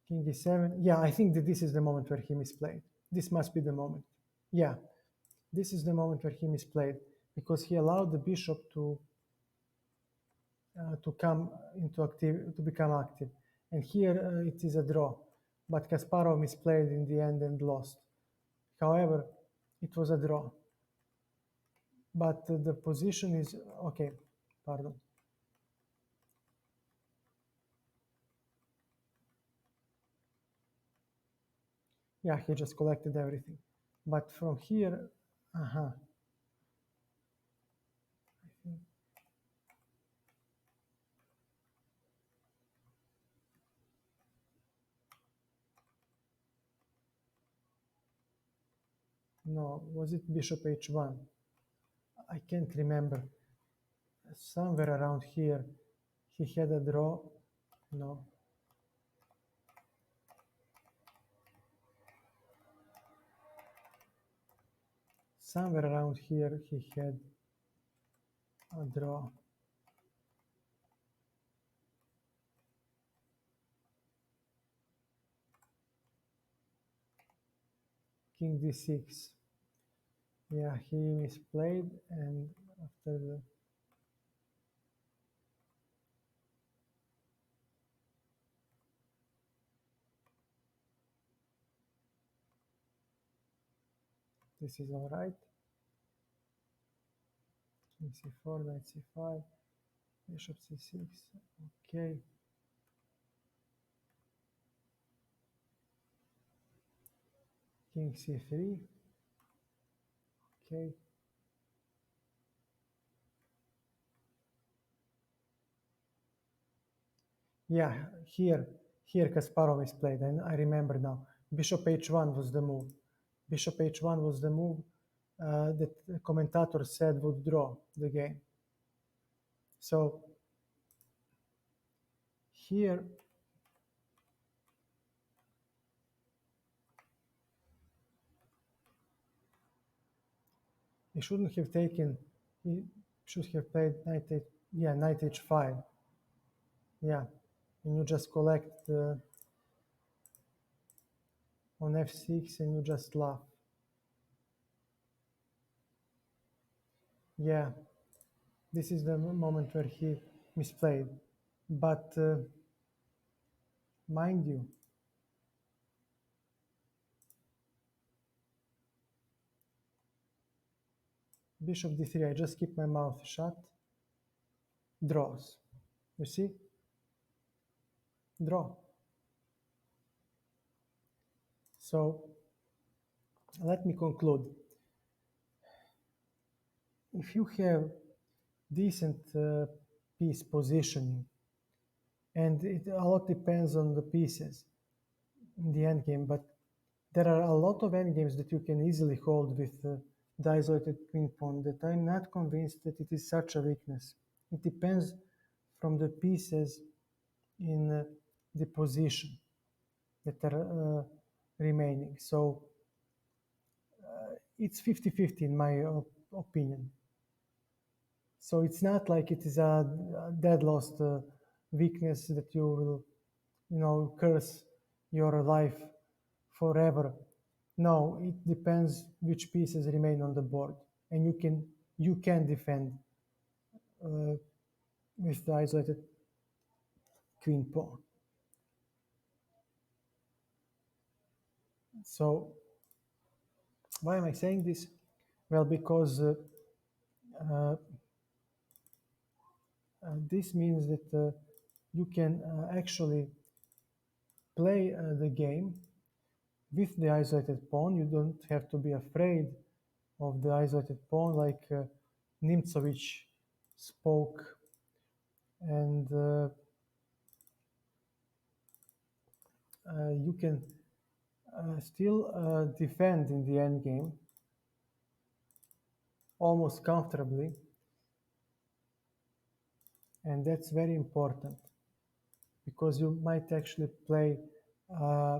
King e7. Yeah, I think that this is the moment where he misplayed. This must be the moment. Yeah, this is the moment where he misplayed because he allowed the bishop to come into active to become active, and here it is a draw. But Kasparov misplayed in the end and lost. However, it was a draw. But the position is okay. Pardon. Yeah, he just collected everything. But from here, uh-huh. No, was it bishop h1? I can't remember. Somewhere around here, he had a draw. No. Somewhere around here, he had a draw. King d6. Yeah, he misplayed, and after the this is all right. King c4, knight c5, bishop c6. Okay. King c3. Okay. Yeah, here Kasparov is played, and I remember now. Bishop h1 was the move. Bishop h1 was the move that the commentator said would draw the game. So here, he shouldn't have taken, he should have played knight h, yeah, knight h5. Yeah, and you just collect on f6 and you just laugh. Yeah, this is the moment where he misplayed. But mind you, bishop d3, I just keep my mouth shut, draws. You see? Draw. So let me conclude. If you have decent piece positioning, and it a lot depends on the pieces in the endgame, but there are a lot of endgames that you can easily hold with the isolated queen pawn that I'm not convinced that it is such a weakness. It depends from the pieces in the position that are remaining. So it's 50-50 in my opinion. So it's not like it is a dead lost weakness that you will, curse your life forever. No, it depends which pieces remain on the board, and you can defend uh, with the isolated queen pawn. So why am I saying this? Well, because uh, this means that you can actually play the game with the isolated pawn. You don't have to be afraid of the isolated pawn like Nimzowitsch spoke, and you can still defend in the end game almost comfortably, and that's very important because you might actually play uh,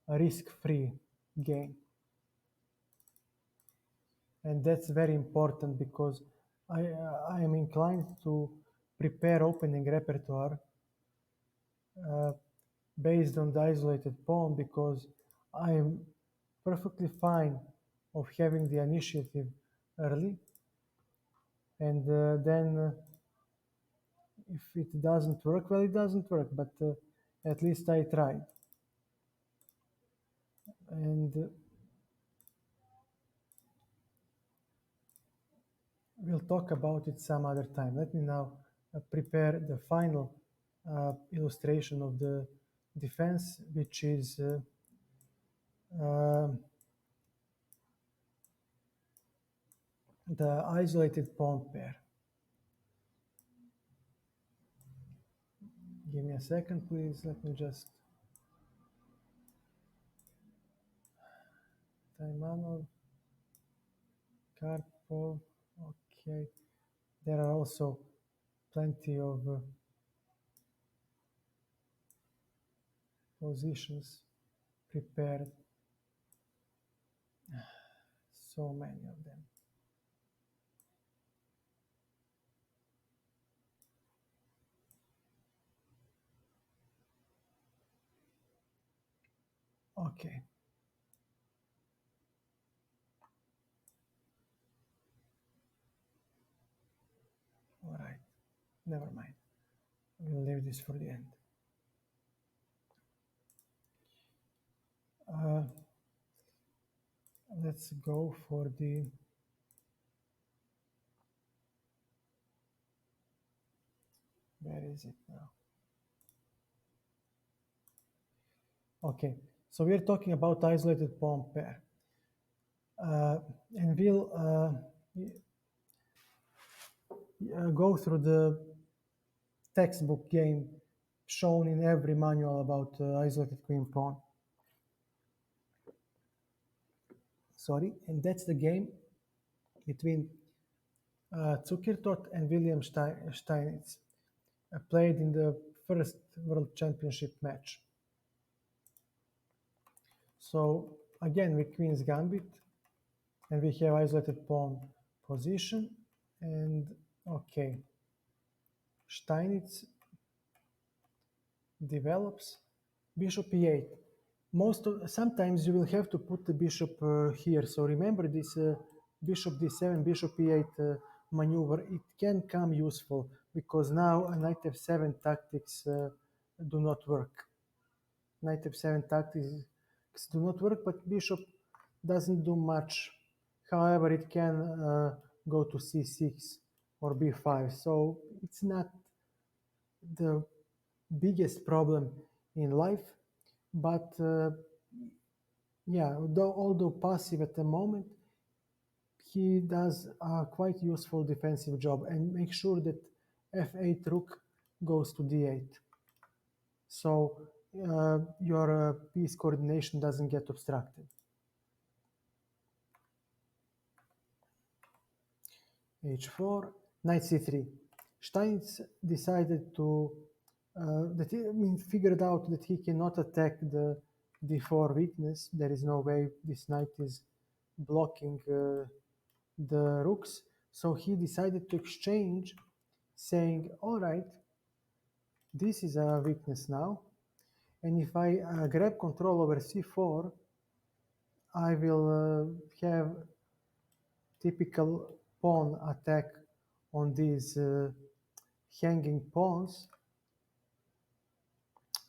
a risk-free game. And that's very important because I am inclined to prepare opening repertoire uh, based on the isolated pawn because I am perfectly fine of having the initiative early, and then if it doesn't work, well, it doesn't work, but at least I tried. And we'll talk about it some other time. Let me now prepare the final illustration of the defense, which is uh, the isolated pawn pair. Give me a second, please. Let me just Taimanov, Karpov. Okay, there are also plenty of positions prepared. So many of them. Okay. All right. Never mind. We'll leave this for the end. Uh, let's go for the where is it now? Okay, so we're talking about isolated pawn pair. And we'll go through the textbook game shown in every manual about isolated queen pawn. Sorry, and that's the game between Zukertort and William Steinitz, played in the first World Championship match. So again, with Queen's Gambit, and we have isolated pawn position, and okay, Steinitz develops bishop e8. Sometimes you will have to put the bishop here. So remember this bishop d7, bishop e8 maneuver. It can come useful because now knight f7 tactics do not work. Knight f7 tactics do not work, but bishop doesn't do much. However, it can go to c6 or b5. So it's not the biggest problem in life, but yeah, although passive at the moment, he does a quite useful defensive job, and make sure that f8 rook goes to d8. So your piece coordination doesn't get obstructed. h4, knight c3. Steinitz decided to figured out that he cannot attack the d4 weakness. There is no way this knight is blocking the rooks. So he decided to exchange, saying, all right, this is a weakness now. And if I grab control over c4, I will have typical pawn attack on these hanging pawns,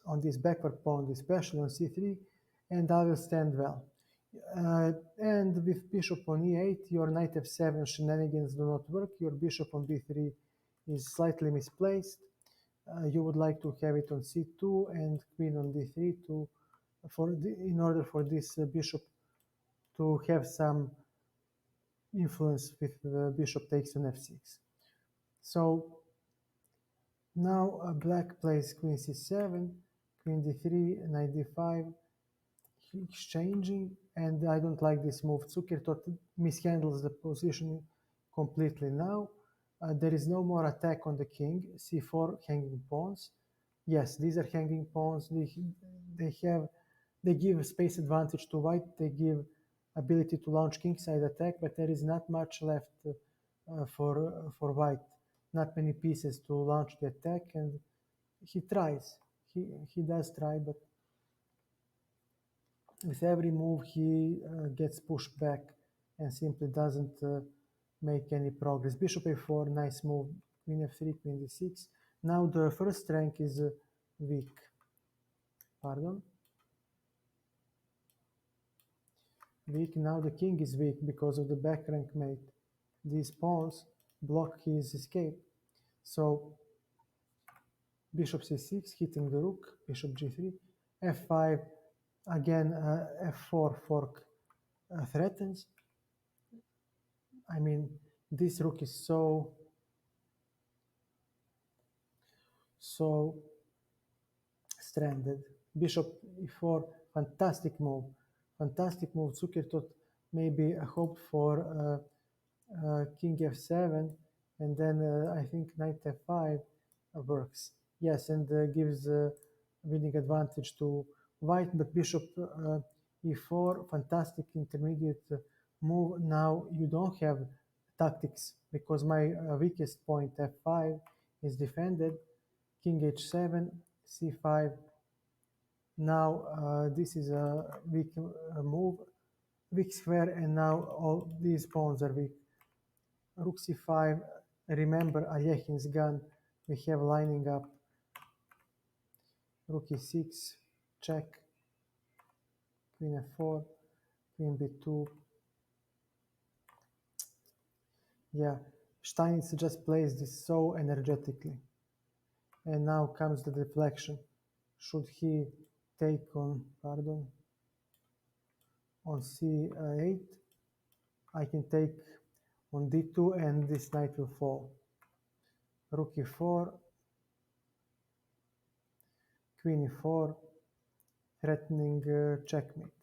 on this backward pawn, especially on c3, and I will stand well. And with bishop on e8, your knight f7 shenanigans do not work. Your bishop on b3 is slightly misplaced. You would like to have it on c2 and queen on d3 in order for this bishop to have some influence with bishop takes on f6. So now black plays queen c7, queen d3, knight d5, exchanging, and I don't like this move. Zukertort mishandles the position completely now. There is no more attack on the king. c4 hanging pawns. Yes, these are hanging pawns. They give space advantage to white. They give ability to launch kingside attack, but there is not much left for white. Not many pieces to launch the attack, and he tries. he does try, but with every move he gets pushed back and simply doesn't make any progress. Bishop a4, nice move. Queen f3, queen d6. Now the first rank is weak. Pardon. Weak. Now the king is weak because of the back rank mate. These pawns block his escape. So bishop c6, hitting the rook, bishop g3, f5, again f4 fork threatens. I mean, this rook is so stranded. Bishop e4, fantastic move. Fantastic move. Zucker thought maybe a hope for king f7, and then I think knight f5 works. Yes, and gives winning advantage to white, but bishop e4, fantastic intermediate move. Now you don't have tactics because my weakest point f5 is defended. King h7, c5. Now this is a weak move, weak square, and now all these pawns are weak. Rook c5. Remember Alekhin's gun. We have lining up. Rook e6, check. Queen f4, queen b2. Yeah, Steinitz just plays this so energetically. And now comes the deflection. Should he take on, pardon, on c8? I can take on d2 and this knight will fall. Rook e4, queen e4, threatening checkmate.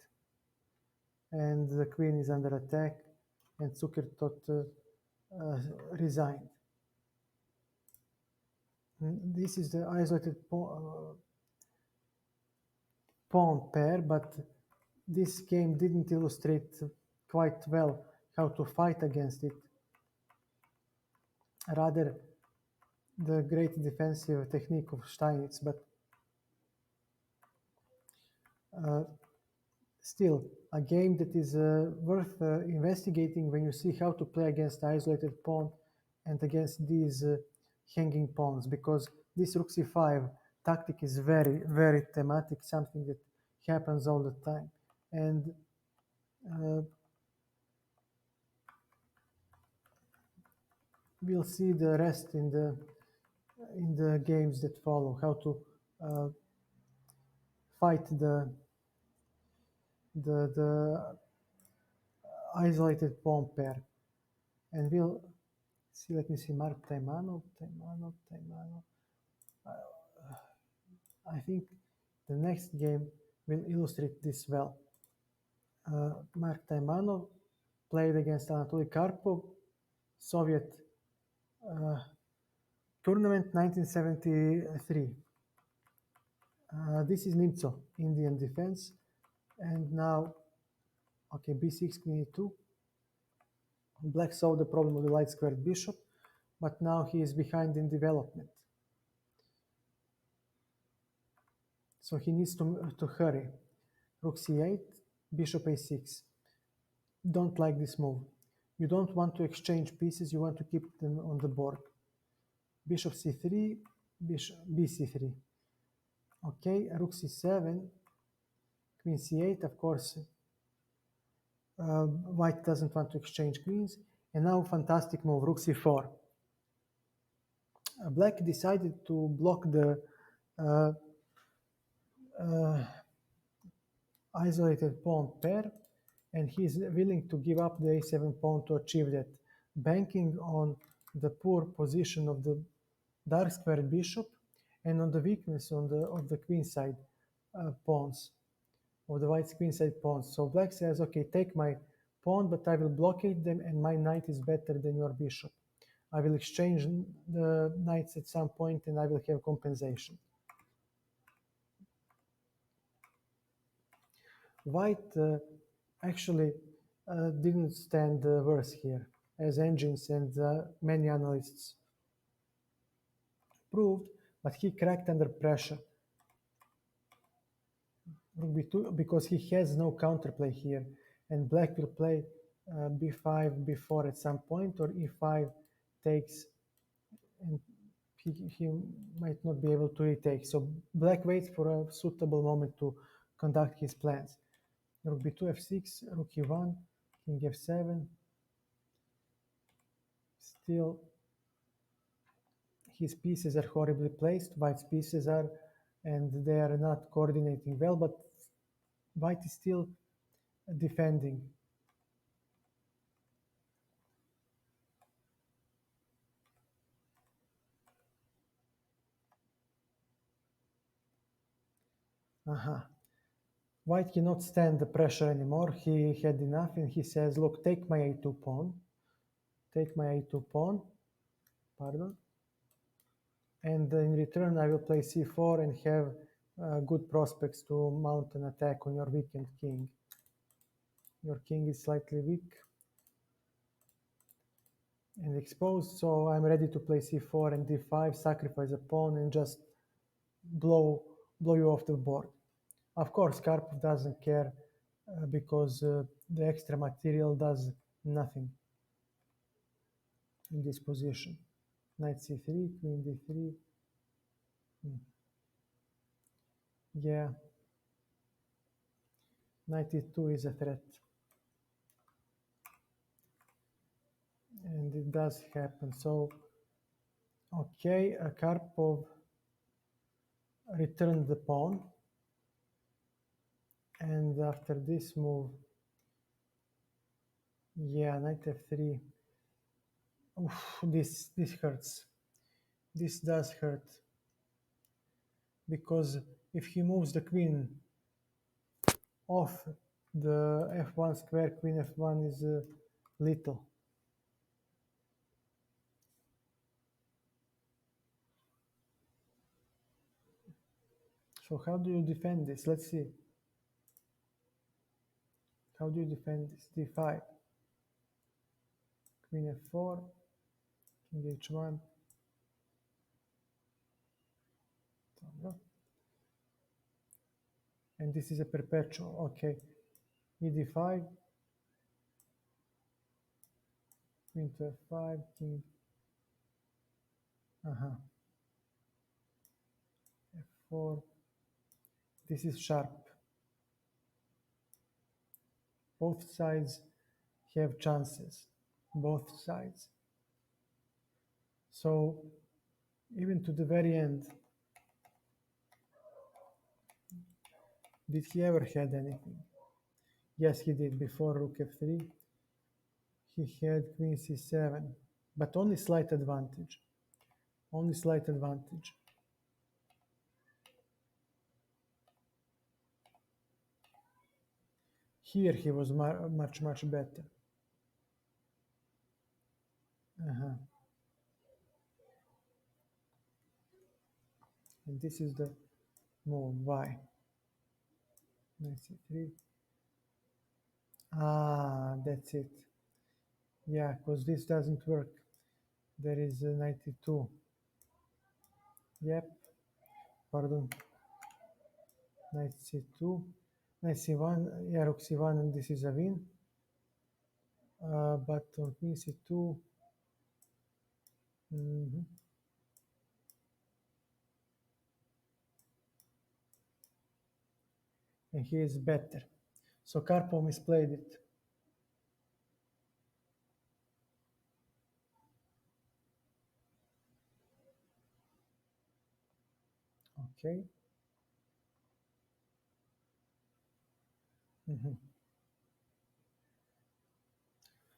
And the queen is under attack, and Zukertot resigned. This is the isolated pawn pair, but this game didn't illustrate quite well how to fight against it. Rather, the great defensive technique of Steinitz, but still a game that is worth investigating when you see how to play against the isolated pawn and against these hanging pawns, because this rook c5 tactic is very, very thematic, something that happens all the time. And we'll see the rest in the games that follow, how to fight the isolated pawn pair. And we'll see, let me see, Mark Taimanov. I think the next game will illustrate this well. Mark Taimanov played against Anatoly Karpov, Soviet tournament 1973. This is Nimzo, Indian defense. And now, okay, b6, queen e2. Black solved the problem of the light squared bishop, but now he is behind in development. So he needs to hurry. Rook c8, bishop a6. Don't like this move. You don't want to exchange pieces, you want to keep them on the board. Bishop c3, bishop bc3. Okay, rook c7, queen c8, of course. White doesn't want to exchange queens. And now fantastic move, rook c4. Black decided to block the isolated pawn pair, and he's willing to give up the a7 pawn to achieve that, banking on the poor position of the dark squared bishop and on the weakness of the queenside pawns, of the white's queenside pawns. So black says, okay, take my pawn, but I will blockade them, and my knight is better than your bishop. I will exchange the knights at some point, and I will have compensation. White actually didn't stand worse here, as engines and many analysts proved, but he cracked under pressure. rook b2 because he has no counterplay here, and black will play b5, b4 at some point, or e5 takes, and he might not be able to retake. So black waits for a suitable moment to conduct his plans. Rook b2, f6, rook e1, king f7. Still, his pieces are horribly placed. White's pieces are, and they are not coordinating well, but white is still defending. White cannot stand the pressure anymore. He had enough, and he says, look, take my a2 pawn. Take my a2 pawn. Pardon. And in return, I will play c4 and have good prospects to mount an attack on your weakened king. Your king is slightly weak and exposed, so I'm ready to play c4 and d5, sacrifice a pawn, and just blow you off the board. Of course, Karpov doesn't care because the extra material does nothing in this position. Knight c3, queen d3. Yeah, knight e2 is a threat. And it does happen. So, okay, Karpov returned the pawn. And after this move, yeah, knight f3. Oof, this hurts. This does hurt. Because if he moves the queen off the f1 square, queen f1 is little. So how do you defend this? Let's see. How do you defend this? d5, queen f4, king h1. And this is a perpetual. Okay, e d5, queen to f5, king. F4. This is sharp. Both sides have chances. Both sides. So even to the very end, did he ever had anything? Yes, he did. Before rook f3, he had queen c7, but only slight advantage. Only slight advantage. Here he was much better. And this is the move. Why? Knight c3. Ah, that's it. Yeah, because this doesn't work. There is a 92. Yep. Pardon. Knight c2. Knight c1. Yeah, rook c1, and this is a win. But on queen c2. And he is better. So Karpov misplayed it. Okay.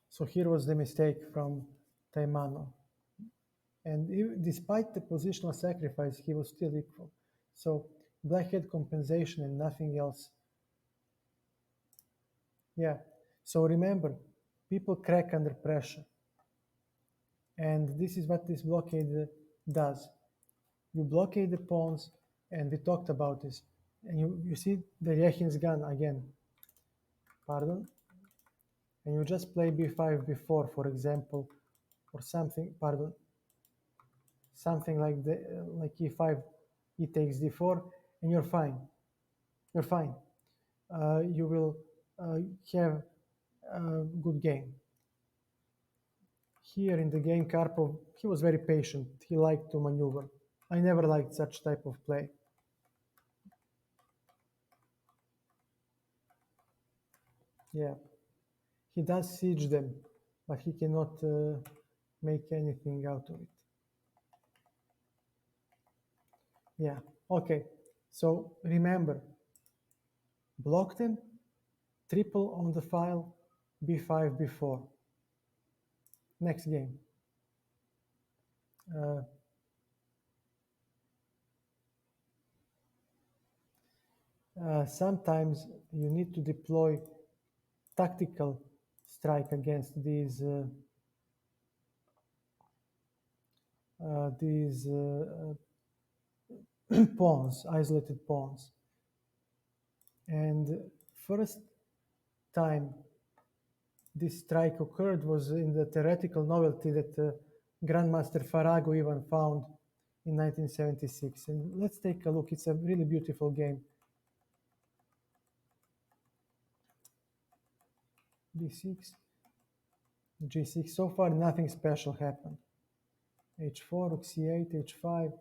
So here was the mistake from Taimanov. And despite the positional sacrifice, he was still equal. So black had compensation and nothing else. Yeah. So remember, people crack under pressure. And this is what this blockade does. You blockade the pawns, and we talked about this. And you see the Yekhin's gun again. Pardon? And you just play b5, b4, for example, or something, pardon, something like like e5, e takes d4, and you're fine. You're fine. you will have a good game. Here in the game, Karpov, he was very patient. He liked to maneuver. I never liked such type of play. Yeah, he does siege them, but he cannot make anything out of it. Yeah, okay. So remember, block them, triple on the file, b5, b4. Next game. Uh, Sometimes you need to deploy tactical strike against these pawns, isolated pawns. And first time this strike occurred was in the theoretical novelty that Grandmaster Farago even found in 1976. And let's take a look. It's a really beautiful game. B6, G6. So far, nothing special happened. H4, Rook C8, H5.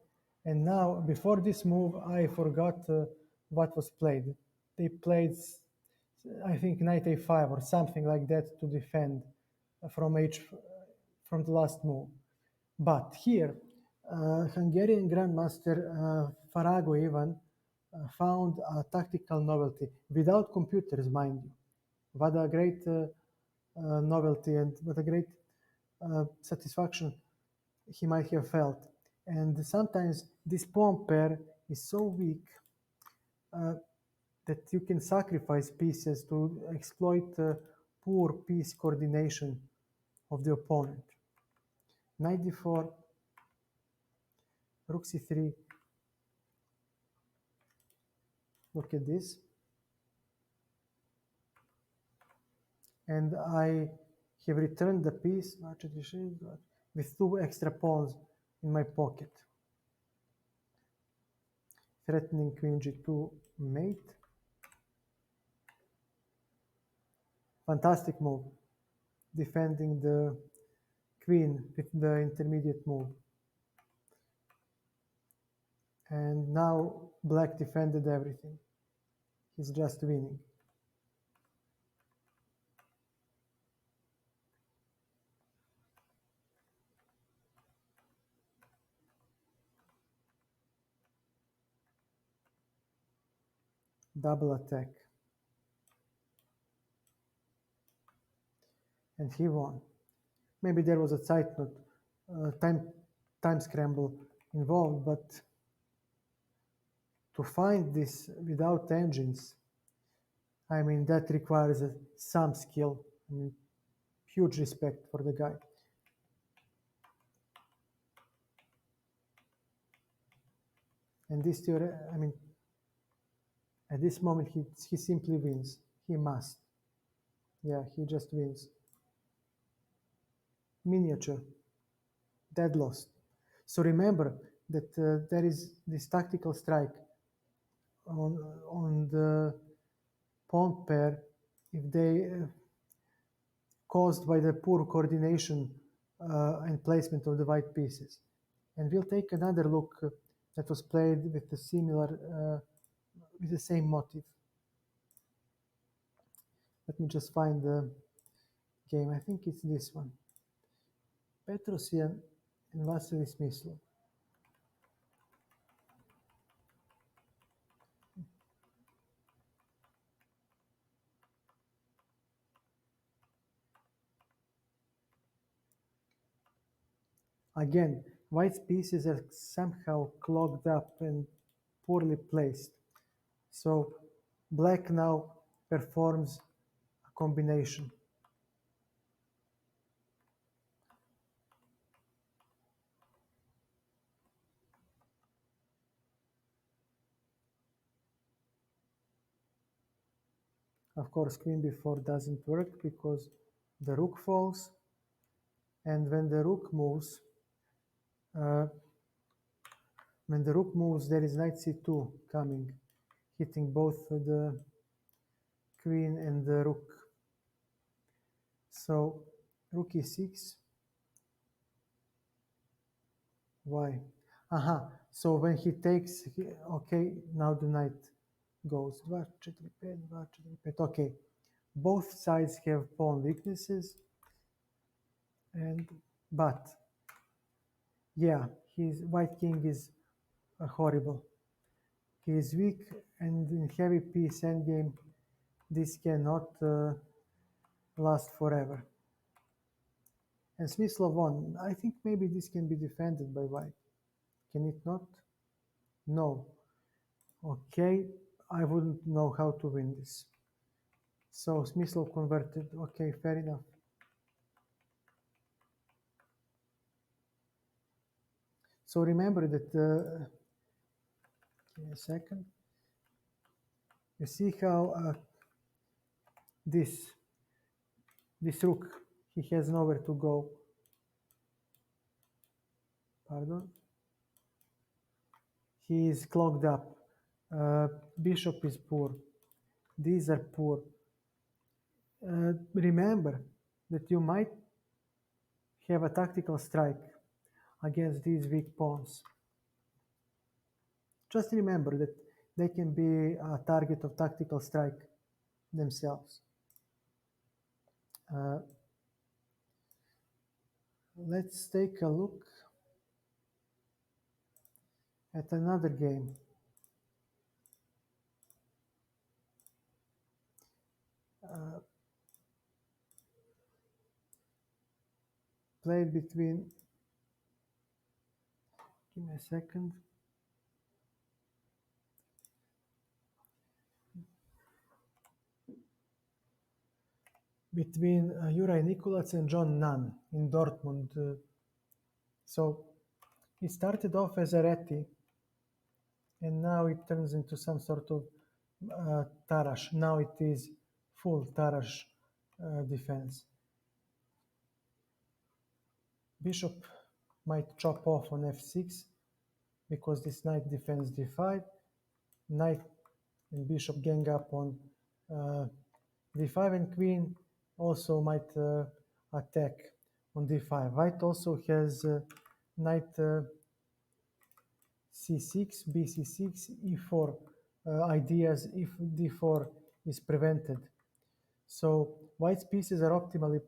And now, before this move, I forgot what was played. They played, I think, Knight A5 or something like that to defend from from the last move. But here, Hungarian Grandmaster Farago Ivan found a tactical novelty without computers, mind you. What a great novelty and what a great satisfaction he might have felt. And sometimes this pawn pair is so weak uh, that you can sacrifice pieces to exploit poor piece coordination of the opponent. Knight d4, rook c3. Look at this. And I have returned the piece with two extra pawns in my pocket. Threatening queen g2 mate. Fantastic move. Defending the queen with the intermediate move. And now black defended everything. He's just winning. Double attack. And he won. Maybe there was a Zeitnot, time scramble involved, but to find this without engines, I mean, that requires some skill. I mean, huge respect for the guy. And this theory, I mean, at this moment, he simply wins. He must. Yeah, he just wins. Miniature. Dead lost. So remember that there is this tactical strike on the pawn pair if they caused by the poor coordination and placement of the white pieces. And we'll take another look that was played with the with the same motive. Let me just find the game. I think it's this one. Petrosian and Vasily Smyslov. Again, white pieces are somehow clogged up and poorly placed. So black now performs a combination. Of course, queen b4 doesn't work because the rook falls, and when the rook moves, uh, there is knight c2 coming, hitting both the queen, and the rook. So rook e6. Why? Aha. So when he takes, okay, now the knight goes. 2, 4, 5, 2, 4, 5. Okay. Both sides have pawn weaknesses, and but yeah, his white king is horrible. He is weak, and in heavy piece endgame, this cannot last forever. And Smyslov won. I think maybe this can be defended by white. Can it not? No. Okay, I wouldn't know how to win this. So Smyslov converted. Okay, fair enough. So remember that, give me a second. You see how this rook, he has nowhere to go. Pardon. He is clogged up. Bishop is poor. These are poor. Remember that you might have a tactical strike against these weak pawns. Just remember that they can be a target of tactical strike themselves. Let's take a look at another game. Played between, give me a second. Between Juraj Nikolac and John Nunn in Dortmund. So he started off as a Reti, and now it turns into some sort of Tarrasch. Now it is full Tarrasch defense. Bishop might chop off on f6 because this knight defends d5. Knight and bishop gang up on d5, and queen also might attack on d5. White also has knight c6, bc6, e4 ideas if d4 is prevented. So white's pieces are optimally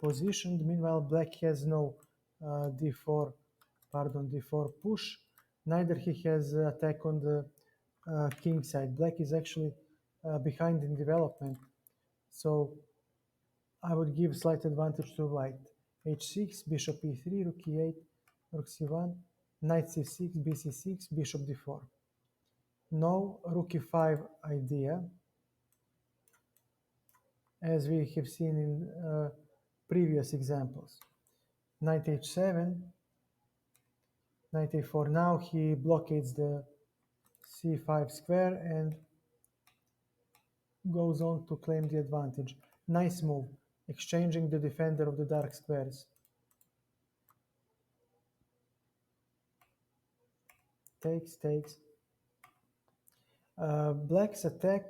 positioned. Meanwhile, black has no d4 push. Neither he has attack on the king side. Black is actually behind in development. So I would give slight advantage to white. h6, bishop e3, rook e8, rook c1, knight c6, bc6, bishop d4. No rook e5 idea, as we have seen in previous examples. Knight h7, knight a4. Now he blockades the c5 square and goes on to claim the advantage. Nice move, exchanging the defender of the dark squares. Takes. Black's attack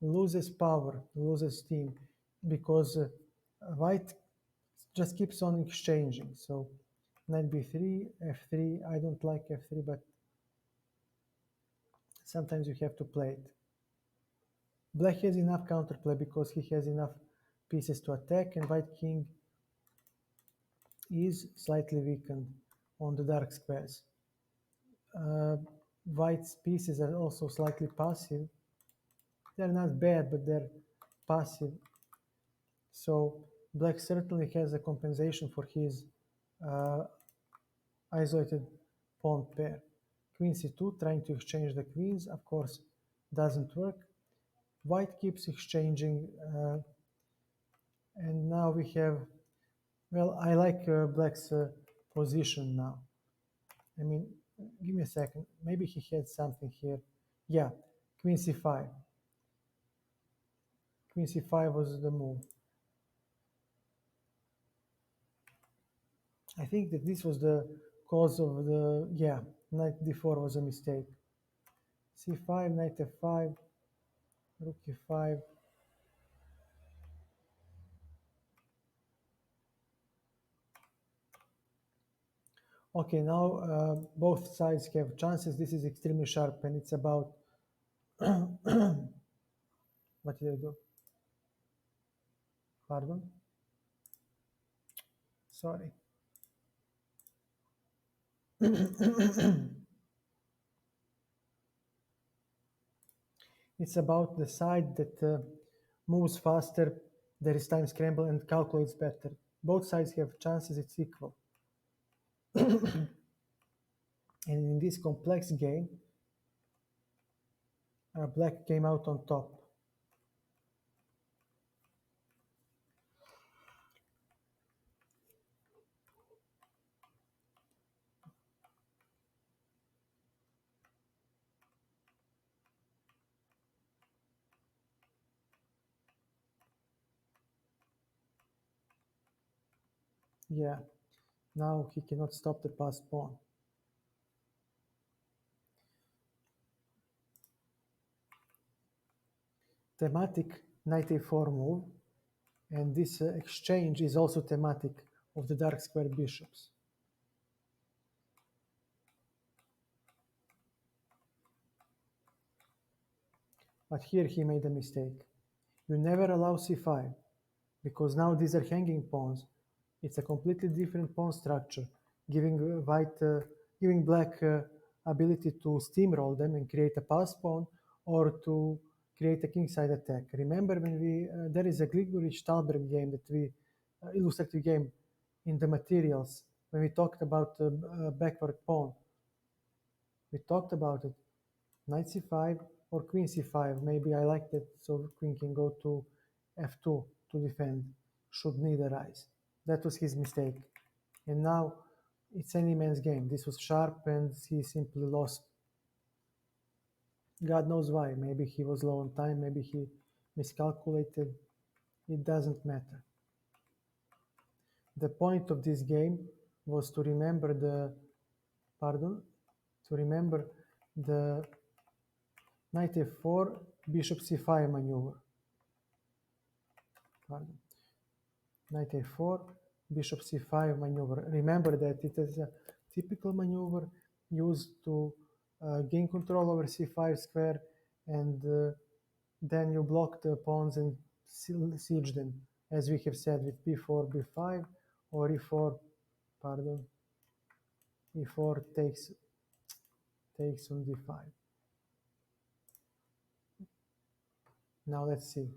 loses power, loses steam, because white just keeps on exchanging. So knight b3, f3. I don't like f3, but sometimes you have to play it. Black has enough counterplay because he has enough pieces to attack, and white king is slightly weakened on the dark squares. White's pieces are also slightly passive. They're not bad, but they're passive. So black certainly has a compensation for his isolated pawn pair. Queen c2, trying to exchange the queens, of course, doesn't work. White keeps exchanging, and now we have, well, I like black's position now. I mean, give me a second. Maybe he had something here. Yeah, queen c5. Queen c5 was the move. I think that this was the cause of the, yeah, knight d4 was a mistake. c5, knight f5, rook e5. Okay, now both sides have chances. This is extremely sharp, and it's about what did I do? Pardon? Sorry. It's about the side that moves faster, there is time scramble, and calculates better. Both sides have chances, it's equal. And in this complex game, black came out on top. Yeah, now he cannot stop the passed pawn. Thematic knight a4 move, and this exchange is also thematic of the dark square bishops. But here he made a mistake. You never allow c5, because now these are hanging pawns. It's a completely different pawn structure, giving giving black ability to steamroll them and create a pass pawn, or to create a kingside attack. Remember when there is a Grigorich Talberg game that we illustrative game in the materials when we talked about backward pawn. We talked about it. Knight c5 or queen c5. Maybe I like that, so queen can go to f2 to defend, should need arise. That was his mistake. And now it's any man's game. This was sharp and he simply lost. God knows why. Maybe he was low on time, maybe he miscalculated. It doesn't matter. The point of this game was to remember to remember the knight f4, bishop c5 maneuver. Pardon. Knight a4, bishop c5 maneuver. Remember that it is a typical maneuver used to gain control over c5 square, and then you block the pawns and siege them, as we have said with b4, b5, or e4, pardon, e4 takes on d5. Now let's see.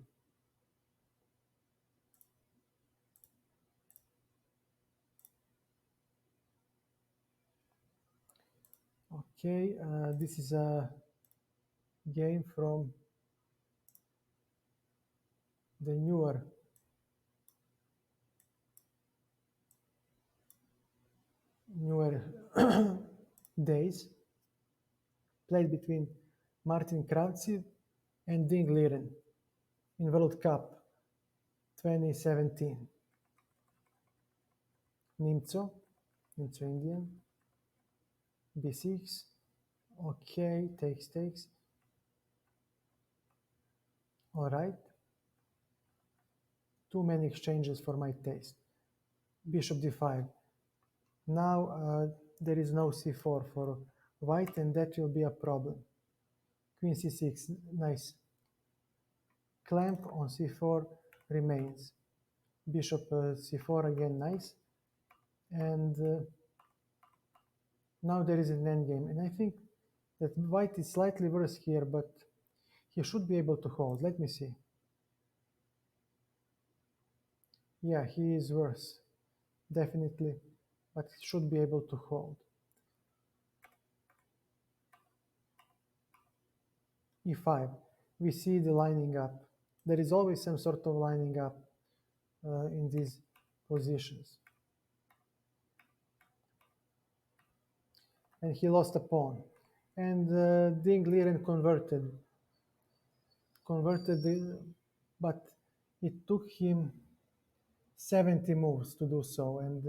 Okay, this is a game from the newer days, played between Martin Kravtsov and Ding Liren in World Cup 2017. Nimzo Indian, b6, okay, takes, all right. Too many exchanges for my taste. Bishop d5. Now there is no c4 for white, and that will be a problem. Queen c6, nice. Clamp on c4 remains. Bishop c4 again, nice. And now there is an endgame, and I think that white is slightly worse here, but he should be able to hold. Let me see. Yeah, he is worse, definitely, but he should be able to hold. e5, we see the lining up. There is always some sort of lining up in these positions. And he lost a pawn. And Ding Liren converted, but it took him 70 moves to do so, and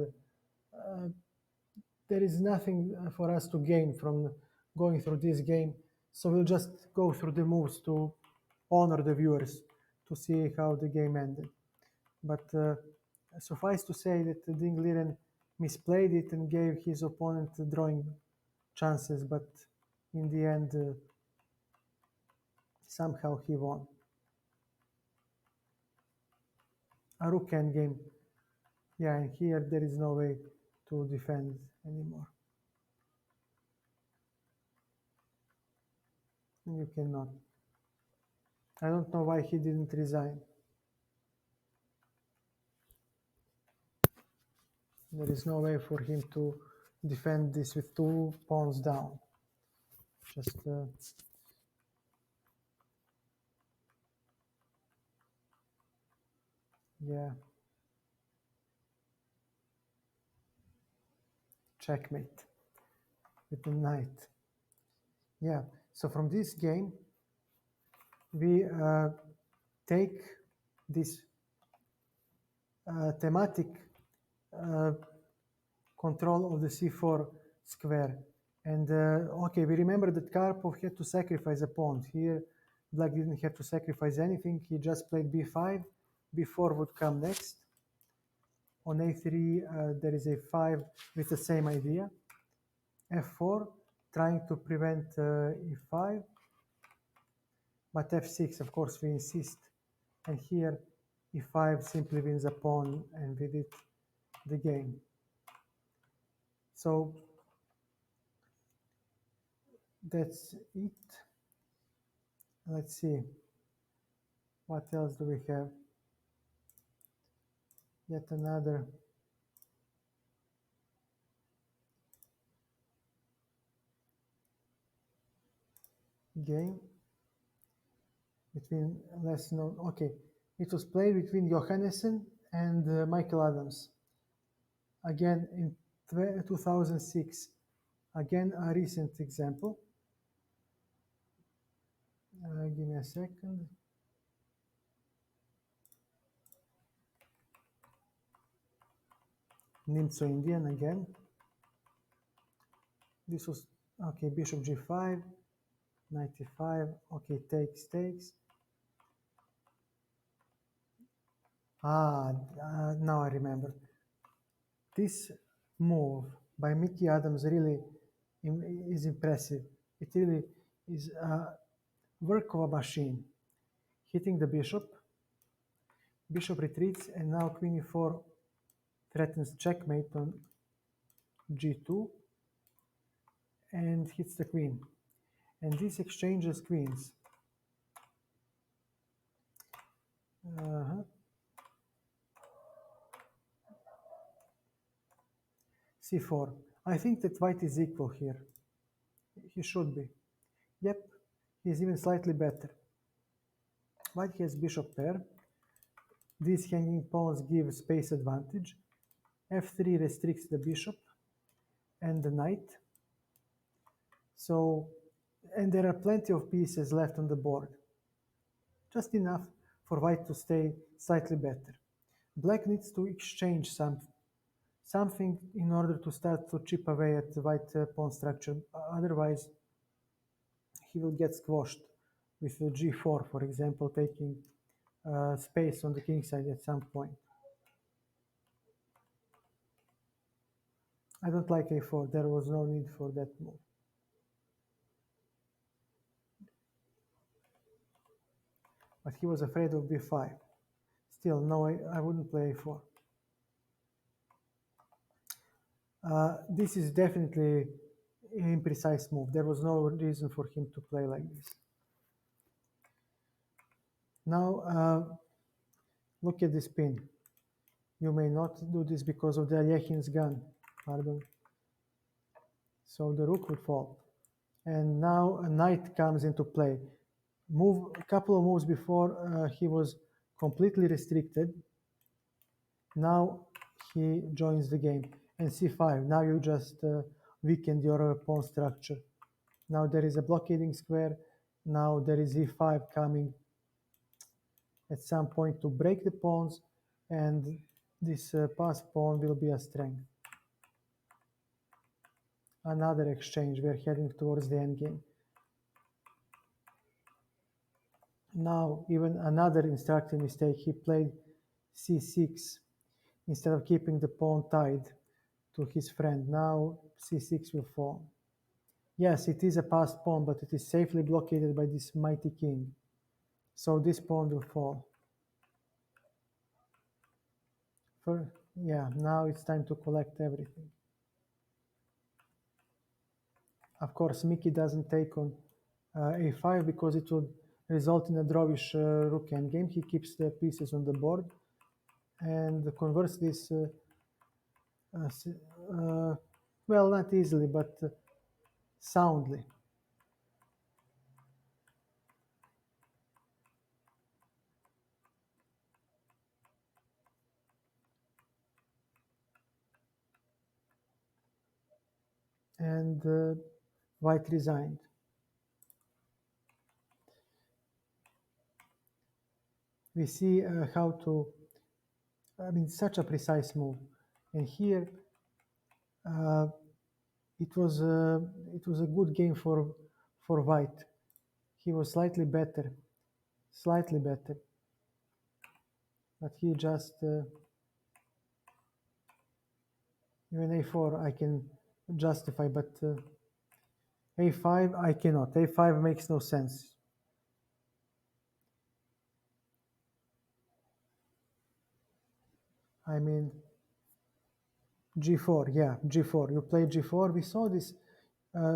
there is nothing for us to gain from going through this game, so we'll just go through the moves to honor the viewers to see how the game ended. But suffice to say that Ding Liren misplayed it and gave his opponent drawing chances, but in the end, somehow he won. A rook endgame. Yeah, and here there is no way to defend anymore. You cannot. I don't know why he didn't resign. There is no way for him to defend this with 2 pawns down. Just yeah. Checkmate with the knight. Yeah, so from this game, we take this thematic control of the c4 square. And okay, we remember that Karpov had to sacrifice a pawn. Here, Black didn't have to sacrifice anything. He just played b5. b4 would come next. On a3, there is a5 with the same idea. f4, trying to prevent e5. But f6, of course, we insist. And here, e5 simply wins a pawn, and with it, the game. So that's it. Let's see. What else do we have? Yet another game between less known. Okay, it was played between Johannessen and Michael Adams. Again in 2006. Again, a recent example. Give me a second. Nimzo Indian again. This was okay. Bishop g5, 95. Okay, takes. Now I remember. This move by Mickey Adams really is impressive. It really is a work of a machine. Hitting the bishop. Bishop retreats, and now queen e4 threatens checkmate on g2 and hits the queen. And this exchanges queens. c4. I think that white is equal here. He should be. Yep, he's even slightly better. White has bishop pair. These hanging pawns give space advantage. f3 restricts the bishop and the knight. So, and there are plenty of pieces left on the board. Just enough for white to stay slightly better. Black needs to exchange something in order to start to chip away at the white pawn structure. Otherwise, he will get squashed with g4, for example, taking space on the king side at some point. I don't like a4. There was no need for that move. But he was afraid of b5. Still, no, I wouldn't play a4. This is definitely an imprecise move. There was no reason for him to play like this. Now, look at this pin. You may not do this because of the Alyekhin's gun. Pardon. So the rook would fall. And now a knight comes into play. A couple of moves before, he was completely restricted. Now he joins the game. And c5. Now you just weakened your pawn structure. Now there is a blockading square. Now there is e5 coming at some point to break the pawns, and this passed pawn will be a strength. Another exchange. We are heading towards the endgame. Now, even another instructive mistake. He played c6 instead of keeping the pawn tied to his friend. Now c6 will fall. Yes, it is a passed pawn, but it is safely blockaded by this mighty king. So this pawn will fall. Yeah, now it's time to collect everything. Of course, Mickey doesn't take on a5 because it would result in a drawish rook endgame. He keeps the pieces on the board and converts this, well, not easily, but soundly. And White resigned. We see how to, I mean, such a precise move. And here, it was a good game for White. He was slightly better, but he just even a4 I can justify, but a5 I cannot. A5 makes no sense. I mean, g4, yeah, g4. You play g4. We saw this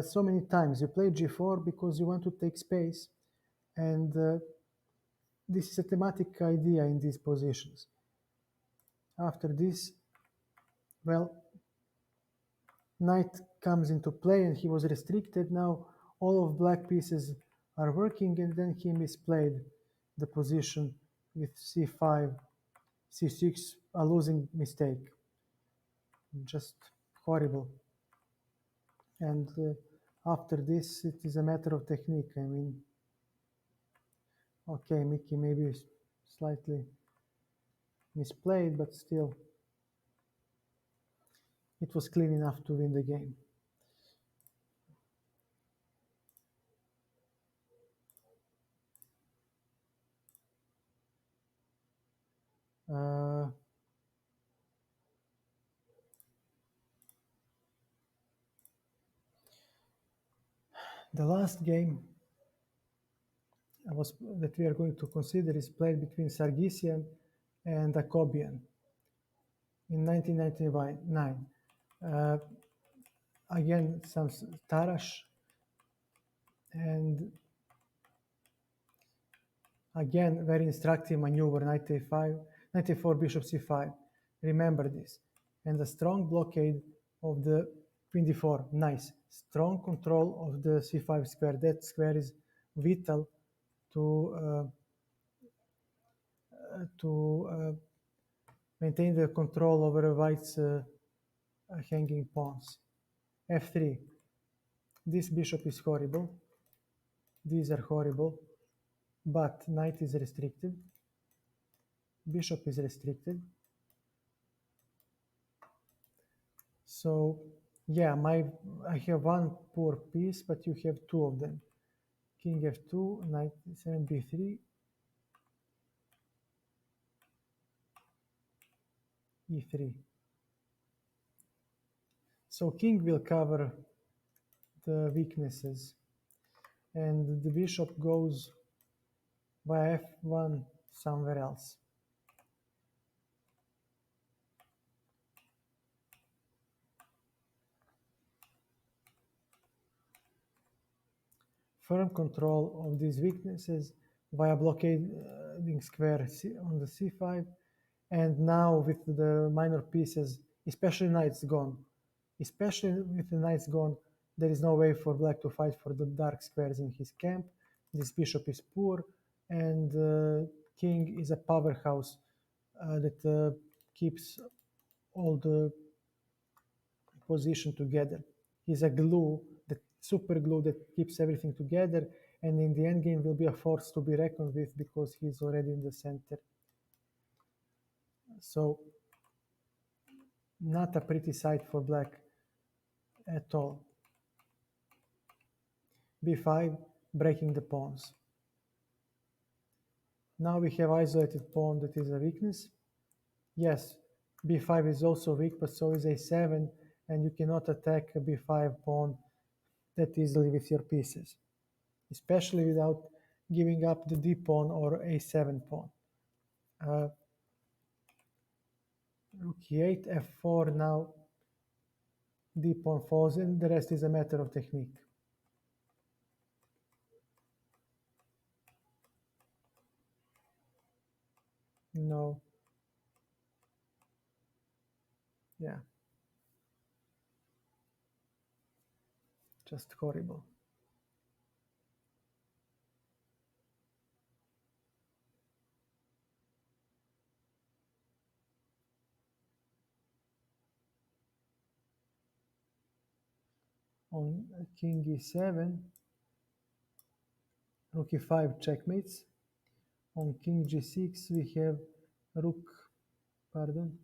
so many times. You play g4 because you want to take space, and this is a thematic idea in these positions. After this, well, knight comes into play and he was restricted. Now all of black pieces are working, and then he misplayed the position with c5, c6, a losing mistake. Just horrible. And after this, it is a matter of technique. I mean, okay, Mickey maybe slightly misplayed, but still, it was clean enough to win the game. Uh, the last game that we are going to consider is played between Sargsyan and Akobian in 1999. Again, some Tarrasch, and again, very instructive maneuver, knight a5, knight a4, bishop c5. Remember this. And the strong blockade of the queen d4, nice. Strong control of the c5 square. That square is vital to maintain the control over white's hanging pawns. f3. This bishop is horrible. These are horrible. But knight is restricted. Bishop is restricted. So yeah, I have one poor piece, but you have two of them. King f2, knight 7 b3, e3. So king will cover the weaknesses, and the bishop goes by f1 somewhere else. Firm control of these weaknesses via blockading square on the c5, and now with the minor pieces, especially knights gone, there is no way for black to fight for the dark squares in his camp. This bishop is poor, and king is a powerhouse that keeps all the position together. He's a glue, the super glue that keeps everything together, and in the end game will be a force to be reckoned with because he's already in the center. So not a pretty sight for black at all. b5, breaking the pawns. Now we have isolated pawn that is a weakness. Yes, b5 is also weak, but so is a7, and you cannot attack a b5 pawn that easily with your pieces, especially without giving up the d pawn or a7 pawn. Uh, Rook e8, f4, now d pawn falls in, the rest is a matter of technique. No, yeah, just horrible. On king e7, rook e5 checkmates. On king g6 we have rook, pardon,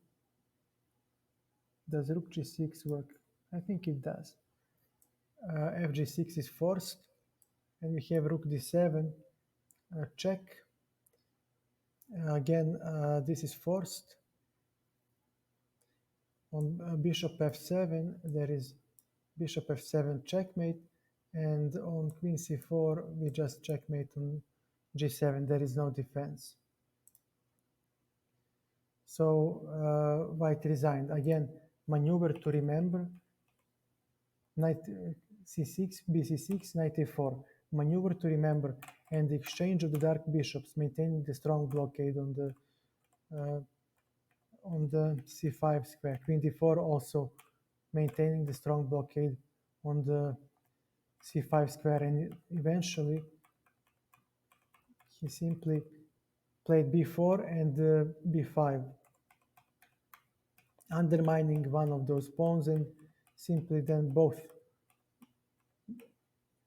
does rook g6 work? I think it does. Fg6 is forced, and we have rook d7, check. Again, this is forced. On bishop f7, there is bishop f7 checkmate, and on queen c4, we just checkmate on g7. There is no defense. So white resigned. Again, maneuver to remember, knight c6, bc6, knight a4. Maneuver to remember, and the exchange of the dark bishops, maintaining the strong blockade on the c5 square. Queen d4 also maintaining the strong blockade on the c5 square, and eventually he simply played b4 and b5, undermining one of those pawns, and simply then both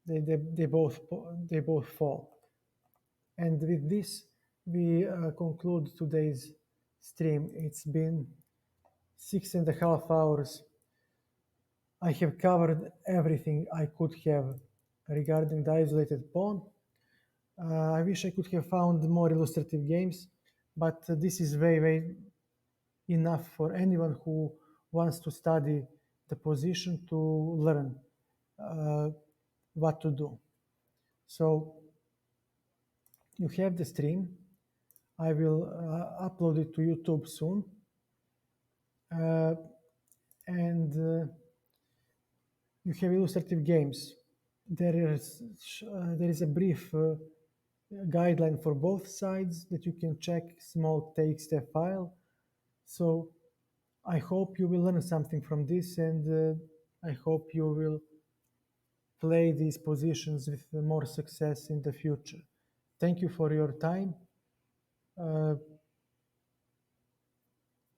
they both fall. And with this, we conclude today's stream. It's been 6.5 hours. I have covered everything I could have regarding the isolated pawn. I wish I could have found more illustrative games, but this is way enough for anyone who wants to study the position to learn what to do. So you have the stream. I will upload it to YouTube soon. And you have illustrative games. There is a brief guideline for both sides that you can check, small TXT file. So I hope you will learn something from this, and I hope you will play these positions with more success in the future. Thank you for your time. Uh,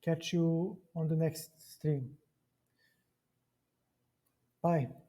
Catch you on the next stream. Bye.